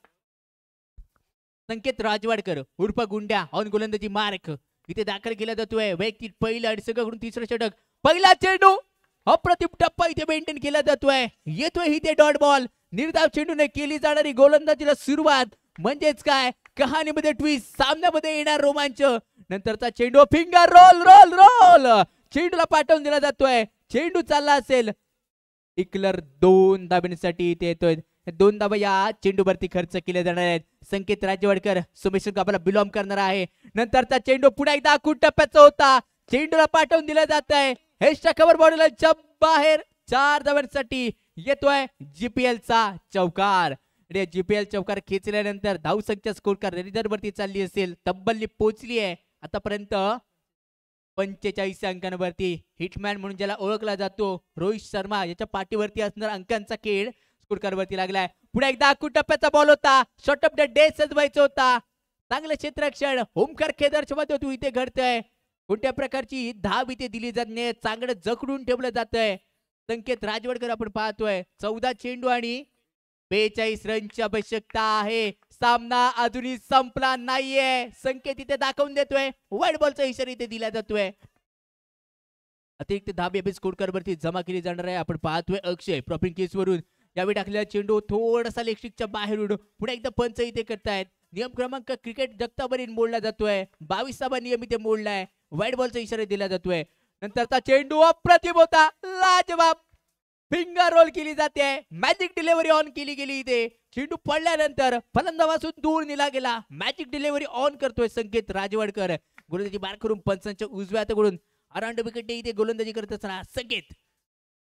संकेत राजवाडकर उर्फ गुंड्या ऑन गोलंदाजी मार्क इथे दाखल केला जातोय. वैयक्तिक पहिलं आणि सगळ्याकडून तिसरं षटक. पहिला चेंडू अप्रतिम टप्पा इथे मेंटेन केला जातोय. येतोय इथे डॉट बॉल. निर्धाव चेंडूने केली जाणारी गोलंदाजीला सुरुवात. म्हणजेच काय, कहाणीमध्ये ट्विस्ट, सामन्यामध्ये येणार रोमांच. नंतरचा चेंडू फिंगर रोल रोल रोल चेंडूला पाठवून दिला जातोय. चेंडू चालला असेल. इकलर 2 धाब्यांसाठी इथे येतोय. 2 धाबा या चेंडूवरती खर्च केले जाणार आहेत. संकेत राजवाडकर सोमेश्वर गावाला बिलॉंग करणार आहे. नंतरचा चेंडू पुन्हा एकदा आखूड टप्प्याचा होता. चेंडूला पाठवून दिला जात आहे. हेस्टा कव्हर बॉडीला बाहेर 4 धाब्यांसाठी येतोय जीपीएल चा चौकार. जीपीएल चौकार खेचल्यानंतर धावसंख्या स्कोर कार्ड वरती चालली असेल. तब्बल पोहोचली आहे आतापर्यंत 45 अंकांवरती. हिटमॅन म्हणून ज्याला ओळखला जातो रोहित शर्मा याच्या पाठीवरती असणारा अंकांचा खेळ स्कोर कार्ड वरती लागलाय. पुढे एकदा आखूड टप्प्याचा बॉल होता. शॉर्ट ऑफ द डे सजवायचा होता. चांगलं क्षेत्ररक्षण ओमकार केदारच्या मध्ये इथे घडतंय. कोणत्या प्रकारची धाव इथे दिली जात नाही. चांगलं जखडून ठेवलं जातंय. संकेत राजवडकर आपण पाहतोय. 14 चेंडू आणि 42 रनची आवश्यकता आहे. सामना अजूनही संपला नाहीये. संकेत इथे दाखवून देतोय. वाईड बॉलचा इशारा इथे दिला जातोय. अतिरिक्त धाबे स्कोर कार्डवरती जमा केली जाणार आहे. आपण पाहतोय अक्षय प्रॉपिंग केस वरून यावेळी टाकलेला चेंडू थोडासा लेगस्टिकच्या बाहेर उडून पुढे एकदा पंच इथे करतायत. नियम क्रमांक क्रिकेट जगतावरील मोडला जातोय. 22वा नियम इथे मोडलाय. वाईड बॉलचा इशारा दिला जातोय. नंतरचा चेंडू अप्रतिम होता. लाजवाब फिंगर रोल केली जाते. मॅजिक डिलिव्हरी ऑन केली गेली. इथे चेंडू पडल्यानंतर फलंदाजापासून दूर नेला गेला. मॅजिक डिलिव्हरी ऑन करतोय संकेत राजवाडकर. गोलंदाजी बार करून पंचांच्या उजव्या हाताकडून अराउंड विकेट इथे गोलंदाजी करत असताना संकेत.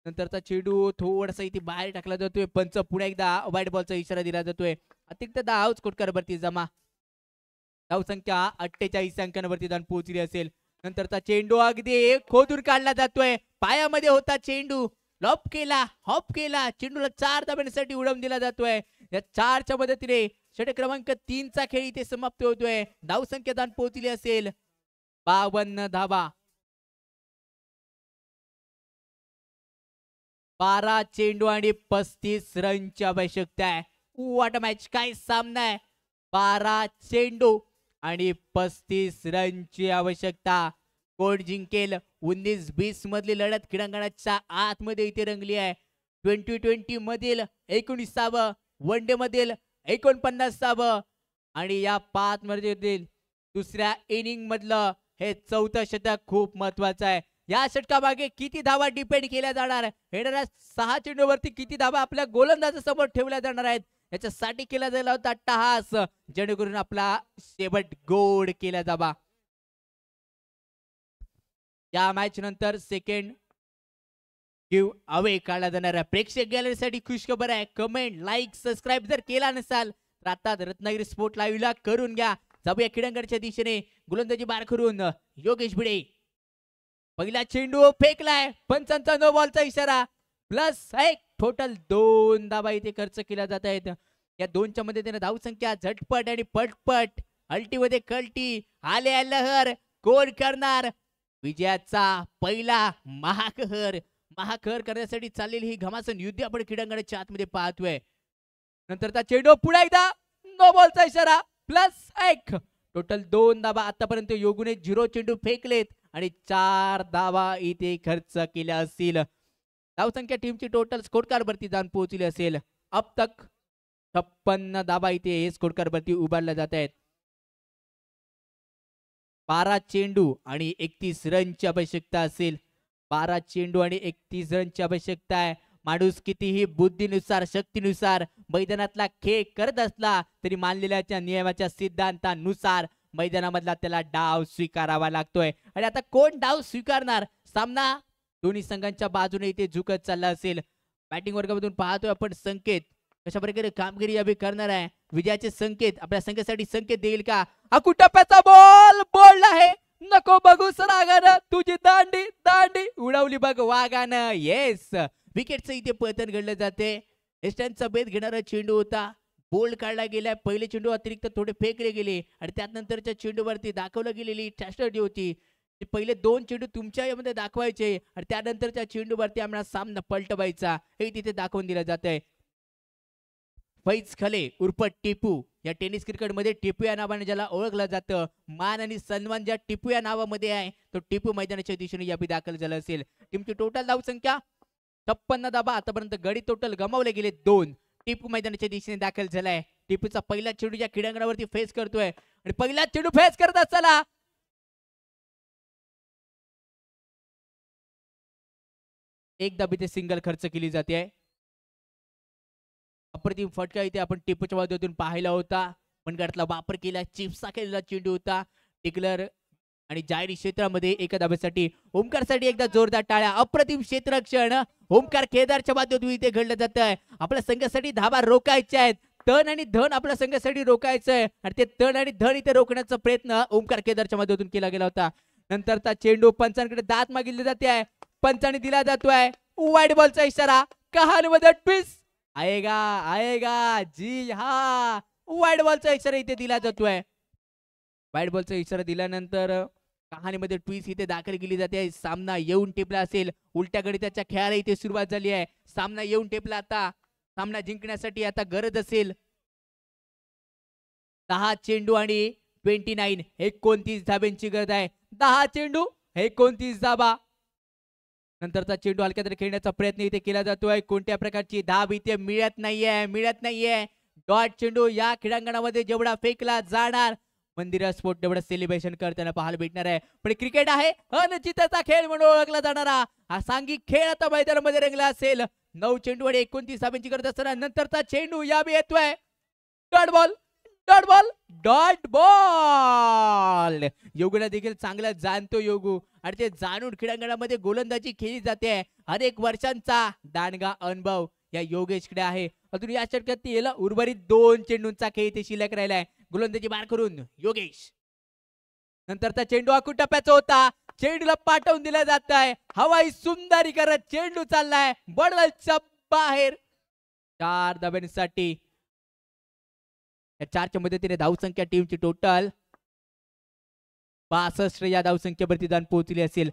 नंतरचा चेंडू थोडासा इथे बाहेर टाकला जातोय. पंच पुन्हा एकदा वाईड बॉलचा इशारा दिला जातोय. अतिरिक्त धाव स्कोर कार्डवरती जमा. धाव संख्या 48 अंकांवरती जाऊन पोहोचली असेल. नंतरचा चेंडू अगदी खोदून काढला जातोय. पायामध्ये होता चेंडू. लॉप केला, हॉप केला. चेंडूला 4 धाब्यांसाठी उडवून दिला जातोय. या 4च्या मदतीने षटक क्रमांक 3चा खेळ इथे समाप्त होतोय. धाव संख्या दान पोहोचली असेल 52 धावा. 12 चेंडू आणि 35 रनची आवश्यकता आहे. व्हॉट अ मॅच, काय सामना आहे. 12 चेंडू आणि 35 रनची आवश्यकता. कोण जिंकेल. 19-20 मधली लढत क्रीडांगणाच्या आतमध्ये इथे रंगली आहे. 2020 मधील 19वा, वन डे मधील 49वा आणि या 5 मधील दुसऱ्या इनिंग मधलं हे 4थं षटक खूप महत्वाचं आहे. या षटकामागे किती धावा डिपेंड केल्या जाणार. येणाऱ्या 6 चेंडूवरती किती धावा आपल्या गोलंदाजासमोर ठेवल्या जाणार आहेत याच्यासाठी केला जायला होता अट्टहास, जेणेकरून आपला शेवट गोड केला जावा. या मॅच नंतर सेकंड गिव्ह अवे काढला जाणार आहे. प्रेक्षक गॅलरीसाठी खुशखबर आहे. कमेंट, लाईक, सबस्क्राईब जर केला नसाल तर आता रत्नागिरी स्पोर्ट लाईव्हला करून घ्या. जाऊया क्रीडांगणच्या दिशेने. गोलंदाजी बार करून योगेश भिडे. पहिला चेंडू फेकलाय. पंचांचा नो बॉलचा इशारा. +1. टोटल 2 धावा इथे खर्च केल्या जात आहेत. या 2च्या मध्ये त्याने धाव संख्या झटपट आणि पटपट. अल्टीमध्ये कल्टी. आल्या लहर. कोण करणार विजयाचा पहिला महाकहर. महाकहर करण्यासाठी चाललेली ही घमासन युद्ध आपण क्रीडांगणाच्या आतमध्ये पाहतोय. नंतरचा चेंडू पुढे एकदा नो बॉलचा इशारा. +1. टोटल 2 धावा. आतापर्यंत योगूने 0 चेंडू फेकलेत आणि 4 धावा इथे खर्च केल्या असतील. धावसंख्या टीमची टोटल स्कोर कार्ड वरती जाऊन पोहोचली असेल. अब तक 56 धावा इथे हे स्कोर कार्ड वरती उभारल्या जात आहेत. 12 चेंडू आणि 31 रनची आवश्यकता असेल. 12 चेंडू आणि 31 रनची आवश्यकता आहे. माणूस कितीही बुद्धीनुसार, शक्तीनुसार मैदानातला खेळ करत असला तरी मानलेल्या नियमाच्या सिद्धांतानुसार मैदानामधला त्याला डाव स्वीकारावा लागतोय. आणि आता कोण डाव स्वीकारणार. सामना दोन्ही संघांच्या बाजूने इथे झुकत चालला असेल. बॅटिंग वर्गामधून पाहतोय आपण संकेत कशा प्रकारे कामगिरी यावी करणार आहे. विजयाचे संकेत आपल्या संघासाठी संकेत देईल का. अकुटप्प्याचा बॉल बोल्ड आहे. नको बघू सरागानं. तुझी दांडी दांडी उडवली बघ वागानं. येस, विकेटचं इथे पतन घडलं जाते. एस्टनचा बेद घेणारा चेंडू होता. बोल्ड काढला गेला. पहिले चेंडू अतिरिक्त थोडे फेकले गेले आणि त्यानंतरच्या चेंडूवरती दाखवलं गेलेली ट्रॅस्टर्डी होती. पहिले 2 चेंडू तुमच्या यामध्ये दाखवायचे आणि त्यानंतरच्या चेंडूवरती आम्हाला सामना पलटवायचा हे तिथे दाखवून दिलं जात आहे. फैज खले उर्फ टिपू. या टेनिस क्रिकेटमध्ये टिपू या नावाने ज्याला ओळखलं जातं, मान आणि सन्मान ज्या टिपू या नावामध्ये आहे, तो टिपू मैदानाच्या दिशेने याबी दाखल झाला असेल. टीमची टोटल धावसंख्या 56 धावा. आतापर्यंत गडी टोटल गमावले गेले 2. टिपू मैदानाच्या दिशेने दाखल झालाय. टिपूचा पहिला चेंडू या क्रीडांगणावरती फेस करतोय आणि पहिला चेंडू फेस करत असताना एक धाबीते सिंगल खर्च केली जाते. अप्रतिम फटका इथे आपण टिपूच्या बाजूतून पाहिला होता. मनगटातला वापर केला, चिप्सा केलेला चेंडू होता. टिकलर आणि जायरी क्षेत्रामध्ये एका धाब्यासाठी ओमकारसाठी एकदा जोरदार टाळ्या. अप्रतिम क्षेत्ररक्षण ओमकार केदारच्या बाजूतून इथे घडलं जात आहे. आपल्या संघासाठी धावा रोखायच्या आहेत. तण आणि धन आपल्या संघासाठी रोखायचंय आणि ते तण आणि धन इथे रोखण्याचा प्रयत्न ओमकार केदारच्या मदतीतून केला गेला होता. नंतरचा चेंडू पंचांकडे दात मागितली जाते आहे. पंचाने दिला जातोय वाईड बॉलचा इशारा. कहाणीमध्ये ट्विस्ट आएगा आएगा, जी हा, वाईड बॉलचा इशारा इथे दिला जातोय. वाईड बॉलचा इशारा दिल्यानंतर कहाणीमध्ये ट्विस्ट इथे दाखल केली जाते. सामना येऊन टेपला असेल. उलट्या गणिताच्या खेळाला इथे सुरुवात झाली आहे. सामना येऊन टेपला. आता सामना जिंकण्यासाठी आता गरज असेल 10 चेंडू आणि 29 धाब्यांची गरज आहे. 10 चेंडू 29 धाबा. नंतरचा चेंडू हलक्या तरी खेळण्याचा प्रयत्न इथे केला जातोय. कोणत्या प्रकारची धाब इथे मिळत नाहीये. डॉट चेंडू या क्रीडांगणामध्ये जेवढा फेकला जाणार, मंदिरा स्पोर्ट तेवढं सेलिब्रेशन करताना पाहायला भेटणार आहे. पण क्रिकेट आहे अनिश्चिततेचा खेळ म्हणून ओळखला जाणारा हा सांघिक खेळ आता मैदानामध्ये रंगला असेल. 9 चेंडू आणि 29 धाब्यांची गरज असताना नंतरचा चेंडू या बी येतोय. Dot ball, dot ball, dot ball. योगूला देखील चांगला जाणतो योगू आणि ते जाणून क्रीडांगणामध्ये गोलंदाजी खेळली जाते. अनेक वर्षांचा दांडगा अनुभव या योगेशकडे आहे. अजून या षटकात याला उर्वरित 2 चेंडूंचा खेळ इथे शिल्लक राहिलाय. गोलंदाजी मार करून योगेश. नंतरचा चेंडू आखून टप्प्याचा होता. चेंडूला पाठवून दिला जात आहे. हवाई सुंदरी करत चेंडू चाललाय बॉर्डरच्या बाहेर. 4 धाब्यांसाठी. या 4च्या मदतीने धावसंख्या टीमची टोटल 62 या धावसंख्येवरती जाऊन पोहोचली असेल.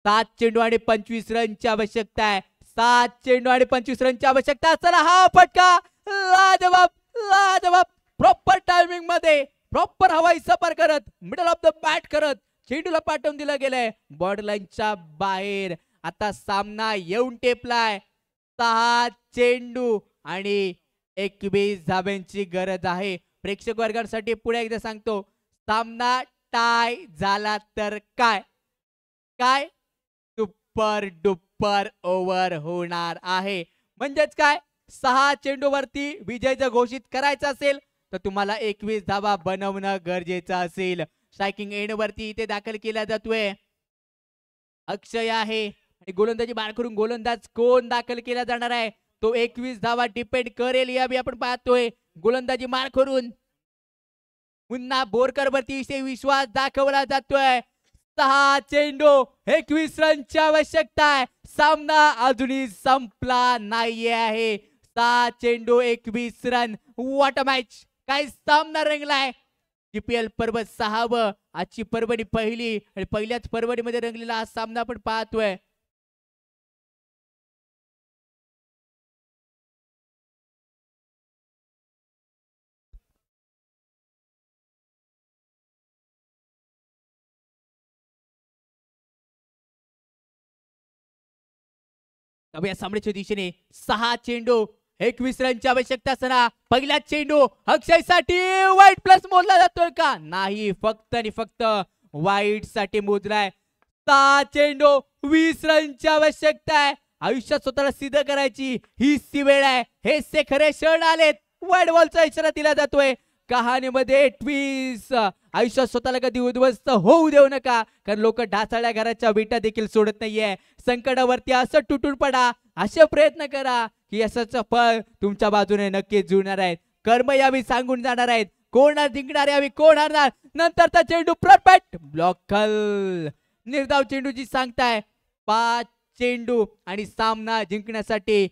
7 चेंडू आणि 25 रनची आवश्यकता आहे. 7 चेंडू आणि 25 रनची आवश्यकता असताना हा फटका लाजवाब, लाजवाब. प्रॉपर टायमिंग मध्ये प्रॉपर हवाई सफर करत मिडल ऑफ द बॅट करत चेंडूला पाठवून दिला गेलाय बॉर्डर लाईनच्या बाहेर. आता सामना येऊन टेपलाय. 6 चेंडू आणि 21 धाब्यांची गरज आहे. प्रेक्षक वर्गासाठी पुढे एकदा सांगतो, सामना टाय झाला तर काय काय सुपर डुपर ओव्हर होणार आहे. म्हणजेच काय, 6 चेंडूवरती विजय जर घोषित करायचा असेल तर तुम्हाला 21 धावा बनवणं गरजेचं असेल. स्ट्रायकिंग एंड वरती इथे दाखल केला जातोय अक्षय आहे आणि गोलंदाजी बाहेर करून गोलंदाज कोण दाखल केला जाणार आहे तो 21 धावा डिपेंड करेल. या बी आपण पाहतोय गोलंदाजी मार करून पुन्हा बोरकर वरती विश्वास दाखवला जातोय. 6 चेंडू 21 रनची आवश्यकता आहे. सामना अजूनही संपला नाहीये आहे. 6 चेंडू 21 रन. What a match. काय सामना रंगलाय. जीपीएल पर्व 6व. आजची पर्वणी पहिली आणि पहिल्याच पर्वणीमध्ये रंगलेला हा सामना आपण पाहतोय. या सामन्याच्या दिशेने 6 चेंडू 21 रनची आवश्यकता असताना पहिला चेंडू अक्षयसाठी वाईट प्लस मोजला जातोय का नाही, फक्त आणि फक्त वाईट साठी मोजलाय. 6 चेंडू 20 रनची आवश्यकता आहे. आयुष्यात स्वतःला सिद्ध करायची ही सी वेळ आहे. हे से खरे क्षण आलेत. वाईट बॉलचा इशारा दिला जातोय. कहाणीमध्ये ट्विस्ट. आयुष्यात स्वतःला कधी उद्ध्वस्त होऊ देऊ नका, कारण लोक ढासळल्या घराच्या विटा देखील सोडत नाहीये. संकटावरती असं तुटून पडा, असे प्रयत्न करा की यशाचं फळ तुमच्या बाजूने नक्कीच जुळणार आहेत. कर्म यावी सांगून जाणार आहेत. कोण जिंकणार यावी, कोण हारणार. नंतरचा चेंडू परफेक्ट ब्लॉकल. निर्धाव चेंडूची सांगताय 5 चेंडू आणि सामना जिंकण्यासाठी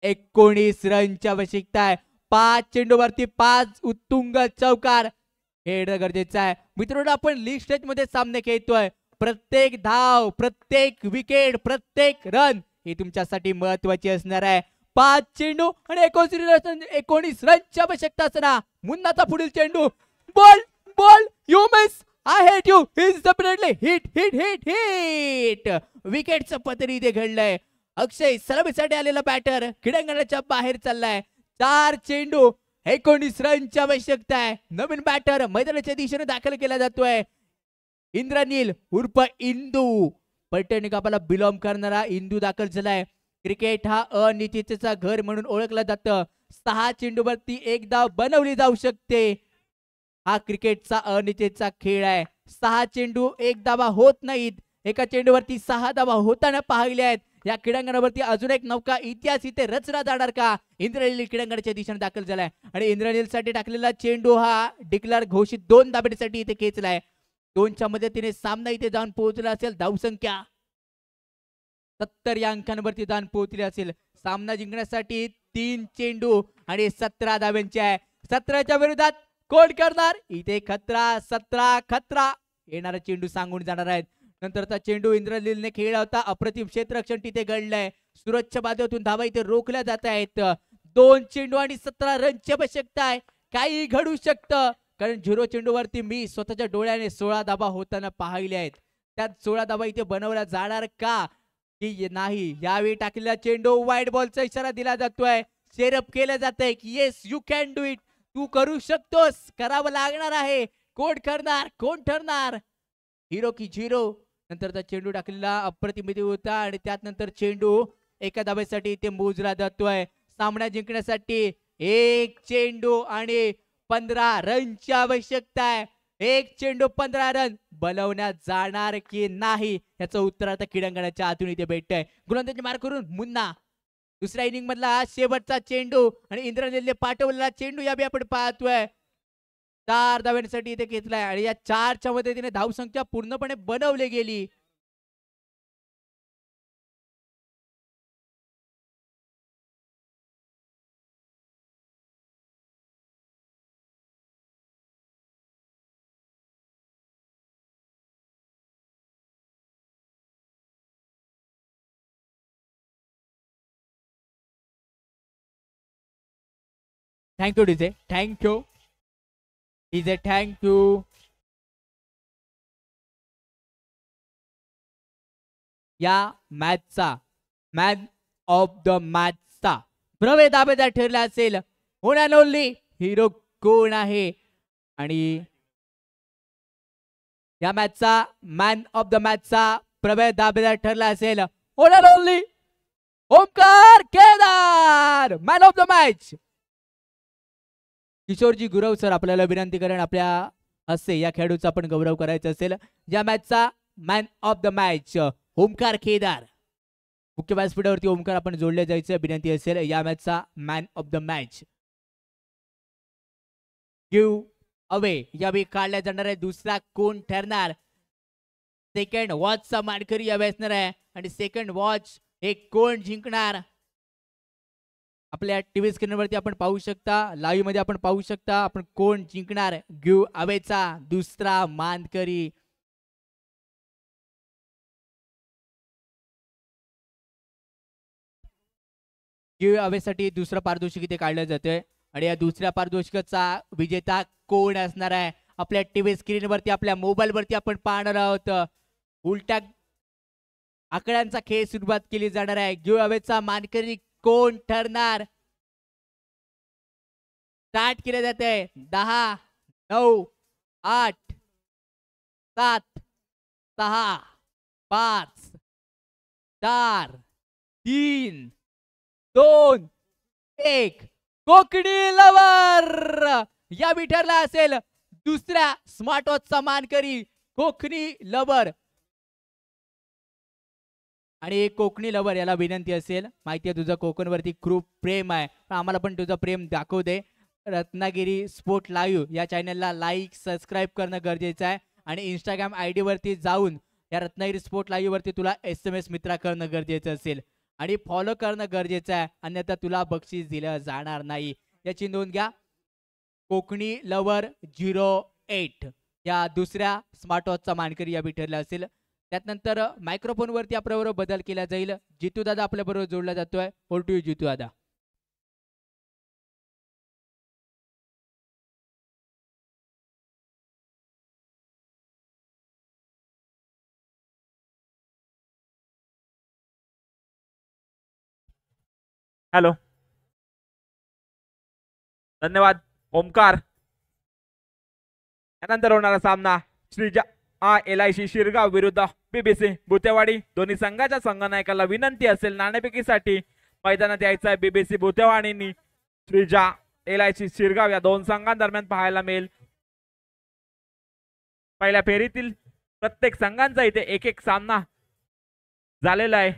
19 रनची आवश्यकता आहे. 5 चेंडूवरती 5 उत्तुंग चौकार खेळणं गरजेचं आहे. मित्रांनो, आपण लीग स्टेज मध्ये सामने खेळतोय. प्रत्येक धाव, प्रत्येक विकेट, प्रत्येक रन ही तुमच्यासाठी महत्वाची असणार आहे. 5 चेंडू आणि 19 रनची आवश्यकता असताना मुन्नाचा पुढील चेंडू ball ball you miss I hate you is definitely hit hit hit hit विकेटचं पतरी इथे घडलंय. अक्षय सलामीसाठी आलेला बॅटर क्रीडांगणाच्या बाहेर चाललाय. 4 चेंडू 19 रनची आवश्यकता आहे. नवीन बॅटर मैदानाच्या दिशेने दाखल केला जातोय. इंद्रनील उर्फ इंदू पैठणी कापाला बिलॉंग करणारा इंदू दाखल झालाय. क्रिकेट हा अनिश्चिततेचा घर म्हणून ओळखला जातं. 6 चेंडूवरती 1 धाव बनवली जाऊ शकते. हा क्रिकेटचा अनिश्चितचा खेळ आहे. 6 चेंडू 1 धावा होत नाहीत. एका चेंडूवरती 6 धावा होताना पाहिल्या आहेत. या क्रीडांगणावरती अजून एक नौका इतिहास इथे रचला जाणार का? इंद्रनील क्रीडांगणाच्या दिशेने दाखल झालाय आणि इंद्रनील साठी टाकलेला चेंडू हा डिक्लेअर घोषित 2 धाब्यासाठी इथे खेचलाय. 2च्या मदतीने सामना इथे जाऊन पोहोचला असेल. धावसंख्या 70 या अंकांवरती जाऊन पोहोचली असेल. सामना जिंकण्यासाठी 3 चेंडू आणि 17 धाव्यांचे आहे. 17च्या विरोधात कोण करणार इथे खतरा? 17 खतरा येणारा चेंडू सांगून जाणार आहेत. नंतरचा चेंडू इंद्रनीलने खेळला होता. अप्रतिम क्षेत्ररक्षण तिथे घडलंय. सुरतच्या बाजूतून धावा इथे रोखल्या जात आहेत. 2 चेंडू आणि 17 रनची आवश्यकता आहे. काही घडू शकतं कारण 0 चेंडूवरती मी स्वतःच्या डोळ्याने 16 धावा होताना पाहिले आहेत. त्यात 16 धावा इथे बनवल्या जाणार का की नाही? यावेळी टाकलेला चेंडू वाईड बॉलचा इशारा दिला जातोय. शेरअप केलं जातंय की yes you can do it. तू करू शकतोस. करावं लागणार आहे. कोण करणार? कोण ठरणार? हिरो की झिरो? नंतरचा चेंडू टाकलेला अप्रतिम होता आणि त्यात नंतर चेंडू एका धाब्यासाठी इथे मोजला जातोय. सामना जिंकण्यासाठी 1 चेंडू आणि 15 रनची आवश्यकता आहे. 1 चेंडू 15 रन बनवण्यात जाणार की नाही याचं उत्तर आता क्रीडांगणाच्या आतून इथे भेटतंय. गोलंदाजी मार करून मुन्ना दुसऱ्या इनिंग मधला शेवटचा चेंडू आणि इंद्रनीलने पाठवलेला चेंडू यावेळी आपण पाहतोय. 4 धाव्यांसाठी इथे घेतलाय आणि या 4च्या मदतीने धावसंख्या पूर्णपणे बनवली गेली. Thank you DJ. Thank you DJ. Thank you. या मॅचचा मॅन ऑफ द मॅचचा प्रवेश दावेदार ठरला असेल. वन अँड ओनली हिरो कोण आहे? आणि या मॅचचा मॅन ऑफ द मॅचचा प्रवेश दावेदार ठरला असेल. One and only Omkar Kedar man of the match. Kishorji Gurav sir आपल्याला विनंती करेन आपल्या हस्ते या खेळाडूचा आपण गौरव करायचा असेल. या मॅचचा man of the match Omkar Kedar. मुख्य व्यासपीठावरती ओमकार आपण जोडले जायचं विनंती असेल. या मॅचचा man of the match give away यावेळी काढल्या जाणार आहे. दुसरा कोण ठरणार? सेकंड वॉचचा मानकरी यावेळी असणार आहे आणि सेकंड वॉच हे कोण जिंकणार? आपल्या टीव्ही स्क्रीनवरती आपण पाहू शकता. लाईव्ह मध्ये आपण पाहू शकता आपण कोण जिंकणार गिव्ह अवेचा दुसरा मानकरी. गिव्ह अवेसाठी दुसरा पारितोषिक इथे काढलं जातोय आणि या दुसऱ्या पारितोषिकाचा विजेता कोण असणार आहे? आपल्या टीव्ही स्क्रीनवरती आपल्या मोबाईलवरती आपण पाहणार आहोत. उलट्या आकड्यांचा खेळ सुरुवात केली जाणार आहे. गिव्ह अवेचा मानकरी कोण ठरणार? स्टार्ट केले जाते. 10 9 8 7 6 5 4 3 2 1 कोकणी लवर या ठरला असेल दुसऱ्या स्मार्ट वॉचचा मानकरी कोकणी लवर. आणि कोकणी लवर याला विनंती असेल, माहिती आहे तुझं कोकणवरती खूप प्रेम आहे, आम्हाला पण तुझं प्रेम दाखवू दे. रत्नागिरी स्पोर्ट लाईव्ह या चॅनलला लाईक सबस्क्राईब करणं गरजेचं आहे आणि इंस्टाग्राम ID वरती जाऊन या रत्नागिरी स्पोर्ट लाईव्ह वरती तुला SMS मित्रा करणं गरजेचं असेल आणि फॉलो करणं गरजेचं आहे, अन्यथा तुला बक्षीस दिलं जाणार नाही याची नोंद घ्या. कोकणी लवर 08 या दुसऱ्या स्मार्ट वॉचचा मानकरी या ठरला असेल. त्यानंतर मायक्रोफोन वरती आपल्याबरोबर बदल केला जाईल. जितू दादा आपल्याबरोबर जोडला जातोय. ओव्हर टू यू जितू दादा. हॅलो, धन्यवाद ओमकार. त्यानंतर होणारा सामना श्रीजा LIC शिरगाव विरुद्ध BBC भुतेवाडी. दोन्ही संघाच्या संघनायकाला विनंती असेल नाणेफेकीसाठी मैदानात यायचं आहे. BBC भुतेवाडीनी श्रीजा LIC शिरगाव या दोन संघांदरम्यान पाहायला मिळेल. पहिल्या फेरीतील प्रत्येक संघांचा इथे एक एक सामना झालेला आहे.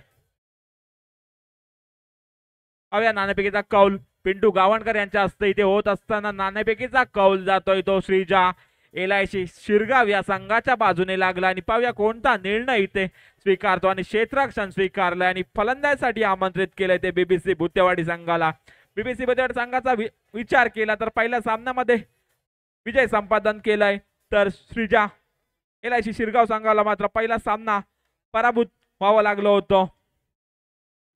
पाहूया नाणेफेकीचा कौल पिंटू गावणकर यांच्या हस्ते इथे होत असताना नाणेफेकीचा कौल जातोय तो श्रीजा LIC शिरगाव या संघाच्या बाजूने लागला. आणि पाहूया कोणता निर्णय इथे स्वीकारतो. आणि क्षेत्ररक्षण स्वीकारलंय आणि फलंदाजीसाठी आमंत्रित केलंय ते BBC भुतेवाडी संघाला. BBC भुतेवाडी संघाचा विचार केला तर पहिल्या सामन्यामध्ये विजय संपादन केलाय, तर श्रीजा LIC शिरगाव संघाला मात्र पहिला सामना पराभूत व्हावं लागलं होतं.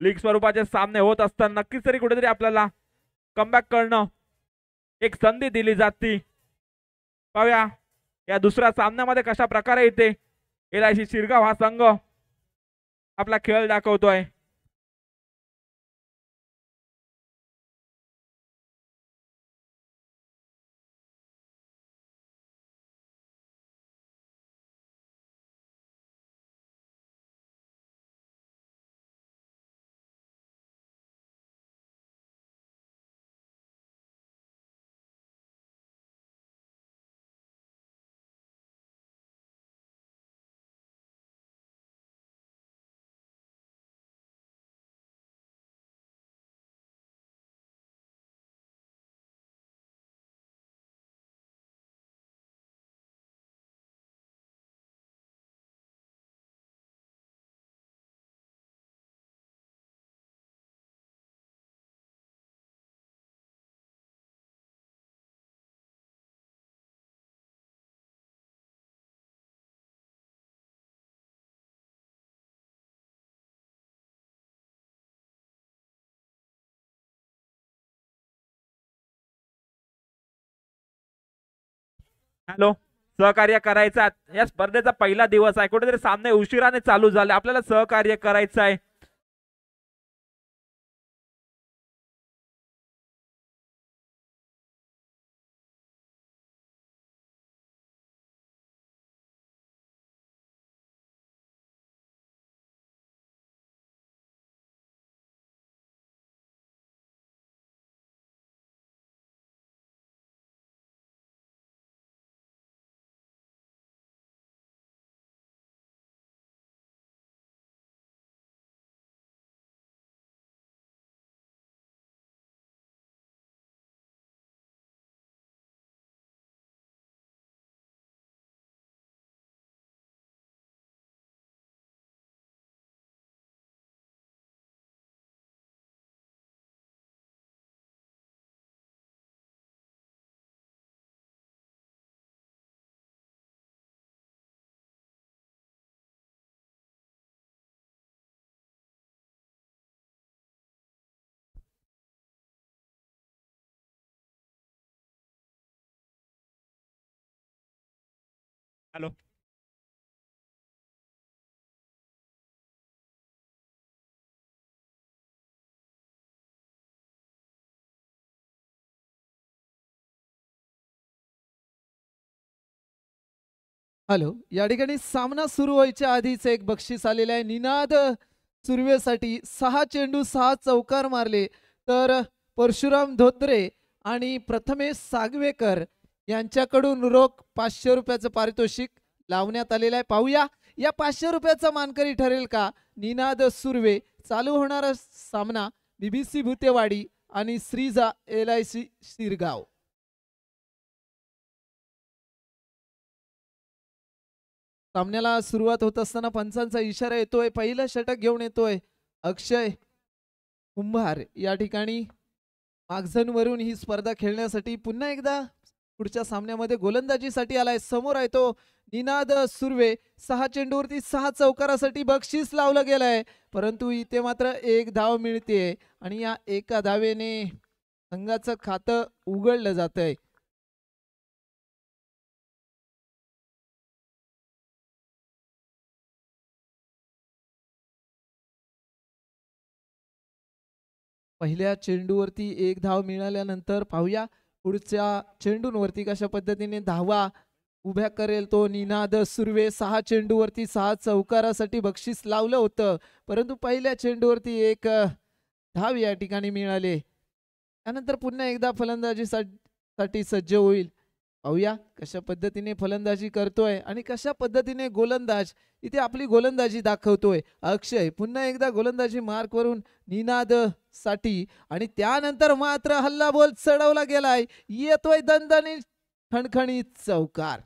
लीग स्वरूपाचे सामने होत असताना नक्कीच तरी कुठेतरी आपल्याला कमबॅक करणं एक संधी दिली जाती. पाहूया या दुसऱ्या सामन्यामध्ये कशा प्रकारे इथे LIC शिरगाव हा संघ आपला खेळ दाखवतोय. हॅलो, सहकार्य करायचं. या स्पर्धेचा पहिला दिवस आहे, कुठेतरी सामने उशिराने चालू झाले, आपल्याला सहकार्य करायचं आहे. हॅलो, हॅलो, या ठिकाणी सामना सुरू व्हायच्या आधीच एक बक्षीस आलेलं आहे. निनाद सुर्वेसाठी 6 चेंडू 6 चौकार मारले तर परशुराम धोत्रे आणि प्रथमेश सागवेकर यांच्याकडून रोख 500 रुपयाचं पारितोषिक लावण्यात आलेलं आहे. पाहूया या 500 रुपयाचा मानकरी ठरेल का निनाद सुर्वे. चालू होणारा सामना BBC भुतेवाडी आणि श्रीजा LIC शिरगाव. सामन्याला सुरुवात होत असताना पंचांचा इशारा येतोय. पहिलं षटक घेऊन येतोय अक्षय कुंभार. या ठिकाणी मागझनवरून ही स्पर्धा खेळण्यासाठी पुन्हा एकदा पुढच्या सामन्यामध्ये गोलंदाजीसाठी आलाय. समोर आहे तो निनाद सुर्वे. 6 चेंडूवरती 6 चौकारासाठी बक्षीस लावलं गेलंय, परंतु इथे मात्र एक धाव मिळते आणि या एका धावेने संघाचं खातं उघडलं जातंय. पहिल्या चेंडूवरती एक धाव मिळाल्यानंतर पाहूया पुढच्या चेंडूंवरती कशा पद्धतीने धावा उभ्या करेल तो निनाद सुर्वे. 6 चेंडूवरती 6 चौकारासाठी बक्षीस लावलं होतं, परंतु पहिल्या चेंडूवरती एक धाव या ठिकाणी मिळाले. त्यानंतर पुन्हा एकदा फलंदाजीसाठी सज्ज होईल. पाहूया कशा पद्धतीने फलंदाजी करतोय आणि कशा पद्धतीने गोलंदाज इथे आपली गोलंदाजी दाखवतोय. अक्षय पुन्हा एकदा गोलंदाजी मार्कवरून निनाद साठी आणि त्यानंतर मात्र हल्ला बॉल चढवला गेलाय. येतोय दणदणीत खणखणीत चौकार.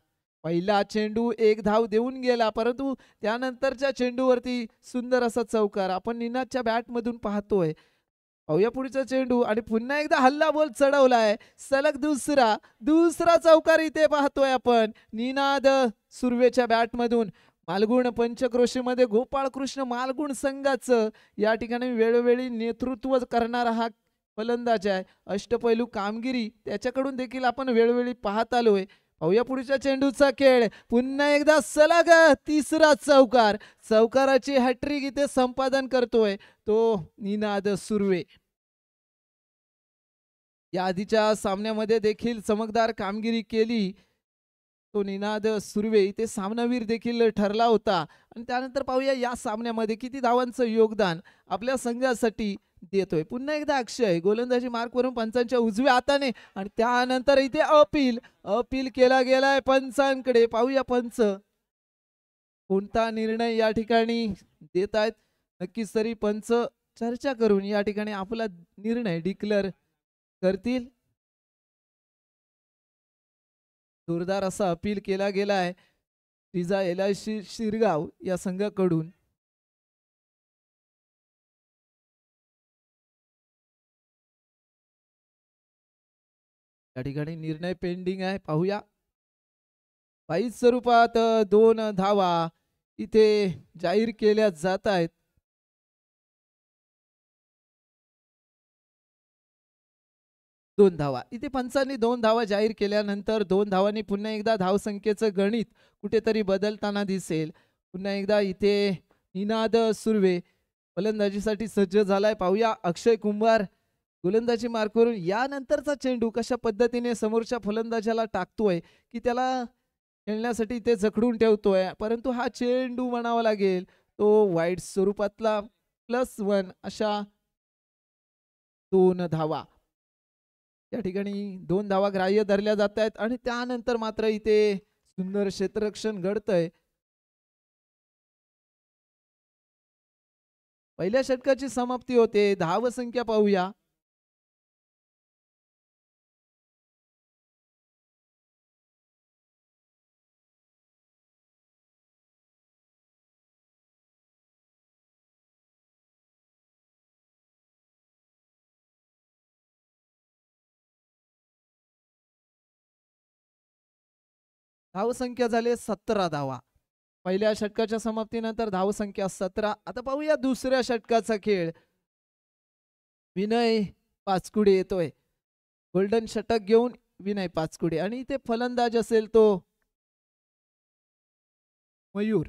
पहिला चेंडू एक धाव देऊन गेला, परंतु त्यानंतरच्या चेंडूवरती सुंदर असा चौकार आपण निनादच्या बॅटमधून पाहतोय. पाहूया पुढचा चेंडू आणि पुन्हा एकदा हल्ला बॉल चढवलाय. सलग दुसरा चौकार इथे पाहतोय आपण निनाद सुर्वेच्या बॅटमधून. मालगुण पंचक्रोशीमध्ये गोपाळ कृष्ण मालगुण संघाचं या ठिकाणी वेळोवेळी नेतृत्व करणारा हा फलंदाज आहे. अष्टपैलू कामगिरी त्याच्याकडून देखील आपण वेळोवेळी पाहत आलोय. पाहूया पुढच्या चेंडूचा खेळ. पुन्हा एकदा सलग तिसरा चौकार. चौकाराची हॅट्रिक इथे संपादन करतोय तो निनाद सुर्वे. या आधीच्या सामन्यामध्ये देखील चमकदार कामगिरी केली तो निनाद सुर्वे इथे सामनावीर देखील ठरला होता. आणि त्यानंतर पाहूया या सामन्यामध्ये किती धावांचं योगदान आपल्या संघासाठी देतोय. पुन्हा एकदा अक्षय गोलंदाजी मार्कवरून पंचांच्या उजव्या हाताने आणि त्यानंतर इथे अपील केला गेलाय पंचांकडे. पाहूया पंच कोणता निर्णय या ठिकाणी देत आहेत. नक्कीच तरी पंच चर्चा करून या ठिकाणी आपला निर्णय डिक्लेअर करतील. जोरदार असा अपील केला गेलाय श्रीजा LIC शिरगाव या संघाकडून. या ठिकाणी निर्णय पेंडिंग आहे. पाहूया वाईज स्वरूपात 2 धावा इथे जाहीर केल्या जात आहेत. दोन धावा इथे पंचांनी 2 धावा जाहीर केल्यानंतर 2 धावांनी पुन्हा एकदा धावसंख्येचं गणित कुठेतरी बदलताना दिसेल. पुन्हा एकदा इथे निनाद सुर्वे फलंदाजीसाठी सज्ज झालाय. पाहूया अक्षय कुंभार गोलंदाजी मार्कवरून यानंतरचा चेंडू कशा पद्धतीने समोरच्या फलंदाजाला टाकतोय की त्याला खेळण्यासाठी ते जखडून ठेवतोय, परंतु हा चेंडू म्हणावा लागेल तो वाईट स्वरूपातला +1 अशा 2 धावा या ठिकाणी 2 धावा ग्राह्य धरल्या जात आहेत. आणि त्यानंतर मात्र इथे सुंदर क्षेत्ररक्षण घडतंय. पहिल्या षटकाची समाप्ती होते. धावसंख्या पाहूया. धावसंख्या झाले 17 धावा. पहिल्या षटकाच्या समाप्तीनंतर धावसंख्या 17. आता पाहूया दुसऱ्या षटकाचा खेळ. विनय पाचकुडे येतोय. गोल्डन षटक घेऊन विनय पाचकुडे आणि इथे फलंदाज असेल तो मयूर.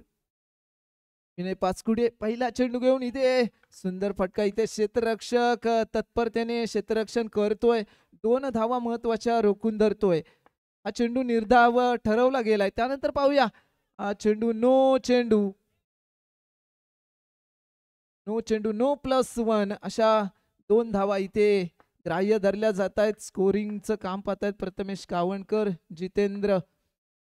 विनय पाचकुडे पहिला चेंडू घेऊन इथे सुंदर फटका. इथे क्षेत्ररक्षक तत्परतेने क्षेत्ररक्षण करतोय. 2 धावा महत्वाच्या रोखून धरतोय. हा चेंडू निर्धाव ठरवला गेलाय. त्यानंतर पाहूया हा चेंडू नो +1 अशा 2 धावा इथे ग्राह्य धरल्या जात आहेत. स्कोरिंगचं काम पाहतायत प्रथमेश कावणकर, जितेंद्र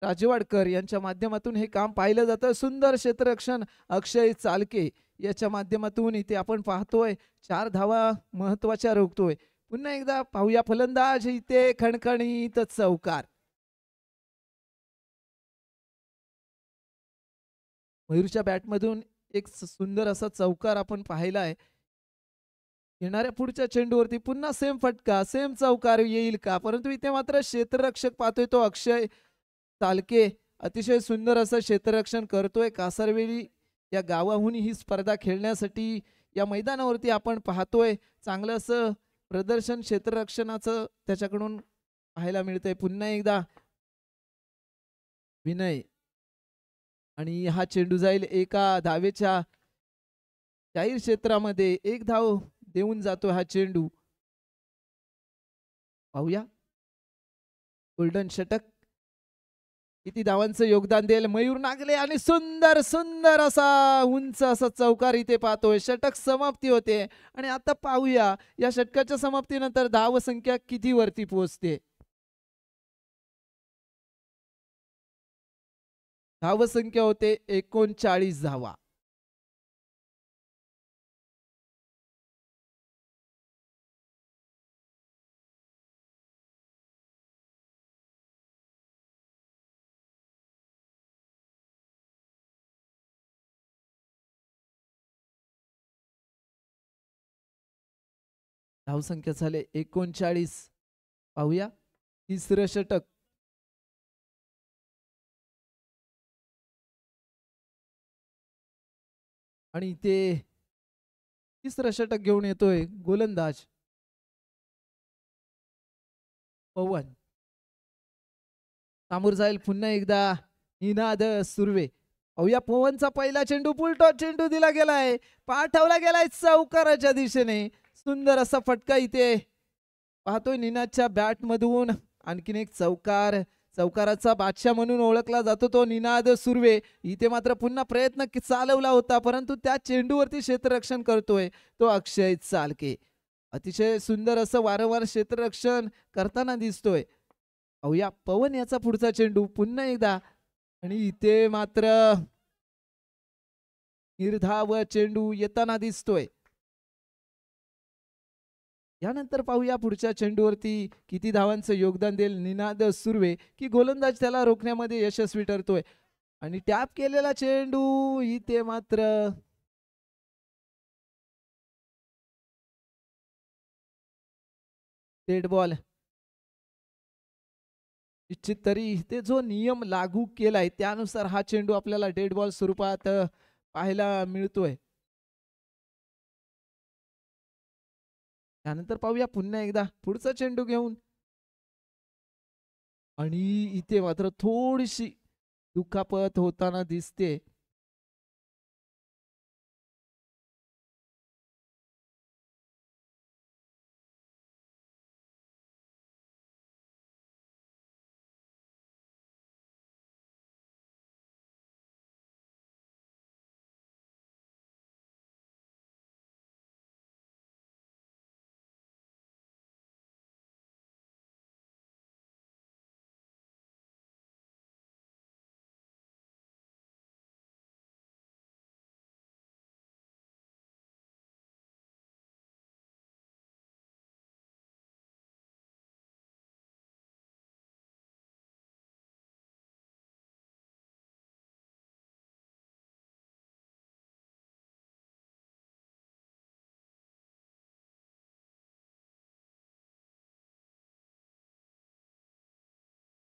राजवाडकर यांच्या माध्यमातून हे काम पाहिलं जातं. सुंदर क्षेत्ररक्षण अक्षय चालके याच्या माध्यमातून इथे आपण पाहतोय 4 धावा महत्वाच्या रोखतोय. पुन्हा एकदा पाहूया फलंदाज इथे खणखणीत चौकार. मयूरच्या बॅटमधून एक सुंदर असा चौकार आपण पाहिलाय. येणाऱ्या पुढच्या चेंडूवरती पुन्हा सेम फटका सेम चौकार येईल का, परंतु इथे मात्र क्षेत्ररक्षक पाहतोय तो अक्षय चालके अतिशय सुंदर असं क्षेत्ररक्षण करतोय. कासारवेली या गावाहून ही स्पर्धा खेळण्यासाठी या मैदानावरती आपण पाहतोय. चांगलं असं प्रदर्शन क्षेत्ररक्षणाचं त्याच्याकडून पाहायला मिळतंय. पुन्हा एकदा विनय आणि हा चेंडू जाईल एका धावेच्या जाहीर क्षेत्रामध्ये. 1 धाव देऊन जातो हा चेंडू. पाहूया गोल्डन षटक किती धावांचं योगदान देईल. मयूर नागले आणि सुंदर सुंदर असा उंच असा चौकार इथे पाहतोय. षटक समाप्ती होते आणि आता पाहूया या षटकाच्या समाप्तीनंतर धावसंख्या किती वरती पोहोचते. धावसंख्या होते 39 धावा. धावसंख्या झाले 39. पाहूया तिसरं षटक. आणि ते तिसरं षटक घेऊन येतोय गोलंदाज पवन. सामोर जाईल पुन्हा एकदा निनाद सुर्वे. पाहूया पवनचा पहिला चेंडू पुलटॉ चेंडू दिला गेलाय, पाठवला गेलाय चौकाराच्या दिशेने. सुंदर असा फटका इथे पाहतोय निनादच्या बॅट मधून. आणखीन एक चौकार. चौकाराचा बादशाह म्हणून ओळखला जातो तो निनाद सुर्वे. इथे मात्र पुन्हा प्रयत्न चालवला होता परंतु त्या चेंडूवरती क्षेत्ररक्षण करतोय तो अक्षय चालके. अतिशय सुंदर असं वारंवार क्षेत्ररक्षण करताना दिसतोय. पाहूया पवन याचा पुढचा चेंडू पुन्हा एकदा. आणि इथे मात्र निर्धाव चेंडू येताना दिसतोय. यानंतर पाहूया पुढच्या चेंडूवरती किती धावांचं योगदान देईल निनाद सुर्वे की गोलंदाज त्याला रोखण्यामध्ये यशस्वी ठरतोय. आणि टॅप केलेला चेंडू इथे मात्र डेड बॉल. निश्चित तरी इथे जो नियम लागू केलाय त्यानुसार हा चेंडू आपल्याला डेड बॉल स्वरूपात पाहायला मिळतोय. त्यानंतर पाहूया पुन्हा एकदा पुढचा चेंडू घेऊन. आणि इथे मात्र थोडीशी दुखापत होताना दिसते.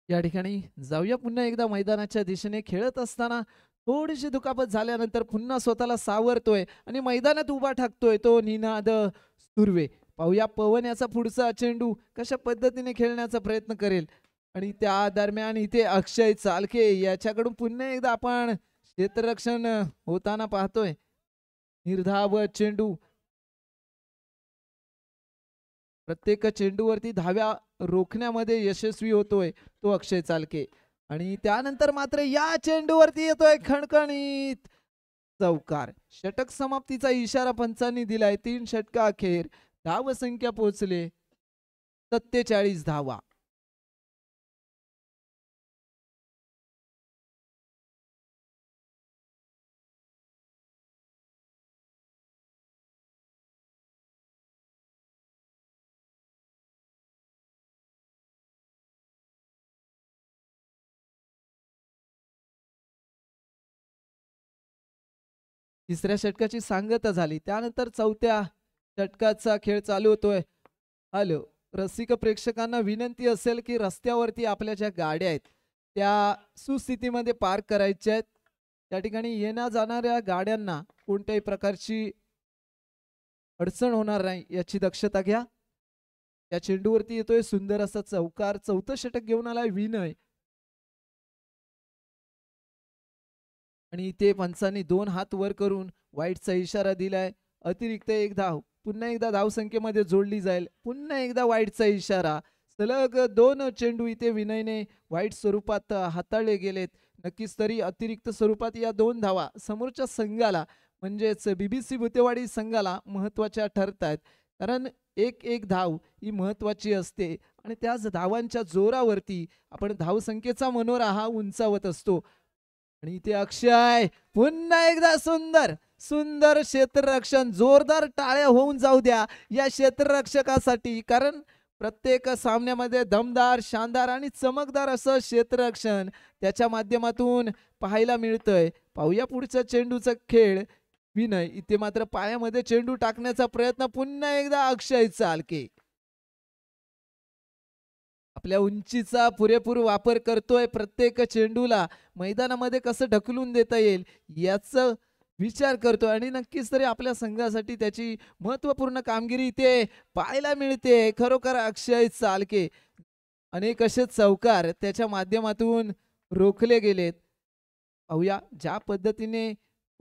या ठिकाणी जाऊया पुन्हा एकदा मैदानाच्या दिशेने. खेळत असताना थोडीशी दुखापत झाल्यानंतर पुन्हा स्वतःला सावरतोय आणि मैदानात उभा ठाकतोय तो निनाद सुर्वे. पाहूया पवन याचा पुढचा चेंडू कशा पद्धतीने खेळण्याचा प्रयत्न करेल. आणि त्या दरम्यान इथे अक्षय चालके याच्याकडून पुन्हा एकदा आपण क्षेत्ररक्षण होताना पाहतोय. निर्धाव चेंडू. प्रत्येक चेंडूवरती धाव्या रोखण्यामध्ये यशस्वी होतोय तो अक्षय चालके. आणि त्यानंतर मात्र या चेंडूवरती येतोय खणखणीत चौकार. षटक समाप्तीचा इशारा पंचांनी दिलाय. 3 षटका अखेर धाव संख्या पोहोचले 47 धावा. तिसऱ्या षटकाची सांगता झाली. त्यानंतर चौथ्या षटकाचा खेळ चालू होतोय. हॅलो रसिक प्रेक्षकांना विनंती असेल की रस्त्यावरती आपल्या ज्या गाड्या आहेत त्या सुस्थितीमध्ये पार्क करायच्या आहेत. त्या ठिकाणी येण्या जाणाऱ्या गाड्यांना कोणत्याही प्रकारची अडचण होणार नाही याची दक्षता घ्या. त्या चेंडूवरती येतोय सुंदर असा चौकार. चौथं षटक घेऊन आलाय विनय. आणि इथे पंचांनी 2 हात वर करून वाईटचा इशारा दिलाय. अतिरिक्त 1 धाव पुन्हा एकदा धावसंख्येमध्ये जोडली जाईल. पुन्हा एकदा वाईटचा इशारा. सलग 2 चेंडू इथे विनयने वाईट स्वरूपात हाताळले गेलेत. नक्कीच तरी अतिरिक्त स्वरूपात या 2 धावा समोरच्या संघाला म्हणजेच BBC भुतेवाडी संघाला महत्त्वाच्या ठरत आहेत. कारण एक धाव ही महत्त्वाची असते आणि त्याच धावांच्या जोरावरती आपण धावसंख्येचा मनोरा हा उंचावत असतो. आणि इथे अक्षय पुन्हा एकदा सुंदर सुंदर क्षेत्ररक्षण. जोरदार टाळ्या होऊन जाऊ द्या या क्षेत्ररक्षकासाठी, कारण प्रत्येक सामन्यामध्ये दमदार, शानदार आणि चमकदार असं क्षेत्ररक्षण त्याच्या माध्यमातून पाहायला मिळतंय. पाहूया पुढचा चेंडूचा खेळ. विनय इथे मात्र पायामध्ये चेंडू टाकण्याचा प्रयत्न. पुन्हा एकदा अक्षय चालके आपल्या उंचीचा पुरेपूर वापर करतोय. प्रत्येक चेंडूला मैदानामध्ये कसं ढकलून देता येईल याचा विचार करतोय आणि नक्कीच तरी आपल्या संघासाठी त्याची महत्त्वपूर्ण कामगिरी इथे पाहायला मिळते. खरोखर अक्षय चालके अनेक असे चौकार त्याच्या माध्यमातून रोखले गेलेत. पाहूया ज्या पद्धतीने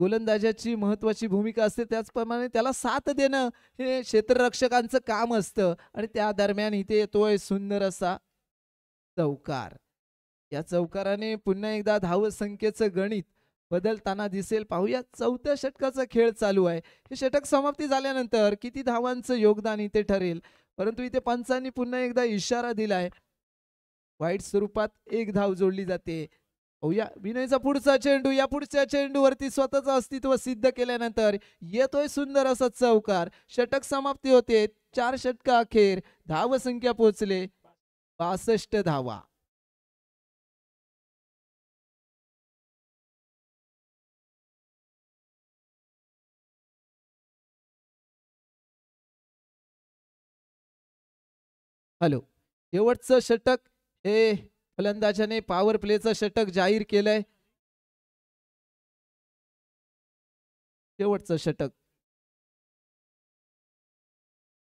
गोलंदाजाची महत्त्वाची भूमिका असते त्याचप्रमाणे त्याला साथ देणं हे क्षेत्ररक्षकांचं काम असतं आणि त्या दरम्यान इथे येतोय सुंदर असा चौकार. या चौकाराने पुन्हा एकदा धावसंख्येचं गणित बदलताना दिसेल. पाहूया 4थ्या षटकाचा खेळ चालू आहे. हे षटक समाप्ती झाल्यानंतर किती धावांचं योगदान इथे ठरेल, परंतु इथे पंचांनी पुन्हा एकदा इशारा दिलाय. वाईट स्वरूपात 1 धाव जोडली जाते. पाहूया विनयचा पुढचा चेंडू. या पुढच्या चेंडूवरती स्वतःचं अस्तित्व सिद्ध केल्यानंतर येतोय सुंदर असा चौकार. षटक समाप्ती होते. 4 षटका अखेर धावसंख्या पोहोचले 62 धावा. हॅलो, शेवटचं षटक हे फलंदाजाने पॉवर प्लेचं षटक जाहीर केलंय. शेवटचं षटक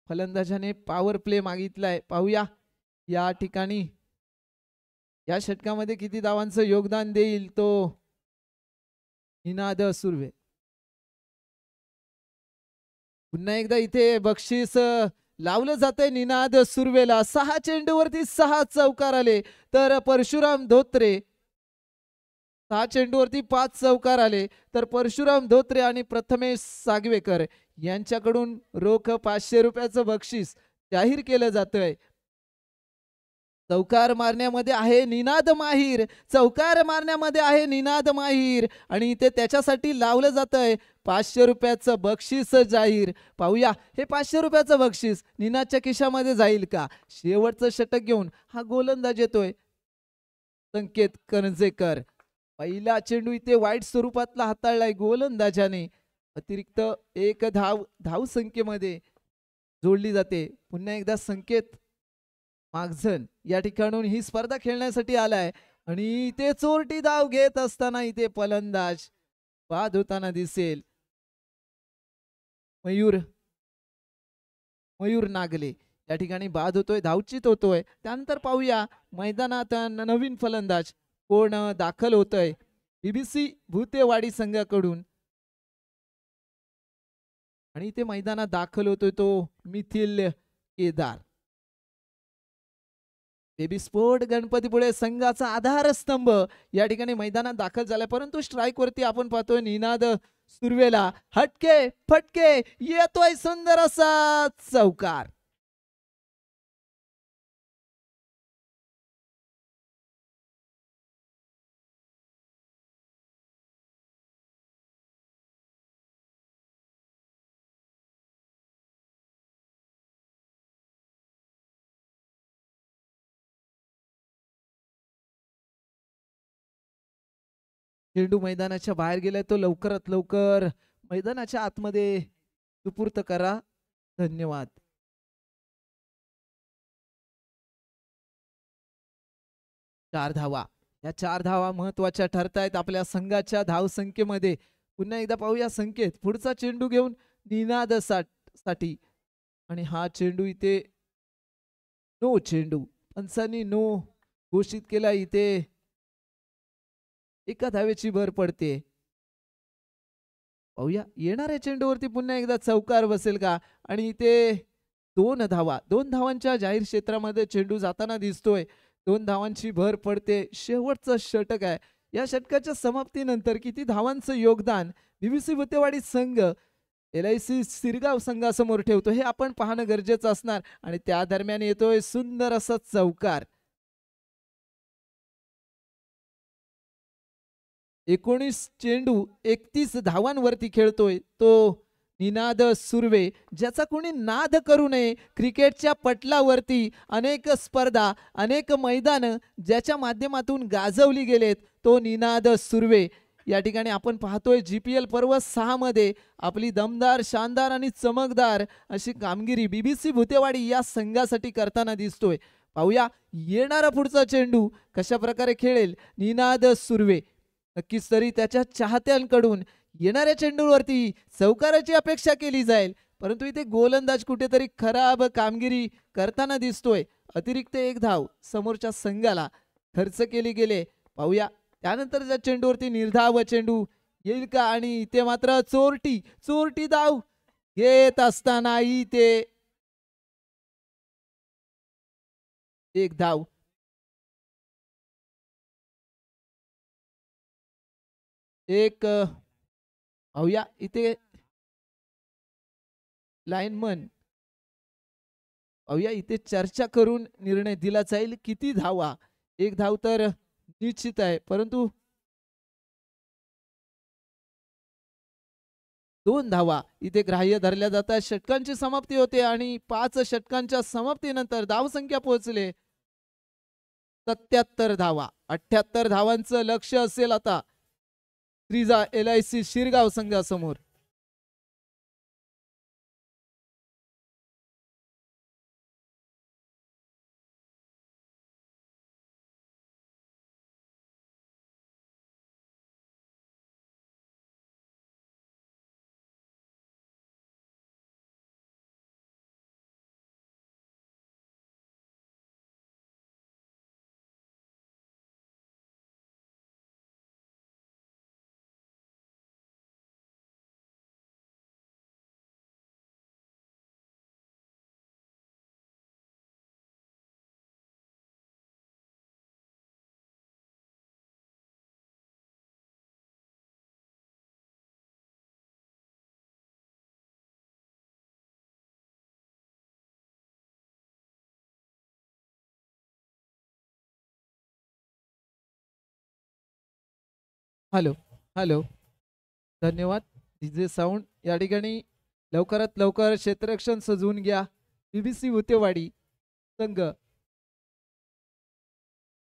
फलंदाजाने पॉवर प्ले मागितलाय. पाहूया या ठिकाणी या षटकामध्ये किती धावांचं योगदान देईल तो निनाद सुर्वे. पुन्हा एकदा इथे बक्षीस लावलं जातंय निनाद सुर्वेला. 6 चेंडूवरती 6 चौकार आले तर परशुराम धोत्रे 6 चेंडूवरती 5 चौकार आले तर परशुराम धोत्रे आणि प्रथमेश सागवेकर यांच्याकडून रोख 500 रुपयाचं बक्षीस जाहीर केलं जातंय. चौकार मारण्यामध्ये आहे निनाद माहीर. चौकार मारण्यामध्ये आहे निनाद माहीर आणि इथे त्याच्यासाठी लावलं जातंय 500 रुपयाचं बक्षीस जाहीर. पाहूया हे 500 रुपयाचं बक्षीस निनादच्या खिशामध्ये जाईल का. शेवटचं षटक घेऊन हा गोलंदाज येतोय संकेत करंजेकर. पहिला चेंडू इथे वाईट स्वरूपातला हाताळलाय गोलंदाजाने. अतिरिक्त 1 धावसंख्येमध्ये जोडली जाते. पुन्हा एकदा संकेत मागझन या ठिकाणून ही स्पर्धा खेळण्यासाठी आलाय आणि इथे चोरटी धाव घेत असताना इथे फलंदाज बाद होताना दिसेल. मयूर नागले या ठिकाणी बाद होतोय, धावचित होतोय. त्यानंतर पाहूया मैदानात नवीन फलंदाज कोण दाखल होतोय BBC भुतेवाडी संघाकडून आणि इथे मैदानात दाखल होतोय तो methyl Kedar. Baby sport Ganpatipule संघाचा आधारस्तंभ या ठिकाणी मैदानात दाखल झालाय. परंतु स्ट्राईक वरती आपण पाहतोय निनाद सुर्वेला. हटके फटके येतोय सुंदर असा चौकार. चेंडू मैदानाच्या बाहेर गेलाय, तो लवकरात लवकर मैदानाच्या आतमध्ये सुपूर्त करा. धन्यवाद. चार धावा, या 4 धावा महत्वाच्या ठरतायत आपल्या संघाच्या धावसंख्येमध्ये. पुन्हा एकदा पाहूया संकेत पुढचा चेंडू घेऊन निनाद साठी आणि हा चेंडू इथे नो चेंडू पंचांनी नो घोषित केला. इथे 1 धावेची भर पडते. पाहूया येणाऱ्या चेंडूवरती पुन्हा एकदा चौकार बसेल का आणि ते 2 धावांच्या जाहीर क्षेत्रामध्ये चेंडू जाताना दिसतोय. 2 धावांची भर पडते. शेवटचं षटक आहे. या षटकाच्या समाप्तीनंतर किती धावांचं योगदान बीबीसी भुतेवाडी संघ LIC सिरगाव संघासमोर ठेवतो हे आपण पाहणं गरजेचं असणार आणि त्या दरम्यान येतोय सुंदर असा चौकार. 19 चेंडू 31 धावांवरती खेळतोय तो निनाद सुर्वे, ज्याचा कोणी नाद करू नये. क्रिकेटच्या पटलावरती अनेक स्पर्धा, अनेक मैदान ज्याच्या माध्यमातून गाजवली गेलेत तो निनाद सुर्वे. या ठिकाणी आपण पाहतोय GPL पर्व 6 मध्ये आपली दमदार, शानदार आणि चमकदार अशी कामगिरी बीबीसी भुतेवाडी या संघासाठी करताना दिसतोय. पाहूया येणारा पुढचा चेंडू कशा प्रकारे खेळेल निनाद सुर्वे. नक्कीच तरी त्याच्या चाहत्यांकडून येणाऱ्या चेंडूवरती चौकाराची अपेक्षा केली जाईल, परंतु इथे गोलंदाज कुठेतरी खराब कामगिरी करताना दिसतोय. अतिरिक्त 1 धाव समोरच्या संघाला खर्च केली गेले. पाहूया त्यानंतरच्या चेंडूवरती निर्धाव चेंडू येईल का आणि इथे मात्र चोरटी धाव घेत असताना इथे 1 धाव. पाहूया इथे लाईनमन, पाहूया इथे चर्चा करून निर्णय दिला जाईल किती धावा. 1 धाव तर निश्चित आहे, परंतु 2 धावा इथे ग्राह्य धरल्या जातात. षटकांची समाप्ती होते आणि 5 षटकांच्या समाप्तीनंतर धावसंख्या पोहोचले 77 धावा. 78 धावांचं लक्ष असेल आता श्रीजा LIC शिरगाव संघासमोर. हॅलो हॅलो, धन्यवाद DJ साऊंड. या ठिकाणी लवकरात लवकर क्षेत्ररक्षण सजवून घ्या. बीबीसी भुतेवाडी संघ,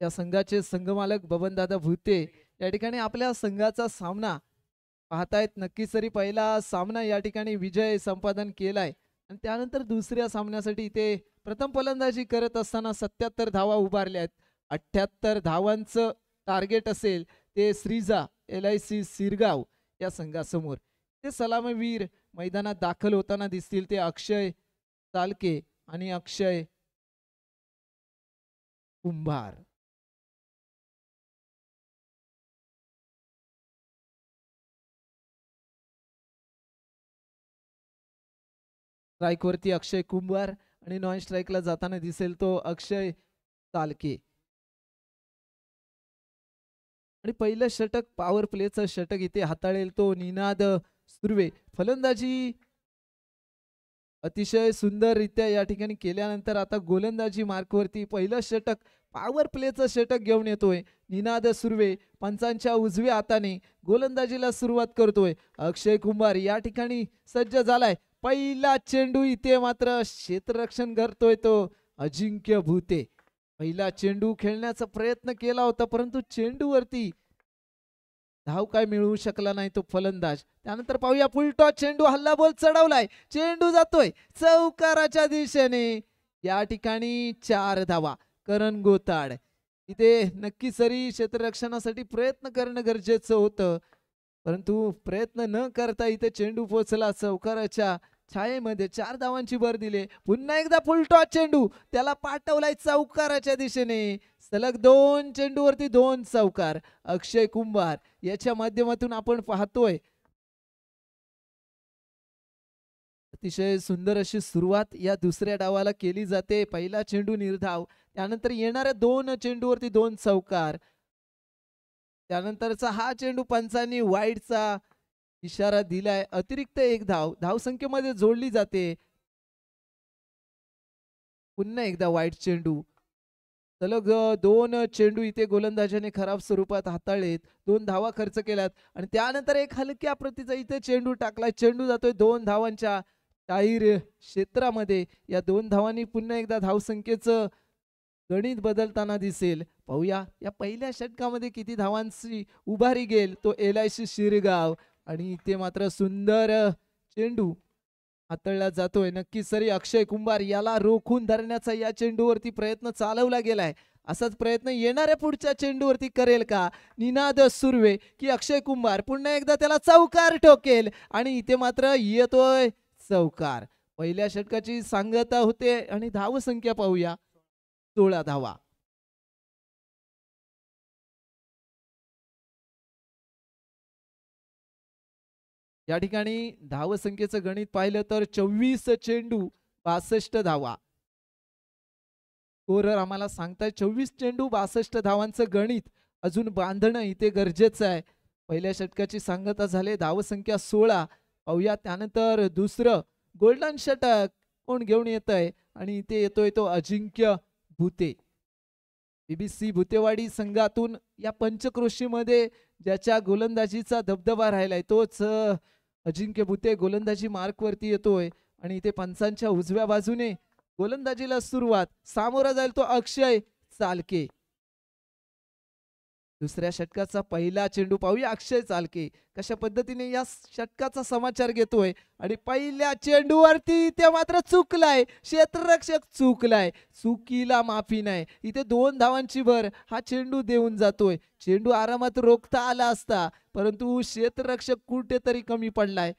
या संघाचे संघमालक बबनदादा भुते या ठिकाणी आपल्या संघाचा सामना पाहतायत. नक्कीच तरी पहिला सामना या ठिकाणी विजय संपादन केलाय आणि त्यानंतर दुसऱ्या सामन्यासाठी इथे प्रथम फलंदाजी करत असताना 77 धावा उभारल्यात. 78 धावांचं टार्गेट असेल ते श्रीजा LIC सिरगाव या संघासमोर. ते सलामीवीर मैदानात दाखल होताना दिसतील ते अक्षय चालके आणि अक्षय कुंभार. स्ट्राईक वरती अक्षय कुंभार आणि नॉन स्ट्राईकला जाताना दिसेल तो अक्षय चालके. आणि पहिलं षटक पॉवर प्लेचं षटक इथे हाताळेल तो निनाद सुर्वे. फलंदाजी अतिशय सुंदररित्या या ठिकाणी केल्यानंतर आता गोलंदाजी मार्कवरती पहिलं षटक पॉवर प्लेचं षटक घेऊन येतोय निनाद सुर्वे. पंचांच्या उजव्या हाताने गोलंदाजीला सुरुवात करतोय. अक्षय कुंभार या ठिकाणी सज्ज झालाय. पहिला चेंडू इथे मात्र क्षेत्ररक्षण करतोय तो अजिंक्य भुते. पहिला चेंडू खेळण्याचा प्रयत्न केला होता, परंतु चेंडूवरती धाव काय मिळवू शकला नाही तो फलंदाज. त्यानंतर पाहूया फुलटॉस चेंडू, हल्ला बॉल चढवलाय, चेंडू जातोय चौकाराच्या दिशेने. या ठिकाणी 4 धावा. करण गोताड इथे नक्की सरी क्षेत्ररक्षणासाठी प्रयत्न करणं गरजेचं होतं, परंतु प्रयत्न न करता इथे चेंडू पोहोचला चौकाराच्या छायेमध्ये. 4 धावांची भर दिली. पुन्हा एकदा फुलटॉस चेंडू, त्याला पाठवलाय चौकाराच्या दिशेने. सलग 2 चेंडूवरती 2 चौकार. अक्षय कुंभार याच्या माध्यमातून आपण पाहतोय अतिशय सुंदर अशी सुरुवात या दुसऱ्या डावाला केली जाते. पहिला चेंडू निर्धाव, त्यानंतर येणाऱ्या 2 चेंडूवरती 2 चौकार, त्यानंतरचा हा चेंडू पंचांनी वाईडचा इशारा दिलाय. अतिरिक्त 1 धाव धावसंख्येमध्ये जोडली जाते. पुन्हा एकदा वाईट चेंडू, सलग 2 चेंडू इथे गोलंदाजाने खराब स्वरूपात हाताळलेत. 2 धावा खर्च केल्यात आणि त्यानंतर एक हलक्या प्रतीचा इथे चेंडू टाकलाय. चेंडू जातोय 2 धावांच्या टाईर क्षेत्रामध्ये. या 2 धावांनी पुन्हा एकदा धावसंख्येचं गणित बदलताना दिसेल. पाहूया या पहिल्या षटकामध्ये किती धावांची उभारी गेल. तो LIC शिरगाव आणि इथे मात्र सुंदर चेंडू हाताळला जातोय. नक्की सरी अक्षय कुंभार याला रोखून धरण्याचा या चेंडूवरती प्रयत्न चालवला गेलाय. असाच प्रयत्न येणाऱ्या पुढच्या चेंडूवरती करेल का निनाद सुर्वे की अक्षय कुंभार पुन्हा एकदा त्याला चौकार ठोकेल आणि इथे मात्र येतोय चौकार. पहिल्या षटकाची सांगता होते आणि धावसंख्या पाहूया 16 धावा. या ठिकाणी धावसंख्येचं गणित पाहिलं तर 24 चेंडू 62 धावा. स्कोरर आम्हाला सांगताय 24 चेंडू 62 धावांचं गणित अजून बांधणं इथे गरजेचं आहे. पहिल्या षटकाची सांगता झाले, धावसंख्या 16. पाहूया त्यानंतर दुसरं गोल्डन षटक कोण घेऊन येतंय आणि इथे येतोय तो अजिंक्य भुते. BBC भुतेवाडी संघातून या पंचक्रोशीमध्ये ज्याच्या गोलंदाजीचा दबदबा राहिलाय तोच अजिंक्य भुते गोलंदाजी मार्कवरती येतोय आणि इथे पंचांच्या उजव्या बाजूने गोलंदाजीला सुरुवात. सामोरा जाईल तो अक्षय चालके. दुसऱ्या षटकाचा पहिला चेंडू पाहूया. अक्षय चालके कशा पद्धतीने या षटकाचा समाचार घेतोय आणि पहिल्या चेंडूवरती ते मात्र चुकलाय. क्षेत्ररक्षक चुकलाय, चुकीला माफी नाही. इथे 2 धावांची भर हा चेंडू देऊन जातोय. चेंडू आरामात रोखता आला असता परंतु क्षेत्ररक्षक कुठेतरी कमी पडलाय.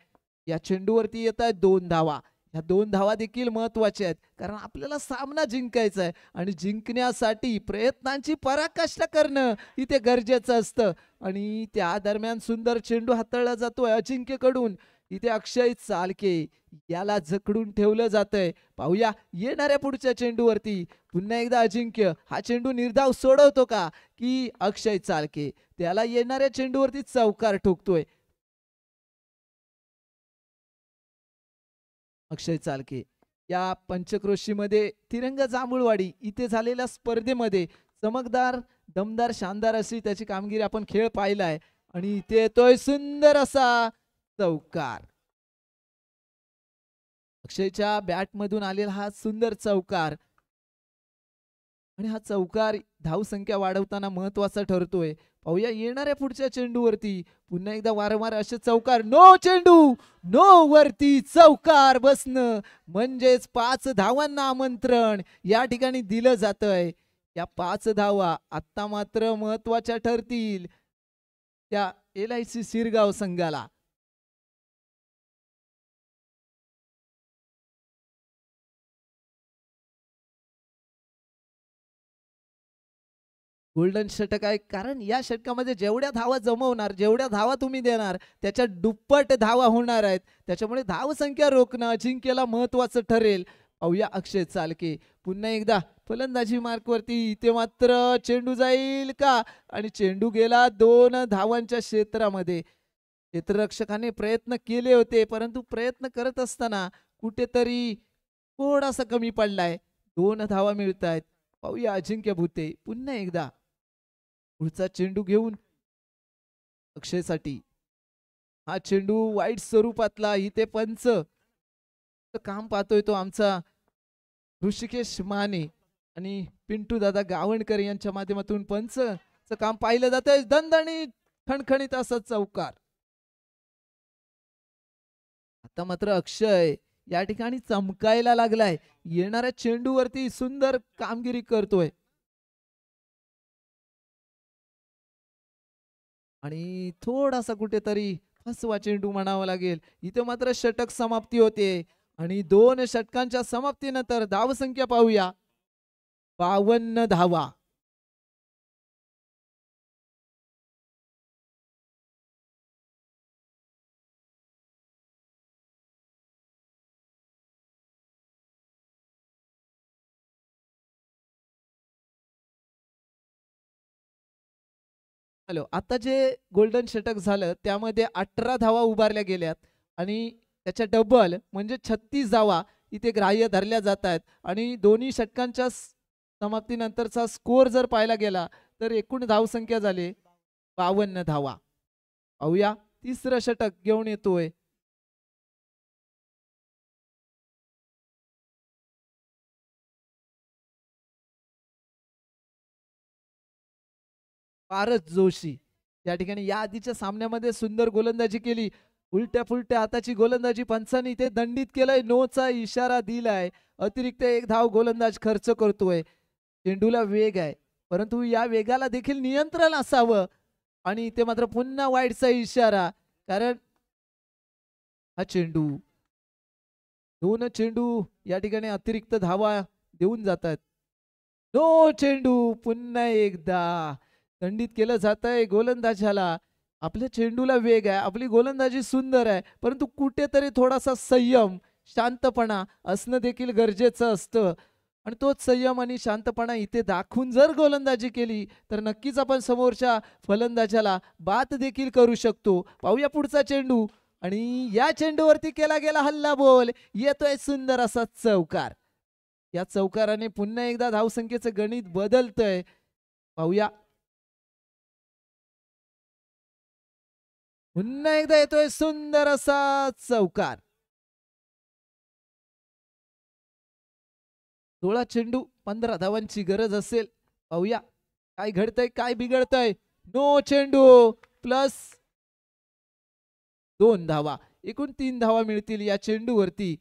या चेंडूवरती येत आहेत 2 धावा. ह्या 2 धावा देखील महत्वाच्या आहेत कारण आपल्याला सामना जिंकायचा आहे आणि जिंकण्यासाठी प्रयत्नांची पराकाष्ठा करणं इथे गरजेचं असतं. आणि त्या दरम्यान सुंदर चेंडू हाताळला जातोय अजिंक्यकडून. इथे अक्षय चालके याला जखडून ठेवलं जातंय. पाहूया येणाऱ्या पुढच्या चेंडूवरती पुन्हा एकदा अजिंक्य हा चेंडू निर्धाव सोडवतो का की अक्षय चालके त्याला येणाऱ्या चेंडूवरती चौकार ठोकतोय. अक्षय चालके या पंचक्रोशीमध्ये तिरंगा जांभूळवाडी इथे झालेल्या स्पर्धेमध्ये चमकदार दमदार शानदार अशी त्याची कामगिरी आपण खेळ पाहिलाय आणि इथे येतोय सुंदर असा चौकार. अक्षयच्या बॅट मधून आलेला हा सुंदर चौकार आणि हा चौकार धावसंख्या वाढवताना महत्वाचा ठरतोय. पाहूया येणाऱ्या पुढच्या चेंडूवरती पुन्हा एकदा वारंवार असे चौकार. नो चेंडू नो वरती चौकार बसणं म्हणजेच 5 धावांना आमंत्रण या ठिकाणी दिलं जातंय. या 5 धावा आता मात्र महत्वाच्या ठरतील त्या LIC शिरगाव संघाला. गोल्डन षटक आहे कारण या षटकामध्ये जेवढ्या धावा जमवणार जेवढ्या धावा तुम्ही देणार त्याच्या दुप्पट धावा होणार आहेत. त्याच्यामुळे धावसंख्या रोखणं अजिंक्यला महत्वाचं ठरेल. पाहूया अक्षय चालके पुन्हा एकदा फलंदाजी मार्कवरती. इथे मात्र चेंडू जाईल का आणि चेंडू गेला 2 धावांच्या क्षेत्रामध्ये. क्षेत्ररक्षकाने प्रयत्न केले होते परंतु प्रयत्न करत असताना कुठेतरी थोडासा कमी पडलाय. 2 धावा मिळत आहेत. पाहूया अजिंक्य भुते पुन्हा एकदा पुढचा चेंडू घेऊन अक्षयसाठी. हा चेंडू वाईट स्वरूपातला. इथे पंच काम पाहतोय तो आमचा ऋषिकेश माने आणि पिंटू दादा गावणकर यांच्या माध्यमातून पंचचं काम पाहिलं जातंय. दणदणीत खणखणीत असा चौकार. आता मात्र अक्षय या ठिकाणी चमकायला लागलाय. येणाऱ्या चेंडूवरती सुंदर कामगिरी करतोय आणि थोडासा कुठेतरी फसवा चेंडू म्हणावा लागेल. इथे मात्र षटक समाप्ती होते आणि 2 षटकांच्या समाप्तीनंतर धावसंख्या पाहूया 52 धावा. हॅलो, आता जे गोल्डन षटक झालं त्यामध्ये 18 धावा उभारल्या गेल्यात आणि त्याच्या डबल म्हणजे 36 धावा इथे ग्राह्य धरल्या जात आहेत आणि दोन्ही षटकांच्या समाप्तीनंतरचा स्कोअर जर पाहायला गेला तर एकूण धावसंख्या झाली 52 धावा. पाहूया तिसरं षटक घेऊन येतोय पारस जोशी. या ठिकाणी या आधीच्या सामन्यामध्ये सुंदर गोलंदाजी केली, उलट्या फुलट्या हाताची गोलंदाजी पंचांनी ते दंडित केलंय, नोचा इशारा दिलाय, अतिरिक्त एक धाव गोलंदाज खर्च करतोय. चेंडूला वेग आहे परंतु या वेगाला देखील नियंत्रण असावं आणि इथे मात्र पुन्हा वाईडचा इशारा, कारण हा चेंडू दोन चेंडू या ठिकाणी अतिरिक्त धावा देऊन जातात. नो चेंडू पुन्हा एकदा दंडित केलं जात आहे गोलंदाजाला. आपल्या चेंडूला वेग आहे, आपली गोलंदाजी सुंदर आहे, परंतु कुठेतरी थोडासा संयम शांतपणा असणं देखील गरजेचं असतं आणि तोच संयम आणि शांतपणा इथे दाखवून जर गोलंदाजी केली तर नक्कीच आपण समोरच्या फलंदाजाला बाद देखील करू शकतो. पाहूया पुढचा चेंडू आणि या चेंडूवरती केला गेला हल्ला बोल, येतोय सुंदर असा चौकार. या चौकाराने पुन्हा एकदा धावसंख्येचं गणित बदलतंय. पाहूया पुन्हा एकदा येतोय सुंदर असा चौकार. 16 चेंडू 15 धावांची गरज असेल. पाहूया काय घडतंय काय बिघडतंय. नो चेंडू प्लस 2 धावा, एकूण 3 धावा मिळतील या चेंडूवरती.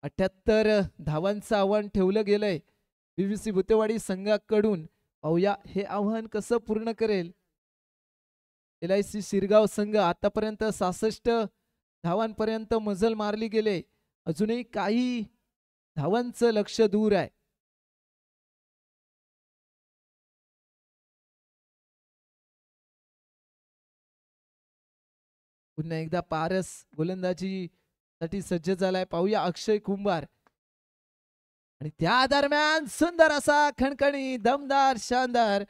अठ्ठ्याहत्तर धावांचं आव्हान ठेवलं गेलंय बीबीसी भुतेवाडी संघाकडून. पाहूया हे आव्हान कसं पूर्ण करेल LIC शिरगाव संघ. आतापर्यंत 66 धावांपर्यंत मजल मारली गेले, अजूनही काही धावांचं लक्ष दूर आहे. पुन्हा एकदा पारस गोलंदाजी साठी सज्ज झालाय. पाहूया अक्षय कुंभार आणि त्या दरम्यान सुंदर असा खणखणी दमदार शानदार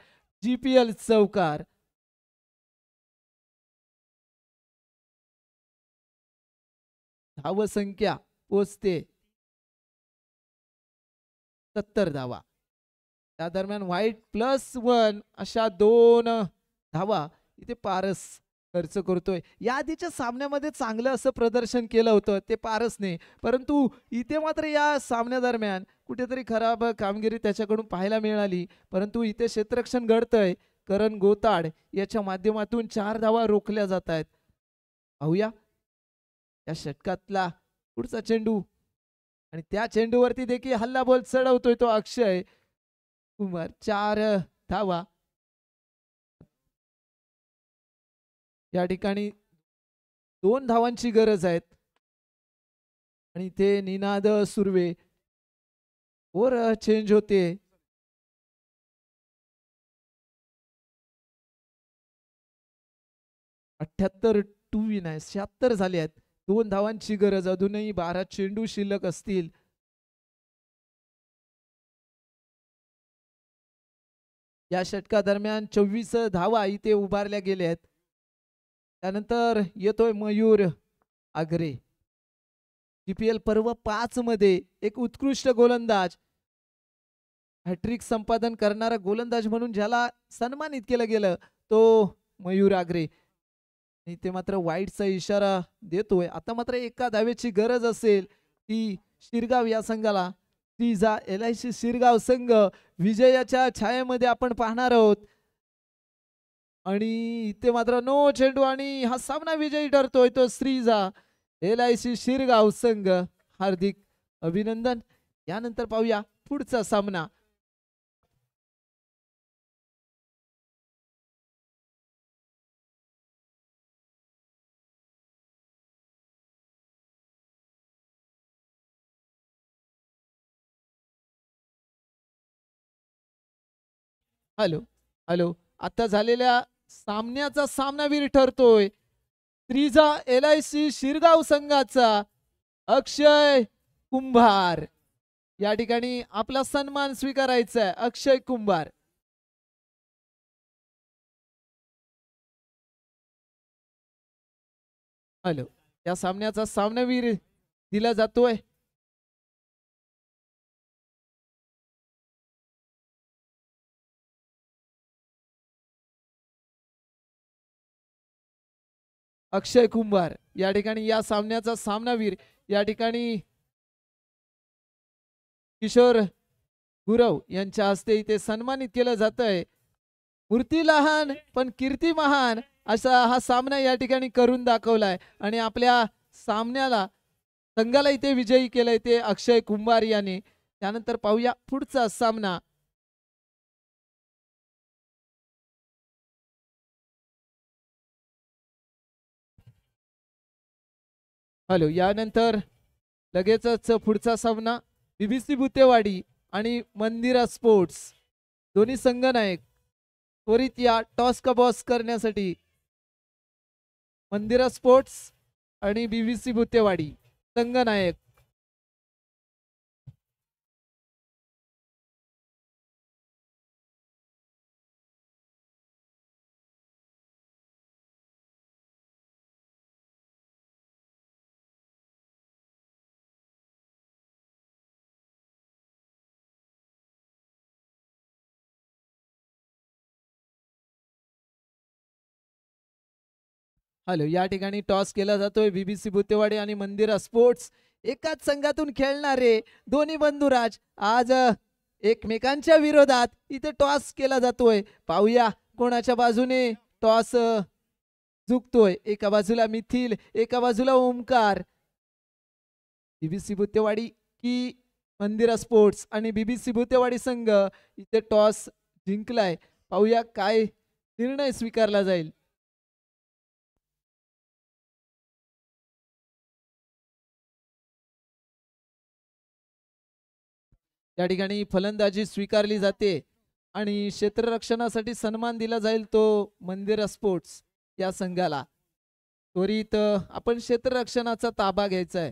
GPL चौकार. धावसंख्या पोचते 70 धावा. त्या दरम्यान व्हाईट +1 अशा 2 धावा इथे पारस खर्च करतोय. या आधीच्या सामन्यामध्ये चांगलं असं प्रदर्शन केलं होतं ते पारसने, परंतु इथे मात्र या सामन्यादरम्यान कुठेतरी खराब कामगिरी त्याच्याकडून पाहायला मिळाली. परंतु इथे क्षेत्ररक्षण घडतंय, करण गोताड याच्या माध्यमातून 4 धावा रोखल्या जात आहेत. पाहूया या षटकातला पुढचा चेंडू आणि त्या चेंडूवरती देखील हल्ला बॉल चढवतोय तो अक्षय कुमार. 4 धावा या ठिकाणी 2 धावांची गरज आहे आणि ते निनाद सुर्वे वर चेंज होते. अठ्ठ्याहत्तर टू विन आहे, 76 झाले आहेत. 2 धावांची गरज, अजूनही 12 चेंडू शिल्लक असतील. या षटका दरम्यान 24 धावा इथे उभारल्या गेल्या आहेत. त्यानंतर येतोय मयूर आगरे. GPL पर्व 5 मध्ये एक उत्कृष्ट गोलंदाज, हॅट्रिक संपादन करणारा गोलंदाज म्हणून ज्याला सन्मानित केलं गेलं तो मयूर आगरे. ते मात्र वाईटचा इशारा देतोय. आता मात्र एका धावेची गरज असेल ती शिरगाव या संघाला. तिजा LIC शिरगाव संघ विजयाच्या छायेमध्ये आपण पाहणार आहोत आणि इथे मात्र नो चेंडू आणि हा सामना विजयी ठरतोय तो श्रीजा LIC शिरगाव संघ. हार्दिक अभिनंदन. यानंतर पाहूया पुढचा सामना. हॅलो हॅलो आता झालेल्या सामन्याचा सामनावीर ठरतोय त्रिजा LIC शिरगाव संघाचा अक्षय कुंभार. या ठिकाणी आपला सन्मान स्वीकारायचा आहे अक्षय कुंभार. हॅलो, या सामन्याचा सामनावीर दिला जातोय अक्षय कुंभार. या ठिकाणी या सामन्याचा सामनावीर या ठिकाणी किशोर गुरव यांच्या हस्ते इथे सन्मानित केलं जात आहे. मूर्ती लहान पण कीर्ती महान असा हा सामना या ठिकाणी करून दाखवलाय आणि आपल्या सामन्याला संघाला इथे विजयी केलंय ते अक्षय कुंभार याने. त्यानंतर पाहूया पुढचा सामना. हॅलो, यानंतर लगेचच पुढचा सामना बीबीसी भुतेवाडी आणि मंदिरा स्पोर्ट्स दोन्ही संघनायक त्वरित या टॉस का बॉस करण्यासाठी. मंदिरा स्पोर्ट्स आणि बीबीसी भुतेवाडी संघनायक. हॅलो, या ठिकाणी टॉस केला जातोय बीबीसी भुतेवाडी आणि मंदिरा स्पोर्ट्स एकाच संघातून खेळणारे दोन्ही बंधुराज आज एकमेकांच्या विरोधात इथे टॉस केला जातोय. पाहूया कोणाच्या बाजूने टॉस झुकतोय. एका बाजूला मिथिल, एका बाजूला ओमकार. बीबीसी भुतेवाडी की मंदिरा स्पोर्ट्स आणि बीबीसी भुतेवाडी संघ इथे टॉस जिंकलाय. पाहूया काय निर्णय स्वीकारला जाईल. या ठिकाणी फलंदाजी स्वीकारली जाते आणि क्षेत्ररक्षणासाठी सन्मान दिला जाईल तो मंदिरा स्पोर्ट्स या संघाला. त्वरित आपण क्षेत्ररक्षणाचा ताबा घ्यायचा आहे.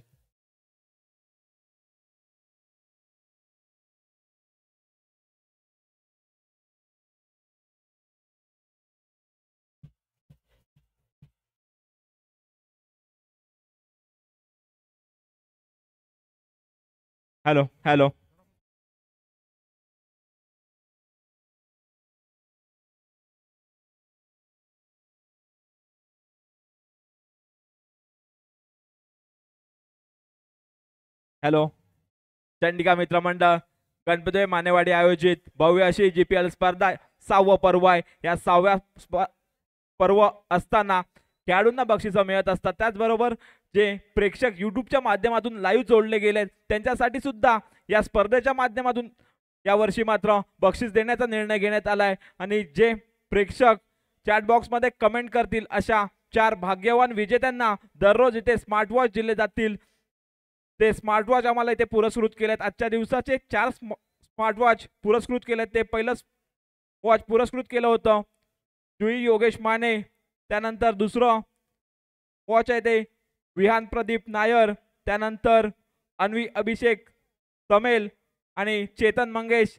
हॅलो हॅलो हॅलो चंडिका मित्रमंडळ गणपती मानेवाडी आयोजित भव्य अशी GPL स्पर्धा 6वं पर्व आहे. या 6व्या पर्व असताना खेळाडूंना बक्षिसं मिळत असतात. त्याचबरोबर जे प्रेक्षक यूट्यूबच्या माध्यमातून लाईव्ह जोडले गेले त्यांच्यासाठी सुद्धा या स्पर्धेच्या माध्यमातून यावर्षी मात्र बक्षीस देण्याचा निर्णय घेण्यात आला आहे. आणि जे प्रेक्षक चॅट बॉक्समध्ये कमेंट करतील अशा 4 भाग्यवान विजेत्यांना दररोज इथे स्मार्टवॉच दिले जातील. ते स्मार्टवॉच आम्हाला इथे पुरस्कृत केलेत. आजच्या दिवसाचे 4 स्मार्टवॉच पुरस्कृत केलेत. ते पहिलं वॉच पुरस्कृत केलं होतं जुई योगेश माने. त्यानंतर दुसरं वॉच आहे ते विहान प्रदीप नायर. त्यानंतर अन्वी अभिषेक तमेल आणि चेतन मंगेश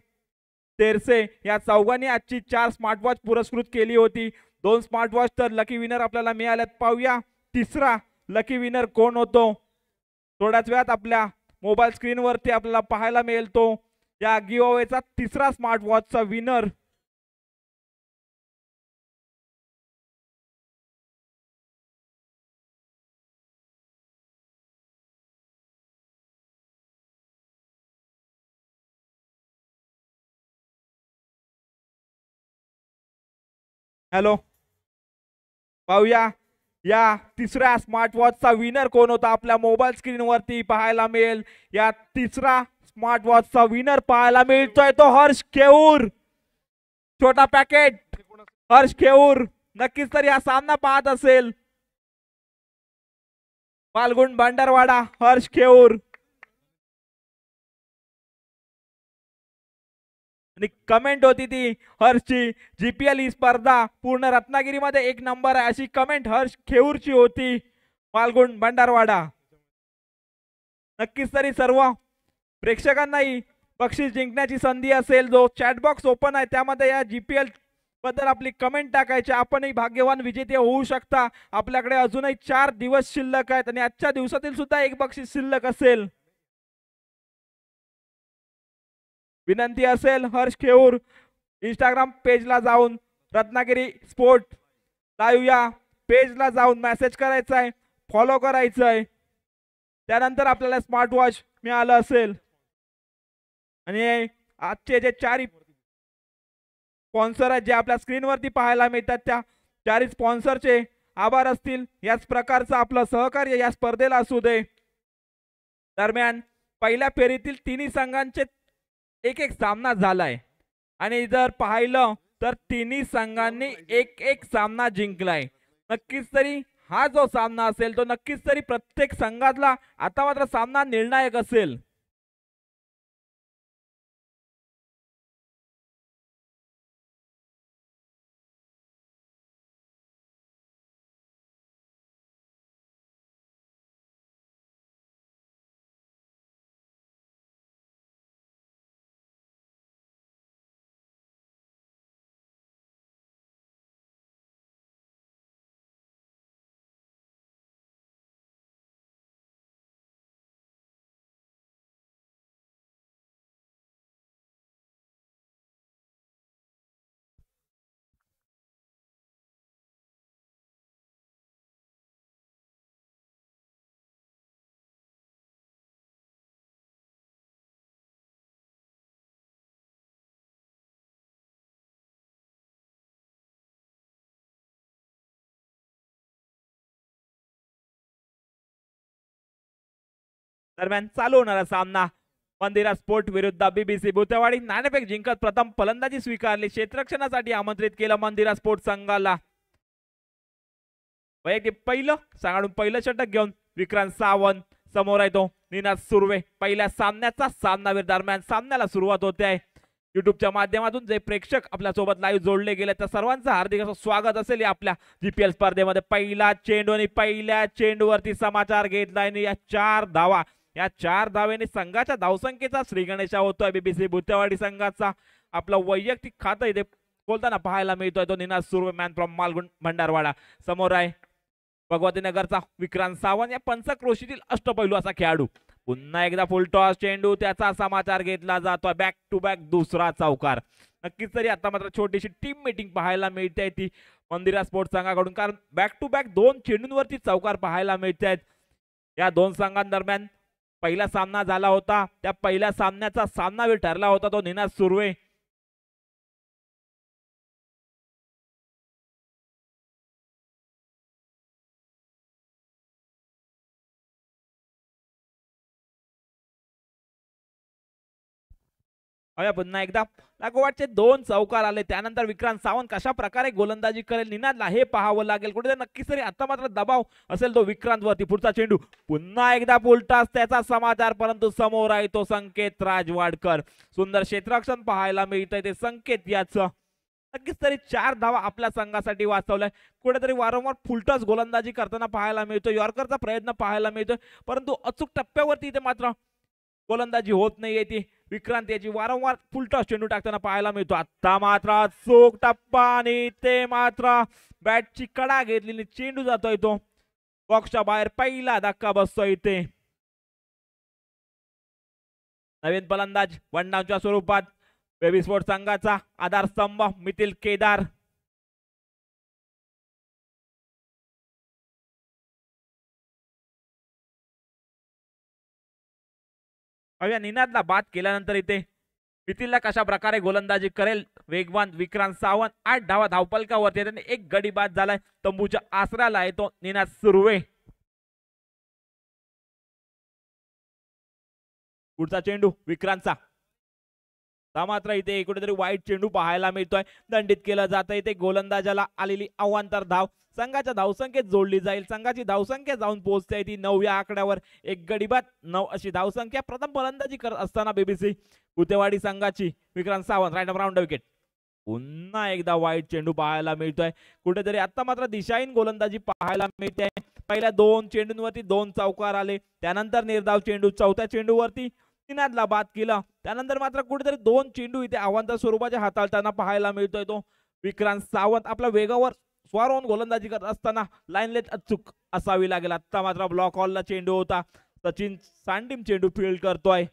तेरसे या चौघांनी आजची 4 स्मार्टवॉच पुरस्कृत केली होती. 2 स्मार्टवॉच तर लकी विनर आपल्याला मिळाल्यात. पाहूया तिसरा लकी विनर कोण होतो. थोड्याच वेळात आपल्या मोबाईल स्क्रीनवरती आपल्याला पाहायला मिळेल तो या गिव्हअवेचा तिसरा स्मार्टवॉचचा विनर. हॅलो पाहूया या तिसऱ्या स्मार्टवॉचचा विनर कोण होता. आपल्या मोबाईल स्क्रीनवरती पाहायला मिळेल. या तिसरा स्मार्टवॉचचा विनर पाहायला मिळतोय तो हर्ष खेऊर. छोटा पॅकेट हर्ष खेऊर नक्कीच तर या सामना पाहत असेल. फाल्गुन भंडारवाडा हर्ष खेऊर. आणि कमेंट होती ती हर्षची GPL ही स्पर्धा पूर्ण रत्नागिरीमध्ये 1 नंबर आहे अशी कमेंट हर्ष खेऊरची होती. फाल्गुन भंडारवाडा नक्कीच तरी सर्व प्रेक्षकांनाही बक्षीस जिंकण्याची संधी असेल. जो चॅटबॉक्स ओपन आहे त्यामध्ये या GPL बद्दल आपली कमेंट टाकायची. आपणही भाग्यवान विजेते होऊ शकता. आपल्याकडे अजूनही 4 दिवस शिल्लक आहेत आणि आजच्या दिवसातील सुद्धा एक बक्षीस शिल्लक असेल. विनंती असेल हर्ष खेऊर इंस्टाग्राम पेजला जाऊन रत्नागिरी स्पोर्ट लाईव्ह या पेजला जाऊन मेसेज करायचा आहे, फॉलो करायचं आहे. त्यानंतर आपल्याला स्मार्ट वॉच मिळालं असेल. आणि आजचे जे 4 स्पॉन्सर आहेत जे आपल्या स्क्रीनवरती पाहायला मिळतात त्या 4 स्पॉन्सरचे आभार असतील. याच प्रकारचं आपलं सहकार्य या स्पर्धेला असू दे. दरम्यान पहिल्या फेरीतील तिन्ही संघांचे एक सामना झालाय आणि जर पाहिलं तर तिन्ही संघांनी एक सामना जिंकलाय. नक्कीच तरी हा जो सामना असेल तो नक्कीच तरी प्रत्येक संघातला आता मात्र सामना निर्णायक असेल. दरम्यान चालू होणारा सामना मंदिरा स्पोर्ट विरुद्ध BBC भुतेवाडी. नाणेफेक जिंकत प्रथम फलंदाजी स्वीकारली. क्षेत्ररक्षणासाठी आमंत्रित केलं मंदिरा स्पोर्ट संघाला. वैयक्तिक पहिलं संघाडून पहिलं षटक घेऊन विक्रांत सावंत समोर आहे तो निनाद सुर्वे. पहिल्या सामन्याचा सामनावीर. दरम्यान सामन्याला सुरुवात होते आहे. युट्यूबच्या माध्यमातून जे प्रेक्षक आपल्या सोबत लाईव्ह जोडले गेले त्या सर्वांचं हार्दिक असं स्वागत असेल या आपल्या GPL स्पर्धेमध्ये. पहिला चेंडू आणि पहिल्या चेंडूवरती समाचार घेतलाय आणि या 4 धावा, या 4 धावेने संघाच्या धावसंख्येचा श्रीगणेशा होतोय BBC भुतेवाडी संघाचा. आपलं वैयक्तिक खातं इथे बोलताना पाहायला मिळतोय तो निनाद सुर्वे मॅन फ्रॉम मालगुंड भंडारवाडा. समोर आहे भगवतीनगरचा विक्रांत सावंत या पंचक्रोशीतील अष्टपैलू असा खेळाडू. पुन्हा एकदा फुल टॉस चेंडू, त्याचा समाचार घेतला जातोय. बॅक टू बॅक दुसरा चौकार. नक्कीच तरी आता मात्र छोटीशी टीम मीटिंग पाहायला मिळते ती मंदिरा स्पोर्ट्स संघाकडून, कारण बॅक टू बॅक 2 चेंडूंवरती चौकार पाहायला मिळत आहेत. या 2 संघांदरम्यान पहिला सामना झाला होता. त्या पहिल्या सामन्याचा सामनावीर ठरला होता तो निनाद सुर्वे. पुन्हा एकदा लागोवाटचे 2 चौकार आले. त्यानंतर विक्रांत सावंत कशा प्रकारे गोलंदाजी करेल निनादला हे पाहावं लागेल. कुठे नक्कीच तरी आता मात्र दबाव असेल तो विक्रांत वरती. पुढचा चेंडू पुन्हा एकदा फुलटास, त्याचा समाचार, परंतु समोर आहे तो संकेत राजवाडकर. सुंदर क्षेत्ररक्षण पाहायला मिळतंय ते संकेत याचं. नक्कीच तरी 4 धावा आपल्या संघासाठी वाचवलाय. कुठेतरी वारंवार फुलटॉस गोलंदाजी करताना पाहायला मिळतो. यॉर्करचा प्रयत्न पाहायला मिळतोय, परंतु अचूक टप्प्यावरती इथे मात्र गोलंदाजी होत नाहीये ती. विक्रांत याची वारंवार फुलटॉस चेंडू टाकताना पाहायला मिळतो. आता मात्र अचूक टप्पा आणि ते मात्र बॅटची कडा घेतलेली चेंडू जातोय तो बॉक्सच्या बाहेर. पहिला धक्का बसतोय इथे. नवीन फलंदाज वनडाऊनच्या स्वरूपात बेबी स्पोर्ट संघाचा आधारस्तंभ मिथिल केदार. निनादला बाद केल्यानंतर इथे मिथिलला कशा प्रकारे गोलंदाजी करेल वेगवान विक्रांत सावंत. 8 धावा धावपलकावरती त्याने 1 गडी बाद झालाय. तंबूच्या आसऱ्याला आहे तो निनाद सुर्वे. पुढचा चेंडू विक्रांतचा. मात्र इथे कुठेतरी वाईट चेंडू पाहायला मिळतोय. दंडित केलं जातं. इथे गोलंदाजाला आलेली अवांतर धाव संघाच्या धावसंख्येत जोडली जाईल. संघाची धावसंख्या जाऊन पोहोचते ती 9 या आकड्यावर. 1 गडी बाद 9 अशी धावसंख्या. प्रथम फलंदाजी करत असताना BBC भुतेवाडी संघाची Vikrant Sawant right round wicket. पुन्हा एकदा वाईट चेंडू पाहायला मिळतोय. कुठेतरी आता मात्र दिशाहीन गोलंदाजी पाहायला मिळते. पहिल्या 2 चेंडूंवरती 2 चौकार आले. त्यानंतर निर्धाव चेंडू. चौथ्या चेंडूवरती निनादला बाद केलं. त्यानंतर मात्र कुठेतरी 2 चेंडू इथे अवांतर स्वरूपाच्या हाताळताना पाहायला मिळतोय तो विक्रांत सावंत. आपल्या वेगावर स्वार होऊन गोलंदाजी करत असताना लाईनलेट अचूक असावी लागेल. आता मात्र ब्लॉक हॉलला चेंडू होता. सचिन सांडीम चेंडू फील्ड करतोय.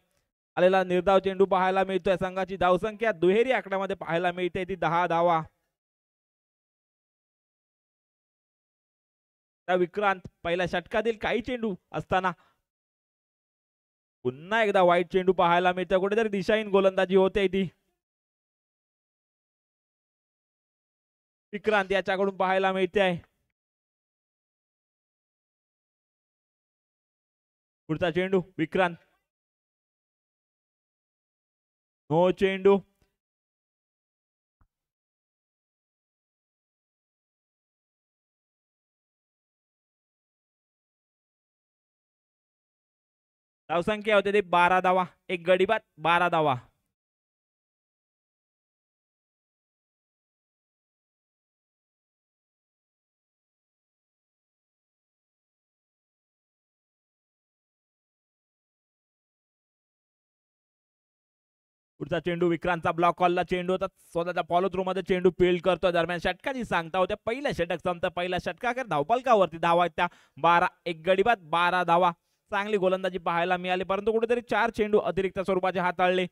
आलेला निर्धाव चेंडू पाहायला मिळतोय. संघाची धावसंख्या दुहेरी आकड्यामध्ये पाहायला मिळते ती 10 धावा. विक्रांत पहिल्या षटकातील काही चेंडू असताना पुन्हा एकदा वाईट चेंडू पाहायला मिळतोय. कुठेतरी दिशाहीन गोलंदाजी होते ती विक्रांत याच्याकडून पाहायला मिळते आहे. पुढचा चेंडू विक्रांत, नो चेंडू. धावसंख्या होते ते 12 धावा. एक गडी बाद 12 धावा. पुढचा चेंडू विक्रांतचा ब्लॉक कॉलला चेंडू होता. स्वतःच्या फॉलो थ्रू मध्ये चेंडू फील्ड करतो. दरम्यान षटकाची सांगता होत्या पहिल्या षटक संपतं. पहिल्या षटकाखेर धावपलकावरती धावा त्या 12. एक गडी बाद 12 धावा. चांगली गोलंदाजी पाहायला मिळाली, परंतु कुठेतरी 4 चेंडू अतिरिक्त स्वरूपाचे हाताळले.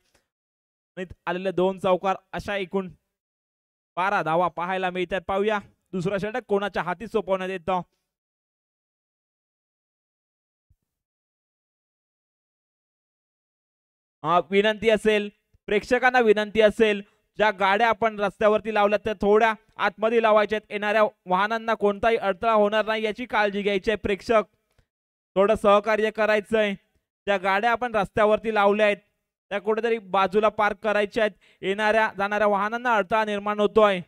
आलेले 2 चौकार अशा एकूण 12 धावा पाहायला मिळतात. पाहूया दुसरा षटक कोणाच्या हाती सोपवण्यात येतं. विनंती असेल, प्रेक्षकांना विनंती असेल, ज्या गाड्या आपण रस्त्यावरती लावल्यात त्या थोड्या आतमध्ये लावायच्यात. येणाऱ्या वाहनांना कोणताही अडथळा होणार नाही याची काळजी घ्यायची आहे. प्रेक्षक थोडं सहकार्य करायचंय. ज्या गाड्या आपण रस्त्यावरती लावल्या आहेत त्या कुठेतरी बाजूला पार्क करायच्या आहेत. येणाऱ्या जाणाऱ्या वाहनांना अडथळा निर्माण होतोय.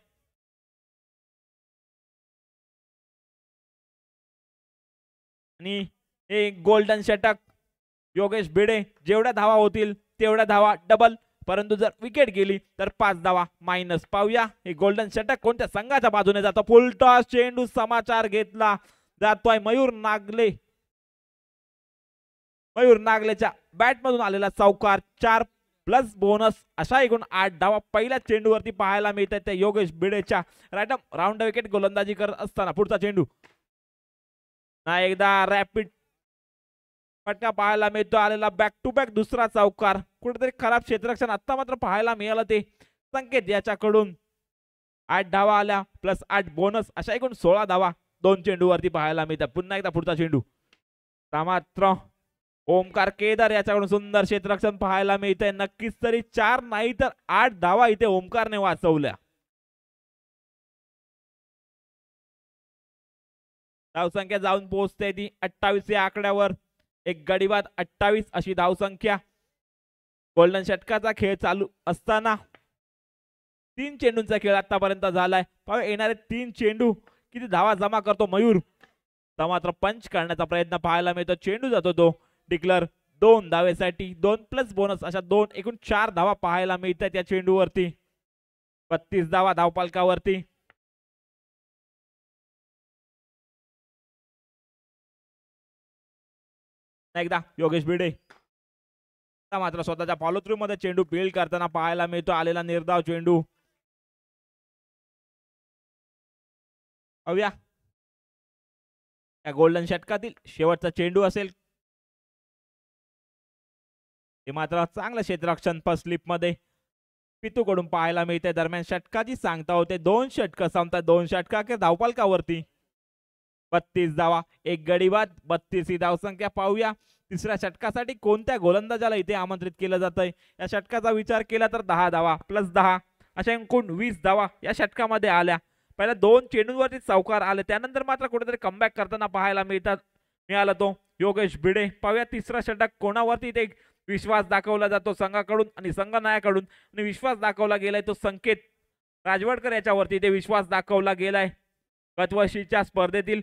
आणि हे गोल्डन षटक योगेश भिडे, जेवढ्या धावा होतील तेवढ्या धावा डबल, परंतु जर विकेट गेली तर 5 धावा मायनस. पाहूया हे गोल्डन षटक कोणत्या संघाच्या बाजूने जातो. फुलटॉस चेंडू समाचार घेतला जातोय. मयूर नागलेच्या बॅट मधून आलेला चौकार. 4 प्लस बोनस अशा एकूण 8 धावा पहिल्या चेंडूवरती पाहायला मिळतात त्या योगेश भिडेच्या. राऊंड विकेट गोलंदाजी करत असताना पुढचा चेंडू ना एकदा रॅपिड फटका पाहायला मिळतो. आलेला बॅक टू बॅक दुसरा चौकार. कुठेतरी खराब क्षेत्ररक्षण आता मात्र पाहायला मिळालं ते संकेत याच्याकडून. 8 धावा आल्या प्लस 8 बोनस अशा एकूण 16 धावा 2 चेंडूवरती पाहायला मिळतात. पुन्हा एकदा पुढचा चेंडू मात्र ओमकार केदार याच्याकडून सुंदर क्षेत्ररक्षण पाहायला मिळतंय. नक्कीच तरी 4 नाही तर 8 धावा इथे ओमकारने वाचवल्या. धावसंख्या जाऊन पोहोचते ती 28 या आकड्यावर. एक गडीबाद 28 अशी धावसंख्या. गोल्डन षटकाचा खेळ चालू असताना 3 चेंडूंचा खेळ आतापर्यंत झालाय. येणारे 3 चेंडू किती धावा जमा करतो मयूर, तर मात्र पंच करण्याचा प्रयत्न पाहायला मिळतो. चेंडू जातो तो डिक्लर 2 धावेसाठी. 2 प्लस बोनस अशा 2 एकूण 4 धावा पाहायला मिळतात या चेंडूवरती. 32 धावा धावपालकावरती. एकदा योगेश भिडे मात्र स्वतःच्या फॉलो थ्रू मध्ये चेंडू फील्ड करताना पाहायला मिळतो. आलेला निर्धाव चेंडू. या गोल्डन षटकातील शेवटचा चेंडू असेल. ते मात्र चांगलं क्षेत्ररक्षण फर्स्ट स्लिप मध्ये पितू कडून पाहायला मिळते. दरम्यान षटकाची सांगता होते 2 षटक संपतात. 2 षटका धावपालकावरती 32 धावा. एक गडीबाद 32 ही धावसंख्या. पाहूया तिसऱ्या षटकासाठी कोणत्या गोलंदाजाला इथे आमंत्रित केलं जातंय. या षटकाचा विचार केला तर 10 धावा प्लस 10 अशा एकूण 20 धावा या षटकामध्ये आल्या. पहिल्या 2 चेंडूंवरती चौकार आले, त्यानंतर मात्र कुठेतरी कमबॅक करताना पाहायला मिळाला तो योगेश भिडे. पाहूया तिसरा षटक कोणावरती इथे विश्वास दाखवला जातो संघाकडून आणि संघनायकाकडून. आणि विश्वास दाखवला गेलाय तो संकेत राजवाडकर याच्यावरती इथे विश्वास दाखवला गेलाय. गतवर्षीच्या स्पर्धेतील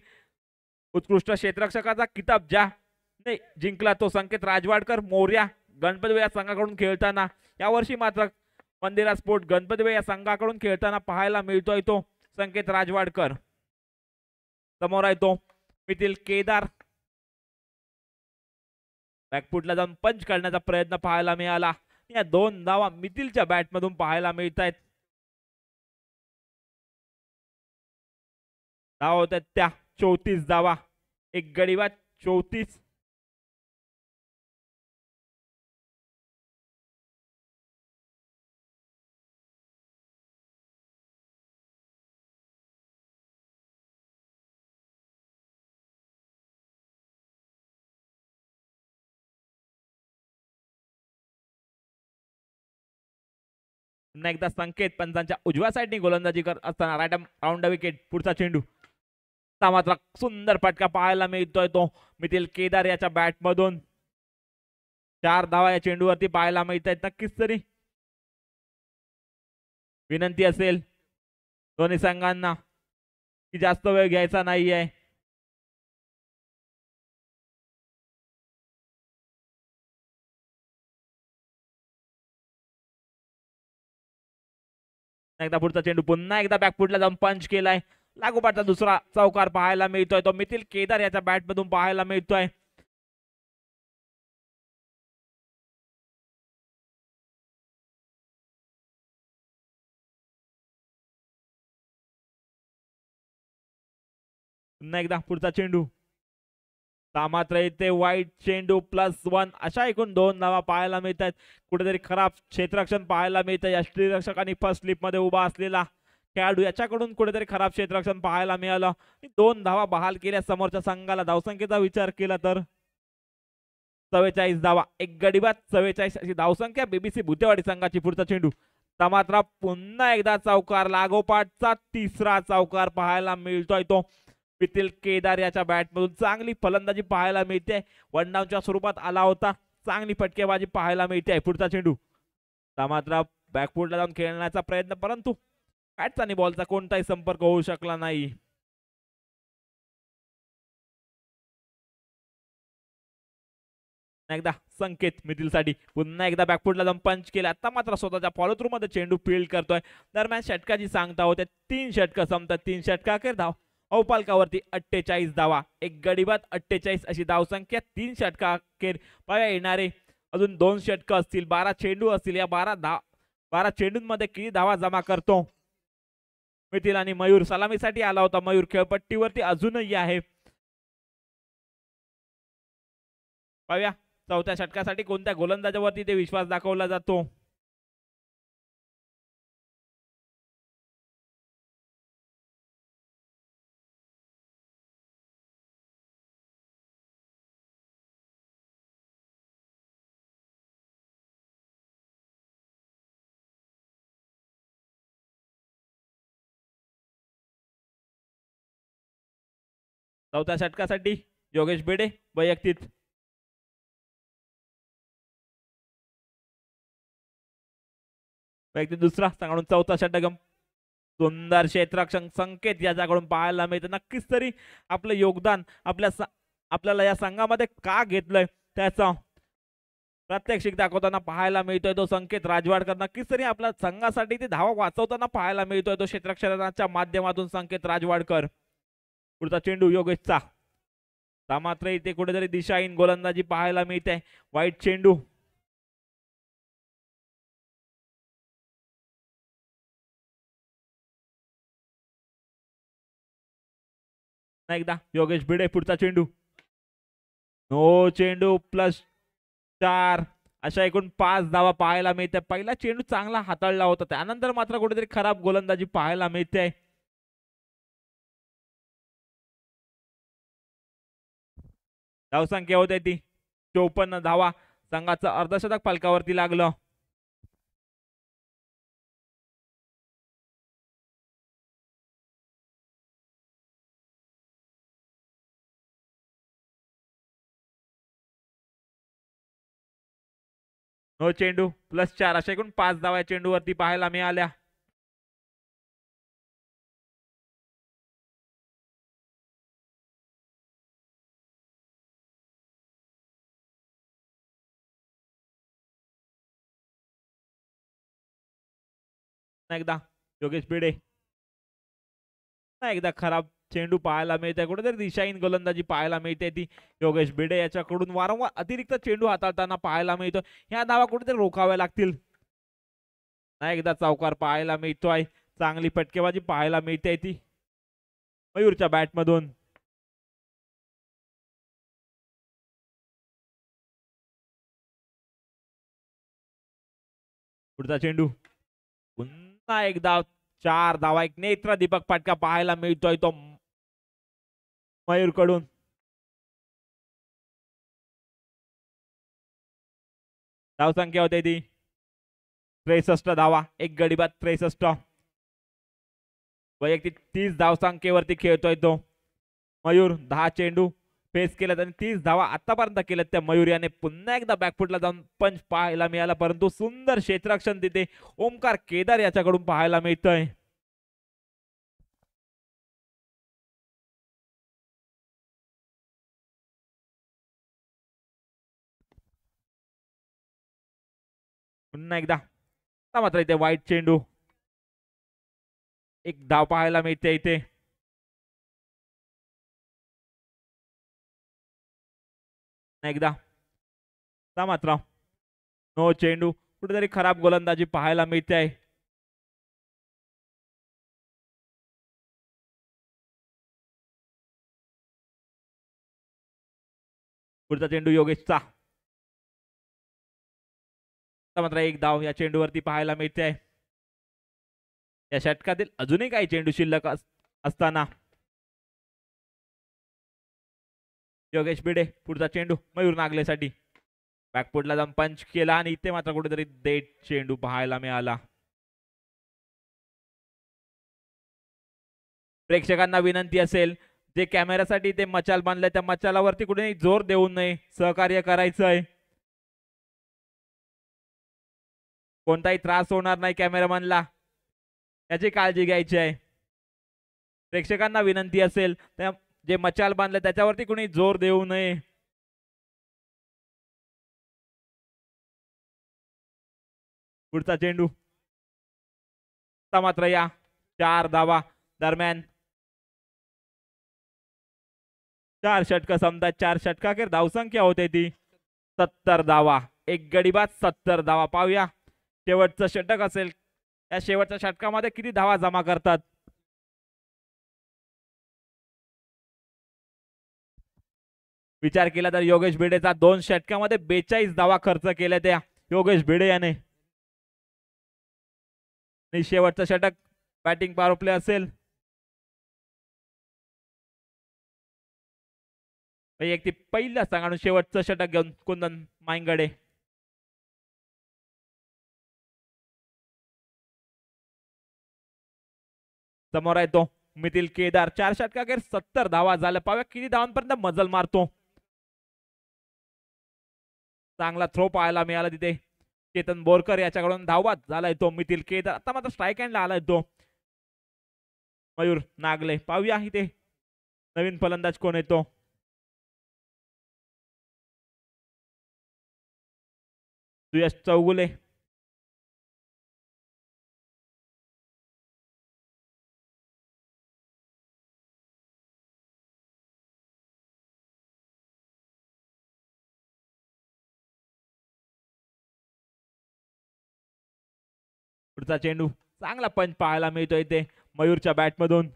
उत्कृष्ट क्षेत्ररक्षकाचा किताब ज्याने जिंकला तो संकेत राजवाडकर मोर्या गणपती या संघाकडून खेळताना. यावर्षी मात्र मंदिरा स्पोर्ट गणपती या संघाकडून खेळताना पाहायला मिळतोय तो संकेत राजवाडकर. समोर आहे तो मिथिल केदार. बॅकफुटला जाऊन पंच करण्याचा प्रयत्न पाहायला मिळाला. या 2 धावा मिथिलच्या बॅटमधून पाहायला मिळत आहेत. धावा होत आहेत त्या 34 धावा. एक गडी बाद 34. पुन्हा एकदा संकेत पंचांच्या उजव्या साईडने गोलंदाजी करत असताना राईट राऊंड विकेट. पुढचा चेंडू मात्र सुंदर फटका पाहायला मिळतोय तो मिथिल केदार याच्या बॅट मधून. 4 धावा या चेंडूवरती पाहायला मिळत आहेत. नक्कीच तरी विनंती असेल दोन्ही संघांना की जास्त वेळ घ्यायचा नाहीये. एकदा पुढचा चेंडू पुन्हा एकदा बॅकफुटला जाऊन पंच केलाय. लागोपाठचा दुसरा चौकार पाहायला मिळतोय तो मिथिल केदार याच्या बॅट मधून पाहायला मिळतोय. पुन्हा एकदा पुढचा चेंडू मात्र इथे वाईट चेंडू +1 अशा एकूण 2 धावा पाहायला मिळतात. कुठेतरी खराब क्षेत्ररक्षण पाहायला मिळतं. यष्टीरक्षक आणि फर्स्ट स्लिप मध्ये उभा असलेला खेळाडू याच्याकडून कुठेतरी खराब क्षेत्ररक्षण पाहायला मिळालं. 2 धावा बहाल केल्या. समोरच्या संघाला धावसंख्येचा विचार केला तर 44 धावा. एक गडी बाद 44 अशी धावसंख्या बीबीसी भुतेवाडी संघाची. पुढचा चेंडू मात्र पुन्हा एकदा चौकार. लागोपाठचा तिसरा चौकार पाहायला मिळतोय तो मिथिल केदार याच्या बॅटमधून. चांगली फलंदाजी पाहायला मिळते. वन डाऊनच्या स्वरूपात आला होता. चांगली फटकेबाजी पाहायला मिळते. पुढचा चेंडू मात्र बॅकफुटला जाऊन खेळण्याचा प्रयत्न परंतु बॅटचा आणि बॉलचा कोणताही संपर्क होऊ शकला नाही. एकदा संकेत मिथिलसाठी पुन्हा एकदा बॅकफुटला जाऊन पंच केला. आता मात्र स्वतःच्या फॉलो थ्रू मध्ये चेंडू फील्ड करतोय. दरम्यान षटकाची सांगता होते. 3 षटक संपतात. 3 षटकाखेर धाव अवपालकावरती 48 धावा. एक गडी बाद 48 अशी धावसंख्या. 3 षटकाखेर पाया येणारे अजून 2 षटक असतील. 12 चेंडू असतील. या 12 चेंडूंमध्ये किती धावा जमा करतो मिथिल आणि मयूर. सलामीसाठी आला होता मयूर. खेळपट्टीवरती अजूनही आहे. पाहूया चौथ्या षटकासाठी कोणत्या गोलंदाजावरती ते विश्वास दाखवला जातो. चौथ्या षटकासाठी योगेश बेडे वैयक्तिक. दुसरा संघाकडून चौथा षटक. सुंदर क्षेत्ररक्षण संकेत याच्याकडून पाहायला मिळतं. नक्कीच तरी आपलं योगदान आपल्याला या संघामध्ये का घेतलंय त्याचा प्रात्यक्षिक दाखवताना पाहायला मिळतोय तो संकेत राजवाडकर. नक्कीच तरी आपल्या संघासाठी ते धावा वाचवताना पाहायला मिळतोय तो क्षेत्ररक्षणाच्या माध्यमातून संकेत राजवाडकर. पुढचा चेंडू योगेशचा. मात्र इथे कुठेतरी दिशाहीन गोलंदाजी पाहायला मिळते. वाईट चेंडू. एकदा योगेश भिडे. पुढचा चेंडू नो. चेंडू +4 अशा एकूण 5 धावा पाहायला मिळते. पहिला चेंडू चांगला हाताळला होता. त्यानंतर मात्र कुठेतरी खराब गोलंदाजी पाहायला मिळते. धावसंख्या होते ती 54 धावा. संघाचं अर्धशतक फलकावरती लागलं. नो. चेंडू +4 अशा एकूण 5 धावा चेंडूवरती पाहायला मिळाल्या. एकदा योगेश भिडे. एकदा खराब चेंडू पाहायला मिळते, कुठेतरी दिशाहीन गोलंदाजी पाहायला मिळते ती योगेश भिडे याच्याकडून वारंवार अतिरिक्त चेंडू हाताळताना पाहायला मिळतो. ह्या धावा कुठेतरी रोखाव्या लागतील. एकदा चौकार पाहायला मिळतोय, चांगली फटकेबाजी पाहायला मिळते ती मयूरच्या बॅटमधून. पुढचा चेंडू पुन्हा एक धाव, 4 धावा, एक नेत्र दीपक फटका पाहायला मिळतोय तो मयूर कडून. धावसंख्या होते ती 63 धावा, एक गडी बाद 63. वैयक्तिक 30 धावसंख्येवरती खेळतोय तो मयूर. 10 चेंडू फेस केल्यात आणि 30 धावा आतापर्यंत केल्यात त्या मयूर याने. पुन्हा एकदा बॅकफुटला जाऊन पंच पाहायला मिळाला, परंतु सुंदर क्षेत्ररक्षण तिथे ओमकार केदार याच्याकडून पाहायला मिळतंय. पुन्हा एकदा मात्र इथे वाईट चेंडू, एक धाव पाहायला मिळते इथे. एकदा मात्र नो चेंडू, कुठेतरी खराब गोलंदाजी पाहायला मिळते आहे. पुढचा चेंडू योगेशचा, मात्र एक धाव या चेंडूवरती पाहायला मिळते आहे. या षटकातील अजूनही काही चेंडू शिल्लक असताना योगेश भिडे. पुढचा चेंडू मयूर नागलेसाठी, बॅकफुटला जाऊन पंच केला आणि इथे मात्र कुठेतरी देट चेंडू पाहायला मिळाला. प्रेक्षकांना विनंती असेल, जे कॅमेऱ्यासाठी ते मचाल बांधलंय त्या मचालावरती कुठेही जोर देऊ नये, सहकार्य करायचं आहे. कोणताही त्रास होणार नाही कॅमेरामॅनला, याची काळजी घ्यायची आहे. प्रेक्षकांना विनंती असेल, त्या जे मचाल बांधले त्याच्यावरती कुणी जोर देऊ नये. पुढचा चेंडू मात्र या 4 धावा दरम्यान 4 षटक समजा 4 षटकाखेर धावसंख्या होते ती 70 धावा, एक गडी बाद 70 धावा. पाहूया शेवटचं षटक असेल, या शेवटच्या षटकामध्ये किती धावा जमा करतात. विचार केला तर योगेश भिडेचा 2 षटकामध्ये 42 धावा खर्च केल्या त्या योगेश भिडे याने. शेवटचं षटक बॅटिंग पॉवर प्ले असेल, एक पहिला सांगाडून शेवटचं षटक घेऊन कुंदन माईंगडे. समोर आहे तो मिथिल केदार, 4 षटकाखेर 70 धावा झाल्या. पाहूया किती धावांपर्यंत मजल मारतो. चांगला थ्रो पाहायला मिळाला तिथे चेतन बोरकर याच्याकडून. धावबाद झालाय तो मिथिल केदार. आता मात्र स्ट्राईक हँडला आलाय तो मयूर नागले. पाहूया इथे नवीन फलंदाज कोण येतो. सुयश चौगुले. पुढचा चेंडू, चांगला पंच पाहायला मिळतोय इथे मयूरच्या बॅटमधून.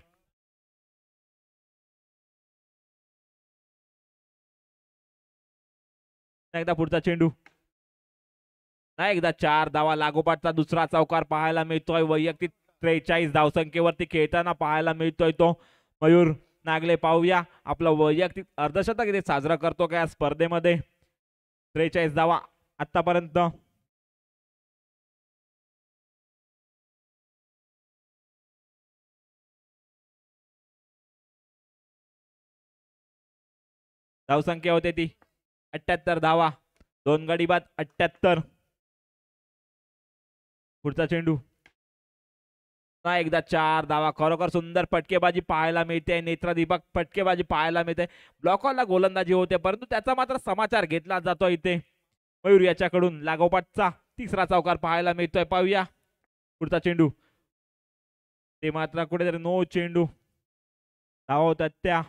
एकदा पुढचा चेंडू, एकदा 4 धावा लागोपाठचा दुसरा चौकार पाहायला मिळतोय. वैयक्तिक 43 धावसंख्येवरती खेळताना पाहायला मिळतोय तो मयूर नागले. पाहूया आपलं वैयक्तिक अर्धशतक इथे साजरा करतो का या स्पर्धेमध्ये. 43 धावा आतापर्यंत. धावसंख्या होते ती 78 धावा, 2 गडी बाद 78. पुढचा चेंडू, एकदा 4 धावा. खरोखर सुंदर फटकेबाजी पाहायला मिळते. नेत्र दीपक फटकेबाजी पाहायला मिळते. ब्लॉकरला गोलंदाजी होते, परंतु त्याचा मात्र समाचार घेतला जातो इथे मयूर याच्याकडून. लागोपाठचा तिसरा चौकार पाहायला मिळतोय. पाहूया पुढचा चेंडू, ते मात्र कुठेतरी नो चेंडू. धावा होतात त्या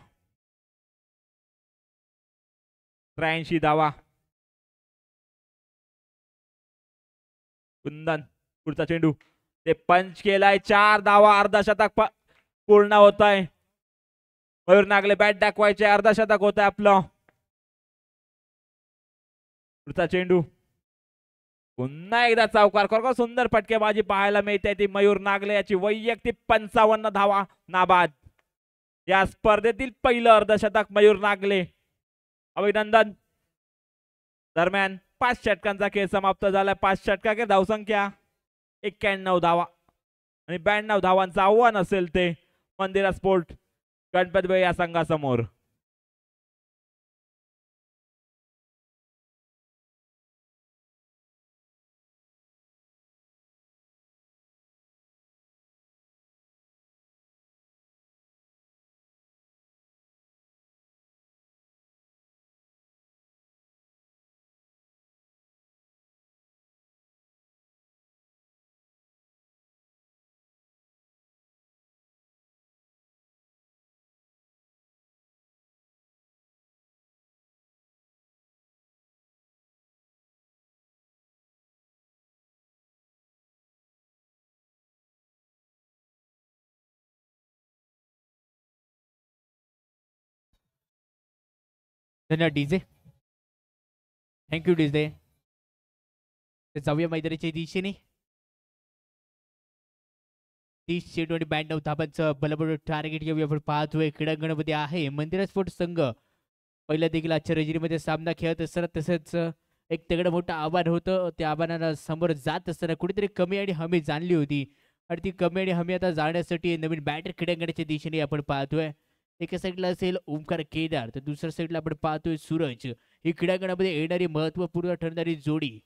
83 धावा. कुंदन पुढचा चेंडू ते पंच केलाय 4 धावा. अर्धा शतक पूर्ण होत आहे. मयूर नागले बॅट दाखवायचे. अर्धा शतक होत आहे आपलं. पुढचा चेंडू पुन्हा एकदा चौकार. खरोखर सुंदर फटकेबाजी पाहायला मिळते ती मयूर नागले याची. वैयक्तिक 55 धावा नाबाद. या स्पर्धेतील पहिलं अर्धशतक मयूर नागले. अभिनंदन. दरम्यान 5 षटकांचा खेळ समाप्त झाला. 5 षटकांची धावसंख्या 91 धावा आणि 92 धावांचं आव्हान असेल ते मंदिरा स्पोर्ट गणपतबे या संघासमोर. धन्यवाद डीजे. Thank you DJ. जाऊया मैदानाच्या दिशेने. 30 चेंडू आणि 92 धाबांचं बलबड टार्गेट घेऊया. आपण पाहतोय क्रीडांगणामध्ये आहे मंदिरा स्पोर्ट्स संघ. पहिल्या देखील आजच्या रजनीमध्ये सामना खेळत असताना तसंच एक तगडं मोठं आव्हान होतं. त्या आव्हानाला समोर जात असताना कुठेतरी कमी आणि हमी जाणली होती आणि ती कमी आणि हमी आता जाण्यासाठी नवीन बॅटर क्रीडांगणाच्या दिशेने आपण पाहतोय. एका साईडला असेल ओमकार केदार तर दुसऱ्या साईडला आपण पाहतोय सूरज. ही क्रीडांगणामध्ये येणारी महत्वपूर्ण ठरणारी जोडी.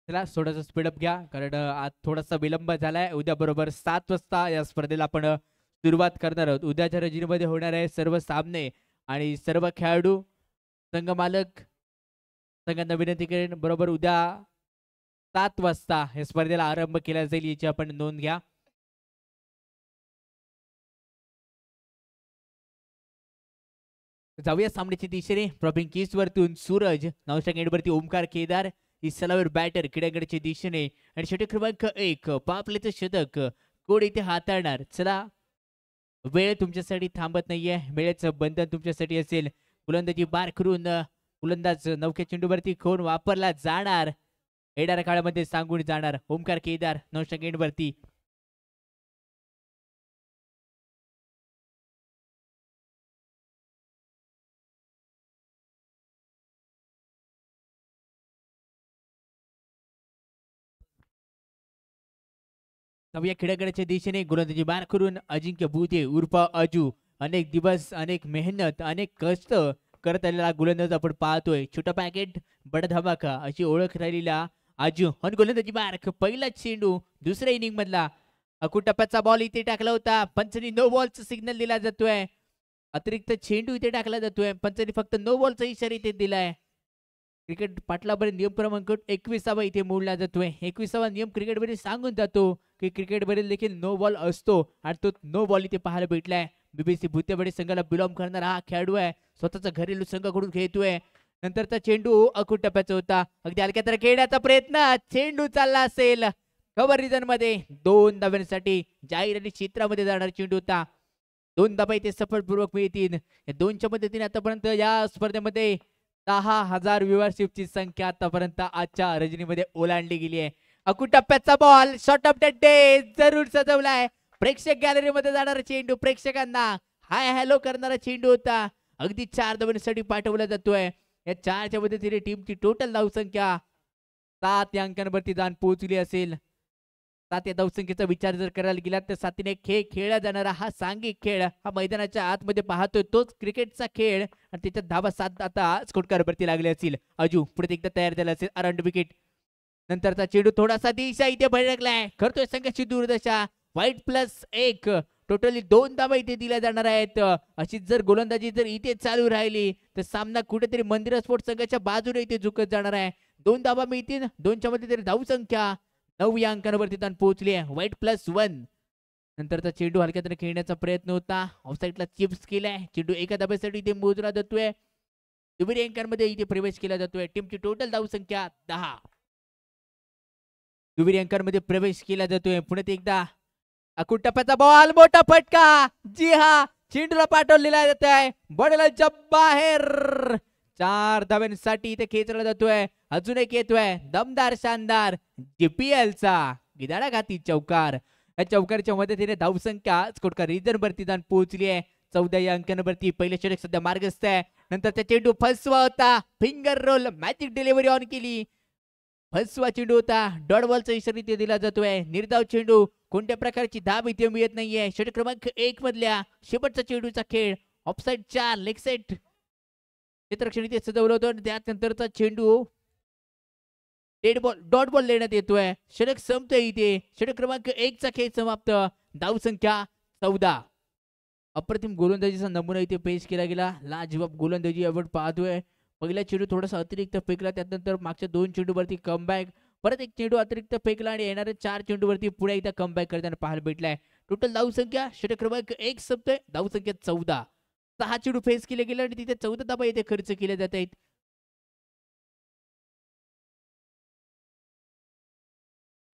चला थोडासा स्पीडअप घ्या कारण आज थोडासा विलंब झालाय. उद्या बरोबर 7 वाजता या स्पर्धेला आपण सुरुवात करणार आहोत. उद्याच्या रजनीमध्ये होणार आहे सर्व सामने आणि सर्व खेळाडू संघ मालक संघांना विनंती करेन बरोबर उद्या 7 वाजता या स्पर्धेला आरंभ केला जाईल याची आपण नोंद घ्या. जाऊया सामन्याच्या दिशेने. प्रॉपिंग केस वरतून सूरज नावच्या गेटवरती ओमकार केदार ही सलावर बॅटर क्रीडांगणाच्या दिशेने आणि षटक क्रमांक 1 पापलेचं शतक कोण इथे हाताळणार. चला वेळ तुमच्यासाठी थांबत नाहीये. वेळेचं बंधन तुमच्यासाठी असेल. फुलंदाजी बार करून फुलंदाज नौक्या चेंडूवरती कोण वापरला जाणार येणाऱ्या काळामध्ये सांगून जाणार. ओमकार केदार नावच्या गेटवरती या क्रीडांगणाच्या दिशेने गोलंदाजी बार करून अजिंक्य बुधे उर्फ अजू. अनेक दिवस अनेक मेहनत अनेक कष्ट करत आलेला गोलंदाज आपण पाहतोय. छोटा पॅकेट बडा धमाका अशी ओळख राहिलेला अजू. आणि गोलंदाजी बार पहिला चेंडू दुसऱ्या इनिंग मधला अकुटप्प्याचा बॉल इथे टाकला होता. पंचनी नो बॉलचा सिग्नल दिला जातोय. अतिरिक्त चेंडू इथे टाकला जातोय. पंचनी फक्त नो बॉलचा इशारा इथे दिलाय. क्रिकेट पाटलावरील नियम क्रमांक 21 इथे मोडला जातोय. 21 नियम क्रिकेटवरील सांगून जातो की क्रिकेटवरील देखील नो बॉल असतो आणि तो नो बॉल इथे पाहायला भेटलाय. बीबीसी भूतेवाडी संघाला बिलॉंग करणारा हा खेळाडू आहे. स्वतःचा घरेलू संघाकडून खेळतोय. नंतरचा चेंडू अकुट टप्प्याचा होता. अगदी हलक्या तर खेळण्याचा प्रयत्न. चेंडू चालला असेल कव्हर रिजन मध्ये. 2 धाब्यांसाठी जाहीर आणि क्षेत्रामध्ये जाणारा चेंडू होता. 2 धाबा इथे सफलपूर्वक मिळतील. या 2च्या मदतीने आतापर्यंत या स्पर्धेमध्ये 10,000 व्ह्युअरशिपची संख्या आतापर्यंत आजच्या रजनीमध्ये ओलांडली गेली आहे. अकुट टप्प्याचा ball short of the day जरूर सजवलाय. प्रेक्षक गॅलरीमध्ये जाणारा चेंडू प्रेक्षकांना हाय हॅलो करणारा चेंडू होता. अगदी 4 धावांसाठी पाठवला जातोय. या 4च्या मदतीने टीमची टोटल धावसंख्या 7 या अंकांवरती जाऊन पोहोचली असेल. 7 या धावसंख्येचा विचार जर करायला गेला तर 7 ने खेळ खेळला जाणारा हा सांघिक खेळ हा मैदानाच्या आतमध्ये पाहतोय तोच क्रिकेटचा खेळ आणि त्याच्यात धावा 7 आता स्कोर वरती लागले असतील. अजू पुढे एकदा तयार झाला असेल अराउंड विकेट. नंतरचा चेंडू थोडासा दिशा इथे भडकलाय. करतोय संघाची दूरदशा. वाईट +1 टोटली 2 धावा इथे दिल्या जाणार आहेत. अशीच जर गोलंदाजी जर इथे चालू राहिली तर सामना कुठेतरी मंदिरा स्पोर्ट्स संघाच्या बाजूने इथे झुकत जाणार आहे. 2 धावा मिळतील. 2च्या मध्ये तरी धाव संख्या 9 या अंकांवरती ताण पोहोचली आहे. वाईट +1. नंतरचा चेंडू हलक्यात खेळण्याचा प्रयत्न होता. ऑफसाईडला चिप्स केलाय. चेंडू एका धाब्यासाठी इथे मोजला जातोय. दुहेरी अंकांमध्ये इथे प्रवेश केला जातोय. टीमची टोटल धाव संख्या 10. दुहेरी अंकांमध्ये प्रवेश केला जातोय. पुण्यात एकदा अकुट टप्प्याचा बॉल मोठा फटका. जी हा चेंडूला पाठवलेला जात आहे. बॉडीला बाहेर. 4 धाव्यांसाठी इथे खेचला जातोय. अजून एक येतोय दमदार शानदार जीपीएलचा गिदाडा घाती चौकार. या चौकारच्या मदतीने धावसंख्या स्कोरकार रिजन वरती जाऊन पोहोचली आहे. 14 या अंकांवरती पहिले षटक सध्या मार्गस्थ आहे. नंतर चेंडू फसवा होता. Finger roll magic delivery on केली. फसवा चेंडू होता. डॉट बॉलचा इशारा इथे दिला जातोय. निर्धाव चेंडू. कोणत्या प्रकारची धाब इथे मिळत नाहीये. षटक क्रमांक 1 मधल्या शेवटचा चेंडूचा खेळ. ऑफसाईड 4 लेग सेट क्षेत्ररक्षण इथे सजवलं होतं. त्यानंतरचा चेंडू डेड बॉल डॉट बॉल लेण्यात येतोय. षटक संपतोय इथे. षटक क्रमांक 1 चा खेळ समाप्त. धाव संख्या 14. अप्रतिम गोलंदाजीचा नमुना इथे पेश केला गेला. लाजवाब गोलंदाजी आपण पाहतोय. पहिला चेंडू थोडासा अतिरिक्त फेकला. त्यानंतर मागच्या 2 चेंडूवरती कमबॅक. परत एक चेंडू अतिरिक्त फेकला आणि येणाऱ्या 4 चेंडूवरती पुढे एकदा कमबॅक करताना पाहायला भेटलाय. टोटल धाव संख्या षटक क्रमांक 1 संपतोय. धाव संख्या 14. 6 चेंडू फेस केले गेले आणि तिथे 14 धावा इथे खर्च केल्या जात आहेत.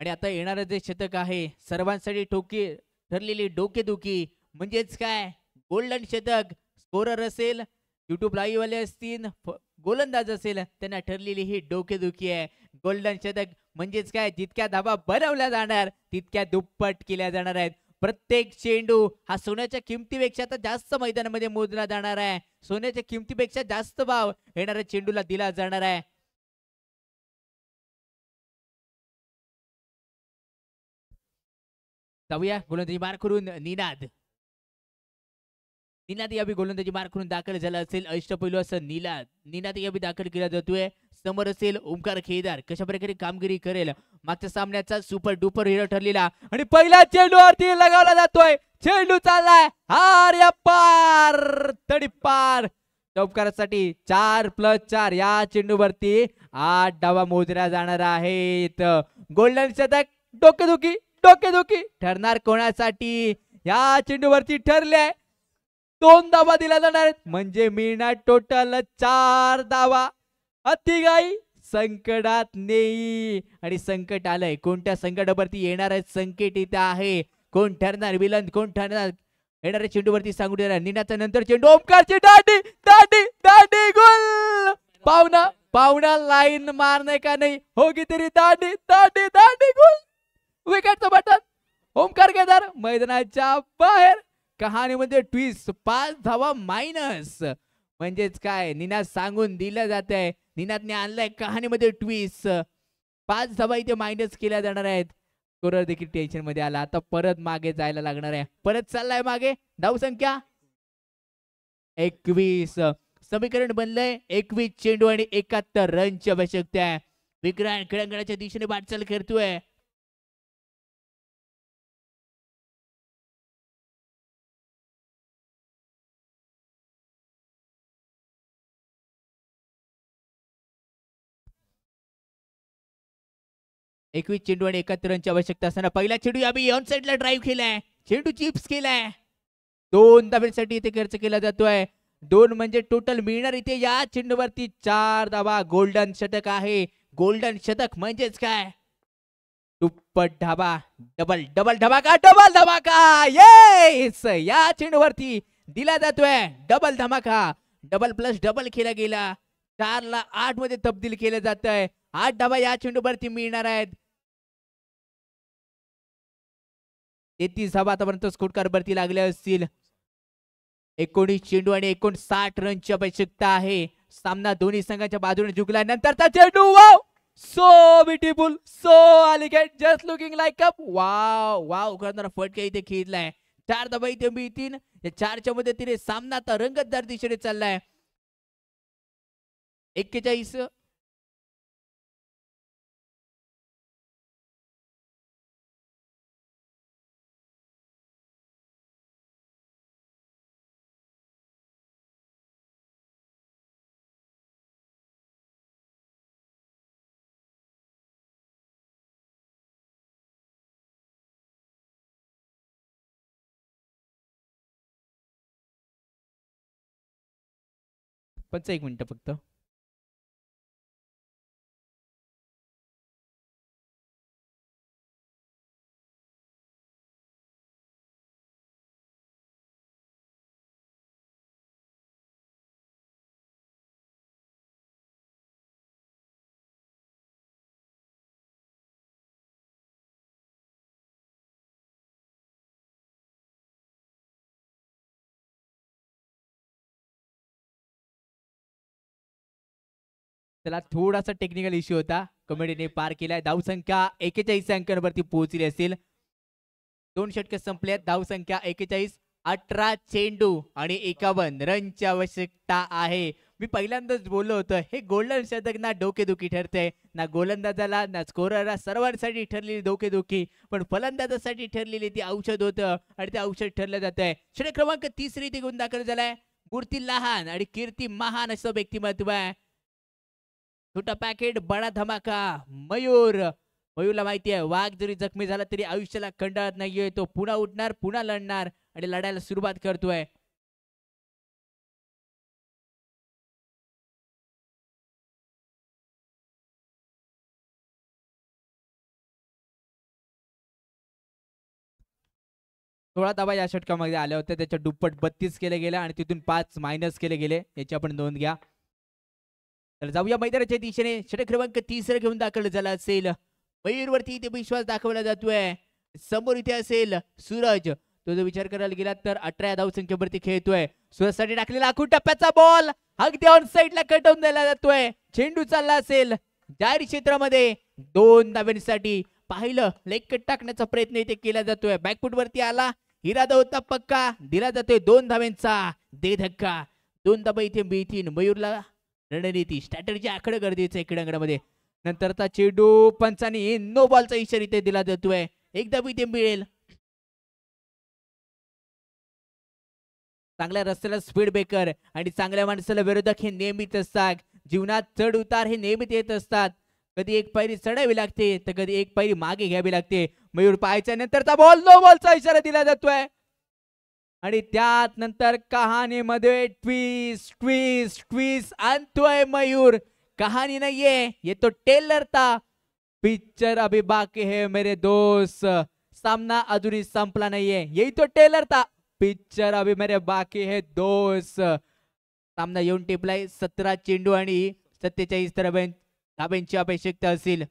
आणि आता येणारं जे शतक आहे सर्वांसाठी ठरलेली डोकेदुखी म्हणजेच काय गोल्डन शतक. स्कोरर असेल युट्यूब लाईव्ह वाले असतील गोलंदाज असेल त्यांना ठरलेली ही डोकेदुखी आहे. गोल्डन शतक म्हणजेच काय जितक्या धावा बनवल्या जाणार तितक्या दुप्पट केल्या जाणार आहेत. प्रत्येक चेंडू हा सोन्याच्या किमतीपेक्षा आता जास्त मैदानामध्ये मोजला जाणार आहे. सोन्याच्या किमतीपेक्षा जास्त भाव येणाऱ्या चेंडूला दिला जाणार आहे. जाऊया गोलंदाजी मार करून निनाद याबी गोलंदाजी मार करून दाखल झाला असेल. अष्टपैलू असं निनाद याबी दाखल केला जातोय. समोर असेल ओमकार खेदार. कशा प्रकारे कामगिरी करेल. मागच्या सामन्याचा सुपर डुपर हिरो ठरलेला आणि पहिला चेंडूवरती लगावला जातोय. चेंडू चाललाय हार या पार तडी पार. चौकारासाठी 4+4 या चेंडूवरती 8 धावा मोजल्या जाणार आहेत. गोल्डन शतक डोकेदुखी ठरणार कोणासाठी. या चेंडूवरती ठरले 2 धावा दिल्या जाणार आहेत म्हणजे मिळणार टोटल 4 धावा. अतिगाई संकटात नेई आणि संकट आलंय. कोणत्या संकटावरती येणार आहे संकट इथे आहे. कोण ठरणार विलन कोण ठरणार येणाऱ्या चेंडूवरती सांगू देणार. निनाच्या नंतर चेंडू ओमकारची दांडी गोल. पावना लाईन मारणे का नाही होगी तरी दांडी गोल. विकेटचं बटन. ओमकार केदार मैदानाच्या बाहेर. कहाणीमध्ये ट्विस्ट 5 धावा मायनस म्हणजेच काय निनाद सांगून दिलं जात आहे. निनादने आणलाय कहाणीमध्ये ट्विस्ट. 5 धावा इथे मायनस केल्या जाणार आहेत. स्कोरर देखील टेन्शन मध्ये आला. आता परत मागे जायला लागणार आहे. परत चाललाय मागे. धाव संख्या 21. समीकरण बनलंय 21 चेंडू आणि 71 रनची आवश्यकता आहे. विक्रांत खेळांगणाच्या दिशेने वाटचाल करतोय. एकवीस चेंडू आणि 71 रनची आवश्यकता असताना पहिला चेंडू यावी ऑन साइडला ड्राईव्ह केलाय. चेंडू चिप्स केलाय. 2 धाब्यांसाठी इथे खर्च केला जातोय. 2 म्हणजे टोटल मिळणार इथे या चेंडूवरती 4 धावा. गोल्डन शतक आहे. गोल्डन शतक म्हणजेच काय दुप्पट धाबा. डबल धमाका येस या चेंडूवरती दिला जातोय. डबल धमाका. डबल प्लस डबल केला गेला. 4 ला 8 मध्ये तब्दील केलं जात आहे. 8 धावा या चेंडूवरती मिळणार आहेत. 33 धावा आतापर्यंत स्कोर वरती लागल्या असतील. 19 चेंडू आणि 59 रनची आवश्यकता आहे. सामना दोन्ही संघाच्या बाजूने जिंकला. नंतरचा चेंडू wow so beautiful, so elegant, just looking like a wow wow करणारा फटका इथे खेळलाय. 4 धावा इथे मिळतील. या 4च्या मदतीने सामना आता रंगतदार दिशेने चाललाय. 41 1 मिनिट फक्त. त्याला थोडासा टेक्निकल इश्यू होता, कमिटीने पार केलाय. धावसंख्या 41 अंकांवरती पोहोचली असेल. 2 षटके संपल्यात. धावसंख्या 41. 18 चेंडू आणि 51 रनची आवश्यकता आहे. मी पहिल्यांदाच बोललो होतं, हे गोल्डन शतक ना डोकेदुखी ठरते, ना गोलंदाजाला ना स्कोररला, सर्वांसाठी ठरलेली डोकेदुखी, पण फलंदाजासाठी ठरलेली ती औषध होतं आणि ते औषध ठरलं जात आहे. षटक क्रमांक 3 इथे गुण दाखल झालाय. मूर्ती लहान आणि कीर्ती महान असं व्यक्तिमत्व आहे. छोटा पॅकेट बडा धमाका. मयूरला माहिती आहे, वाघ जरी जखमी झाला तरी आयुष्याला कंटाळत नाहीये. तो पुन्हा उठणार, पुन्हा लढणार आणि लढायला सुरुवात करतोय. सोळा धावा या षटकामध्ये आल्या होत्या. त्याच्या दुप्पट 32 केले गेले आणि तिथून 5 मायनस केले गेले. याची आपण नोंद घ्या. तर जाऊया मैदानाच्या दिशेने. षटक क्रमांक 3 घेऊन दाखल झाला असेल. मयूरवरती इथे विश्वास दाखवला जातोय. समोर इथे असेल सूरज. तो जर विचार करायला गेला तर 18 धावसंख्येवरती खेळतोय. सूरजसाठी टाकलेला आखूड टप्प्याचा बॉल अगदी ऑन साईडला कटवून दिला जातोय. चेंडू चालला असेल जाहीर क्षेत्रामध्ये. 2 धाव्यांसाठी पाहिलं लेग कट टाकण्याचा प्रयत्न इथे केला जातोय. बॅकफुट वरती आला. इरादा होता पक्का. दिला जातोय 2 धाव्यांचा दे धक्का. 2 धावा इथे मिळतील. मयूरला रणनीती स्ट्रॅटर्जी आखडं गरजेचं आहे क्रीडांगणामध्ये. नंतरचा चेंडू पंचाने नो बॉलचा इशारा इथे दिला जातोय. 1 धाव इथे मिळेल. चांगल्या रस्त्याला स्पीड ब्रेकर आणि चांगल्या माणसाला विरोधक हे नेहमीच असतात. जीवनात चढ उतार हे नेहमीच येत असतात. कधी एक पायरी चढावी लागते तर कधी एक पायरी मागे घ्यावी लागते. मयूर पाहायच्या नंतरचा बॉल नो बॉलचा इशारा दिला जातोय आणि त्यात नंतर कहाणीमध्ये ट्विस्ट ट्विस्ट ट्विस्ट आणतोय मयूर. कहाणी नाहीये, ये तो टेलर था. पिक्चर अभी बाकी है मेरे दोस्त. सामना अजूनही संपला नाहीये. यही तो टेलर था. पिक्चर अभी मेरे बाकी है दोस्त. सामना येऊन टिपलाय. 17 चेंडू आणि 47 धाब्यांची आवश्यकता असेल.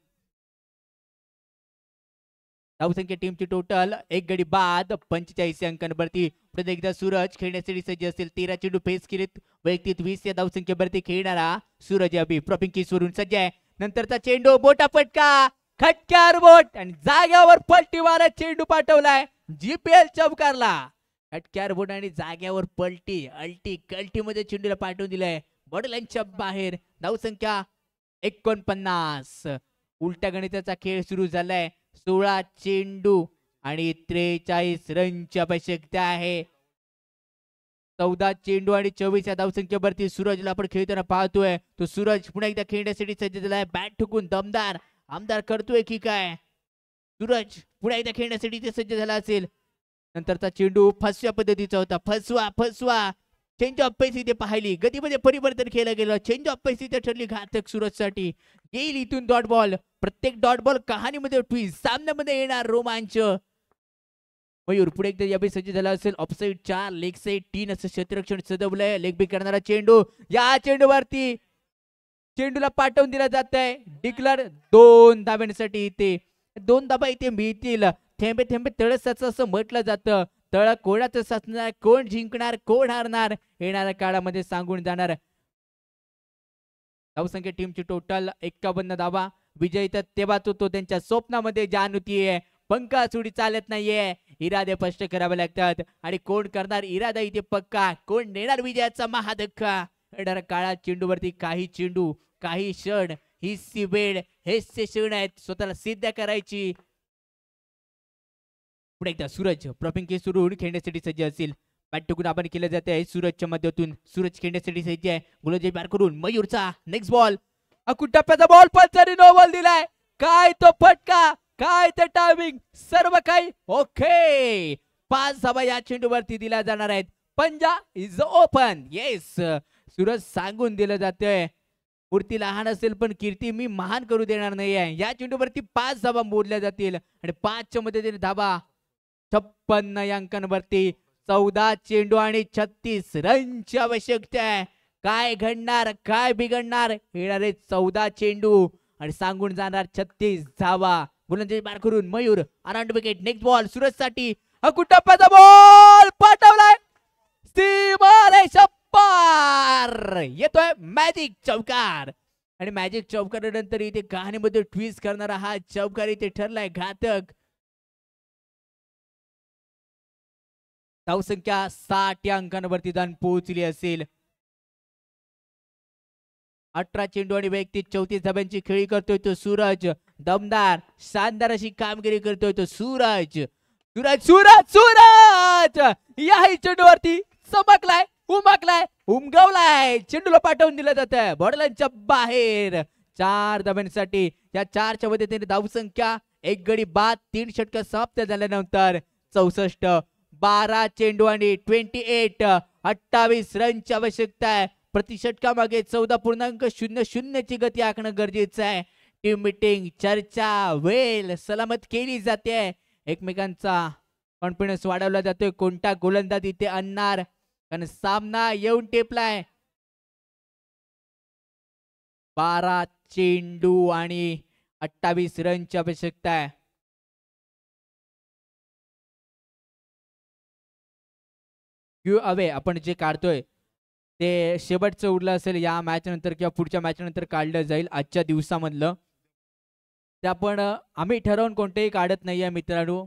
धावसंख्या टीमची टोटल 1 गडी बाद 45 अंकांवरती. पुढे एकदा सूरज खेळण्यासाठी सज्ज असेल. 13 चेंडू फेस केलेत. वैयक्तिक 20 या धावसंख्येवरती खेळणारा सूरज अभि प्रॉपिंग किसवरून सज्ज आहे. नंतरचा चेंडू बोटा फटका खटक्यावर बोट आणि जाग्यावर पलटी मारत चेंडू पाठवलाय. जीपीएल चमकारला. खटक्यावर बोट आणि जाग्यावर पलटी अल्टी कल्टी मध्ये चेंडूला पाठवून दिलाय. बॉडलाईनच्या बाहेर. धावसंख्या 49. उलट्या गणिताचा खेळ सुरू झालाय. 16 चेंडू आणि 43 रनची आवश्यकता आहे. 14 चेंडू आणि 24 या धावसंख्येवरती सूरजला आपण खेळताना पाहतोय. तो सूरज पुन्हा एकदा खेळण्यासाठी सज्ज झालाय. बॅट ठोकून दमदार आमदार करतोय की काय. सूरज पुन्हा एकदा खेळण्यासाठी ते सज्ज झाला असेल. नंतरचा चेंडू फसव्या पद्धतीचा होता. फसवा चेंज ऑफ पेस इथे पाहिली. गतीमध्ये परिवर्तन केलं गेलं. चेंज ऑफ पेस इथे ठरली घातक सूरजसाठी. येईल इथून डॉट बॉल. प्रत्येक डॉट बॉल कहाणीमध्ये ट्विस्ट. सामन्यामध्ये येणार रोमांच. मयूर पुढे एकदा यावेळी सज्ज झाला असेल. ऑफसाईड 4 लेग साईड 3 असं क्षेत्ररक्षण सजवलंय. लेग बी करणारा चेंडू. या चेंडूवरती चेंडूला पाठवून दिला जात आहे. डिक्लर 2 धाव्यांसाठी इथे 2 धाबा इथे मिळतील. थेंबे थेंबे तळ साचतं असं म्हटलं जातं. तळ कोणाचं साचणार, कोण जिंकणार, कोण हारणार येणाऱ्या काळामध्ये सांगून जाणार. धावसंख्या टीमची टोटल 51 धावा विजय तर तेव्हाच होतो त्यांच्या स्वप्नामध्ये जान होतीये, पंखा सुडी चालत नाहीये, इरादे स्पष्ट करावे लागतात आणि कोण करणार इरादा इथे पक्का, कोण नेणार विजयाचा महाधक्का. येणाऱ्या काळात चेंडूवरती काही चेंडू, काही क्षण, ही सी वेळ, हेच ते क्षण आहेत स्वतःला सिद्ध करायची. पुढे एकदा सूरज प्रॉपिंग केस सुरू खेळण्यासाठी सज्ज असेल. बॅट टुकून आपण केलं जाते आहे सूरजच्या माध्यमातून. सूरज खेळण्यासाठी सज्ज आहे. गोलंदाजी बार करून मयूरचा नेक्स्ट बॉल, टप्प्याचा बॉल, पंचाने नो बॉल दिलाय. काय तो फटका, काय ते टायमिंग, सर्व काही ओके. 5 धावा या चेंडूवरती दिल्या जाणार आहेत. पंजा इज ओपन. येस, सूरज सांगून दिलं जातंय मूर्ती लहान असेल पण कीर्ती मी महान करू देणार नाहीये. या चेंडूवरती 5 धावा मोडल्या जातील आणि 5च्या मध्ये धावा 56 या अंकांवरती. 14 चेंडू आणि 36 रनची आवश्यकता आहे. काय घडणार, काय बिघडणार, येणारे 14 चेंडू आणि सांगून जाणार 36 धावा. गोलंदाजी बार करून Mayur around wicket. Next ball Suraj साठी, टप्प्याचा बॉल पाठवलाय सीमारेषा पार. येतोय मॅजिक चौकार आणि मॅजिक चौकारानंतर इथे कहाणीमध्ये ट्विस्ट करणारा हा चौकार इथे ठरलाय घातक. धावसंख्या 60 या अंकांवरती जाऊन पोहोचली असेल. 18 चेंडू आणि वैयक्तिक 34 धाब्यांची खेळी करतोय तो सूरज. दमदार शानदार अशी कामगिरी करतोय तो सूरज. सूरज सूरज सूरज याही चेंडूवरती चमकलाय, उमकलाय, उमगवलाय. चेंडूला पाठवून दिलं जातं बॉर्डरलाईनच्या बाहेर. 4 धाब्यांसाठी या 4च्या मध्ये त्याने धावसंख्या 1 गडी बाद 3 षटक समाप्त झाल्यानंतर 64 12 चेंडू आणि 28 रनची आवश्यकता आहे. प्रति षटकामागे 14.00 ची गती आखणं गरजेचं आहे. टीम मीटिंग, चर्चा, वेल सलामत केली जाते. एकमेकांचा कॉन्फिडन्स वाढवला जातोय. कोणता गोलंदाज इथे आणणार, कारण सामना येऊन टेपलाय. 12 चेंडू आणि 28 रनची आवश्यकता आहे. अवे आपण जे काढतोय ते शेवटचं उरलं असेल या मॅच नंतर किंवा पुढच्या मॅच नंतर काढलं जाईल आजच्या दिवसामधलं. ते आपण आम्ही ठरवून कोणतेही काढत नाहीये मित्रांनो.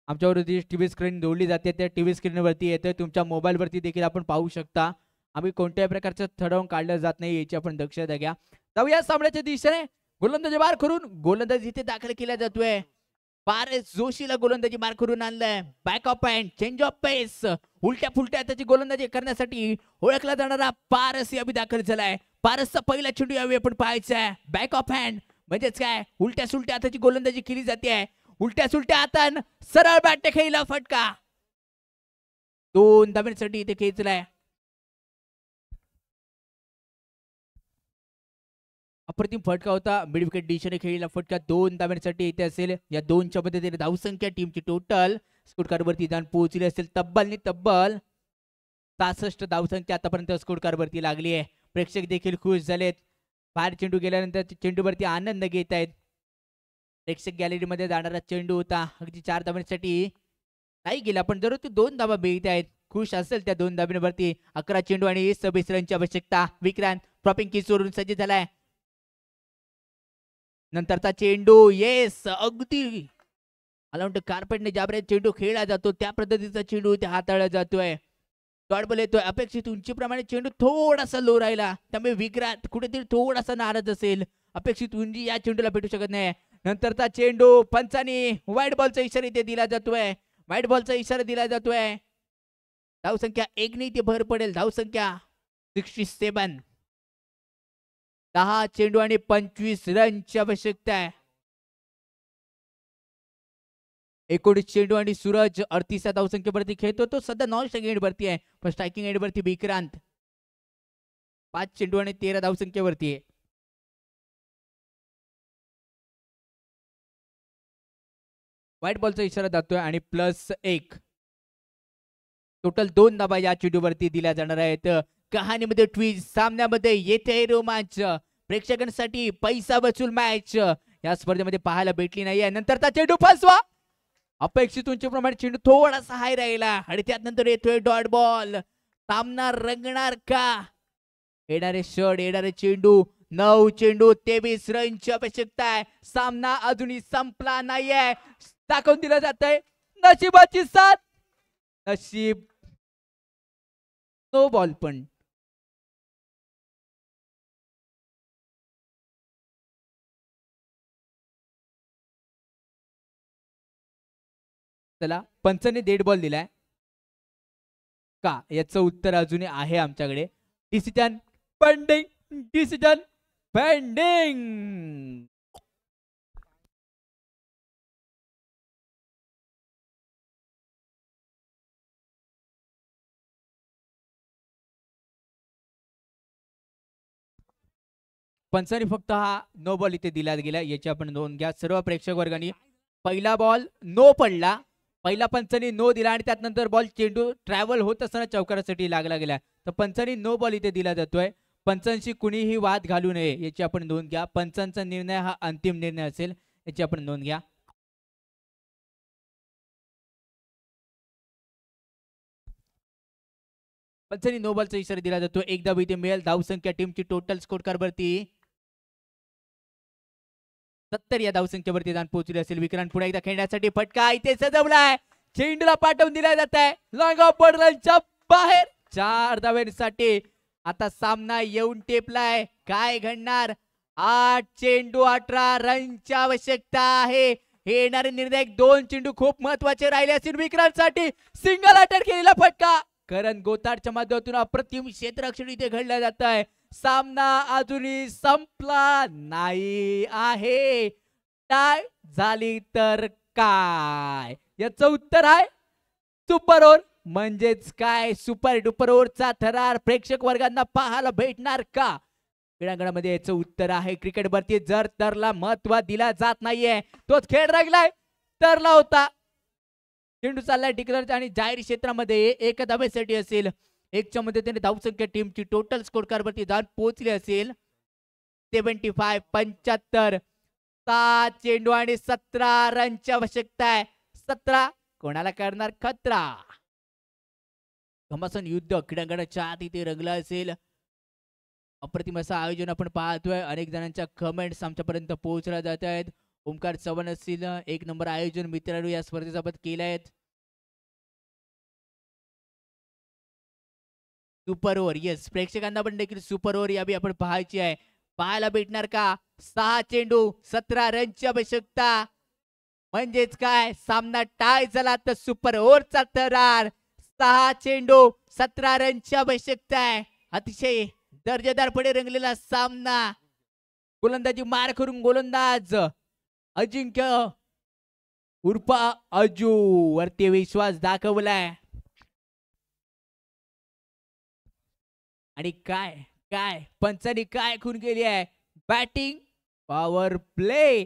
आमच्यावरती टीव्ही स्क्रीन जोडली जाते, त्या टीव्ही स्क्रीनवरती येते, तुमच्या मोबाईलवरती देखील आपण पाहू शकता. आम्ही कोणत्याही प्रकारचं ठरवून काढलं जात नाही याची आपण दक्षता घ्या. जाऊया सामन्याच्या दिशेने. गोलंदाजी बार करून गोलंदाजी इथे दाखल केला जातोय. पारस जोशीला गोलंदाजी मार करून आणलंय. Back of hand, change of pace, उलट्या फुलट्या त्याची गोलंदाजी करण्यासाठी ओळखला जाणारा पारस यावी दाखल झालाय. पारसचा पहिला चेंडू यावेळी आपण पाहायचा आहे. बॅक ऑफ हँड म्हणजेच काय, उलट्या सुलट्या हाताची गोलंदाजी केली जाते. उलट्या सुलट्या हातान सरळ बॅट खेळला फटका. 2 धाब्यांसाठी इथे खेचलाय. अप्रतिम फटका होता. मिड विकेट दिशेने खेळलेला फटका 2 धाब्यांसाठी इथे असेल. या 2च्या मध्ये धावसंख्या टीमची टोटल स्कोर कार्ड वरती जाऊन पोहोचली असेल तब्बल 66 धावसंख्या आतापर्यंत स्कोर कार्ड वरती लागली आहे. प्रेक्षक देखील खुश झालेत. बाहेर चेंडू गेल्यानंतर चेंडूवरती आनंद घेत आहेत. प्रेक्षक गॅलरीमध्ये जाणारा चेंडू होता अगदी 4 धाब्यांसाठी नाही गेला, पण जरूर ते 2 धाबा मिळत आहेत. खुश असेल त्या 2 धाब्यांवरती. 11 चेंडू आणि 26 रनची आवश्यकता. विक्रांत प्रॉपिंग किसवरून सज्ज झालाय. नंतरचा चेंडू, येस अगदी मला वाटतं कार्पेटने ज्या प्रकारे चेंडू खेळला जातो त्या पद्धतीचा चेंडू इथे हाताळला जातोय. डॉट बॉल येतोय. अपेक्षित उंचीप्रमाणे चेंडू थोडासा लो राहिला, त्यामुळे विक्रांत कुठेतरी थोडासा नाराज असेल. अपेक्षित उंची या चेंडूला भेटू शकत नाही. नंतरचा चेंडू पंचानी व्हाईट बॉलचा इशारा इथे दिला जातोय. व्हाईट बॉलचा इशारा दिला जातोय. धावसंख्या 1 ने इथे भर पडेल. धावसंख्या 67. 10 चेंडू आणि 25 रनची आवश्यकता आहे. 19 चेंडू आणि सूरज 38 धावसंख्येवरती खेळतो. तो सध्या नॉन स्ट्रायकिंग एंडवरती आहे, पण स्ट्रायकिंग एंडवरती विक्रांत 5 चेंडू आणि 13 धावसंख्येवरती आहे. व्हाईट बॉलचा इशारा जातोय आणि +1 टोटल 2 धाबा या चेंडूवरती दिल्या जाणार आहेत. कहाणीमध्ये ट्विस्ट, सामन्यामध्ये येते रोमांच. प्रेक्षकांसाठी पैसा वसूल मॅच या स्पर्धेमध्ये पाहायला भेटली नाहीये. नंतरचा चेंडू फसवा. अपेक्षित उंचीप्रमाणे चेंडू थोडासा हाय राहिला आणि त्यानंतर येतोय डॉट बॉल. सामना रंगणार का? येणारे षड, येणारे चेंडू 9 चेंडू 23 रनची आवश्यकता आहे. सामना अजूनही संपला नाहीये. दाखवून दिलं जातंय नशिबाची साथ. नशीब नो बॉल पण चला पंचाने डेड बॉल दिलाय का याचं उत्तर अजूनही आहे आमच्याकडे. Decision pending, decision pending. Panchane फक्त हा नो बॉल इथे दिला गेला याची आपण नोंद घ्या सर्व प्रेक्षक वर्गाने. पहिला बॉल नो पडला, पहिला पंचाने नो दिला आणि त्यानंतर बॉल चेंडू ट्रॅव्हल होत असताना चौकारासाठी लागला गेला. तर पंचाने नो बॉल इथे दिला जातोय. पंचांशी कुणीही वाद घालू नये याची आपण नोंद घ्या. पंचांचा निर्णय हा अंतिम निर्णय असेल याची आपण नोंद घ्या. पंचांनी नो बॉलचा इशारा दिला जातो. एक धाव इथे मिळेल. धावसंख्या टीमची टोटल स्कोर कार्डवरती 70 या धावसंख्येवरती जाऊन पोहोचली असेल. विक्रांत पुन्हा एकदा खेळण्यासाठी फटका इथे सजवलाय. चेंडूला पाठवून दिला जात आहे लॉंग ऑफ बॉर्डरच्या बाहेर. 4 धावांसाठी आता सामना येऊन टेपलाय. काय घडणार? 8 चेंडू 18 रनची आवश्यकता आहे. हे येणारे निर्णायक 2 चेंडू खूप महत्वाचे राहिले असतील विक्रांतसाठी. सिंगल अटॅक केलेला फटका करण गोताडच्या माध्यमातून अप्रतिम क्षेत्ररक्षण इथे घडलं जात आहे. सामना अजूनही संपला नाही आहे. टाय झाली तर काय याचं उत्तर आहे सुपर ओव्हर. म्हणजेच काय सुपर डुपर ओव्हरचा थरार प्रेक्षक वर्गांना पाहायला भेटणार का? क्रीडांगणामध्ये याचं उत्तर आहे क्रिकेटवरती जर तरला महत्व दिला जात नाहीये. तोच खेळ रंगलाय. तरला होता. चेंडू चाललाय डिक्लेअर आणि जाहीर क्षेत्रामध्ये एक धावेसाठी असेल. 1च्या मदतीने धावसंख्या टीमची टोटल स्कोर कार्डवरती जाऊन पोहोचली असेल 75 75. 7 चेंडू आणि 17 रनची आवश्यकता आहे. 17 कोणाला करणार खतरा? घमासान युद्ध क्रीडांगणाच्या आत इथे रंगलं असेल. अप्रतिम असं आयोजन आपण पाहतोय. अनेक जणांच्या कमेंट्स आमच्यापर्यंत पोहोचल्या जात आहेत. ओमकार चव्हाण असतील 1 नंबर आयोजन मित्रांनो या स्पर्धेसोबत केले आहेत. सुपर ओव्हर येस प्रेक्षकांना पण देखील सुपर ओव्हर यावी आपण पाहायची आहे. पाहायला भेटणार का? 6 चेंडू 17 रनची आवश्यकता. म्हणजेच काय सामना टाय झाला तर सुपर ओव्हरचा थरार. 6 चेंडू 17 रनची आवश्यकता आहे. अतिशय दर्जेदारपणे रंगलेला सामना. गोलंदाजी मार करून गोलंदाज अजिंक्य उर्फा अजू वरती विश्वास दाखवलाय. आणि काय काय पंचांनी काय खून केली आहे? बॅटिंग पॉवर प्ले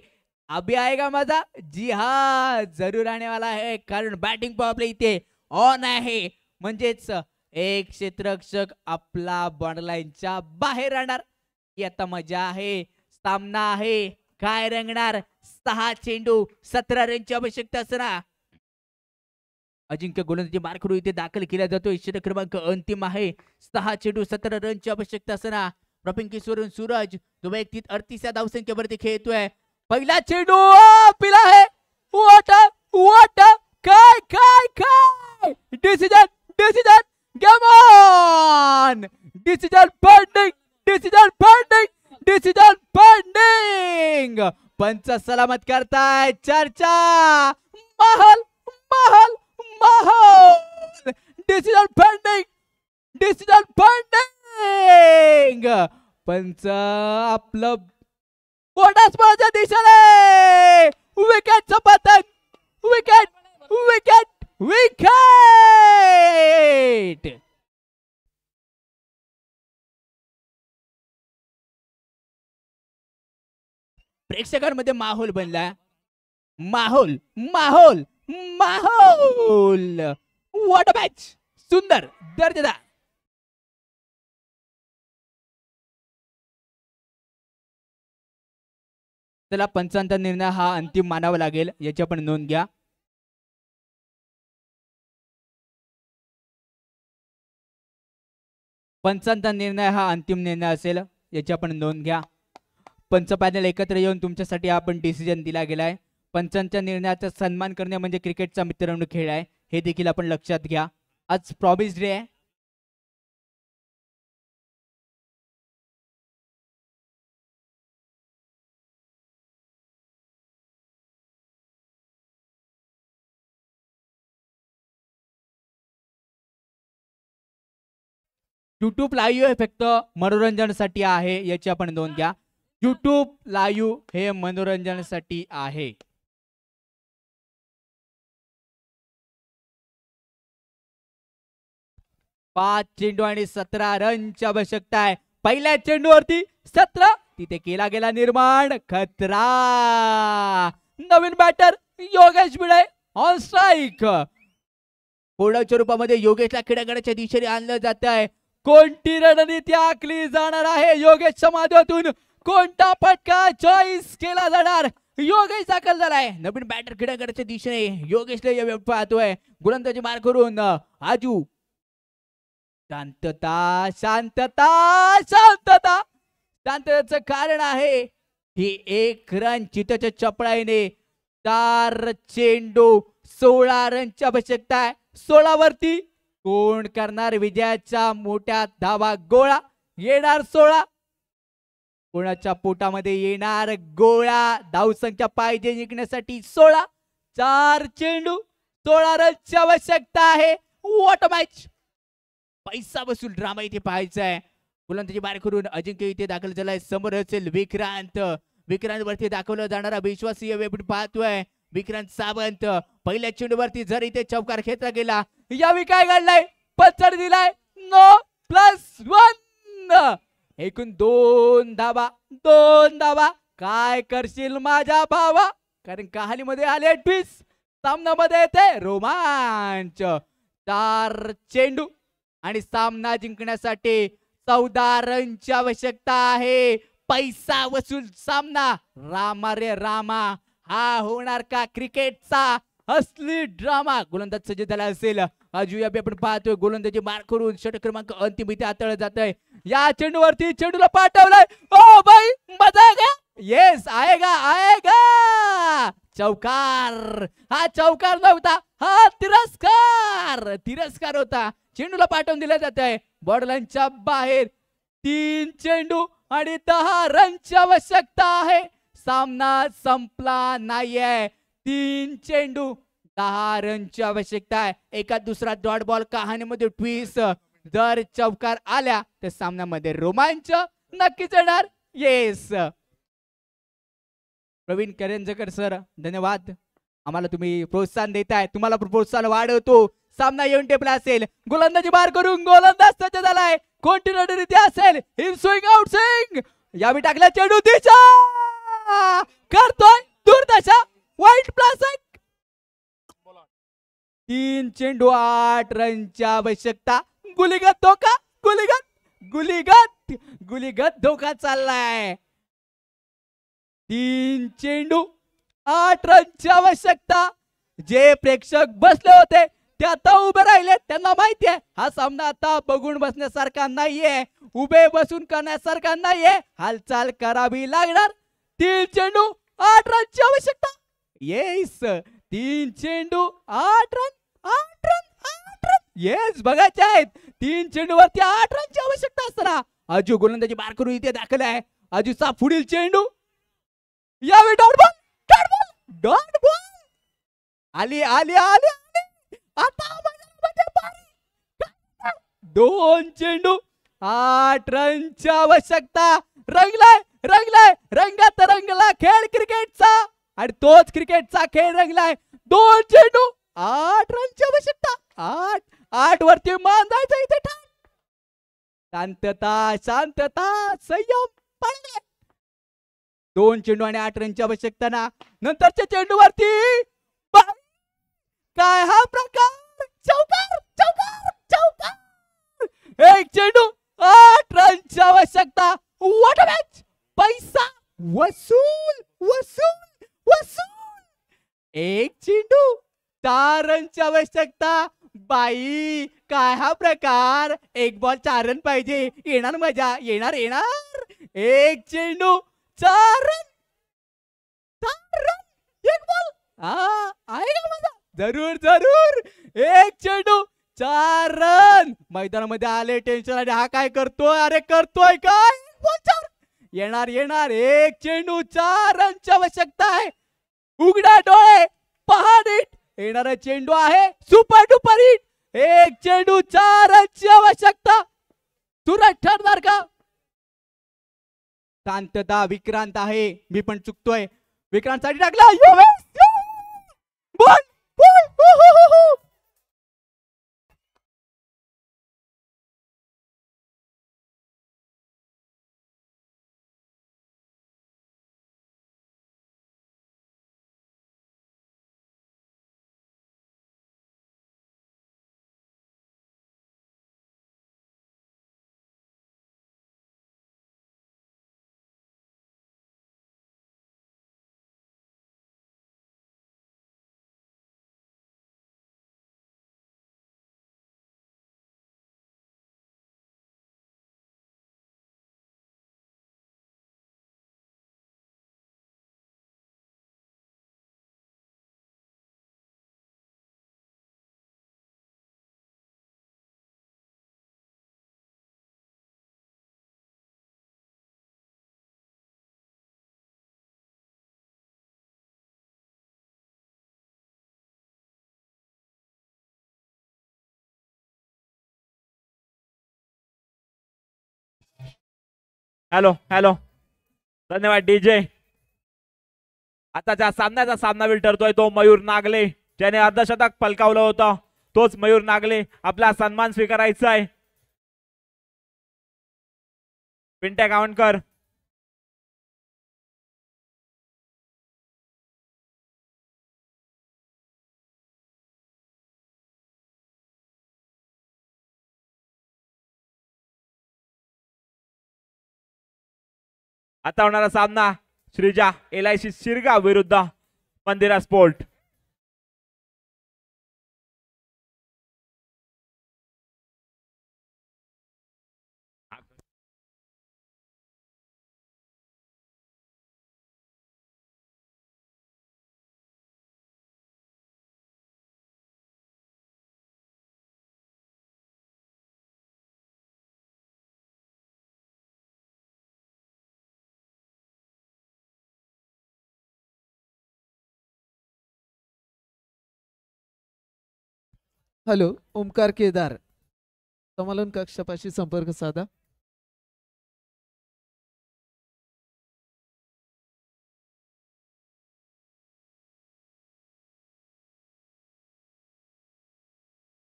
अभी आएगा मजा. जी हा जरूर आने वाला है कारण बॅटिंग पॉवर प्ले इथे ऑन आहे. म्हणजेच एक क्षेत्ररक्षक आपला बॉर्डरलाईनच्या बाहेर राहणार. ही आता मजा आहे. सामना आहे. काय रंगणार? 6 चेंडू 17 रनची आवश्यकता असणार. अजिंक्य गोलंदाजी मार करून इथे दाखल केला जातो. इष्ट क्रमांक अंतिम आहे. 6 चेंडू 17 रनची आवश्यकता असणार. रॉपिंग किशोरून सूरज तो वैयक्तिक 38 धावसंख्येवरती खेळतोय. पहिला चेंडू पिला आहे. वाट वाट काय काय काय decision decision game on. Decision pending decision pending decision pending. पंच सलामत करताय. चर्चा Mahal Mahal Mahal. Decision pending decision pending. पंच आपलं बोटास्पळाच्या दिशेने विकेटचं पतन. Wicket wicket wicket. प्रेक्षकांमध्ये माहोल बनला. माहोल माहोल माहोल. What a match. सुंदर दर्जेदार. चला पंचांचा निर्णय हा अंतिम मानावा लागेल याची आपण नोंद घ्या. पंचांचा निर्णय हा अंतिम निर्णय असेल याची आपण नोंद घ्या. पंच पॅनल एकत्र येऊन तुमच्यासाठी आपण डिसिजन दिला गेलाय. पंचांच्या निर्णयाचा सन्मान करणे म्हणजे क्रिकेटचा मित्रवणूक खेळ आहे, हे देखील आपण लक्षात घ्या. आज प्रॉमिस डे आहे. युट्यूब लाईव्ह हे फक्त मनोरंजनासाठी आहे, याची आपण नोंद घ्या. युट्यूब लाईव्ह हे मनोरंजनासाठी आहे. पाच चेंडू आणि 17 रनची आवश्यकता आहे. पहिल्या चेंडूवरती 17, तिथे केला गेला निर्माण खतरा. नवीन batter Yogesh Bhide on strike. कोणाच्या रूपामध्ये योगेशला खेळागडाच्या दिशेने आणलं जात आहे. कोणती रणनीती आखली जाणार आहे योगेशच्या माध्यमातून, कोणता फटका चॉईस केला जाणार. योगेश दाखल झालाय. नवीन बॅटर खेळागडाच्या दिशेने योगेशला या पाहतोय. गोलंदाजी मार करून आजू. शांतता शांतता शांतता. शांततेचं कारण आहे ही 1 रन चिताच्या चपळाईने. 4 चेंडू 16 रनची आवश्यकता आहे. 16 वरती कोण करणार विजयाचा मोठा धावा गोळा. येणार 16, कोणाच्या पोटामध्ये येणार गोळा. धावसंख्या पाहिजे जिंकण्यासाठी 16. 4 चेंडू 16 रनची आवश्यकता आहे. What match. पैसा वसूल ड्रामा इथे पाहायचा आहे. गोलंदाजी बाहेर करून अजिंक्य इथे दाखल झालाय. समोर असेल विक्रांत. विक्रांत वरती दाखवला जाणारा विश्वासीय वेळ पाहतोय विक्रांत सावंत. पहिल्या चेंडूवरती जर इथे चौकार खेचला गेला. यावेळी काय घडलाय, पत्तर दिलाय. नो +1. एकूण 2 धावा. 2 धावा. काय करशील माझ्या भावा, कारण कहाणीमध्ये आले ट्विस्ट. सामन्यामध्ये येते रोमांच. 4 चेंडू आणि सामना जिंकण्यासाठी 14 रनची आवश्यकता आहे. पैसा वसूल सामना. रामा रे रामा, हा होणार का क्रिकेटचा असली ड्रामा. गोलंदाज सज्ज झाला असेल. आजू या आपण पाहतोय गोलंदाजी मार करून षटक क्रमांक अंतिम इथे हाताळलं जात आहे. या चेंडूवरती चेंडूला पाठवलाय. ओ भाई मजा आएगा. येस आएगा आएगा. चौकार. हा चौकार नव्हता, हा तिरस्कार. तिरस्कार होता. चेंडूला पाठवून दिला जात आहे बॉर्डरलाईनच्या बाहेर. 3 चेंडू आणि 10 रनची आवश्यकता आहे. सामना संपला नाहीये. 3 चेंडू 10 रनची आवश्यकता आहे. एका दुसरा डॉट बॉल. कहाणीमध्ये ट्विस्ट. जर चौकार आल्या तर सामन्यामध्ये रोमांच नक्कीच येणार. येस. प्रवीण करंजकर सर धन्यवाद. आम्हाला तुम्ही प्रोत्साहन देताय. तुम्हाला प्रोत्साहन वाढवतो. सामना येऊन टेपला असेल. गोलंदाजी बाहेर करून गोलंदाज सज्ज झालाय. कोणती रणनीती असेल. In swing out swing. यावेळी टाकला चेंडू दिशा करतोय दुर्दशा. वाईट +1. 3 चेंडू 8 रनची आवश्यकता. गुलीगत धोका. गुलीगत गुलीगत गुलीगत धोका चाललाय. 3 चेंडू 8 रनची आवश्यकता. जे प्रेक्षक बसले होते ते आता उभे राहिले. त्यांना माहिती आहे हा सामना आता बघून बसण्यासारखा नाहीये, उभे बसून करण्यासारखा नाहीये. हालचाल करावी लागणार. 3 चेंडू 8 रनची आवश्यकता. येस. 3 चेंडू 8 रन. 8 रन. 8 रन. येस बघायचे आहेत. 3 चेंडू वरती 8 रनची आवश्यकता असताना आजू गोलंदाजी बाहेर करून इथे दाखल आहे. आजूचा पुढील चेंडू. यावेळी dot ball. Dot ball. Dot ball. आली आली आली. आता 2 चेंडू 8 रनची आवश्यकता. रंगलाय रंगलाय. रंगात रंगला खेळ क्रिकेटचा आणि तोच क्रिकेटचा खेळ रंगलाय. 2 चेंडू 8 रनची आवश्यकता. 8 वरती बांधायचं इथे ठाण. शांतता शांतता संयम पाळणे. 2 चेंडू आणि 8 रनची आवश्यकता ना. नंतरच्या चेंडूवरती काय हा प्रकार. चौकार चौकार चौकार. 1 चेंडू 8 रनची आवश्यकता. What a match. पैसा वसूल वसूल वसूल. 1 चेंडू 4 रनची आवश्यकता. बाई काय हा प्रकार. 1 बॉल 4 रन पाहिजे. येणार मजा. येणार येणार. 1 चेंडू 4 रन, 4 रन, 1 बॉल. आहे का माझा? जरूर जरूर. 1 चेंडू 4 रन. मैदानामध्ये आले टेन्शन आणि हा काय करतोय? अरे करतोय काय? बॉल 4. येणार येणार. 1 चेंडू 4 रनची आवश्यकता आहे. उघडा डोळे, पहा नीट. येणारा चेंडू आहे सुपर डुपर हिट. 1 चेंडू 4 रनची आवश्यकता. सुरत ठरणार का? शांतता. विक्रांत आहे. मी पण चुकतोय. विक्रांत साठी टाकला. Ball ball. Hello hello. धन्यवाद डीजे. आताच्या सामन्याचा सामनावीर ठरतोय तो मयूर नागले, ज्याने अर्धशतक फलकावलं होतं. तोच मयूर नागले आपला सन्मान स्वीकारायचा आहे. पिंट्या गावणकर. आता होणारा सामना श्रीजा LIC शिरगाव विरुद्ध मंदिरा स्पोर्ट. हॅलो. ओमकार केदार, समालोचन कक्षापाशी संपर्क साधा.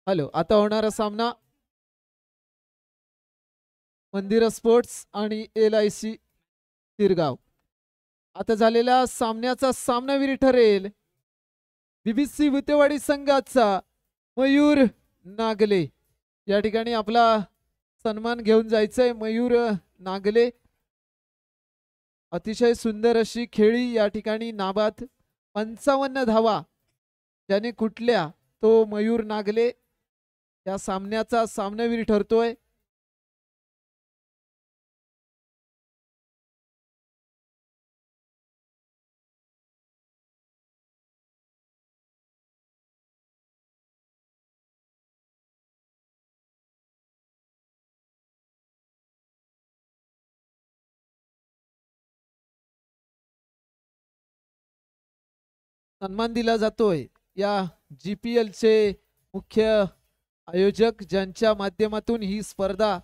हॅलो. आता होणारा सामना मंदिरा स्पोर्ट्स आणि LIC शिरगाव. आता झालेल्या सामन्याचा सामनावीर ठरेल BBC भुतेवाडी संघाचा मयूर नागले. या ठिकाणी आपला सन्मान घेऊन जायचंय. मयूर नागले अतिशय सुंदर अशी खेळी या ठिकाणी नाबाद 55 धावा ज्याने कुठल्या तो मयूर नागले या सामन्याचा सामनावीर ठरतोय. सन्मान दिला जातोय या GPL चे मुख्य आयोजक ज्यांच्या माध्यमातून ही स्पर्धा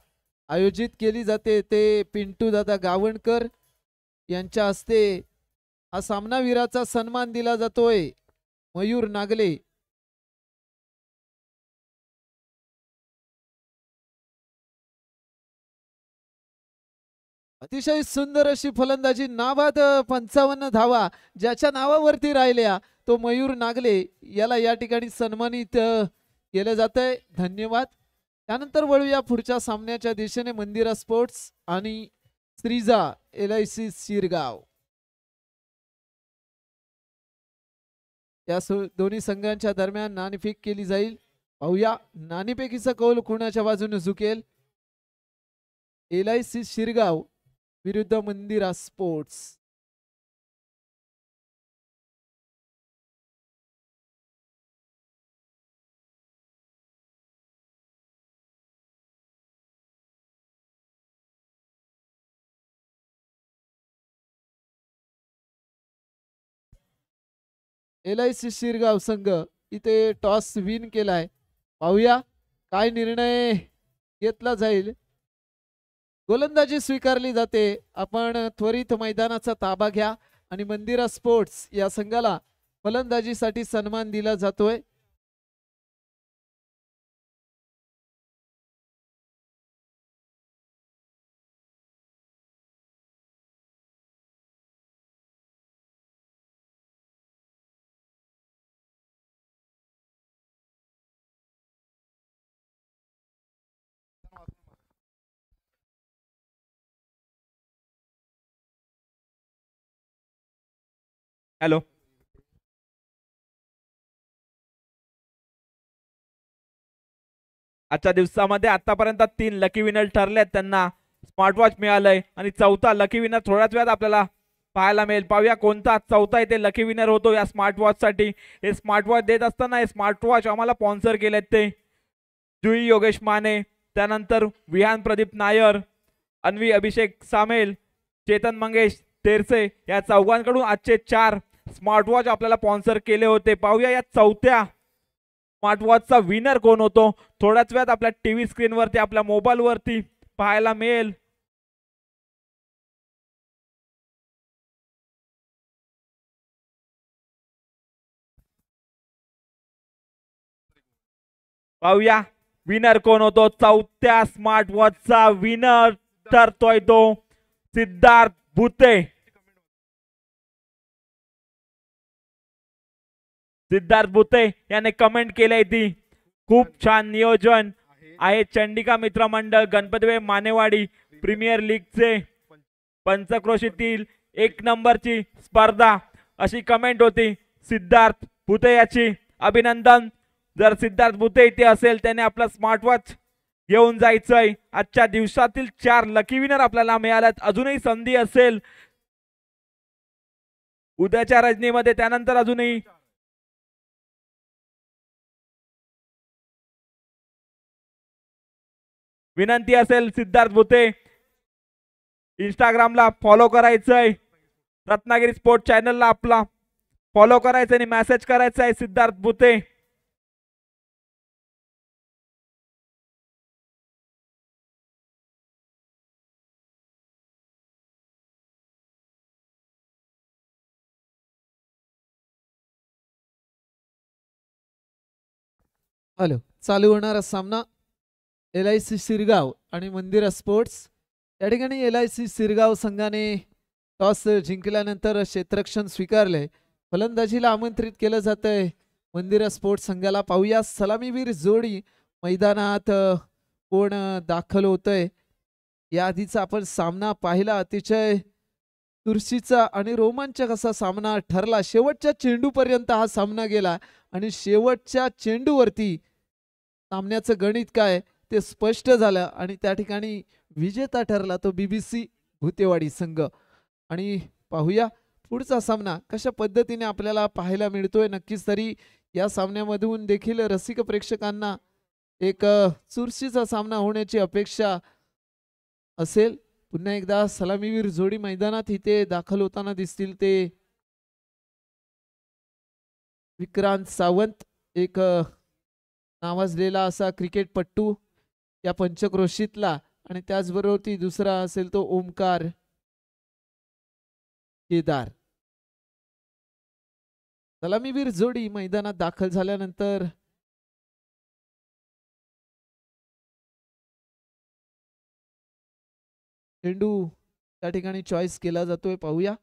आयोजित केली जाते ते पिंटू दादा गावणकर यांच्या हस्ते हा सामनावीराचा सन्मान दिला जातोय मयूर नागले. अतिशय सुंदर अशी फलंदाजी, नाबाद 55 धावा ज्याच्या नावावरती राहिल्या तो मयूर नागले याला या ठिकाणी सन्मानित केलं जातंय. धन्यवाद. त्यानंतर वळूया पुढच्या सामन्याच्या दिशेने. मंदिरा स्पोर्ट्स आणि श्रीजा LIC शिरगाव या दोन्ही संघांच्या दरम्यान नाणेफेक केली जाईल. पाहूया नाणेफेकीचा कौल कोणाच्या बाजूने झुकेल. LIC शिरगाव विरुद्ध मंदिरा स्पोर्ट्स. LIC शिरगाव संघ इथे टॉस विन केलाय. पाहूया काय निर्णय घेतला जाईल. गोलंदाजी स्वीकारली जाते. आपण त्वरित मैदानाचा ताबा घ्या आणि मंदिरा स्पोर्ट्स या संघाला फलंदाजीसाठी सन्मान दिला जातोय. हॅलो, आजच्या दिवसामध्ये आतापर्यंत 3 लकी विनर ठरलेत, त्यांना स्मार्ट वॉच मिळालंय आणि चौथा लकी विनर थोड्याच वेळात आपल्याला पाहायला मिळेल. पाहूया कोणता चौथा इथे लकी विनर होतो या स्मार्ट वॉच साठी. हे स्मार्ट वॉच देत असताना हे स्मार्ट वॉच आम्हाला स्पॉन्सर केलेत ते जुई योगेश माने, त्यानंतर विहान प्रदीप नायर, अन्वी अभिषेक सामेल, चेतन मंगेश तेरसे या चौघांकडून आजचे 4 स्मार्ट वॉच आपल्याला स्पॉन्सर केले होते. पाहूया या चौथ्या स्मार्ट वॉचचा विनर कोण होतो. थोड्याच वेळात आपल्या टीव्ही स्क्रीनवरती आपल्या मोबाईल वरती पाहायला मिळेल. पाहूया विनर कोण होतो. चौथ्या स्मार्ट वॉचचा विनर ठरतोय तो सिद्धार्थ भुते. सिद्धार्थ भुते याने कमेंट केलंय ती खूप छान नियोजन आहे. चंडिका मित्र मंडळ गणपती मानेवाडी प्रीमियर लीगचे पंचक्रोशीतील 1 नंबरची स्पर्धा अशी कमेंट होती सिद्धार्थ भुते याची. अभिनंदन. जर सिद्धार्थ भुते इथे असेल त्याने आपला स्मार्ट वॉच घेऊन जायचंय. आजच्या दिवसातील 4 लकी विनर आपल्याला मिळाल्यात. अजूनही संधी असेल उद्याच्या रजनीमध्ये. त्यानंतर अजूनही विनंती असेल सिद्धार्थ भुते इंस्टाग्रामला फॉलो करायचंय, रत्नागिरी स्पोर्ट चॅनलला आपला फॉलो करायचंय आणि मेसेज करायचा आहे सिद्धार्थ भुते. हॅलो, चालू होणारा सामना LIC शिरगाव आणि मंदिरा स्पोर्ट्स. या ठिकाणी LIC शिरगाव संघाने टॉस जिंकल्यानंतर क्षेत्ररक्षण स्वीकारले. फलंदाजीला आमंत्रित केलं जातंय मंदिरा स्पोर्ट्स संघाला. पाहूया सलामीवीर जोडी मैदानात कोण दाखल होतंय. या आधीचा आपण सामना पाहिला. अतिशय चुरशीचा आणि रोमांचक असा सामना ठरला. शेवटच्या चेंडूपर्यंत हा सामना गेला आणि शेवटच्या चेंडूवरती सामन्याचं गणित काय ते स्पष्ट झालं आणि त्या ठिकाणी विजेता ठरला तो BBC भुतेवाडी संघ. आणि पाहूया पुढचा सामना कशा पद्धतीने आपल्याला पाहायला मिळतोय. नक्कीच तरी या सामन्यामधून देखील रसिक प्रेक्षकांना एक चुरशीचा सामना होण्याची अपेक्षा असेल. पुन्हा एकदा सलामीवीर जोडी मैदानात इथे दाखल होताना दिसतील ते विक्रांत सावंत, एक नावाजलेला असा क्रिकेटपट्टू या पंचक्रोशीतला, आणि त्याचबरोबर ती दुसरा असेल तो ओमकार केदार. सलामीवीर जोडी मैदानात दाखल झाल्यानंतर चेंडू त्या ठिकाणी चॉईस केला जातोय. पाहूया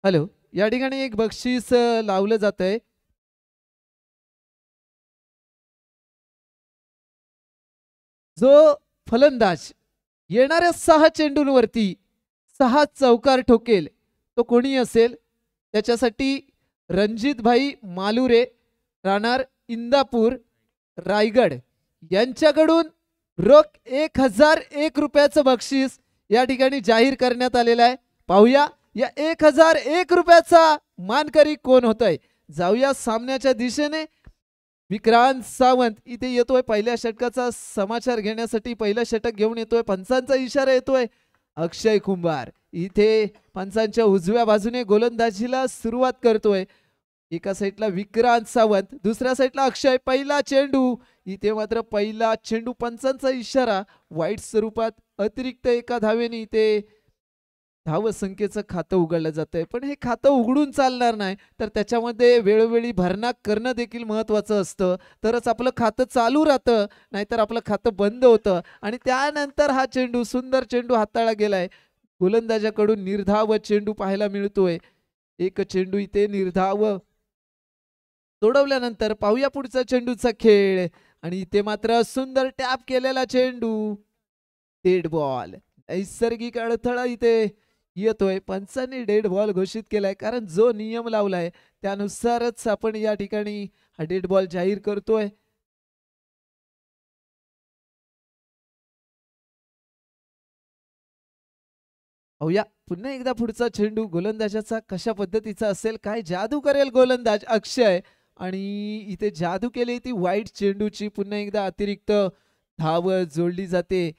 हॅलो, या ठिकाणी एक बक्षीस लावलं जात आहे. जो फलंदाज येणाऱ्या 6 चेंडूंवरती 6 चौकार ठोकेल तो कोणी असेल त्याच्यासाठी रणजित भाई मालुरे राहणार इंदापूर रायगड यांच्याकडून रोख 1001 रुपयाचं बक्षीस या ठिकाणी जाहीर करण्यात आलेलं आहे. पाहूया या 1001 रुपयाचा मानकरी कोण होतय. जाऊया सामन्याच्या दिशेने. विक्रांत सावंत इथे येतोय पहिल्या षटकाचा समाचार घेण्यासाठी. पहिलं षटक घेऊन येतोय. पंचांचा इशारा येतोय. अक्षय कुंभार इथे पंचांच्या उजव्या बाजूने गोलंदाजीला सुरुवात करतोय. एका साईडला विक्रांत सावंत, दुसऱ्या साईडला अक्षय. पहिला चेंडू इथे मात्र पहिला चेंडू पंचांचा इशारा वाईट स्वरूपात अतिरिक्त एका धावेने इथे धावसंख्येचं खातं उघडलं जातंय. पण हे खातं उघडून चालणार नाही, तर त्याच्यामध्ये वेळोवेळी भरणा करणं देखील महत्वाचं असतं. तरच आपलं खातं चालू राहतं, नाहीतर आपलं खातं बंद होतं. आणि त्यानंतर हा चेंडू, सुंदर चेंडू हाताळला गेलाय. गोलंदाजाकडून निर्धाव चेंडू पाहायला मिळतोय. एक चेंडू इथे निर्धाव सोडवल्यानंतर पाहूया पुढचा चेंडूचा खेळ. आणि इथे मात्र सुंदर टॅप केलेला चेंडू, डेड बॉल. नैसर्गिक अडथळा इथे येतोय. पंचांनी डेड बॉल घोषित केलाय, कारण जो नियम लावलाय त्यानुसारच आपण या ठिकाणी हा डेड बॉल जाहीर करतोय. पाहूया पुन्हा एकदा पुढचा चेंडू गोलंदाजाचा कशा पद्धतीचा असेल. काय जादू करेल गोलंदाज अक्षय. आणि इथे जादू केली ती वाईट चेंडूची. पुन्हा एकदा अतिरिक्त धाव जोडली जाते.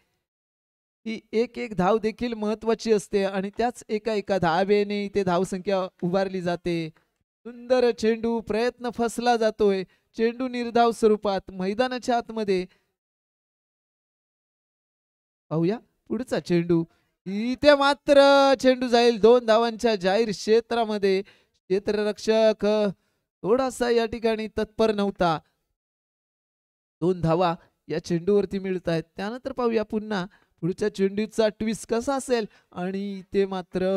ही एक धाव देखील महत्वाची असते आणि त्याच एका धावेने इथे धावसंख्या उभारली जाते. सुंदर चेंडू, प्रयत्न फसला जातोय. चेंडू निर्धाव स्वरूपात मैदानाच्या आतमध्ये. पाहूया पुढचा चेंडू. इथे मात्र चेंडू जाईल 2 धावांच्या जाहीर क्षेत्रामध्ये. क्षेत्ररक्षक थोडासा या ठिकाणी तत्पर नव्हता. 2 धावा या चेंडूवरती मिळत आहेत. त्यानंतर पाहूया पुन्हा पुढच्या चेंडूचा ट्विस्ट कसा असेल. आणि ते मात्र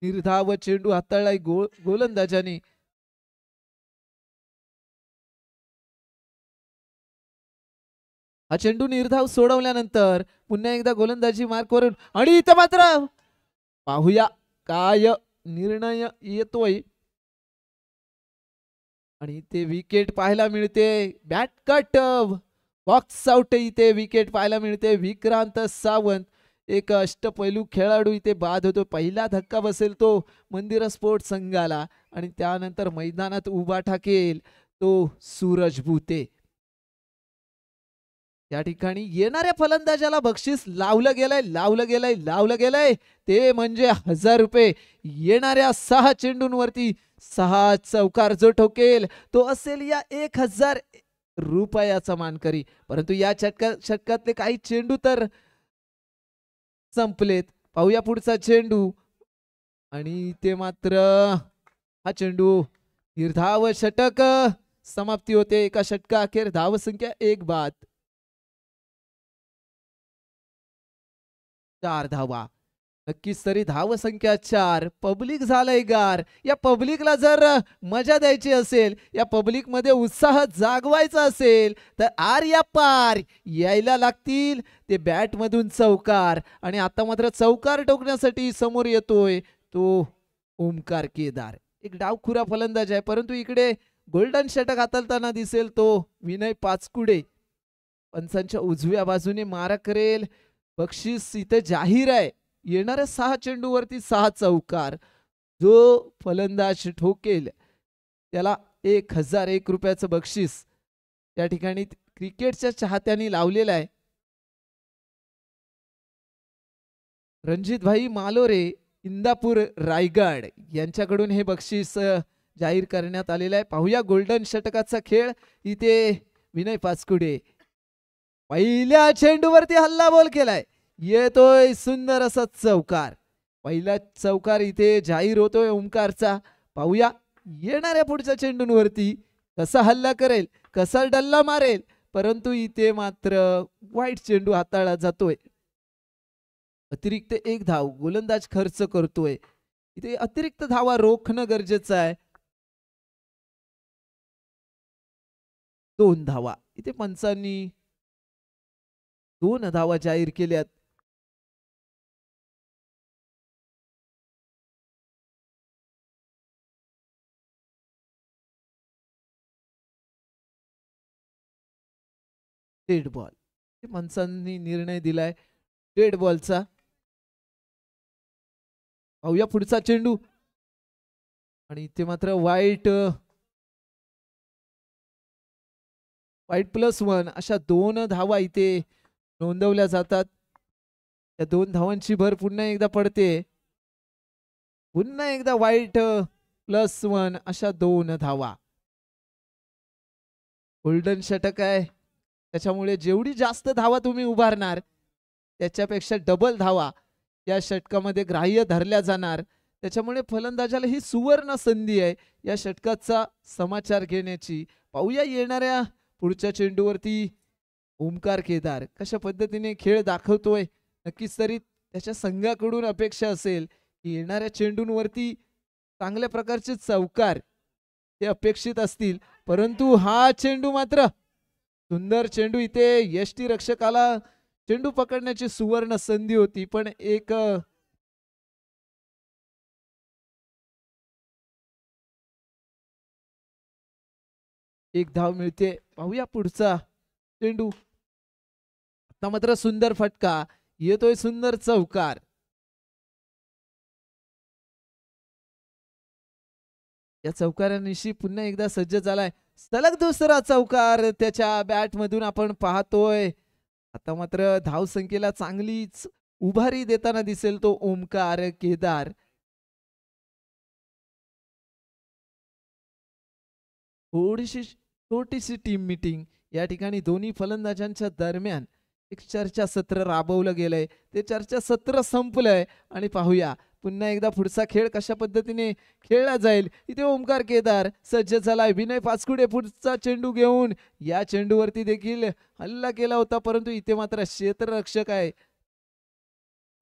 निर्धाव चेंडू हाताळलाय गोलंदाजाने. हा चेंडू निर्धाव सोडवल्यानंतर पुन्हा एकदा गोलंदाजी मार्कवरून. आणि इथे मात्र पाहूया काय निर्णय येतोय. आणि ते विकेट पाहायला मिळते. बॅट कट, बॉक्स आउट इथे विकेट पाहायला मिळते. विक्रांत सावंत एक अष्टपैलू खेळाडू इथे बाद होतो. पहिला धक्का बसेल तो मंदिरा स्पोर्ट्स संघाला. आणि त्यानंतर मैदानात उभा ठाकेल तो सूरज भुते. या ठिकाणी येणाऱ्या फलंदाजाला बक्षीस लावलं गेलंय. ते म्हणजे 1000 रुपये. येणाऱ्या 6 चेंडूंवरती 6 चौकार जो ठोकेल तो असेल या 1000 रुपयाचा मानकरी. परंतु या षटकातले काही चेंडू तर संपलेत. पाहूया पुढचा चेंडू. आणि ते मात्र हा चेंडू निर्धाव षटक समाप्ती होते. एका षटका अखेर धावसंख्या 1 बाद. 4 धावा. नक्कीच तरी धावसंख्या 4. पब्लिक झालंय गार. या पब्लिकला जर मजा द्यायची असेल, या पब्लिक मध्ये उत्साह जागवायचा असेल, तर आर या पार यायला लागतील ते बॅट मधून चौकार. आणि आता मात्र चौकार टोकण्यासाठी समोर येतोय तो ओमकार केदार. एक डावखुरा फलंदाज आहे, परंतु इकडे गोल्डन षटक हाताळताना दिसेल तो विनय पाचकुडे. पंचांच्या उजव्या बाजूने मारा करेल. बक्षीस इथे जाहीर आहे. येणाऱ्या 6 चेंडूवरती 6 चौकार. जो फलंदाज ठोकेल त्याला 1001 रुपयाचं बक्षीस त्या ठिकाणी क्रिकेटच्या चाहत्यांनी लावलेलं आहे. रणजित भाई मालोरे, इंदापूर रायगड यांच्याकडून हे बक्षीस जाहीर करण्यात आलेलं आहे. पाहूया गोल्डन षटकाचा खेळ. इथे विनय पाचकुडे पहिल्या चेंडूवरती हल्ला बॉल केलाय. येतोय सुंदर असा चौकार. पहिला चौकार इथे जाहीर होतोय ओमकारचा. पाहूया येणाऱ्या पुढच्या चेंडूंवरती कसा हल्ला करेल, कसा डल्ला मारेल. परंतु इथे मात्र वाईट चेंडू हाताळला जातोय. अतिरिक्त 1 धाव गोलंदाज खर्च करतोय. इथे अतिरिक्त धावा रोखणं गरजेचं आहे. 2 धावा. इथे पंचांनी 2 धावा जाहीर केल्यात. Dead ball. माणसांनी निर्णय दिलाय डेड बॉलचा. पाहूया पुढचा चेंडू आणि इथे मात्र वाईट +1 अशा 2 धावा इथे नोंदवल्या जातात. त्या 2 धावांची भर पुन्हा एकदा पडते. पुन्हा एकदा वाईट +1 अशा 2 धावा. गोल्डन षटक आहे त्याच्यामुळे जेवढी जास्त धावा तुम्ही उभारणार त्याच्यापेक्षा डबल धावा या षटकामध्ये ग्राह्य धरल्या जाणार. त्याच्यामुळे फलंदाजाला ही सुवर्ण संधी आहे या षटकाचा समाचार घेण्याची. पाहूया येणाऱ्या पुढच्या चेंडूवरती ओमकार केदार कशा पद्धतीने खेळ दाखवतोय. नक्कीच तरी त्याच्या संघाकडून अपेक्षा असेल की येणाऱ्या चेंडूंवरती चांगल्या प्रकारचे चौकार हे अपेक्षित असतील. परंतु हा चेंडू मात्र सुंदर चेंडू. इथे यष्टी रक्षकाला चेंडू पकडण्याची सुवर्ण संधी होती पण एक धाव मिळते. पाहूया पुढचा चेंडू. आता मात्र सुंदर फटका येतोय. सुंदर चौकार. या चौकारानिशी पुन्हा एकदा सज्ज झालाय. सलग दुसरा चौकार त्याच्या बॅट मधून आपण पाहतोय. आता मात्र धावसंख्येला चांगलीच उभारी देताना दिसेल तो ओमकार केदार. छोटीशी टीम मीटिंग या ठिकाणी दोन्ही फलंदाजांच्या दरम्यान एक चर्चासत्र राबवलं गेलंय. ते चर्चासत्र संपलंय आणि पाहूया पुन्हा एकदा पुढचा खेळ कशा पद्धतीने खेळला जाईल. इथे ओमकार केदार सज्ज झालाय. विनय पाचकुडे पुढचा चेंडू घेऊन या चेंडूवरती देखील हल्ला केला होता परंतु इथे मात्र क्षेत्ररक्षक आहे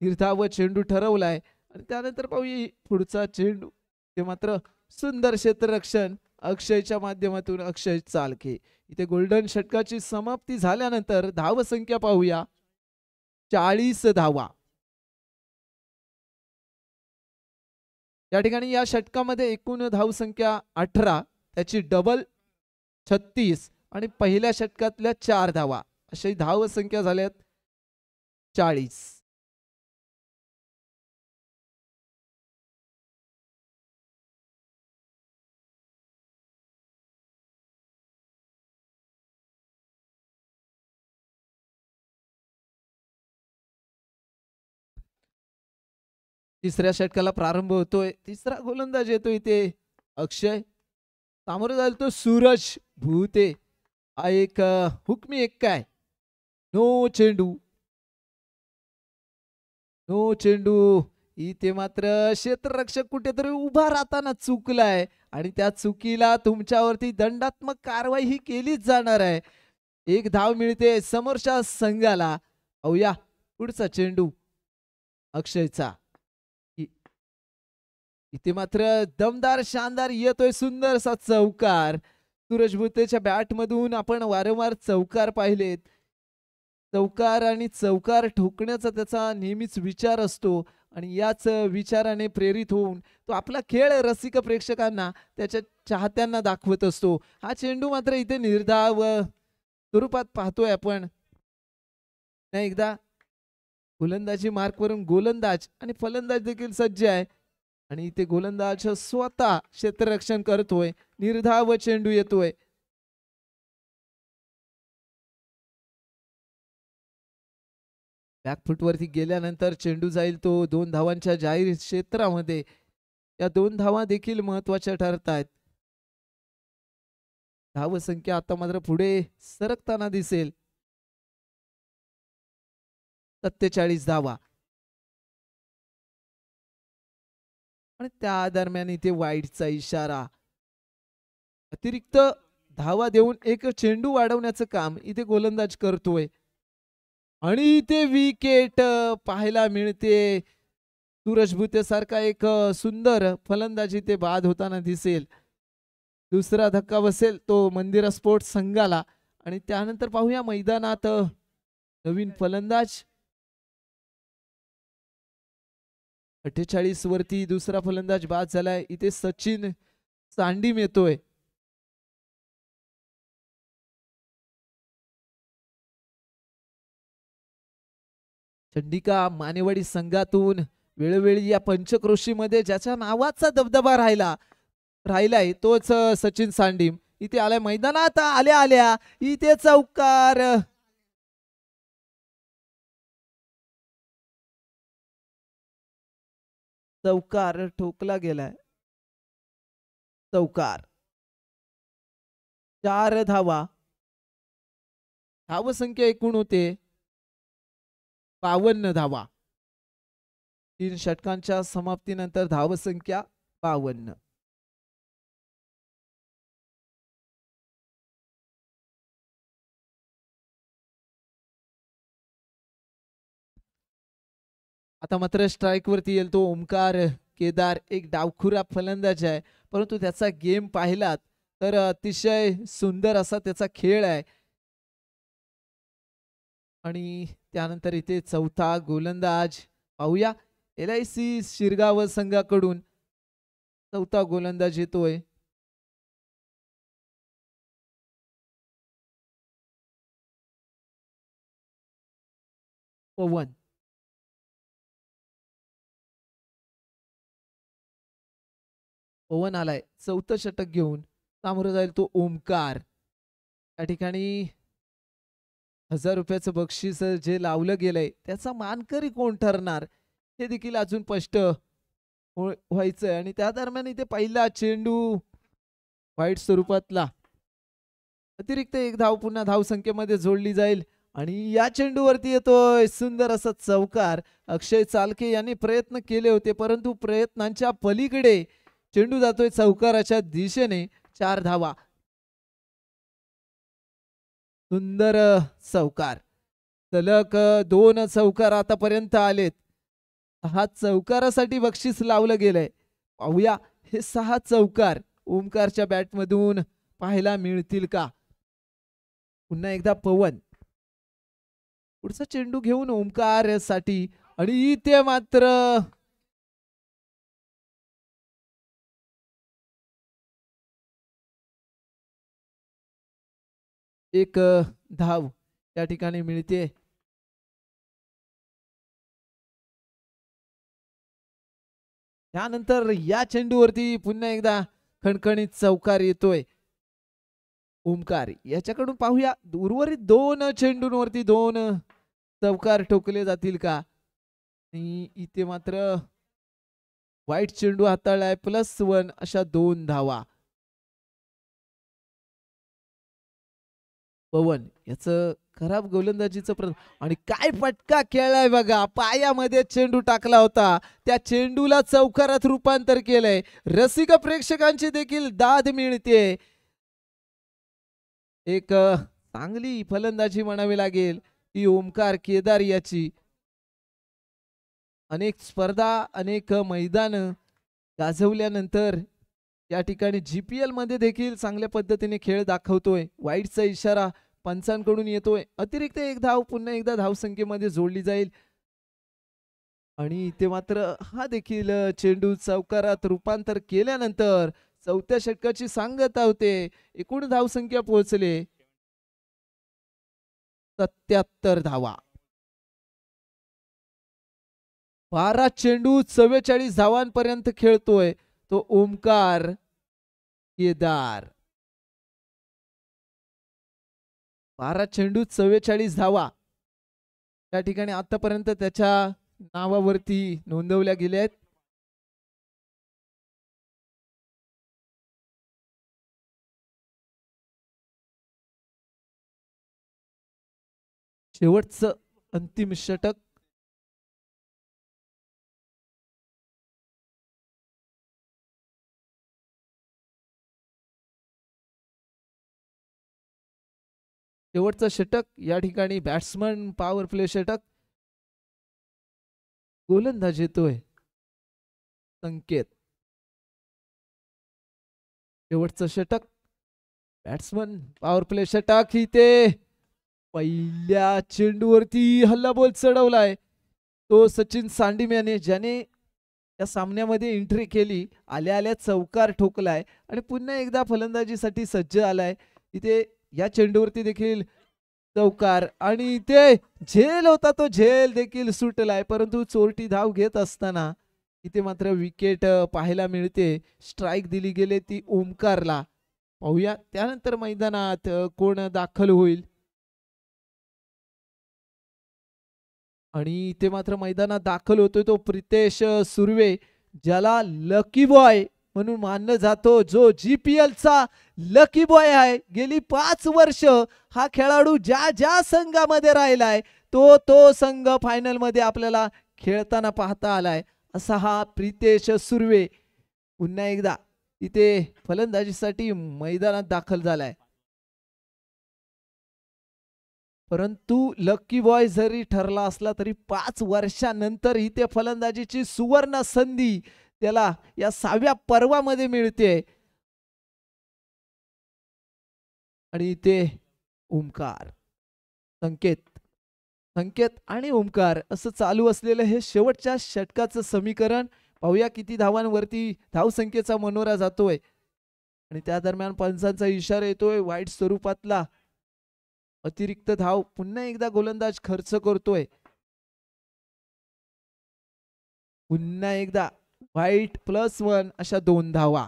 निर्धाव चेंडू ठरवलाय आणि त्यानंतर पाहूया पुढचा चेंडू. ते मात्र सुंदर क्षेत्ररक्षण अक्षयच्या माध्यमातून अक्षय चालके. इथे गोल्डन षटकाची समाप्ती झाल्यानंतर धावसंख्या पाहूया 40 धावा. या ठिकाणी या षटकामध्ये एकूण धावसंख्या 18 त्याची डबल 36 आणि पहिल्या षटकातल्या 4 धावा अशी धावसंख्या झाल्यात 40. तिसऱ्या षटकाला प्रारंभ होतोय. तिसरा गोलंदाज येतोय इथे अक्षय. सामोरं जाईल तो सूरज भूते. हा एक हुकमी एक्का आहे. नो चेंडू. इथे मात्र क्षेत्ररक्षक कुठेतरी उभा राहताना चुकलाय आणि त्या चुकीला तुमच्यावरती दंडात्मक कारवाई ही केलीच जाणार आहे. एक धाव मिळते समोरच्या संघाला. पाहूया पुढचा चेंडू अक्षयचा. इथे मात्र दमदार शानदार येतोय सुंदरसा चौकार. सूरज भुतेच्या बॅट मधून आपण वारंवार चौकार पाहिलेत. चौकार आणि चौकार ठोकण्याचा त्याचा नेहमीच विचार असतो आणि याच विचाराने प्रेरित होऊन तो आपला खेळ रसिक प्रेक्षकांना त्याच्या चाहत्यांना दाखवत असतो. हा चेंडू मात्र इथे निर्धाव स्वरूपात पाहतोय आपण. एकदा गोलंदाजी मार्कवरून गोलंदाज आणि फलंदाज देखील सज्ज आहे आणि इथे गोलंदाज स्वतः क्षेत्ररक्षण करतोय. निर्धाव चेंडू येतोय. बॅकफुटवरती गेल्यानंतर चेंडू जाईल तो 2 धावांच्या जाहीर क्षेत्रामध्ये. या 2 धावा देखील महत्वाच्या ठरतायत. धावसंख्या आता मात्र पुढे सरकताना दिसेल. 47 धावा आणि त्या दरम्यान इथे वाईडचा इशारा. अतिरिक्त धावा देऊन एक चेंडू वाढवण्याचं काम इथे गोलंदाज करतोय आणि इथे विकेट पाहायला मिळते. सूरज भुते सारखा एक सुंदर फलंदाज इथे बाद होताना दिसेल. दुसरा धक्का बसेल तो मंदिरा स्पोर्ट्स संघाला आणि त्यानंतर पाहूया मैदानात नवीन फलंदाज. 48 वरती दुसरा फलंदाज बाद झालाय. इथे सचिन सांडीम येतोय. चंडिका मानेवाडी संघातून वेळोवेळी या पंचक्रोशीमध्ये ज्याच्या नावाचा दबदबा राहिलाय तोच सचिन सांडीम इथे आलाय मैदानात आल्या आल्या इथे चौकार ठोकला गेलाय चौकार 4 धावा धावसंख्या एकूण होते 52 धावा 3 षटकांच्या समाप्तीनंतर धावसंख्या 52 आता मात्र स्ट्राइक वरती येईल तो ओमकार केदार एक डावखुरा फलंदाज आहे परंतु त्याचा गेम पाहिलात तर अतिशय सुंदर असा त्याचा खेळ आहे आणि त्यानंतर इथे चौथा गोलंदाज पाहूया LIC शिरगाव संघाकडून चौथा गोलंदाज येतोय पवन आलाय चौथं षटक घेऊन सामोरं जाईल तो ओमकार या ठिकाणी 1000 रुपयाचं बक्षीस जे लावलं गेलंय त्याचा मानकरी कोण ठरणार हे देखील अजून स्पष्ट व्हायचंय आणि त्या दरम्यान इथे पहिला चेंडू वाईट स्वरूपातला अतिरिक्त एक धाव पुन्हा धावसंख्येमध्ये जोडली जाईल आणि या चेंडूवरती येतोय सुंदर असा चौकार अक्षय चालके यांनी प्रयत्न केले होते परंतु प्रयत्नांच्या पलीकडे चेंडू जातोय चौकाराच्या दिशेने 4 धावा सुंदर चौकार सलग 2 चौकार आतापर्यंत आलेत 6 चौकारासाठी बक्षीस लावलं गेलंय पाहूया हे 6 चौकार ओमकारच्या बॅटमधून पाहायला मिळतील का पुन्हा एकदा पवन पुढचा चेंडू घेऊन ओमकार साठी आणि इथे मात्र एक धाव या ठिकाणी मिळते त्यानंतर या चेंडूवरती पुन्हा एकदा खणखणीत चौकार येतोय ओमकार याच्याकडून पाहूया उर्वरित 2 चेंडूंवरती 2 चौकार ठोकले जातील का आणि इथे मात्र वाईट चेंडू हाताळलाय +1 अशा 2 धावा पवन याचं खराब गोलंदाजीचं आणि काय फटका खेळलाय बघा पायामध्ये चेंडू टाकला होता त्या चेंडूला चौकारात रूपांतर केलंय रसिक प्रेक्षकांची देखील दाद मिळते एक चांगली फलंदाजी म्हणावी लागेल ती ओमकार केदार याची अनेक स्पर्धा अनेक मैदान गाजवल्यानंतर या ठिकाणी GPL मध्ये देखील चांगल्या पद्धतीने खेळ दाखवतोय वाईटचा इशारा पंचांकडून येतोय अतिरिक्त एक धाव पुन्हा एकदा धावसंख्येमध्ये जोडली जाईल आणि इथे मात्र हा देखील चेंडू चौकारात रूपांतर केल्यानंतर 4थ्या षटकाची सांगता होते एकूण धावसंख्या पोहोचले 77 धावा 12 चेंडू 44 धावांपर्यंत खेळतोय तो ओमकार केदार 12 चेंडू 44 धावा त्या ठिकाणी आतापर्यंत त्याच्या नावावरती नोंदवल्या गेल्या आहेत शेवटचं अंतिम षटक शेवटचं षटक या ठिकाणी बॅट्समन पॉवर प्ले षटक गोलंदाज येतोय संकेत शेवटचं षटक बॅट्समन पॉवर प्ले षटक इथे पहिल्या चेंडूवरती हल्लाबोल चढवलाय तो सचिन सांडीम याने ज्याने या सामन्यामध्ये एंट्री केली आल्या आल्या चौकार ठोकलाय आणि पुन्हा एकदा फलंदाजीसाठी सज्ज आलाय इथे या चेंडूवरती देखील चौकार आणि ते झेल होता तो झेल देखील सुटलाय, परंतु चोरटी धाव घेत असताना इथे मात्र विकेट पाहायला मिळते. स्ट्राईक दिली गेली ती ओमकारला. पाहूया त्यानंतर मैदानात कोण दाखल होईल. आणि इथे मात्र मैदानात दाखल होतोय तो प्रितेश सुर्वे, ज्याला लकी बॉय म्हणून मानलं जातो, जो GPL चा लकी बॉय आहे. गेली 5 वर्ष हा खेळाडू ज्या ज्या संघामध्ये राहिलाय तो संघ फायनल मध्ये आपल्याला खेळताना पाहता आलाय. असा हा प्रितेश सुर्वे पुन्हा एकदा इथे फलंदाजीसाठी मैदानात दाखल झालाय. परंतु लकी बॉय जरी ठरला असला तरी 5 वर्षानंतर इथे फलंदाजीची सुवर्ण संधी त्याला या 6व्या पर्वामध्ये मिळते. आणि इथे ओमकार, संकेत आणि ओमकार असं चालू असलेलं हे शेवटच्या षटकाचं समीकरण. पाहूया किती धावांवरती धावसंख्येचा मनोरा जातोय. आणि त्या दरम्यान पंचांचा इशारा येतोय वाईट स्वरूपातला. अतिरिक्त धाव पुन्हा एकदा गोलंदाज खर्च करतोय. पुन्हा एकदा वाईट +1 अशा 2 धावा.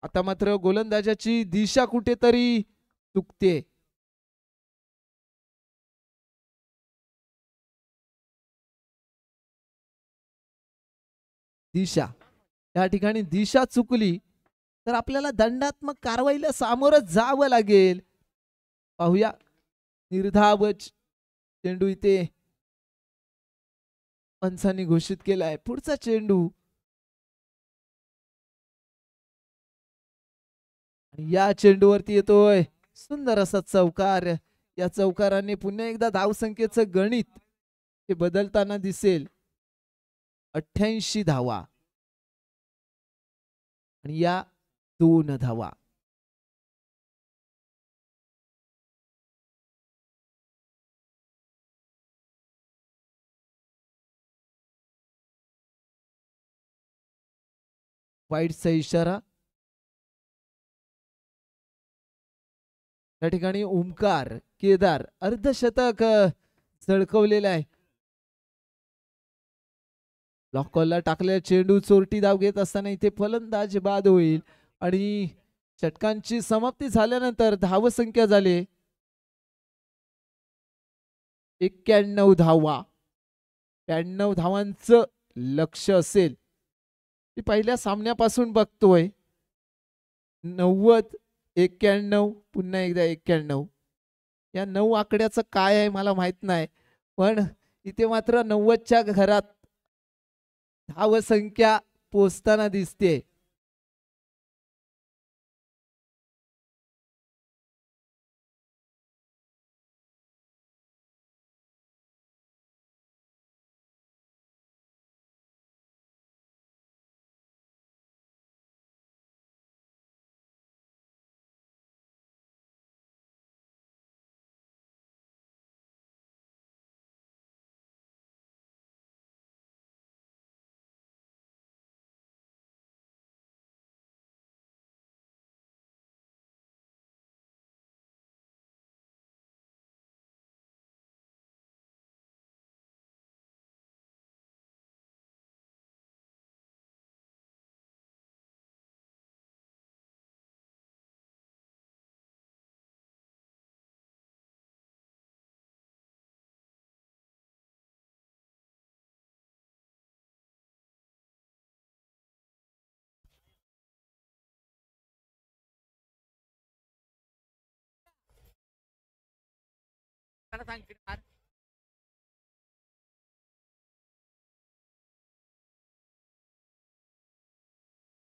आता मात्र गोलंदाजाची दिशा कुठेतरी चुकते. दिशा या ठिकाणी दिशा चुकली तर आपल्याला दंडात्मक कारवाईला सामोरं जावं लागेल. पाहूया निर्धाव चेंडू इथे पंचांनी घोषित केलाय. पुढचा चेंडू या चेंडूवरती येतोय सुंदर असा चौकार. या चौकाराने पुन्हा एकदा धावसंख्येचं गणित हे बदलताना दिसेल. 88 धावा आणि या 2 धावा. वाईटचा इशारा. या ठिकाणी ओमकार केदार अर्धशतक झळकवलेलं आहे. ब्लॉक कॉलला टाकलेला चेंडू चोरटी धाव घेत असताना इथे फलंदाज बाद होईल. आणि षटकांची समाप्ती झाल्यानंतर धावसंख्या झाली 91 धावा. 92 धावांचं लक्ष असेल. मी पहिल्या सामन्यापासून बघतोय 90, 91, पुन्हा एकदा 91. या 9 आकड्याचं काय आहे मला माहित नाही, पण इथे मात्र 90च्या घरात धावसंख्या पोचताना दिसते.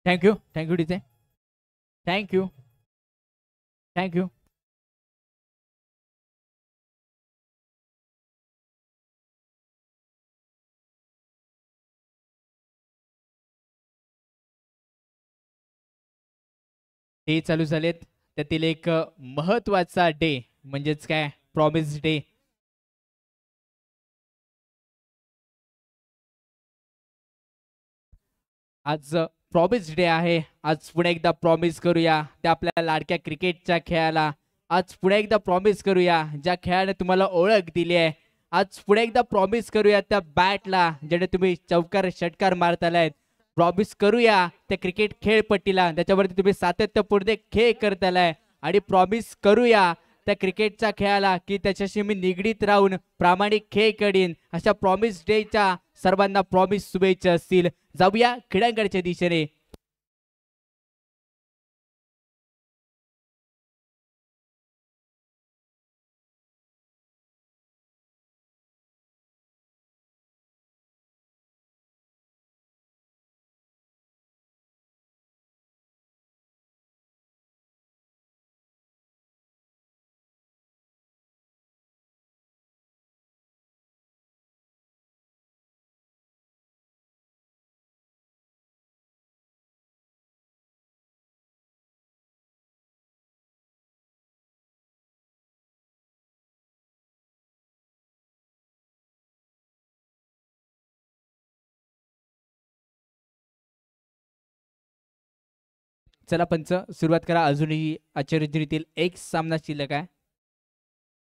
Thank you DJ. थँक्यू. डे चालू झालेत. त्यातील एक महत्वाचा डे म्हणजेच काय प्रॉमिस डे. आज प्रॉमिस डे आहे. आज पुन्हा एकदा प्रॉमिस करूया त्या आपल्या लाडक्या क्रिकेटच्या खेळाला आज पुढे एकदा प्रॉमिस करूया ज्या खेळाने तुम्हाला ओळख दिली आहे, आज पुढे एकदा प्रॉमिस करूया त्या बॅटला ज्याने तुम्ही चौकार षटकार मारतालायत, प्रॉमिस करूया त्या क्रिकेट खेळपट्टीला त्याच्यावरती तुम्ही सातत्यपूर्ण खेळ करतालाय, आणि प्रॉमिस करूया त्या क्रिकेटच्या खेळाला की त्याच्याशी मी निगडीत राहून प्रामाणिक खेळ करीन. अशा प्रॉमिस डेच्या सर्वांना प्रॉमिस शुभेच्छा असतील. जाऊया क्रीडांगणच्या दिशेने. चला पंच सुरुवात करा. अजूनही आचार्यजीतील एक सामना शिल्लक आहे.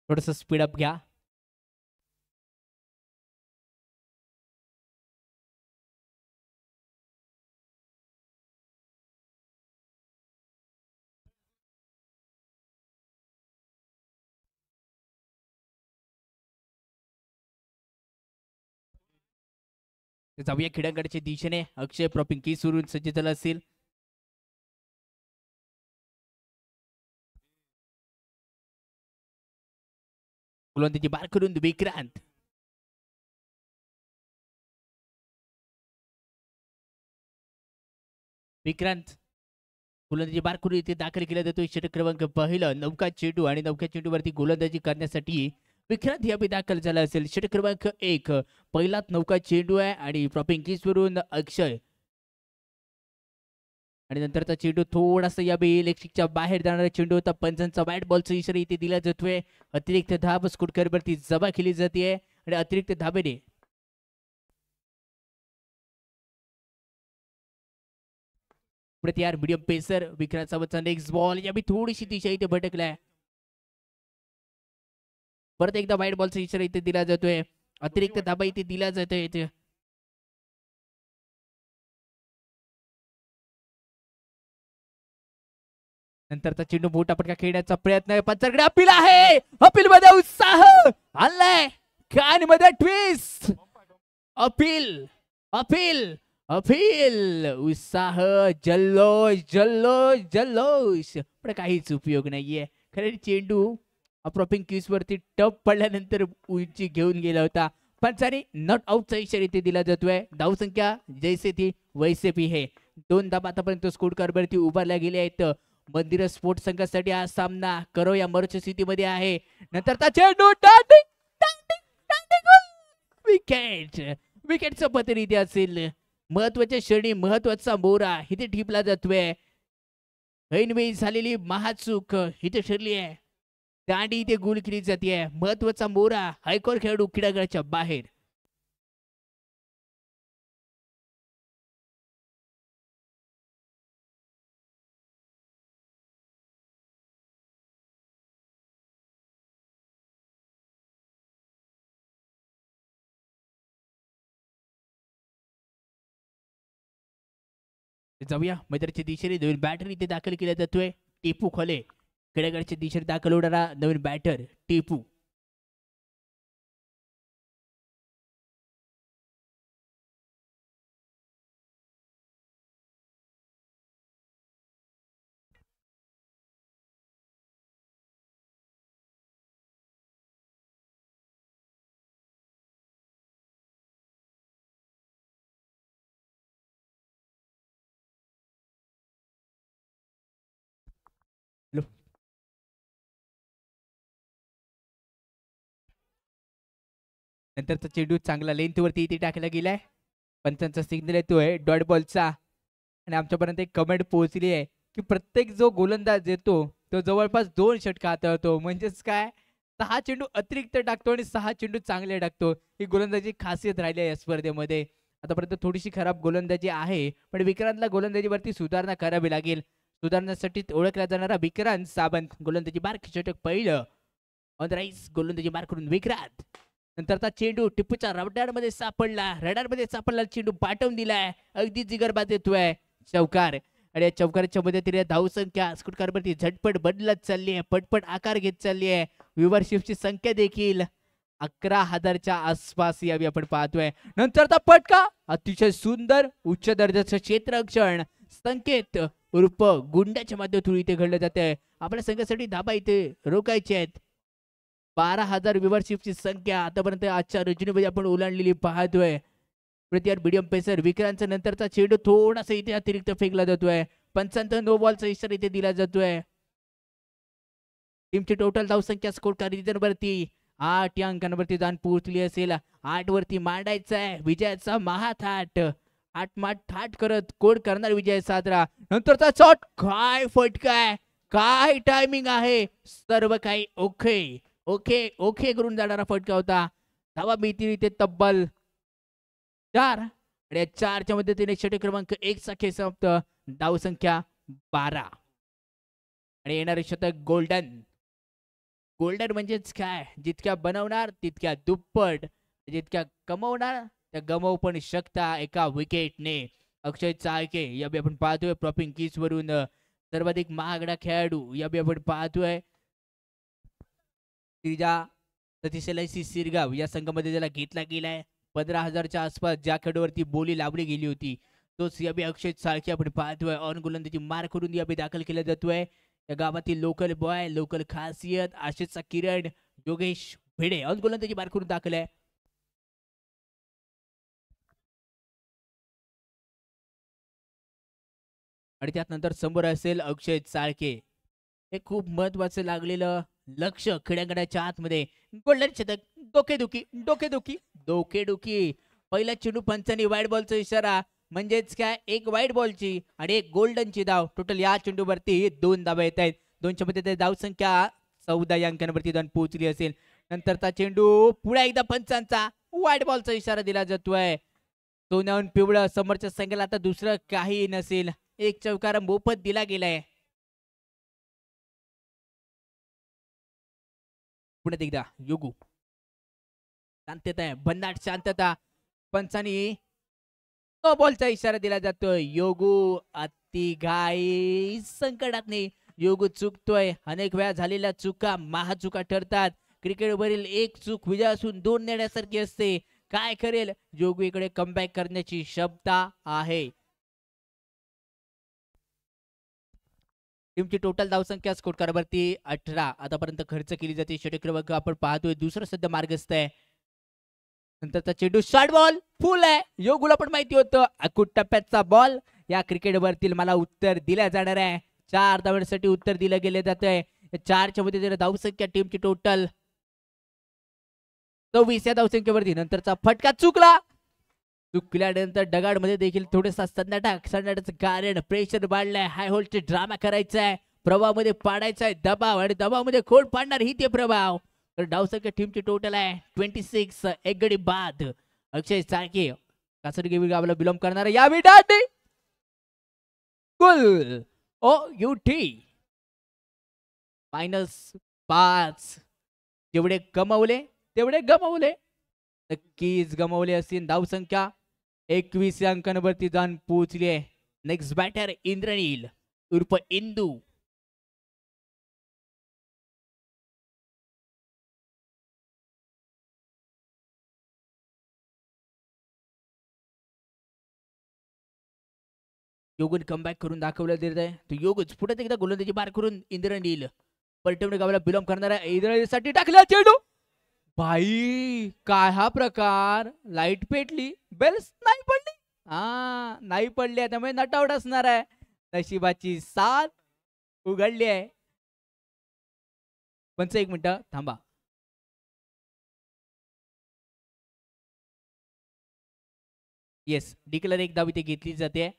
थोडस स्पीड अप घ्या. जाऊया क्रीडांगणच्या दिशेने. अक्षय प्रॉपिंग की सुरू सज्ज झाला असेल. गोलंदाजी बार करून विक्रांत. गोलंदाजी बार करून इथे दाखल केला जातो. षटक क्रमांक पहिला नौका चेंडू, आणि नौका चेंडूवरती गोलंदाजी करण्यासाठी विक्रांत या दाखल झाला असेल. षटक क्रमांक 1 पहिलाच नौका चेंडू आहे आणि प्रॉपिंग किसवरून अक्षय, आणि नंतरचा चेंडू थोडासा या इलेक्ट्रिकच्या बाहेर जाणारा चेंडू होता. पंचांचा बॅट बॉलचा इशारा इथे दिला जातोय. अतिरिक्त धाब स्कोरवरती जमा केली जाते आणि अतिरिक्त धाबेने प्रतिहार मीडियम पेसर विक्रांत सावंतचा नेक्स्ट बॉल या थोडीशी दिशा इथे भटकलाय. परत एकदा वाईट बॉलचा इशारा इथे दिला जातोय. अतिरिक्त धाबा इथे दिला जातोय. इथे नंतरचा चेंडू मोठा पटका खेळण्याचा प्रयत्न आहे. पंचाकडे अपील आहे. अपील मध्ये उत्साह आलाय. कान मध्ये ट्विस्ट. अपील अपील अपील उत्साह जल्लोष जल्लोष जल्लोष, पण काहीच उपयोग नाहीये. खरे चेंडू अप्रॉपिंग क्यूज वरती टप पडल्यानंतर उंची घेऊन गेला होता. पंचाने नॉट आउटचा इशारा इथे दिला जातोय. धावसंख्या जैसे ती वैसे भी है. 2 धाबा आतापर्यंत स्कोर कार्डवरती उभारल्या गेल्या आहेत. मंदिर स्पोर्ट्स संघासाठी हा सामना करो या मर्च सिटीमध्ये आहे. नंतरचा चेंडू विकेट. विकेटचा पतन इथे असेल. महत्वाच्या क्षणी महत्वाचा मोरा इथे ठिपला जातोय. ऐनवेळी झालेली महाचूक इथे ठरली आहे. दांडी इथे गोल केली जाते. महत्वाचा मोरा हायकोर खेळाडू क्रीडांगणाच्या बाहेर. जाऊया मैदानाच्या दिशेने नवीन बॅटर इथे दाखल केला जातोय. टिपू खोले क्रीडांगणाच्या दिशेने दाखल होणारा नवीन बॅटर टिपू. नंतरचा चेंडू चांगला लेंथ वरती इथे टाकला गेलाय. पंचांचा सिग्नल येतोय डॉट बॉलचा, आणि आमच्यापर्यंत एक कमेंट पोहोचली आहे की प्रत्येक जो गोलंदाज येतो तो जवळपास 2 षटका हाताळतो. म्हणजेच काय, 6 चेंडू अतिरिक्त टाकतो आणि 6 चेंडू चांगले टाकतो. ही गोलंदाजी खासियत राहिली आहे या स्पर्धेमध्ये. आतापर्यंत थोडीशी खराब गोलंदाजी आहे, पण विक्रांतला गोलंदाजीवरती सुधारणा करावी लागेल. सुधारण्यासाठी ओळखला जाणारा विक्रांत सावंत गोलंदाजी मार्क षटक पहिलं ऑन द राईस गोलंदाजी मार्क करून विक्रांत. नंतरचा चेंडू टिपूच्या रडारमध्ये सापडला चेंडू पाठवून दिलाय अगदी जिगरबाद येतोय चौकार आणि या चौकाराच्या मदतीने धावसंख्या स्कोरकार्डवरती झटपट बदलत चालली आहे पटपट आकार घेत चालली आहे व्ह्यूवरशिपची संख्या देखील 11,000च्या आसपास यावी आपण पाहतोय. नंतरचा पटका अतिशय सुंदर उच्च दर्जाचं क्षेत्ररक्षण संकेत उर्फ गुंड्याच्या माध्यमातून इथे घडलं जाते. आपल्या संघासाठी धाबा इथे रोखायचे आहेत. 12,000 व्ह्यूवरशिपची संख्या आतापर्यंत आजच्या रजनीमध्ये आपण ओलांडलेली पाहतोय. प्रतियार मीडियम पेसर विक्रांतचा नंतरचा चेंडू थोडासा इथे अतिरिक्त फेकला जातोय. पंचांचा नो बॉलचा इशारा इथे दिला जातोय. टीमची टोटल धावसंख्या स्कोर वरती 8 या अंकांवरती जाऊन पोहोचली असेल. 8 वरती मांडायचा आहे विजयाचा महाथाट. 8 माठ थाट करत कोड करणार विजय साजरा. नंतरचा शॉट काय फटकाय काय टायमिंग आहे सर्व काही ओके ओके ओके करून जाणारा फटका होता. धावा मिळतील इथे तब्बल 4 आणि 4च्या मदतीने षटक क्रमांक 1 चा खेळ समाप्त. धावसंख्या 12 आणि येणारे षटक गोल्डन. गोल्डन म्हणजेच काय जितक्या बनवणार तितक्या दुप्पट जितक्या कमवणार त्या गमवू पण शकता एका विकेटने. अक्षय चाळके या बी आपण पाहतोय प्रॉपिंग किस वरून सर्वाधिक महागडा खेळाडू या बी आपण पाहतोय. तिजा सतीश LIC सिरगाव या संघामध्ये ज्याला घेतला गेलाय 15,000च्या आसपास ज्या खेळाडूवरती बोली लावली गेली होती तोच या बी अक्षय चाळके आपण पाहतोय. ऑन गोलंदाजी मार करून या बी दाखल केला जातोय. या गावातील लोकल बॉय लोकल खासियत आशिषचा किरण योगेश भिडे ऑन गोलंदाजी मार करून दाखल आहे. आणि त्यानंतर समोर असेल अक्षय चाळके. हे खूप महत्वाचं लागलेलं लक्ष खेळांगणाच्या आतमध्ये. गोल्डन शतक डोकेदुखी डोकेदुखी डोकेदुखी. पहिला चेंडू पंचांनी वाईट बॉलचा इशारा म्हणजेच काय एक वाईट बॉलची आणि एक गोल्डनची धाव. टोटल या चेंडूवरती 2 धावा येत आहेत. 2च्या मध्ये धाव संख्या 14 या अंकांवरती जाऊन पोहोचली असेल. नंतरचा चेंडू पुढे एकदा पंचांचा वाईट बॉलचा इशारा दिला जातोय. सोन्याहून पिवळं समोरच्या संघाला आता दुसरं काही नसेल. एक चौकार मोफत दिला गेलाय. पुण्यात एकदा योगू शांतता आहे भन्नाट शांतता. पंचांनी नो बॉलचा इशारा दिला जातोय. योगू अति घाई संकटात नाही. योगू चुकतोय. अनेक वेळा झालेल्या चुका महाचुका ठरतात. क्रिकेटवरील एक चूक विजय असून 2 नेण्यासारखी असते. काय करेल योगू इकडे कमबॅक करण्याची क्षमता आहे. टीमची टोटल धावसंख्या स्कोर कार्डवरती 18 आतापर्यंत खर्च केली जाते. षटक क्रमांक आपण पाहतोय दुसरं सध्या मार्गस्थ आहे. नंतरचा चेंडू शॉर्ट बॉल फुल आहे. योगूला पण माहिती होतं अकुट टप्प्याचा बॉल या क्रिकेटवरती मला उत्तर दिल्या जाणार आहे. 4 धावांसाठी उत्तर दिलं गेले जात आहे. 4च्या मध्ये धावसंख्या टीमची टोटल 24 या धावसंख्येवरती. नंतरचा फटका चुकल्यानंतर डगाड मध्ये देखील थोडासा सन्नाटाचं कारण प्रेशर वाढलाय. हाय होल्डचे ड्रामा करायचा आहे. प्रभावामध्ये पाडायचा आहे दबाव आणि दबावामध्ये खोड पाडणार ही ते प्रभाव. तर धावसंख्या टीमची टोटल आहे 26. एक गडी बाद अक्षय चाळके कासरगी गावाला बिलॉंग करणारा या विडाटी कुल OUT -5. जेवढे कमवले तेवढे गमवले. नक्कीच गमवले असतील. धावसंख्या 21 अंकांवरती जाऊन पोहोचली आहे. नेक्स्ट बॅटर इंद्रनील उर्फ इंदू. योगन कमबॅक करून दाखवलं देत आहे. तो योगच पुढे एकदा गोलंदाजी मार करून इंद्रनील पलटवणे गावाला बिलॉंग करणारा इंद्रनीलसाठी टाकला चेंडू. भाई काय हा प्रकार. लाईट पेटली बेल्स नाही पडली. नाही पडली त्यामुळे नटआउट असणार आहे. नशिबाची साथ उघडली आहे. पंच 1 मिनिट थांबा. येस डिक्लेअर एक धाव इथे घेतली जाते.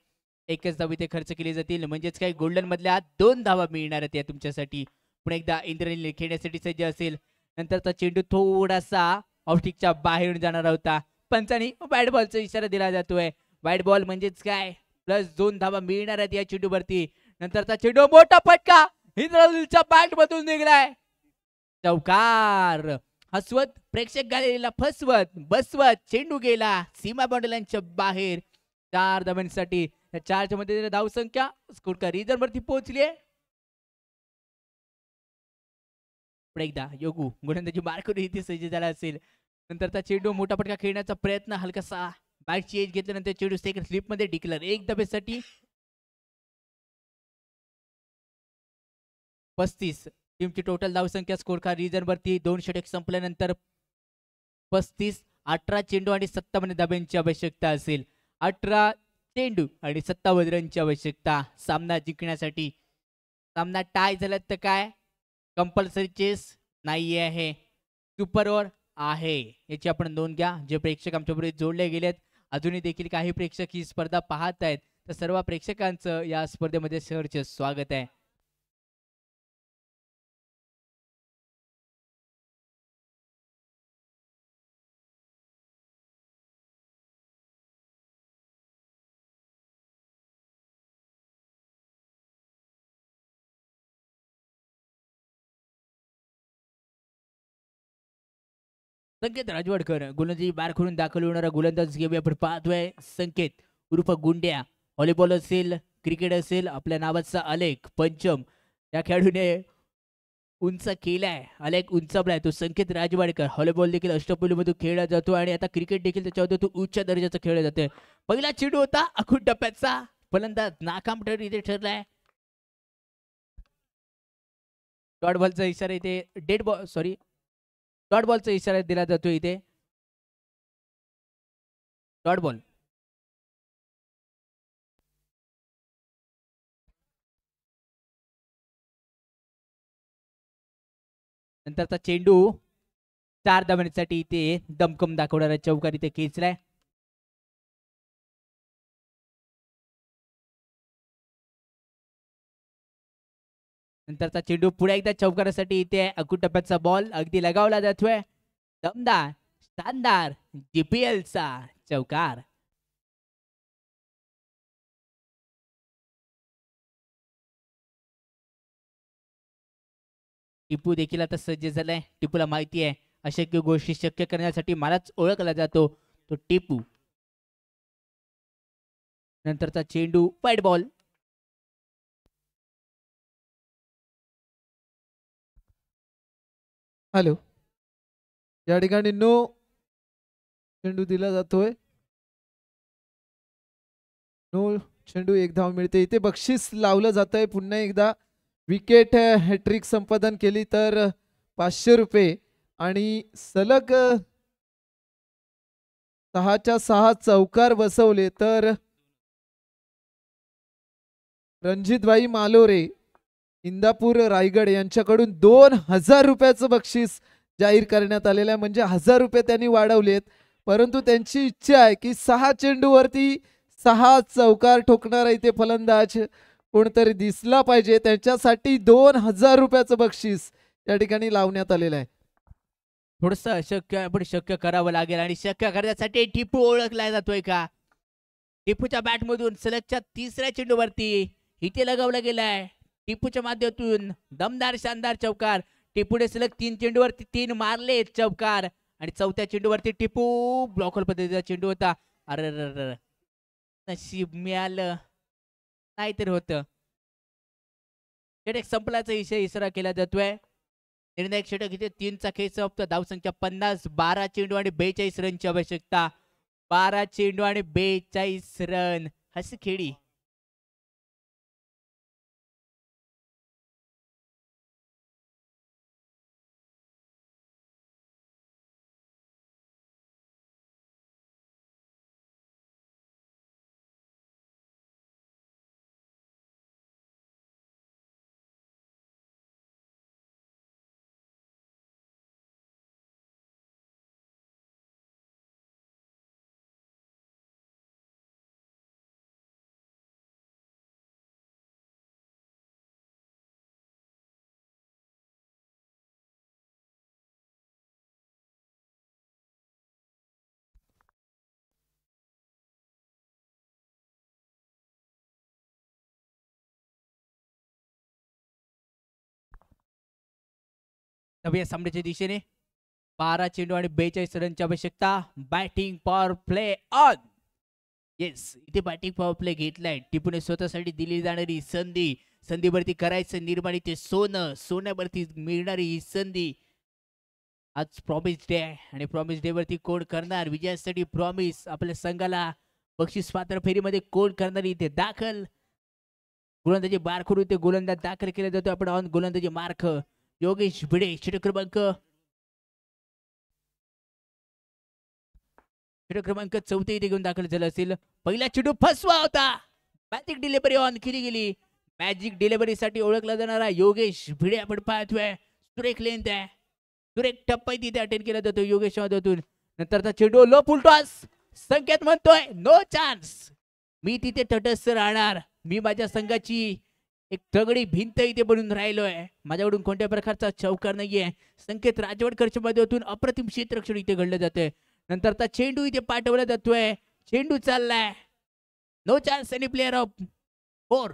एकच धाव इथे खर्च केली जातील. म्हणजेच काय गोल्डन मधल्या 2 धावा मिळणार आहेत तुमच्यासाठी. पुन्हा एकदा इंद्रनील खेळण्यासाठी सज्ज असेल. नंतरचा चेंडू थोडासा ऑफस्टिकच्या बाहेरून जाणार होता. पंचांनी बॅट बॉलचा इशारा दिला जातोय. वाईट बॉल म्हणजेच काय +2 धावा मिळणार आहेत या चेंडूवरती. नंतरचा चेंडू मोठा फटका इंद्रनीलच्या बॅट मधून निघलाय. चौकार. हसवत प्रेक्षक गॅलरीला फसवत बसवत चेंडू गेला सीमा बंडलांच्या बाहेर. 4 धावांसाठी या 4च्या मध्ये धाव संख्या स्कोर का रिझन वरती पोहोचली आहे. एकदा योगू गोलंदाजी मार करून इथे सज्ज झाला असेल. नंतरचा चेंडू मोठा फटका खेळण्याचा प्रयत्न हलकासा बॅटची एज घेतल्यानंतर चेंडू सेकंड स्लिप मध्ये डिक्लेअर. 1 धावेसाठी 35 टीमची टोटल धावसंख्या स्कोर का रिझन वरती 2 षटक संपल्यानंतर 35. 18 चेंडू आणि 57 धाब्यांची आवश्यकता असेल. 18 चेंडू आणि 57 रनची आवश्यकता सामना जिंकण्यासाठी. सामना टाय झाला तर काय कंपल्सरी चेस नाही आहे, सुपर ओव्हर आहे, याची आपण नोंद घ्या. जे प्रेक्षक आमच्याबरोबर जोडले गेलेत अजूनही देखील काही प्रेक्षक ही स्पर्धा पाहत आहेत तर सर्व प्रेक्षकांचं या स्पर्धेमध्ये सहर्ष स्वागत आहे. संकेत राजवाडकर गोलंदाजी बार करून दाखल होणारा गोलंदाज घेऊया आपण पाहतोय. संकेत उर्फ गुंड्या. व्हॉलीबॉल असेल क्रिकेट असेल आपल्या नावाचा अलेख पंचम या खेळाडूने उंच केलाय. अलेख उंचावलाय तो संकेत राजवाडकर. व्हॉलीबॉल देखील अष्टपैलूमधून खेळला जातो आणि आता क्रिकेट देखील त्याच्यावर तो उच्च दर्जाचा खेळला जातोय. पहिला चेंडू होता अखूट टप्प्याचा फलंदाज नाकाम इथे ठरलाय. डॉट बॉलचा इशारा इथे डेड बॉल सॉरी डॉट बॉलचा इशारा दिला जातो इथे. Dot ball. नंतरचा चेंडू 4 धावांसाठी इथे दमकम दाखवणारा चौकार इथे खेचलाय. नंतरचा चेंडू पुढे एकदा चौकारासाठी इथे अखूट टप्प्याचा बॉल अगदी लगावला जातोय. दमदार शानदार GPL चा चौकार. टिपू देखील आता सज्ज झालाय. टिपूला माहिती आहे अशक्य गोष्टी शक्य करण्यासाठी मलाच ओळखला जातो तो टिपू. नंतरचा चेंडू वाईड बॉल. हॅलो. या ठिकाणी नो चेंडू दिला जातोय. नो चेंडू 1 धाव मिळते. इथे बक्षीस लावलं जात आहे. पुन्हा एकदा विकेट हॅट्रिक संपादन केली तर 500 रुपये आणि सलग 6च्या 6 चौकार बसवले तर रणजितभाई मालोरे इंदापूर रायगड यांच्याकडून 2000 रुपयाचं बक्षीस जाहीर करण्यात आलेलं आहे. म्हणजे 1000 रुपये त्यांनी वाढवलेत परंतु त्यांची इच्छा आहे की 6 चेंडूवरती 6 चौकार ठोकणारा इथे फलंदाज कोणतरी दिसला पाहिजे. त्यांच्यासाठी 2000 रुपयाचं बक्षीस या ठिकाणी लावण्यात आलेलं आहे. थोडस अशक्य आपण शक्य करावं लागेल आणि शक्य करण्यासाठी टिपू ओळखला जातोय का. टिपूच्या बॅट मधून सलगच्या 3ऱ्या चेंडूवरती इथे लगावला गेलाय. टिपूच्या माध्यमातून दमदार शानदार चौकार. टिपूने सलग 3 चेंडूवरती 3 मारले चौकार आणि 4थ्या चेंडूवरती टिपू ब्लॉकल पद्धतीचा चेंडू होता. अरे नशीब मिळालं नाहीतर होतं. षटक संपल्याचा इशारा केला जातोय. निर्णायक षटक इथे 3चा खेळ समाप्त. धावसंख्या 50. 12 चेंडू आणि 42 रनची आवश्यकता. 12 चेंडू आणि 42 रन. हसी खेळी. नव्या सामन्याच्या दिशेने 12 चेंडू आणि 42 रनची आवश्यकता. Batting power play on. Yes, इथे बॅटिंग पॉवर प्ले घेतलाय. टिपूने स्वतःसाठी दिली जाणारी संधी, संधीवरती करायचं निर्माण इथे सोनं, सोन्यावरती मिळणारी ही संधी. आज प्रॉमिस डे आहे आणि प्रॉमिस डे वरती कोण करणार विजयासाठी प्रॉमिस आपल्या संघाला बक्षीस पात्र फेरीमध्ये कोण करणार इथे दाखल. गोलंदाजी बारखोड इथे गोलंदाज दाखल केला जातो. आपण ऑन गोलंदाजी मार्क योगेश भिडे षटक क्रमांक 14 इथे घेऊन दाखल झाला असेल. पहिला चेंडू फसवा होता. मॅजिक डिलिव्हरी ऑन केली गेली. मॅजिक डिलिव्हरीसाठी ओळखला जाणारा योगेश भिडे आपण पाहतोय. सुरेख लेंथ आहे, सुरेख टप्पा तिथे अटेंड केला जातो योगेश मधून. नंतरचा चेंडू लो फुल टॉस. संकेत म्हणतोय नो चान्स. मी तिथे तटस्थ राहणार. मी माझ्या संघाची एक तगडी भिंत इथे बनून राहिलोय. माझ्याकडून कोणत्या प्रकारचा चौकार नाहीये. संकेत राजवडकरच्या मधून अप्रतिम क्षेत्ररक्षण इथे घडलं जातंय. नंतरचा चेंडू इथे पाठवला जातोय. चेंडू चाललाय. No chance any player off 4.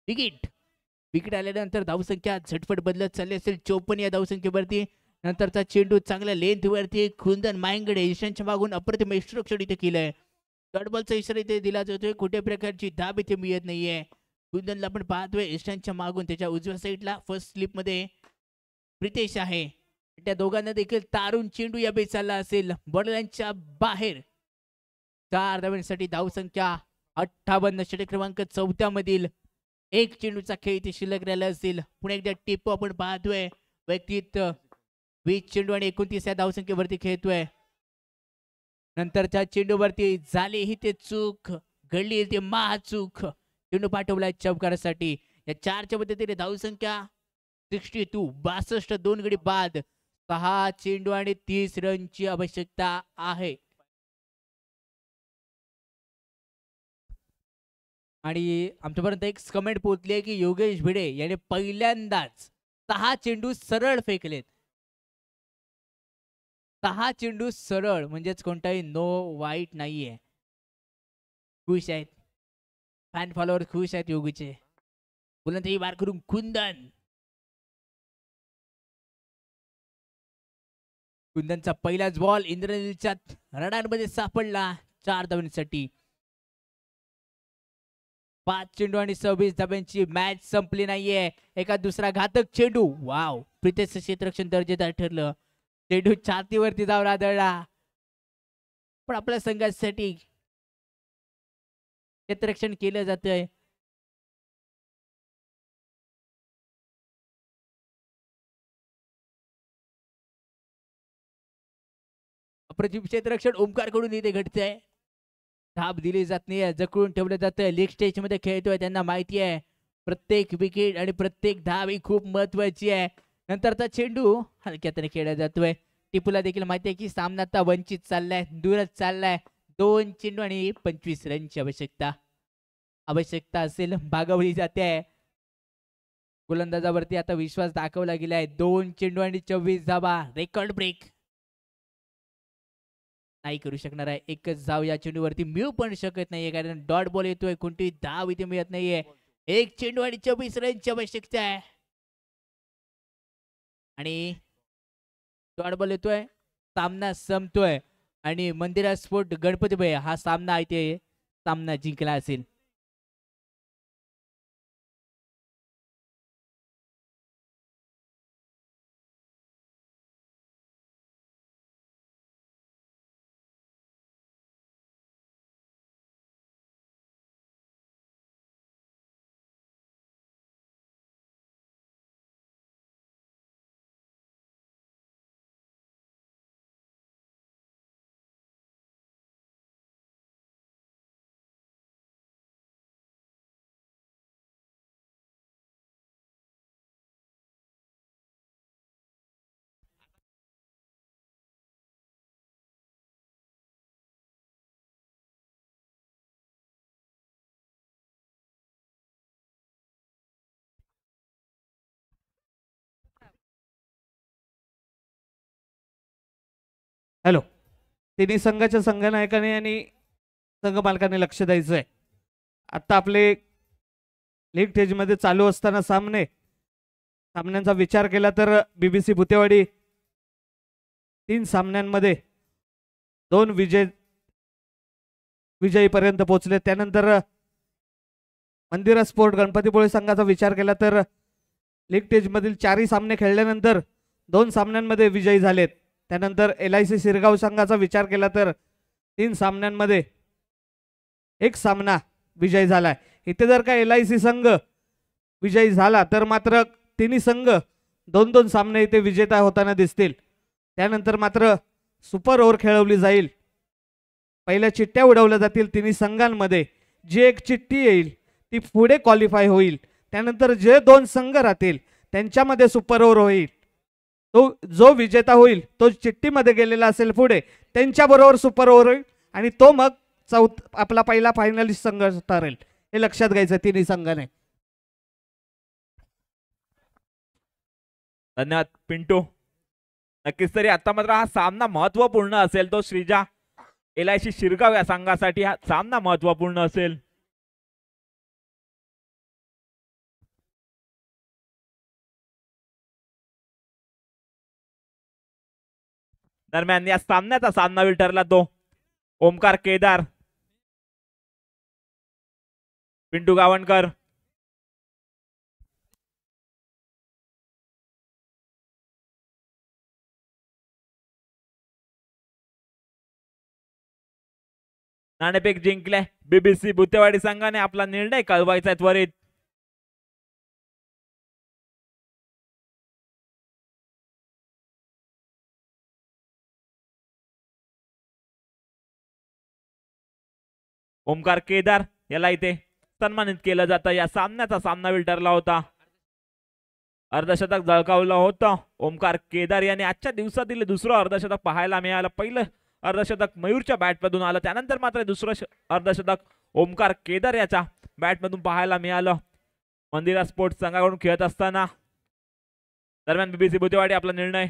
Wicket. Wicket आल्यानंतर धावसंख्या झटपट बदलत चालली असेल 54 या धावसंख्येवरती. नंतरचा चेंडू चांगल्या लेंथ वरती खुंदन मायंगडे ईशांच्या मागून अप्रतिम क्षेत्ररक्षण इथे केलंय. डॉट बॉलचा इशारा इथे दिला जातोय. कुठल्या प्रकारची धाब इथे मिळत नाहीये. खुंदनला आपण पाहतोय ईशांच्या मागून त्याच्या उजव्या साईडला फर्स्ट स्लिप मध्ये प्रितेश आहे. त्या दोघांना देखील तारून चेंडू या बेस चालला असेल बॉर्डरलाईनच्या बाहेर. 4 धावांसाठी धावसंख्या 58. षटक क्रमांक 14 मधील एक चेंडूचा खेळ इथे शिल्लक राहिला असेल. पुणे एकदा टिप्पो आपण पाहतोय. व्यक्तित 20 चेंडू आणि 29 या धावसंख्येवरती खेळतोय. नंतरच्या चेंडूवरती झाली ही ते चूक, घडली ते महाचूक. चेंडू पाठवलाय चौकारासाठी. या 4च्या पद्धतीने धावसंख्या 62. 62 2 गडी बाद. 6 चेंडू आणि 30 रनची आवश्यकता आहे. आणि आमच्यापर्यंत एक कमेंट पोहोचली आहे की योगेश भिडे याने पहिल्यांदाच 6 चेंडू सरळ फेकलेत. 6 चेंडू सरळ म्हणजेच कोणताही नो वाईट नाहीये. खुश आहेत फॅन फॉलोअर, खुश आहेत योगीचे. बुलंदी वार करून कुंदनचा पहिलाच बॉल इंद्रनीलच्या रडारमध्ये सापडला 4 धावांसाठी. 5 चेंडू आणि 26 धाब्यांची मॅच संपली नाहीये. एका दुसरा घातक चेंडू. वाव, प्रितेश क्षेत्ररक्षण दर्जेदार ठरलं. चेंडू छातीवरती जाऊन आदळला. पण आपल्या संघासाठी क्षेत्ररक्षण केलं जातंय. अप्रतिम क्षेत्ररक्षण ओमकार कडून इथे घडतंय. धाब दिली जात नाही, जखडून ठेवलं जातं. लीग स्टेज मध्ये खेळतोय, त्यांना माहिती आहे प्रत्येक विकेट आणि प्रत्येक धाव ही खूप महत्वाची आहे. नंतरचा चेंडू हलक्यातने खेळला जातोय. टिपूला देखील माहिती आहे की सामना आता वंचित चाललाय, दूरच चाललाय. 2 चेंडू आणि 25 रनची आवश्यकता असेल भागवली जाते. गोलंदाजावरती आता विश्वास दाखवला गेलाय. 2 चेंडू आणि 24 धावा. रेकॉर्ड ब्रेक नाही करू शकणार आहे. एकच धाव या चेंडूवरती मिळू पण शकत नाहीये कारण डॉट बॉल येतोय. कोणती धाव इथे मिळत नाहीये. 1 चेंडू आणि 24 रनची आवश्यकता आहे. आणि डॉट बॉल येतोय, सामना संपतोय आणि मंदिरा स्पोर्ट गणपतीबाई हा सामना इथे जिंकला असेल. हॅलो, तिन्ही संघाच्या संघनायकाने आणि संघ मालकाने लक्ष द्यायचं आहे. आता आपले लीग स्टेजमध्ये चालू असताना सामन्यांचा विचार केला तर BBC भुतेवाडी 3 सामन्यांमध्ये 2 विजयीपर्यंत पोहोचले. त्यानंतर मंदिरा स्पोर्ट गणपतीपुळे संघाचा विचार केला तर लीग स्टेजमधील 4 सामने खेळल्यानंतर 2 सामन्यांमध्ये विजयी झालेत. त्यानंतर LIC सिरगाव संघाचा विचार केला तर 3 सामन्यांमध्ये 1 सामना विजयी झालाय. इथे जर का LIC संघ विजयी झाला तर मात्र तिन्ही संघ 2-2 सामने इथे विजेता होताना दिसतील. त्यानंतर मात्र सुपर ओव्हर खेळवली जाईल. पहिल्या चिठ्ठ्या उडवल्या जातील तिन्ही संघांमध्ये. जी एक चिठ्ठी येईल ती पुढे क्वालिफाय होईल. त्यानंतर जे 2 संघ राहतील त्यांच्यामध्ये सुपर ओव्हर होईल. तो जो विजेता होईल तो चिठ्ठीमध्ये गेलेला असेल पुढे त्यांच्याबरोबर सुपर ओव्हर होईल आणि तो मग आपला पहिला फायनलिस्ट संघ ठरेल. हे लक्षात घ्यायचं तिन्ही संघाने. धन्यवाद पिंटू. नक्कीच तरी आता मात्र हा सामना महत्वपूर्ण असेल. तो श्रीजा LIC शिरगाव या संघासाठी हा सामना महत्वपूर्ण असेल. दरम्यान या सामन्याचा सामनावीर ठरला तो ओमकार केदार, पिंटू गावणकर. नाणेफेक जिंकले BBC भुतेवाडी संघाने. आपला निर्णय कळवायचा त्वरित. ओमकार केदार याला इथे सन्मानित केलं जातं. या सामन्याचा सामनावीर ठरला होता. अर्धशतक झळकावलं होतं ओमकार केदार याने. आजच्या दिवसातील दुसरं अर्धशतक पाहायला मिळालं. पहिलं अर्धशतक मयूरच्या बॅटमधून आलं. त्यानंतर मात्र दुसरं अर्धशतक ओमकार केदार याच्या बॅटमधून पाहायला मिळालं मंदिरा स्पोर्ट्स संघाकडून खेळत असताना. दरम्यान BBC भुतेवाडी आपला निर्णय.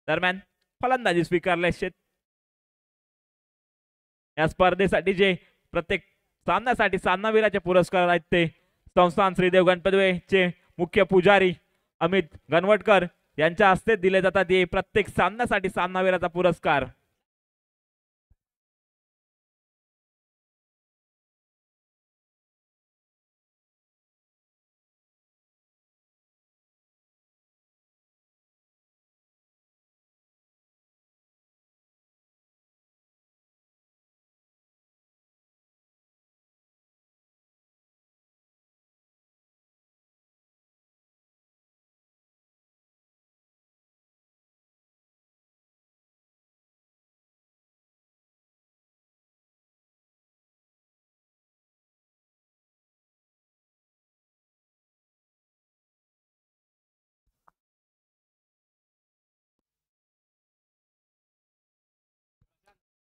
दरम्यान फलंदाजी स्वीकारले. या स्पर्धेसाठी जे प्रत्येक सामन्यासाठी सामनावीराचे पुरस्कार आहेत ते संस्थान श्रीदेव गणपतवे मुख्य पुजारी अमित गणवटकर यांच्या हस्ते दिले जातात. हे प्रत्येक सामन्यासाठी सामनावीराचा पुरस्कार.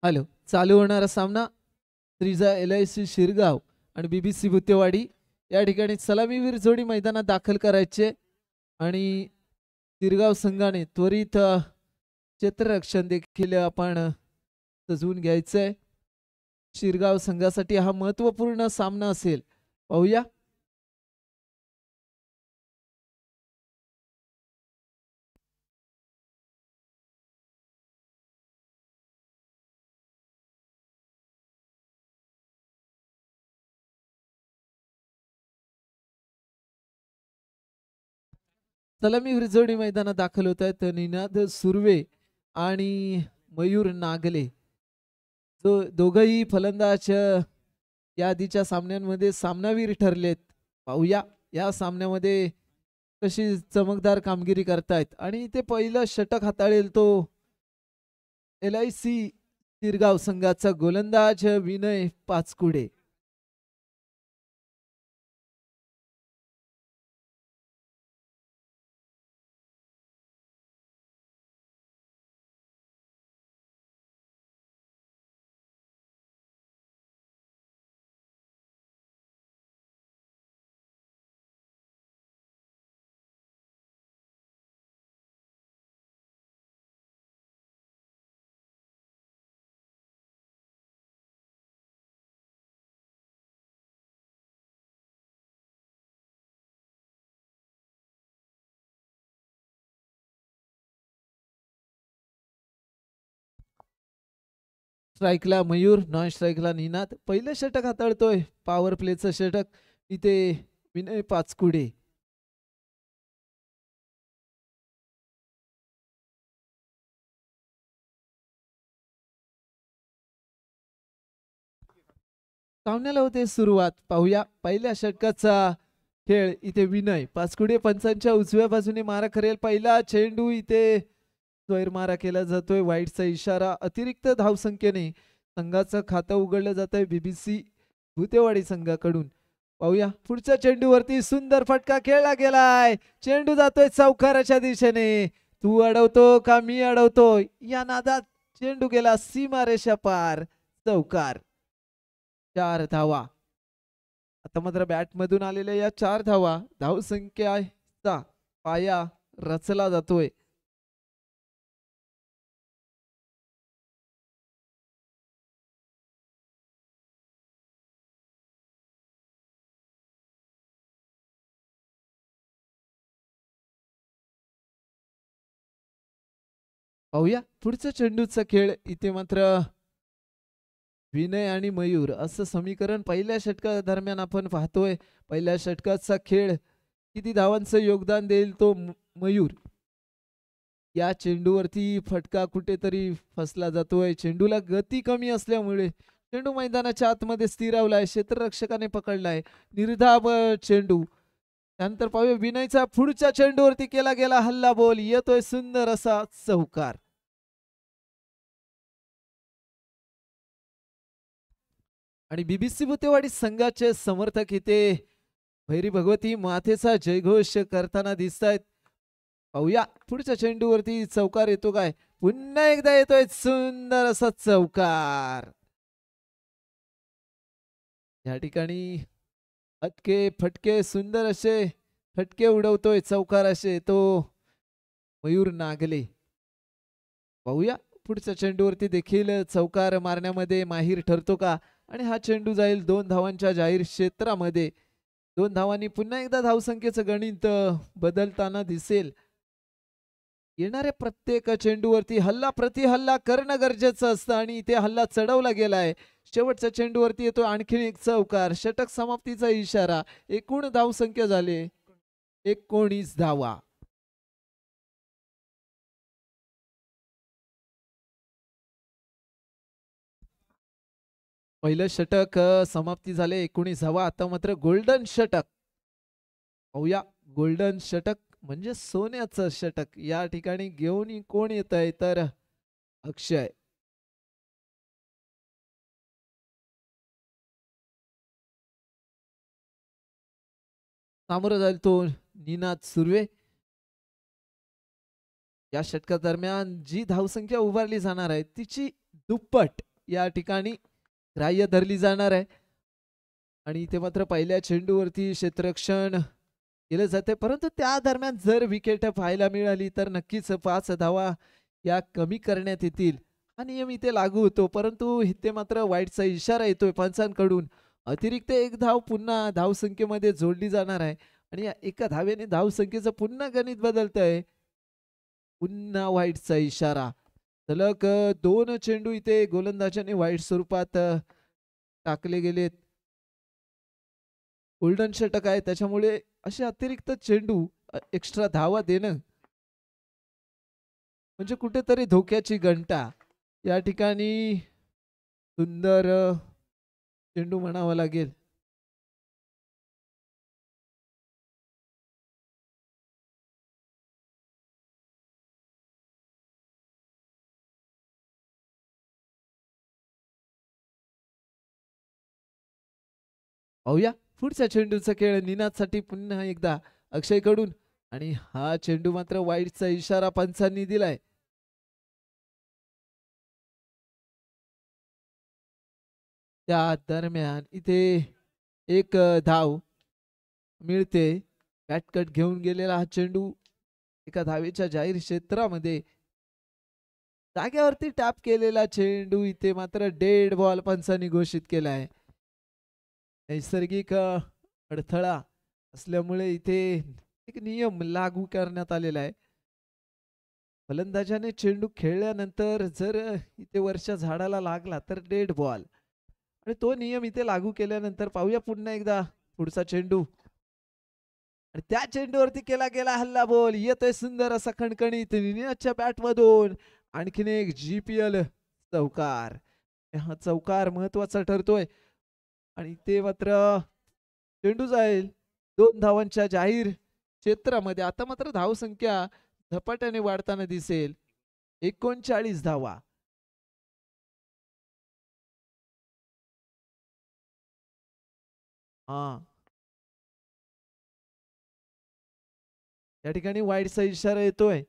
हॅलो. चालू होणारा सामना श्रीजा LIC शिरगाव आणि BBC भुतेवाडी या ठिकाणी सलामीवीर जोडी मैदानात दाखल करायचे आणि शिरगाव संघाने त्वरित क्षेत्ररक्षण देखील आपण सजवून घ्यायचंय. शिरगाव संघासाठी हा महत्वपूर्ण सामना असेल. पाहूया. सलामीवीर जोडी मैदानात दाखल होत आहेत. निनाद सुर्वे आणि मयूर नागले जो दोघही फलंदाज या आधीच्या सामन्यांमध्ये सामनावीर ठरलेत. पाहूया या सामन्यामध्ये कशी चमकदार कामगिरी करतायत आणि ते पहिलं षटक हाताळेल तो LIC शिरगाव संघाचा गोलंदाज विनय पाचकुडे. स्ट्राईकला मयूर, नॉन स्ट्राईकला निनाद. पहिलं षटक हाताळतोय पॉवर प्लेचं षटक इथे विनय पाचकुडे. सामन्याला होते सुरुवात. पाहूया पहिल्या षटकाचा खेळ. इथे विनय पाचकुडे पंचांच्या उजव्या बाजूने मारा करेल. पहिला चेंडू इथे स्वैर मारा केला जातोय. वाईटचा इशारा. अतिरिक्त धावसंख्येने संघाचं खातं उघडलं जात आहे बीबीसी भुतेवाडी संघाकडून. पाहूया पुढच्या चेंडूवरती सुंदर फटका खेळला गेलाय. चेंडू जातोय चौकाराच्या दिशेने. तू अडवतो का मी अडवतो या नादात चेंडू गेला सीमारेषा पार. चौकार. 4 धावा. आता मात्र बॅट मधून आलेल्या या 4 धावा धावसंख्येचा पाया रचला जातोय. पाहूया पुढच्या चेंडूचा खेळ. इथे मात्र विनय आणि मयूर असं समीकरण पहिल्या षटका दरम्यान आपण पाहतोय. पहिल्या षटकाचा खेळ किती धावांचं योगदान देईल तो मयूर. या चेंडूवरती फटका कुठेतरी फसला जातोय. चेंडूला गती कमी असल्यामुळे चेंडू मैदानाच्या आतमध्ये स्थिरावलाय. क्षेत्ररक्षकाने पकडलाय. निर्धाव चेंडू. त्यानंतर पाहूया विनयचा पुढच्या चेंडूवरती केला गेला हल्ला बॉल. येतोय सुंदर असा चौकार. आणि बीबीसी भुतेवाडी संघाचे समर्थक इथे भैरी भगवती मातेचा जयघोष करताना दिसत आहेत. पाहूया पुढच्या चेंडूवरती चौकार येतो काय. पुन्हा एकदा येतोय सुंदर असा चौकार. या ठिकाणी फटके फटके सुंदर असे फटके उडवतोय चौकार असे तो मयूर नागले. पाहूया पुढच्या चेंडूवरती देखील चौकार मारण्यामध्ये माहीर ठरतो का. आणि हा चेंडू जाईल 2 धावांच्या जाहीर क्षेत्रामध्ये. 2 धावांनी पुन्हा एकदा धावसंख्येचं गणित बदलताना दिसेल. येणाऱ्या प्रत्येक चेंडूवरती हल्ला प्रति हल्ला करणं गरजेचं असतं आणि इथे हल्ला चढवला गेलाय. शेवटच्या चेंडूवरती येतो आणखीन एक चौकार. षटक समाप्तीचा इशारा. एकूण धावसंख्या झाले 19 धावा. पहिलं षटक समाप्ती झाले 19 धावा. आता मात्र गोल्डन षटक. पाहूया गोल्डन षटक म्हणजे सोन्याचं षटक. या ठिकाणी घेऊन कोण येत आहे तर अक्षय. सामोरं जाईल तो निनाद सुर्वे. या षटका दरम्यान जी धावसंख्या उभारली जाणार आहे तिची दुप्पट या ठिकाणी ग्राह्य धरली जाणार आहे. आणि इथे मात्र पहिल्या चेंडूवरती क्षेत्ररक्षण केलं जाते. परंतु त्या दरम्यान जर विकेट पाहायला मिळाली तर नक्कीच 5 धावा या कमी करण्यात येतील. हा नियम इथे लागू होतो. परंतु इथे मात्र वाईटचा इशारा येतोय पंचांकडून. अतिरिक्त 1 धाव पुन्हा धावसंख्येमध्ये जोडली जाणार आहे. आणि या एका धावेने धावसंख्येचं पुन्हा गणित बदलत आहे. पुन्हा वाईटचा इशारा. सलग 2 चेंडू इथे गोलंदाजाने वाईट स्वरूपात टाकले गेलेत. गोल्डन षटक आहे त्याच्यामुळे असे अतिरिक्त चेंडू एक्स्ट्रा धावा देणं म्हणजे कुठेतरी धोक्याची घंटा. या ठिकाणी सुंदर चेंडू म्हणावा लागेल. पाहूया पुढच्या चेंडूचा खेळ. निनादसाठी पुन्हा एकदा अक्षयकडून. आणि हा चेंडू मात्र वाईटचा इशारा पंचांनी दिलाय. त्या दरम्यान इथे 1 धाव मिळते. बॅटकट घेऊन गेलेला हा चेंडू एका धावेच्या जाहीर क्षेत्रामध्ये. जाग्यावरती टॅप केलेला चेंडू इथे मात्र डेड बॉल पंचांनी घोषित केलाय. नैसर्गिक अडथळा असल्यामुळे इथे एक नियम लागू करण्यात आलेला आहे. फलंदाजाने चेंडू खेळल्यानंतर जर इथे वरच्या झाडाला लागला तर डेड बॉल, आणि तो नियम इथे लागू केल्यानंतर पाहूया पुन्हा एकदा पुढचा चेंडू, आणि त्या चेंडूवरती केला गेला हल्ला बॉल. येतोय सुंदर असा खणखणीत निनादच्या बॅट मधून आणखीन एक GPL चौकार. हा चौकार महत्वाचा ठरतोय आणि ते मात्र चेंडू जाईल 2 धावांच्या जाहीर क्षेत्रामध्ये. आता मात्र धावसंख्या झपाट्याने वाढताना दिसेल. 39 धावा. या ठिकाणी वाईडचा इशारा येतोय.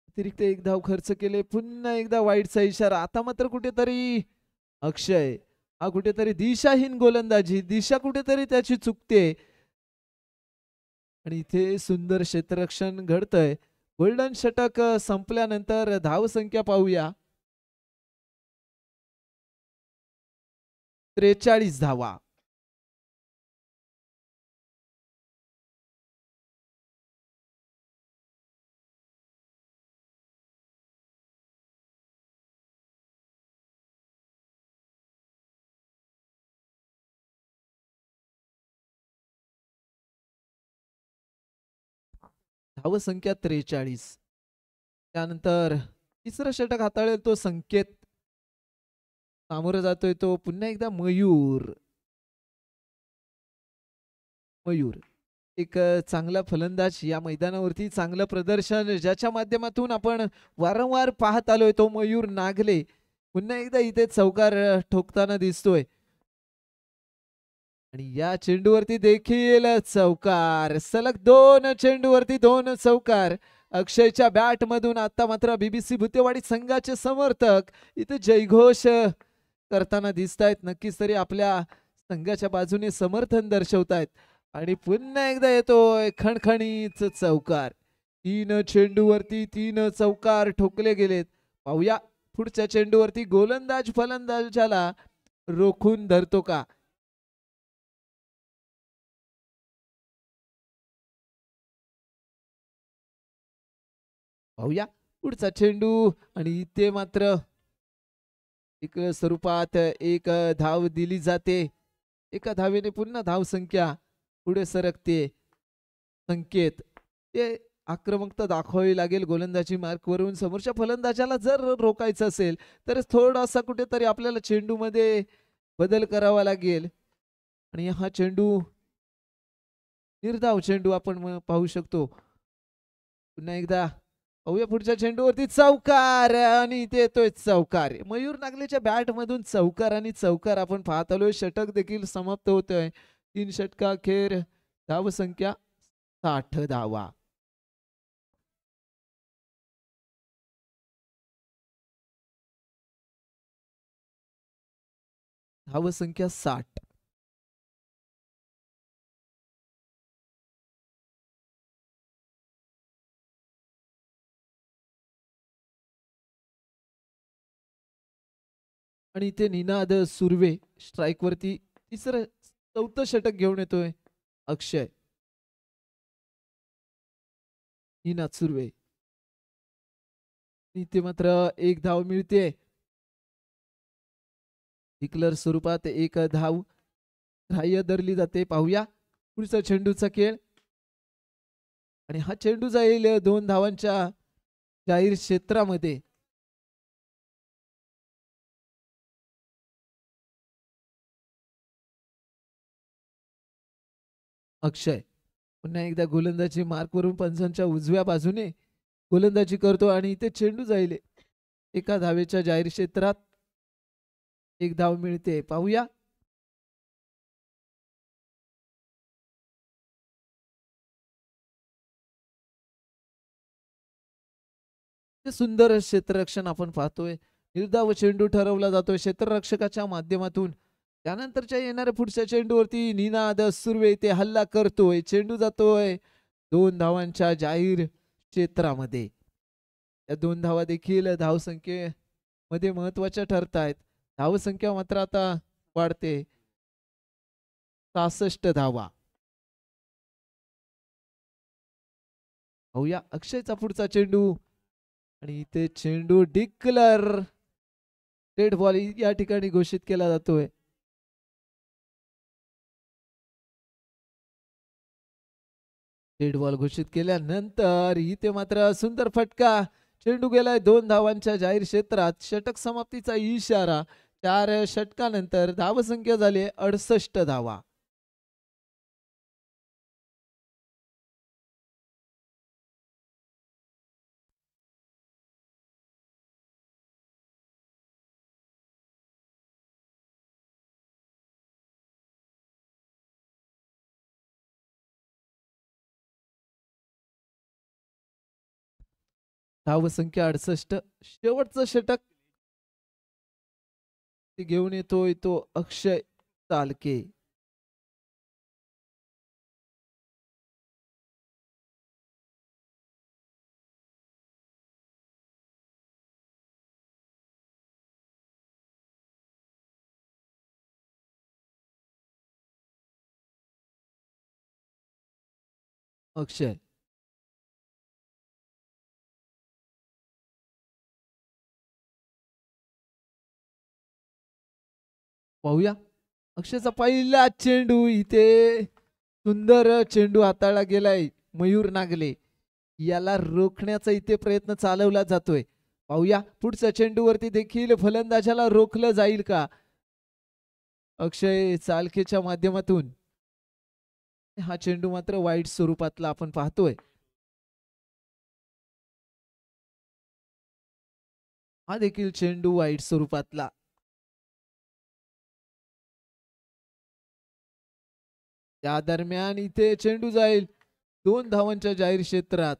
अतिरिक्त 1 धाव खर्च केले. पुन्हा एकदा वाईडचा इशारा. आता मात्र कुठेतरी अक्षय हा कुठेतरी दिशाहीन गोलंदाजी, दिशा कुठेतरी त्याची चुकते आणि इथे सुंदर क्षेत्ररक्षण घडतंय. गोल्डन षटक संपल्यानंतर धावसंख्या पाहूया 43 धावा. धावसंख्या 43. त्यानंतर तिसरं षटक हाताळेल तो संकेत. सामोरं जातोय तो पुन्हा एकदा मयूर. मयूर एक चांगला फलंदाज, या मैदानावरती चांगलं प्रदर्शन ज्याच्या माध्यमातून आपण वारंवार पाहत आलोय, तो मयूर नागले पुन्हा एकदा इथे चौकार ठोकताना दिसतोय आणि या चेंडूवरती देखील चौकार. सलग 2 चेंडूवरती 2 चौकार. अक्षयच्या बॅट मधून. आता मात्र BBC भुतेवाडी संघाचे समर्थक इथे जयघोष करताना दिसतायत. नक्कीच तरी आपल्या संघाच्या बाजूने समर्थन दर्शवतायत आणि पुन्हा एकदा येतोय खणखणीत चौकार. 3 चेंडूवरती 3 चौकार ठोकले गेलेत. पाहूया पुढच्या चेंडूवरती गोलंदाज फलंदाजाला रोखून धरतो का. पाहूया पुढचा चेंडू आणि इथे मात्र एक स्वरूपात 1 धाव दिली जाते. 1 धावेने पुन्हा धावसंख्या पुढे सरकते. संकेत ते आक्रमकता दाखवावी लागेल गोलंदाजी मार्क वरून. समोरच्या फलंदाजाला जर रोखायचं असेल तर थोडासा कुठेतरी आपल्याला चेंडू मध्ये बदल करावा लागेल आणि हा चेंडू निर्धाव चेंडू आपण पाहू शकतो. पुन्हा एकदा पाहूया पुढच्या चेंडूवरती चौकार आणि इथे येतोय चौकार. मयूर नागलेच्या बॅट मधून चौकार आणि चौकार आपण पाहत आलोय. षटक देखील समाप्त होतोय. 3 षटकाखेर धावसंख्या 60 धावा. धावसंख्या 60. आणि इथे निनाद सुर्वे स्ट्राइक वरती. 4थं षटक घेऊन येतोय अक्षय. निनाद सुर्वे. इथे मात्र 1 धाव मिळते. डिक्लर स्वरूपात 1 धाव ग्राह्य धरली जाते. पाहूया पुढचा चेंडूचा खेळ आणि हा चेंडू जाईल 2 धावांच्या जाहीर क्षेत्रामध्ये. अक्षय पुन्हा एकदा गोलंदाजी मार्क वरून पंचांच्या उजव्या बाजूने गोलंदाजी करतो आणि इथे चेंडू जाईल 1 धावेच्या जाहीर क्षेत्रात. 1 धाव मिळते. पाहूया सुंदर क्षेत्ररक्षण आपण पाहतोय. निर्धाव चेंडू ठरवला जातोय क्षेत्ररक्षकाच्या माध्यमातून. त्यानंतरच्या येणाऱ्या पुढच्या चेंडूवरती निनाद सुर्वे इथे हल्ला करतोय. चेंडू जातोय 2 धावांच्या जाहीर क्षेत्रामध्ये. या 2 धावा देखील धावसंख्येमध्ये महत्वाच्या ठरतायत. धावसंख्या मात्र आता वाढते. 66 धावा. पाहूया अक्षयचा पुढचा चेंडू आणि इथे चेंडू डिक्लर डेड बॉल या ठिकाणी घोषित केला जातोय. डेड बॉल घोषित केल्यानंतर इथे मात्र सुंदर फटका. चेंडू गेलाय 2 धावांच्या जाहीर क्षेत्रात. षटक समाप्तीचा इशारा. 4 षटकानंतर धावसंख्या झाली 68 धावा. धावसंख्या 68. शेवटचं षटक घेऊन येतोय तो अक्षय चालके. अक्षय पाहूया अक्षयचा पहिला चेंडू. इथे सुंदर चेंडू हाताळला गेलाय मयूर नागले. याला रोखण्याचा इथे प्रयत्न चालवला जातोय. पाहूया पुढच्या चेंडूवरती देखील फलंदाजाला रोखलं जाईल का. अक्षय चालकेच्या माध्यमातून हा चेंडू मात्र वाईट स्वरूपातला आपण पाहतोय. हा देखील चेंडू वाईट स्वरूपातला. त्या दरम्यान इथे चेंडू जाईल 2 धावांच्या जाहीर क्षेत्रात.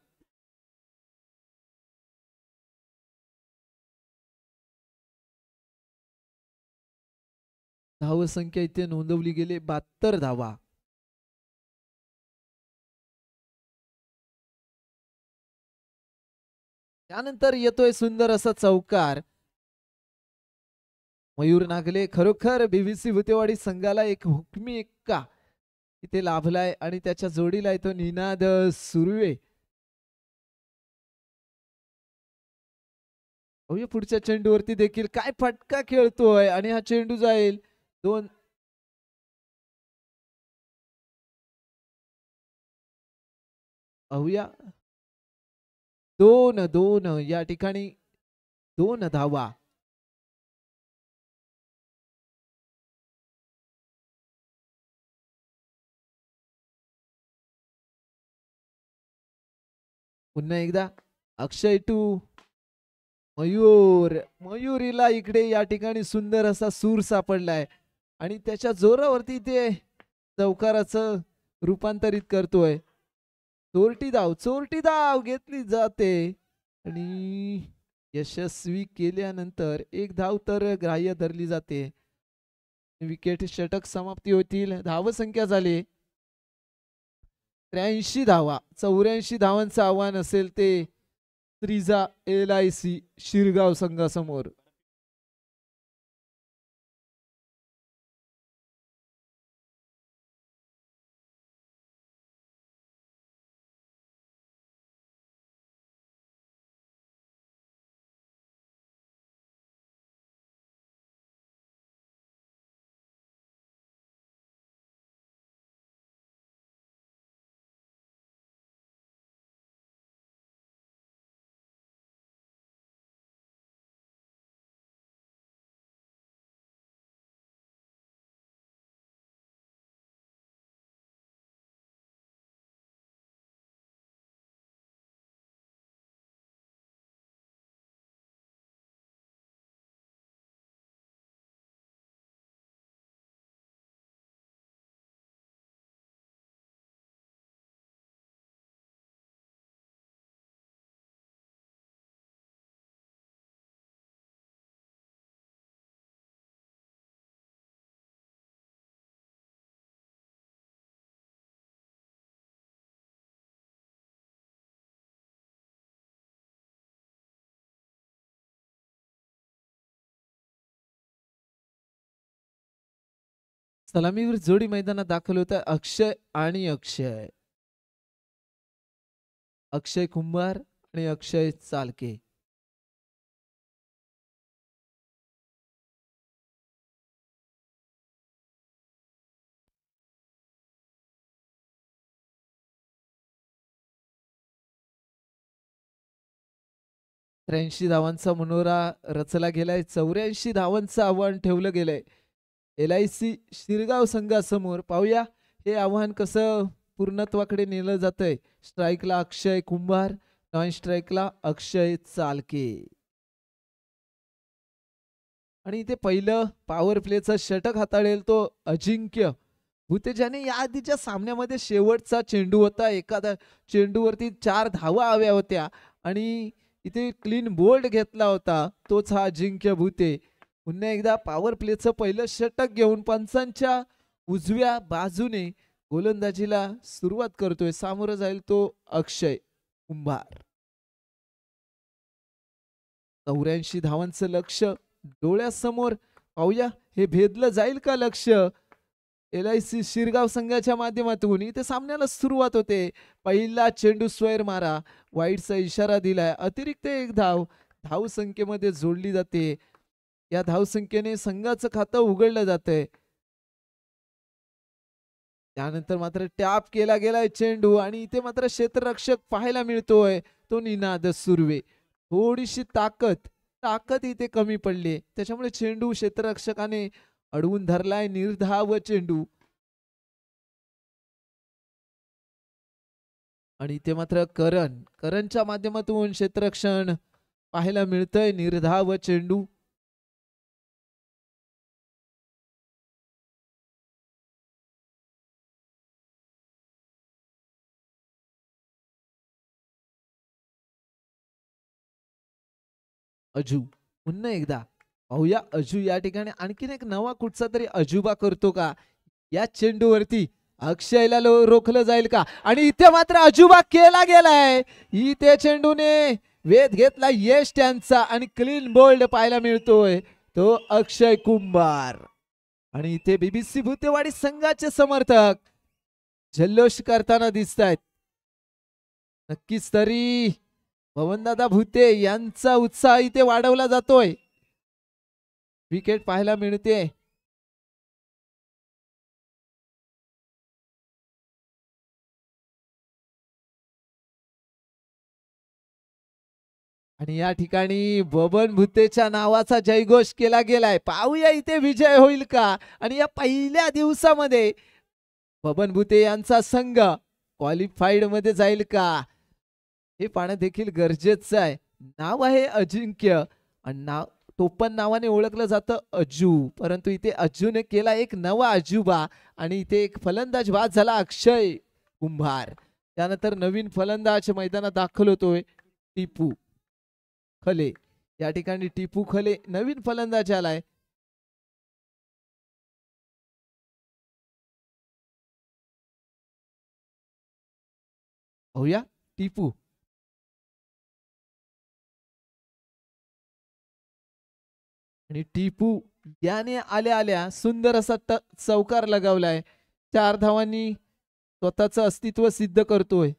धावसंख्या इथे नोंदवली गेली 72 धावा. त्यानंतर येतोय सुंदर असा चौकार. मयूर नागले खरोखर बीबीसी भुतेवाडी संघाला एक हुकमी एक्का इथे लाभलाय आणि त्याच्या जोडीला येतो निनाद सुर्वे. पुढच्या चेंडूवरती देखील काय फटका खेळतोय आणि हा चेंडू जाईल 2. पाहूया 2-2 या ठिकाणी 2 धावा. पुन्हा एकदा अक्षय टू मयूर. मयुरीला इकडे या ठिकाणी सुंदर असा सूर सापडलाय आणि त्याच्या जोरावरती ते चौकाराचं रूपांतरित करतोय. चोरटी धाव घेतली जाते आणि यशस्वी केल्यानंतर 1 धाव तर ग्राह्य धरली जाते. विकेट षटक समाप्ती होतील. धावसंख्या झाली 83 धावा. 84 धावांचं आव्हान असेल ते त्रिजा LIC शिरगाव संघासमोर. सलामीवर जोडी मैदानात दाखल होत आहे अक्षय आणि अक्षय. अक्षय कुंभार आणि अक्षय चालके. त्र्याऐंशी धावांचा मनोरा रचला गेलाय. 84 धावांचं आव्हान ठेवलं गेलंय LIC शिरगाव संघासमोर. पाहूया हे आव्हान कसं पूर्णत्वाकडे नेलं जातंय. स्ट्राईकला अक्षय कुंभार, नॉन स्ट्राईकला अक्षय चालके. आणि इथे पहिलं पॉवर प्लेचं षटक हाताळेल तो अजिंक्य भुते, ज्याने या आधीच्या सामन्यामध्ये शेवटचा चेंडू होता. एखाद्या चेंडूवरती 4 धावा हव्या होत्या आणि इथे क्लीन बोल्ड घेतला होता. तोच हा अजिंक्य भुते पुन्हा एकदा पॉवर प्लेचं पहिलं षटक घेऊन पंचांच्या उजव्या बाजूने गोलंदाजीला सुरुवात करतोय. सामोरं जाईल तो अक्षय कुंभार. 84 धावांचं लक्ष डोळ्यासमोर. पाहूया हे भेदलं जाईल का लक्ष. LIC शिरगाव संघाच्या माध्यमातून इथे सामन्याला सुरुवात होते. पहिला चेंडू स्क्वेअर मारा, वाईडचा इशारा दिलाय. अतिरिक्त एक धाव संख्येमध्ये जोडली जाते. या धावसंख्येने संघाचं खातं उघडलं जातंय. त्यानंतर मात्र टॅप केला गेलाय चेंडू आणि इथे मात्र क्षेत्ररक्षक पाहायला मिळतोय तो निनाद सुर्वे. थोडीशी ताकद इथे कमी पडली, त्याच्यामुळे चेंडू क्षेत्ररक्षकाने अडवून धरलाय. निर्धाव चेंडू आणि इथे मात्र करणच्या माध्यमातून क्षेत्ररक्षण पाहायला मिळतंय. निर्धाव चेंडू अजू पुन्हा एकदा पाहूया. अजू या ठिकाणी आणखीन एक नवा कुठचा तरी अजूबा करतो का. या चेंडूवरती अक्षयला रोखलं जाईल का. आणि इथे मात्र अजूबा केला गेलाय. इथे चेंडूने वेध घेतला यश त्यांचा आणि क्लीन बोल्ड पाहायला मिळतोय तो अक्षय कुंभार. आणि इथे BBC भुतेवाडी संघाचे समर्थक जल्लोष करताना दिसत आहेत. नक्कीच तरी पवनदादा भुते यांचा उत्साह इथे वाढवला जातोय. विकेट पाहायला मिळते. आणि या ठिकाणी बबन भुतेच्या नावाचा जयघोष केला गेलाय. पाहूया इथे विजय होईल का. आणि या पहिल्या दिवसामध्ये बबन भुते यांचा संघ क्वालिफाईड मध्ये जाईल का हे पाहणं देखील गरजेचं आहे. नाव आहे अजिंक्य आणि टोपण नावाने ओळखलं जातं अजू, परंतु इथे अजूने केला एक नवा अजूबा आणि इथे एक फलंदाज बाद झाला अक्षय कुंभार. त्यानंतर नवीन फलंदाज मैदानात दाखल होतोय टिपू खले. या ठिकाणी टिपू खले नवीन फलंदाज आलाय. पाहूया टिपू आणि टिपू याने आल्या सुंदर असा चौकार लगावलाय. 4 धावांनी स्वतःचं अस्तित्व सिद्ध करतोय.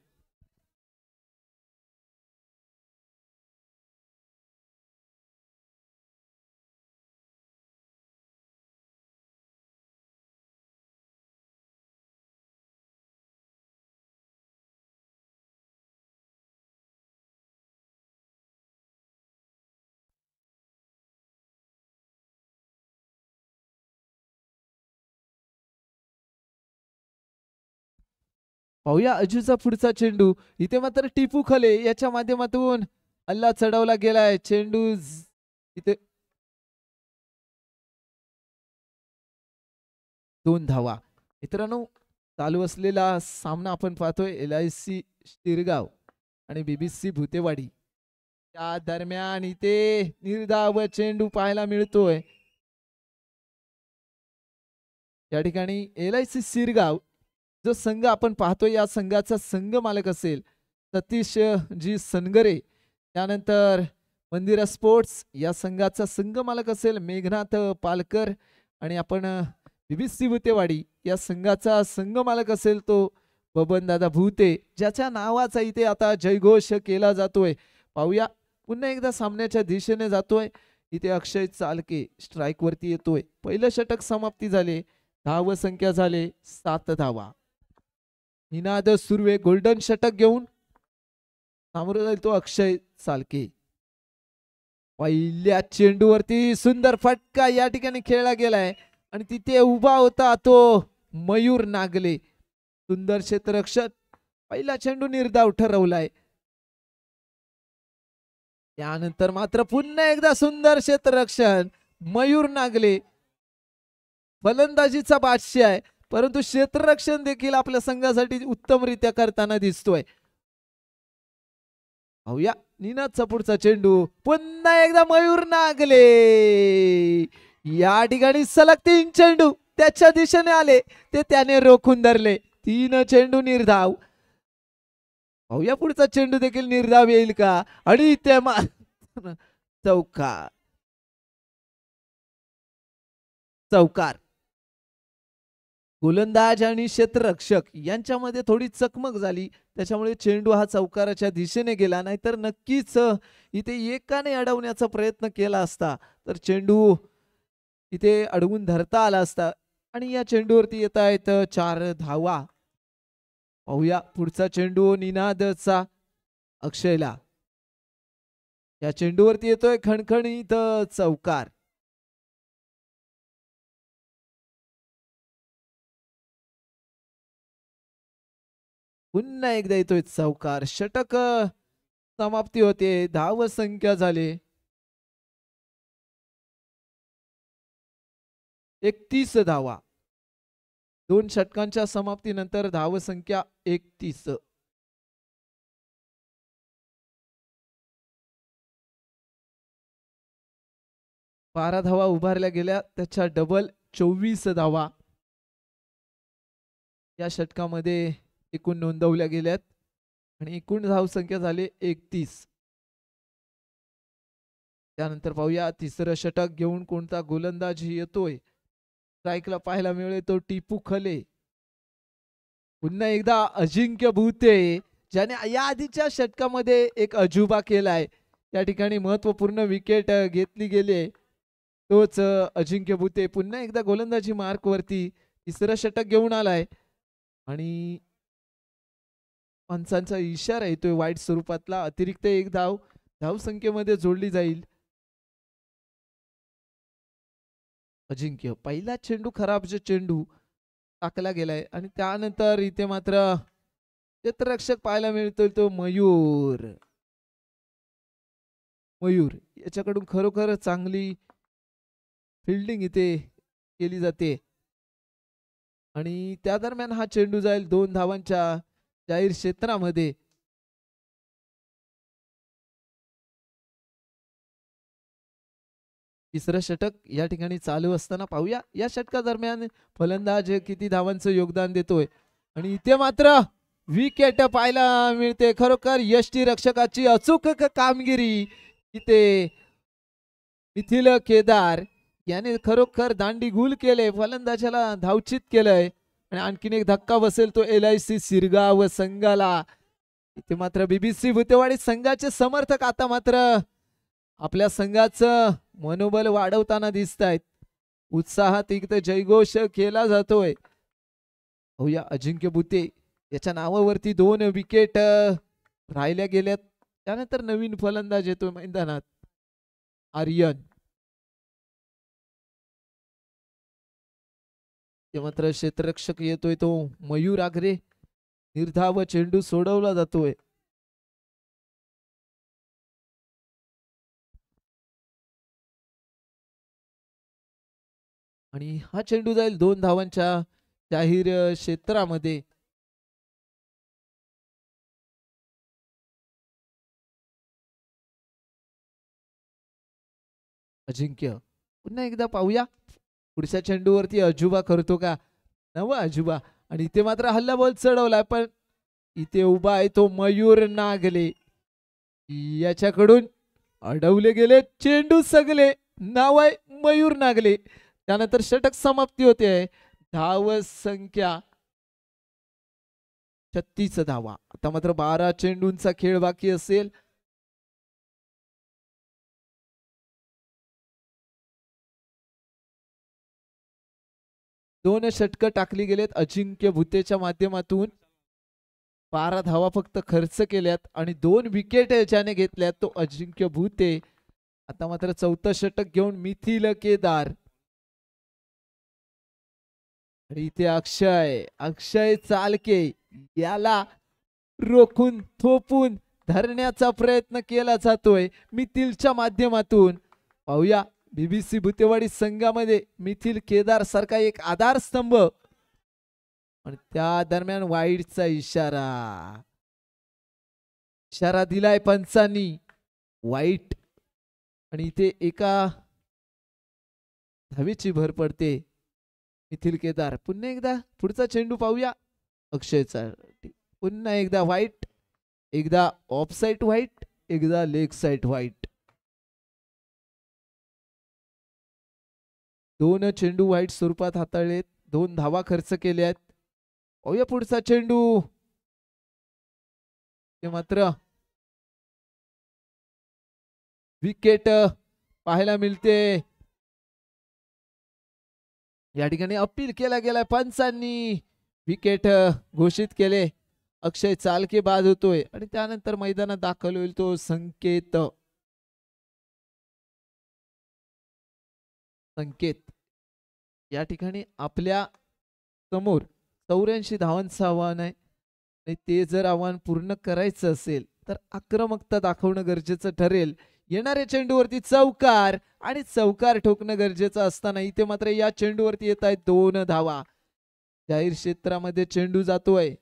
पाहूया अजूचा पुढचा चेंडू. इथे मात्र टिपू खले याच्या माध्यमातून हल्ला चढवला गेलाय. चेंडू इथे 2 धावा. मित्रांनो चालू असलेला सामना आपण पाहतोय LIC शिरगाव आणि BBC भुतेवाडी त्या दरम्यान. इथे निर्धाव चेंडू पाहायला मिळतोय. या ठिकाणी LIC शिरगाव जो संघ आपण पाहतोय या संघाचा संघ मालक असेल सतीश जी सनगरे. त्यानंतर मंदिरा स्पोर्ट्स या संघाचा संघ मालक असेल मेघनाथ पालकर. आणि आपण BBC भुतेवाडी या संघाचा संघ मालक असेल तो बबन दादा भूते, ज्याच्या नावाचा इथे आता जयघोष केला जातोय. पाहूया पुन्हा एकदा सामन्याच्या दिशेने जातोय. इथे अक्षय चालके स्ट्राईक वरती येतोय. पहिलं षटक समाप्ती झाले. धाव संख्या झाले 7 धावा. निनाद सुर्वे गोल्डन षटक घेऊन सामोरं जाईल तो अक्षय चालके. पहिल्या चेंडूवरती सुंदर फटका या ठिकाणी खेळला गेलाय आणि तिथे उभा होता तो मयूर नागले. सुंदर क्षेत्ररक्षण. पहिला चेंडू निर्धाव ठरवलाय. त्यानंतर मात्र पुन्हा एकदा सुंदर क्षेत्ररक्षण. मयूर नागले फलंदाजीचा बादशाह आहे, परंतु क्षेत्ररक्षण देखील आपल्या संघासाठी उत्तमरित्या करताना दिसतोय. पाहूया निनादचा पुढचा चेंडू. पुन्हा एकदा मयूर नागले. या ठिकाणी सलग 3 चेंडू त्याच्या दिशेने आले, ते त्याने रोखून धरले. 3 चेंडू निर्धाव. पाहूया पुढचा चेंडू देखील निर्धाव येईल का, आणि ते चौकार. चौकार. गोलंदाज आणि क्षेत्ररक्षक यांच्यामध्ये थोडी चकमक झाली, त्याच्यामुळे चेंडू हा चौकाराच्या दिशेने गेला. नाहीतर नक्कीच इथे एकाने अडवण्याचा प्रयत्न केला असता तर चेंडू इथे अडवून धरता आला असता. आणि या चेंडूवरती येत आहेत 4 धावा. पाहूया पुढचा चेंडू निनादचा अक्षयला. या चेंडूवरती येतोय खणखणीत चौकार. पुन्हा एकदा येतोय चौकार. षटक समाप्ती होते. धाव संख्या झाले 31 धावा. 2 षटकांच्या समाप्तीनंतर धाव संख्या 31. बारा धावा उभारल्या गेल्या, त्याच्या डबल 24 धावा या षटकामध्ये एकूण नोंदवल्या गेल्यात आणि एकूण धाव संख्या झाली 31. त्यानंतर पाहूया तिसरं षटक घेऊन कोणता गोलंदाज येतोय. स्ट्राईकला पाहायला मिळेल तो टिपू खले. पुन्हा एकदा अजिंक्य भूते, ज्याने या आधीच्या षटकामध्ये एक अजुबा केलाय. त्या ठिकाणी महत्वपूर्ण विकेट घेतली गेली, तोच अजिंक्य भूते पुन्हा एकदा गोलंदाजी मार्क वरती तिसरं षटक घेऊन आलाय. आणि पंचांचा इशारा येतोय वाईट स्वरूपातला. अतिरिक्त 1 धाव धाव संख्येमध्ये जोडली जाईल. अजिंक्य पहिला चेंडू खराब चेंडू टाकला गेलाय आणि त्यानंतर इथे मात्र क्षेत्ररक्षक पाहायला मिळतोय तो मयूर. मयूर याच्याकडून खरोखर चांगली फिल्डिंग इथे केली जाते आणि त्या दरम्यान हा चेंडू जाईल 2 धावांच्या जाहीर क्षेत्रामध्ये. तिसरं षटक या ठिकाणी चालू असताना पाहूया या षटका दरम्यान फलंदाज किती धावांचं योगदान देतोय. आणि इथे मात्र विकेट पाहायला मिळते. खरोखर यष्टी रक्षकाची अचूक कामगिरी इथे. मिथिल केदार याने खरोखर दांडी गुल केले, फलंदाजाला धावचित केलंय आणि आणखीन एक धक्का बसेल तो LIC सिरगाव संघाला. इथे मात्र BBC भुतेवाडी संघाचे समर्थक आता मात्र आपल्या संघाचं मनोबल वाढवताना दिसत आहेत. उत्साहात इथे जयघोष केला जातोय. होऊया अजिंक्य भुते याच्या नावावरती 2 विकेट राहिल्या गेल्यात. त्यानंतर नवीन फलंदाज येतोय मैदानात आर्यन. ते मात्र क्षेत्ररक्षक येतोय तो मयूर आगरे. निर्धाव चेंडू सोडवला जातोय. आणि हा चेंडू जाईल 2 धावांच्या जाहीर क्षेत्रामध्ये. अजिंक्य पुन्हा एकदा पाहूया पुढच्या चेंडूवरती अजुबा करतो का. नवा अजुबा आणि इथे मात्र हल्ला बॉल चढवलाय, पण इथे उभा आहे तो मयूर नागले. याच्याकडून अडवले गेले चेंडू सगळे. नाव आहे मयूर नागले. त्यानंतर षटक समाप्ती होते. धाव संख्या 36 धावा. आता मात्र 12 चेंडूंचा खेळ बाकी असेल. दोन षटक टाकली गेलेत अजिंक्य भुतेच्या माध्यमातून. 12 धावा फक्त खर्च केल्यात आणि 2 विकेट ज्याने घेतल्यात तो अजिंक्य भुते. आता मात्र 4थं षटक घेऊन मिथिल केदार आणि इथे अक्षय चालके याला रोखून थोपून धरण्याचा प्रयत्न केला जातोय मिथिलच्या माध्यमातून. पाहूया बीबीसी भुतेवाडी संघामध्ये मिथिल केदार सारखा एक आधारस्तंभ आणि त्या दरम्यान वाईडचा इशारा दिलाय पंचांनी. वाईट आणि इथे एका धावेची भर पडते मिथिल केदार. पुन्हा एकदा पुढचा चेंडू पाहूया अक्षयचा. पुन्हा एकदा व्हाईट, एकदा ऑफ साइड व्हाईट, एकदा लेग साइड व्हाईट. 2 चेंडू व्हाईट स्वरूपात हाताळलेत. 2 धावा खर्च केल्यात. पाहूया पुढचा चेंडू. ते मात्र विकेट पाहायला मिळते. या ठिकाणी अपील केला गेलाय पंचांनी. विकेट घोषित केले. अक्षय चालके बाद होतोय आणि त्यानंतर मैदानात दाखल होईल तो संकेत या ठिकाणी आपल्या समोर 84 धावांचं आव्हान आहे आणि ते जर आव्हान पूर्ण करायचं असेल तर आक्रमकता दाखवणं गरजेचं ठरेल. येणाऱ्या चेंडूवरती चौकार आणि चौकार ठोकणं गरजेचं असताना इथे मात्र या चेंडूवरती येत आहेत 2 धावा. जाहीर क्षेत्रामध्ये चेंडू जातोय.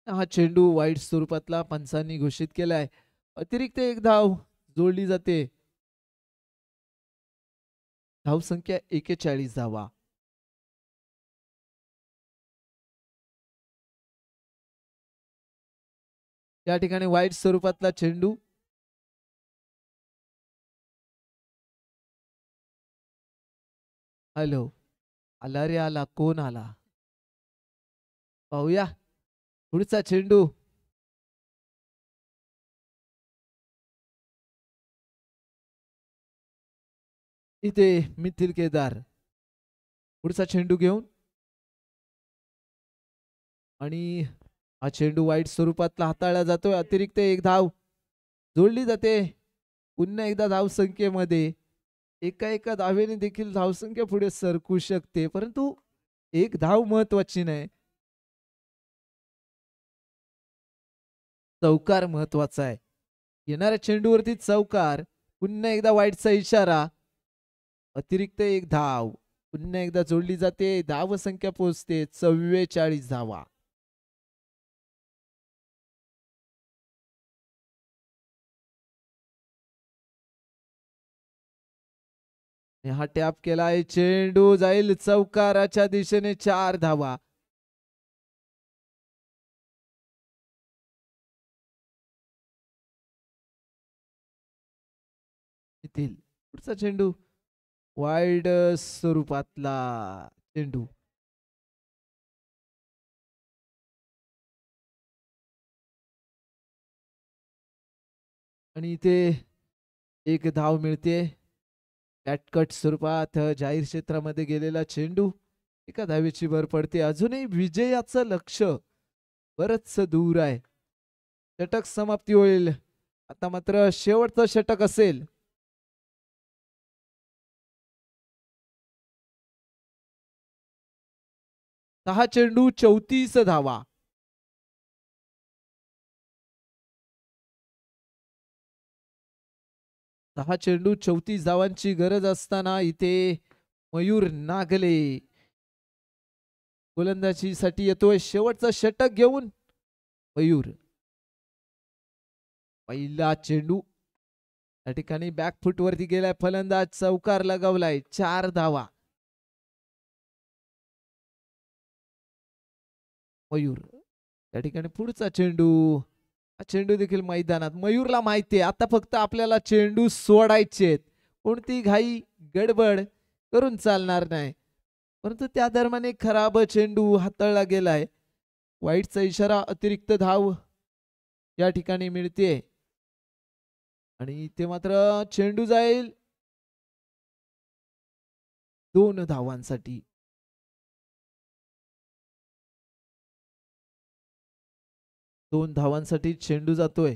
हा चेंडू वाईट स्वरूपातला पंचांनी घोषित केलाय. अतिरिक्त एक धाव जोडली जाते. धावसंख्या 41 धावा. या ठिकाणी वाईट स्वरूपातला चेंडू. हॅलो, आला रे आला. कोण आला पाहूया पुढचा चेंडू. इथे मिथिल केदार पुढचा चेंडू घेऊन आणि हा चेंडू वाईट स्वरूपातला हाताळला जातोय. अतिरिक्त एक धाव जोडली जाते. पुन्हा एकदा धावसंख्येमध्ये एका धावेने देखील धावसंख्या पुढे सरकू शकते, परंतु एक धाव महत्वाची नाही, चौकार महत्वाचा आहे. येणाऱ्या चेंडूवरती चौकार. पुन्हा एकदा वाईटचा इशारा. अतिरिक्त एक धाव पुन्हा एकदा जोडली जाते. धाव संख्या पोहोचते 44 धावा. हा टॅप केलाय. चेंडू जाईल चौकाराच्या दिशेने. 4 धावा. पुढचा चेंडू वाईड स्वरूपातला चेंडू. आणि इथे एक धाव मिळते. कॅटकट स्वरूपात जाहीर क्षेत्रामध्ये गेलेला चेंडू. एका धावेची भर पडते. अजूनही विजयाचं लक्ष बरच दूर आहे. षटक समाप्ती होईल. आता मात्र शेवटचं षटक असेल. 6 चेंडू 34 धावा. दहा चेंडू 34 धावांची गरज असताना इथे मयूर नागले गोलंदाजीसाठी येतोय. शेवटचा षटक घेऊन मयूर. पहिला चेंडू या ठिकाणी बॅकफुट वरती गेलाय. फलंदाज चौकार लगावलाय. 4 धावा. मयूर त्या ठिकाणी पुढचा चेंडू, हा चेंडू देखील मैदानात. मयूरला माहिती आहे आता फक्त आपल्याला चेंडू सोडायचेत, कोणती घाई गडबड करून चालणार नाही. परंतु त्या दरम्यान एक खराब चेंडू हाताळला गेलाय. वाईटचा इशारा, अतिरिक्त धाव या ठिकाणी मिळते आणि ते मात्र चेंडू जाईल 2 धावांसाठी. दोन धावांसाठी चेंडू जातोय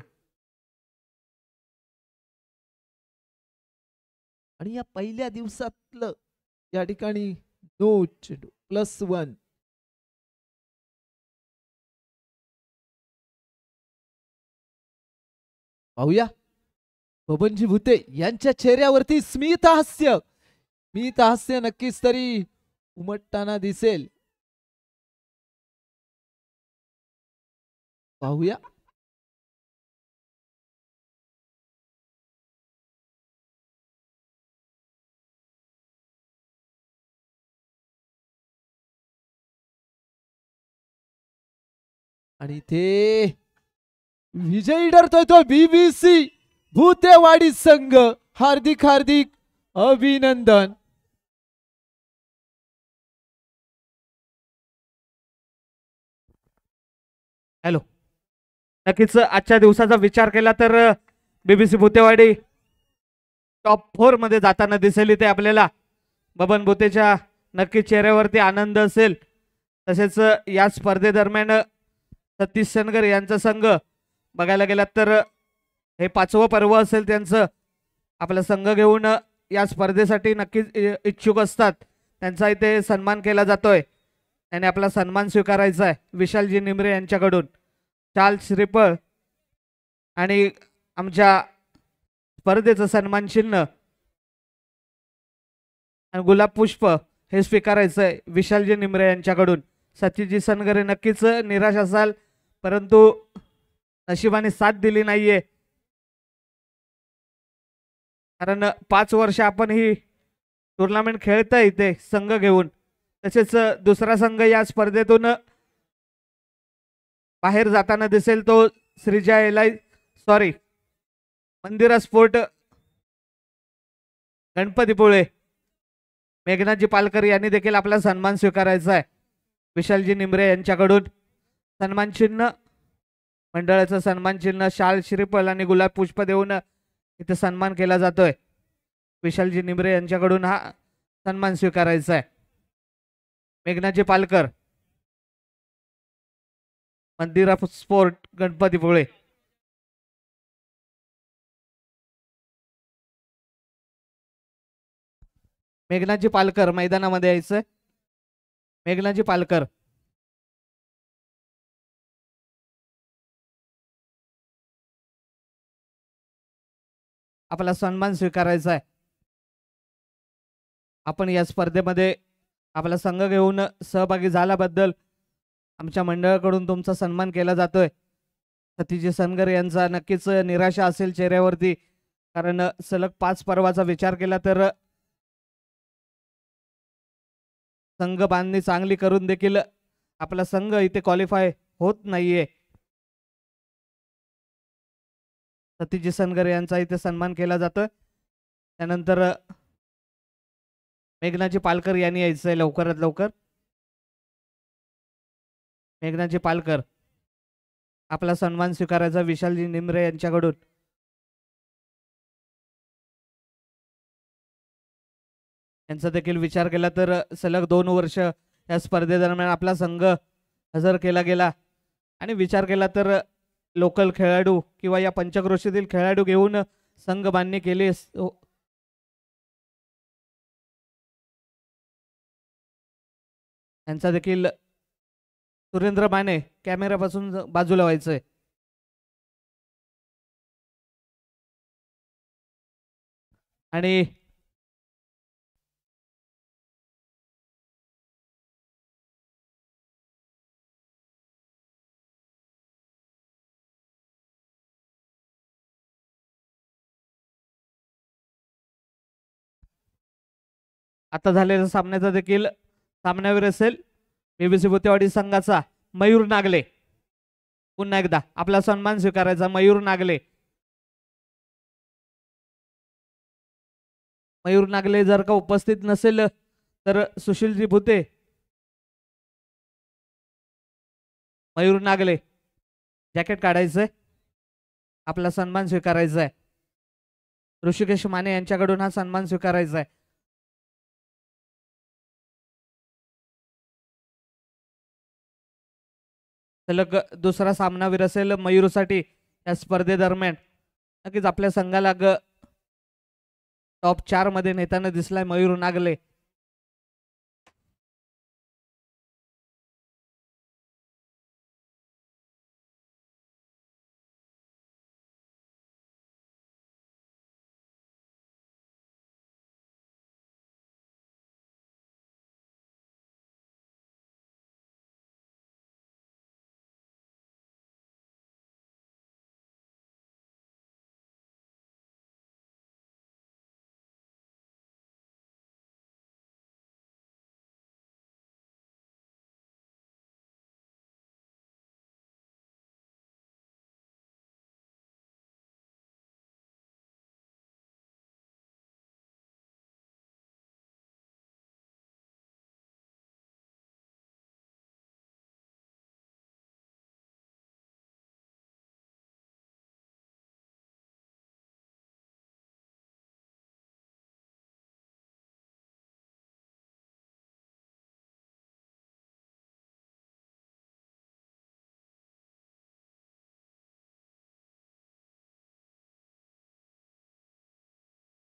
आणि या पहिल्या दिवसातलं या ठिकाणी 2 चेंडू +1. पाहूया बबनजी भुते यांच्या चेहऱ्यावरती स्मित हास्य नक्कीच तरी उमटताना दिसेल. पाहूया आणि ते विजयी ठरतोय तो BBC भूतेवाडी संघ. हार्दिक हार्दिक अभिनंदन. हॅलो, नक्कीच आजच्या दिवसाचा विचार केला तर BBC भूतेवाडी टॉप 4 मध्ये जाताना दिसेल. इथे आपल्याला बबन भुतेच्या नक्कीच चेहऱ्यावरती आनंद असेल. तसेच या स्पर्धेदरम्यान सतीश सनगर यांचा संघ बघायला गेलात तर हे 5वं पर्व असेल त्यांचं. आपला संघ घेऊन या स्पर्धेसाठी नक्कीच इच्छुक असतात. त्यांचा इथे सन्मान केला जातोय. त्याने आपला सन्मान स्वीकारायचा आहे विशालजी निमरे यांच्याकडून. शाल श्रीफळ आणि आमच्या स्पर्धेचं सन्मान चिन्ह आणि गुलाब पुष्प हे स्वीकारायचं आहे विशालजी निमरे यांच्याकडून. सतीशजी सनगरे नक्कीच निराश असाल, परंतु नशिबाने साथ दिली नाहीये. कारण 5 वर्ष आपण ही टुर्नामेंट खेळतोय इथे संघ घेऊन. तसेच दुसरा संघ या स्पर्धेतून बाहेर जाताना दिसेल तो मंदिरा स्पोर्ट गणपतीपुळे. मेघनाजी पालकर यांनी देखील आपला सन्मान स्वीकारायचा आहे विशालजी निमरे यांच्याकडून. सन्मान चिन्ह, मंडळाचं सन्मान चिन्ह, शाल श्रीफळ आणि गुलाब पुष्प देऊन इथे सन्मान केला जातोय. विशालजी निमरे यांच्याकडून हा सन्मान स्वीकारायचा आहे. मेघनाजी पालकर, मंदिरा स्पोर्ट गणपतीपुळे. मेघनाजी पालकर मैदानामध्ये यायचंय. मेघनाजी पालकर. आपला सन्मान स्वीकारायचा आहे. आपण या स्पर्धेमध्ये आपला संघ घेऊन सहभागी झाल्याबद्दल आमच्या मंडळाकडून तुमचा सन्मान केला जातोय. सतीश सनगर यांचा नक्कीच निराशा असेल चेहऱ्यावरती, कारण सलग 5 पर्वाचा विचार केला तर संघ बांधणी चांगली करून देखील आपला संघ इथे क्वालिफाय होत नाहीये. सतीश सनगर यांचा इथे सन्मान केला जातोय. त्यानंतर मेघनाजी पालकर यांनी यायचंय लवकरात लवकर. मेघनाजी पालकर, आपला सन्मान स्वीकारायचा विशालजी निमरे यांच्याकडून. यांचा देखील विचार केला तर सलग 2 वर्ष या स्पर्धेदरम्यान आपला संघ हजर केला गेला आणि विचार केला तर लोकल खेळाडू किंवा या पंचक्रोशीतील खेळाडू घेऊन संघ बांधणी केली. यांचा देखील सुरेंद्र माने कॅमेऱ्यापासून बाजूला व्हायचंय. आणि आता झालेल्या सामन्याचा देखील सामन्यावर असेल BBC भूतेवाडी संघाचा मयूर नागले. पुन्हा एकदा आपला सन्मान स्वीकारायचा मयूर नागले. मयूर नागले जर का उपस्थित नसेल तर सुशीलजी भुते. मयूर नागले जॅकेट काढायचंय, आपला सन्मान स्वीकारायचा आहे. ऋषिकेश माने यांच्याकडून हा सन्मान स्वीकारायचा आहे. सलग दुसरा सामनावीर असेल मयूरसाठी या स्पर्धेदरम्यान. नक्कीच आपल्या संघाला टॉप 4 मध्ये नेताना दिसलाय मयूर नागले.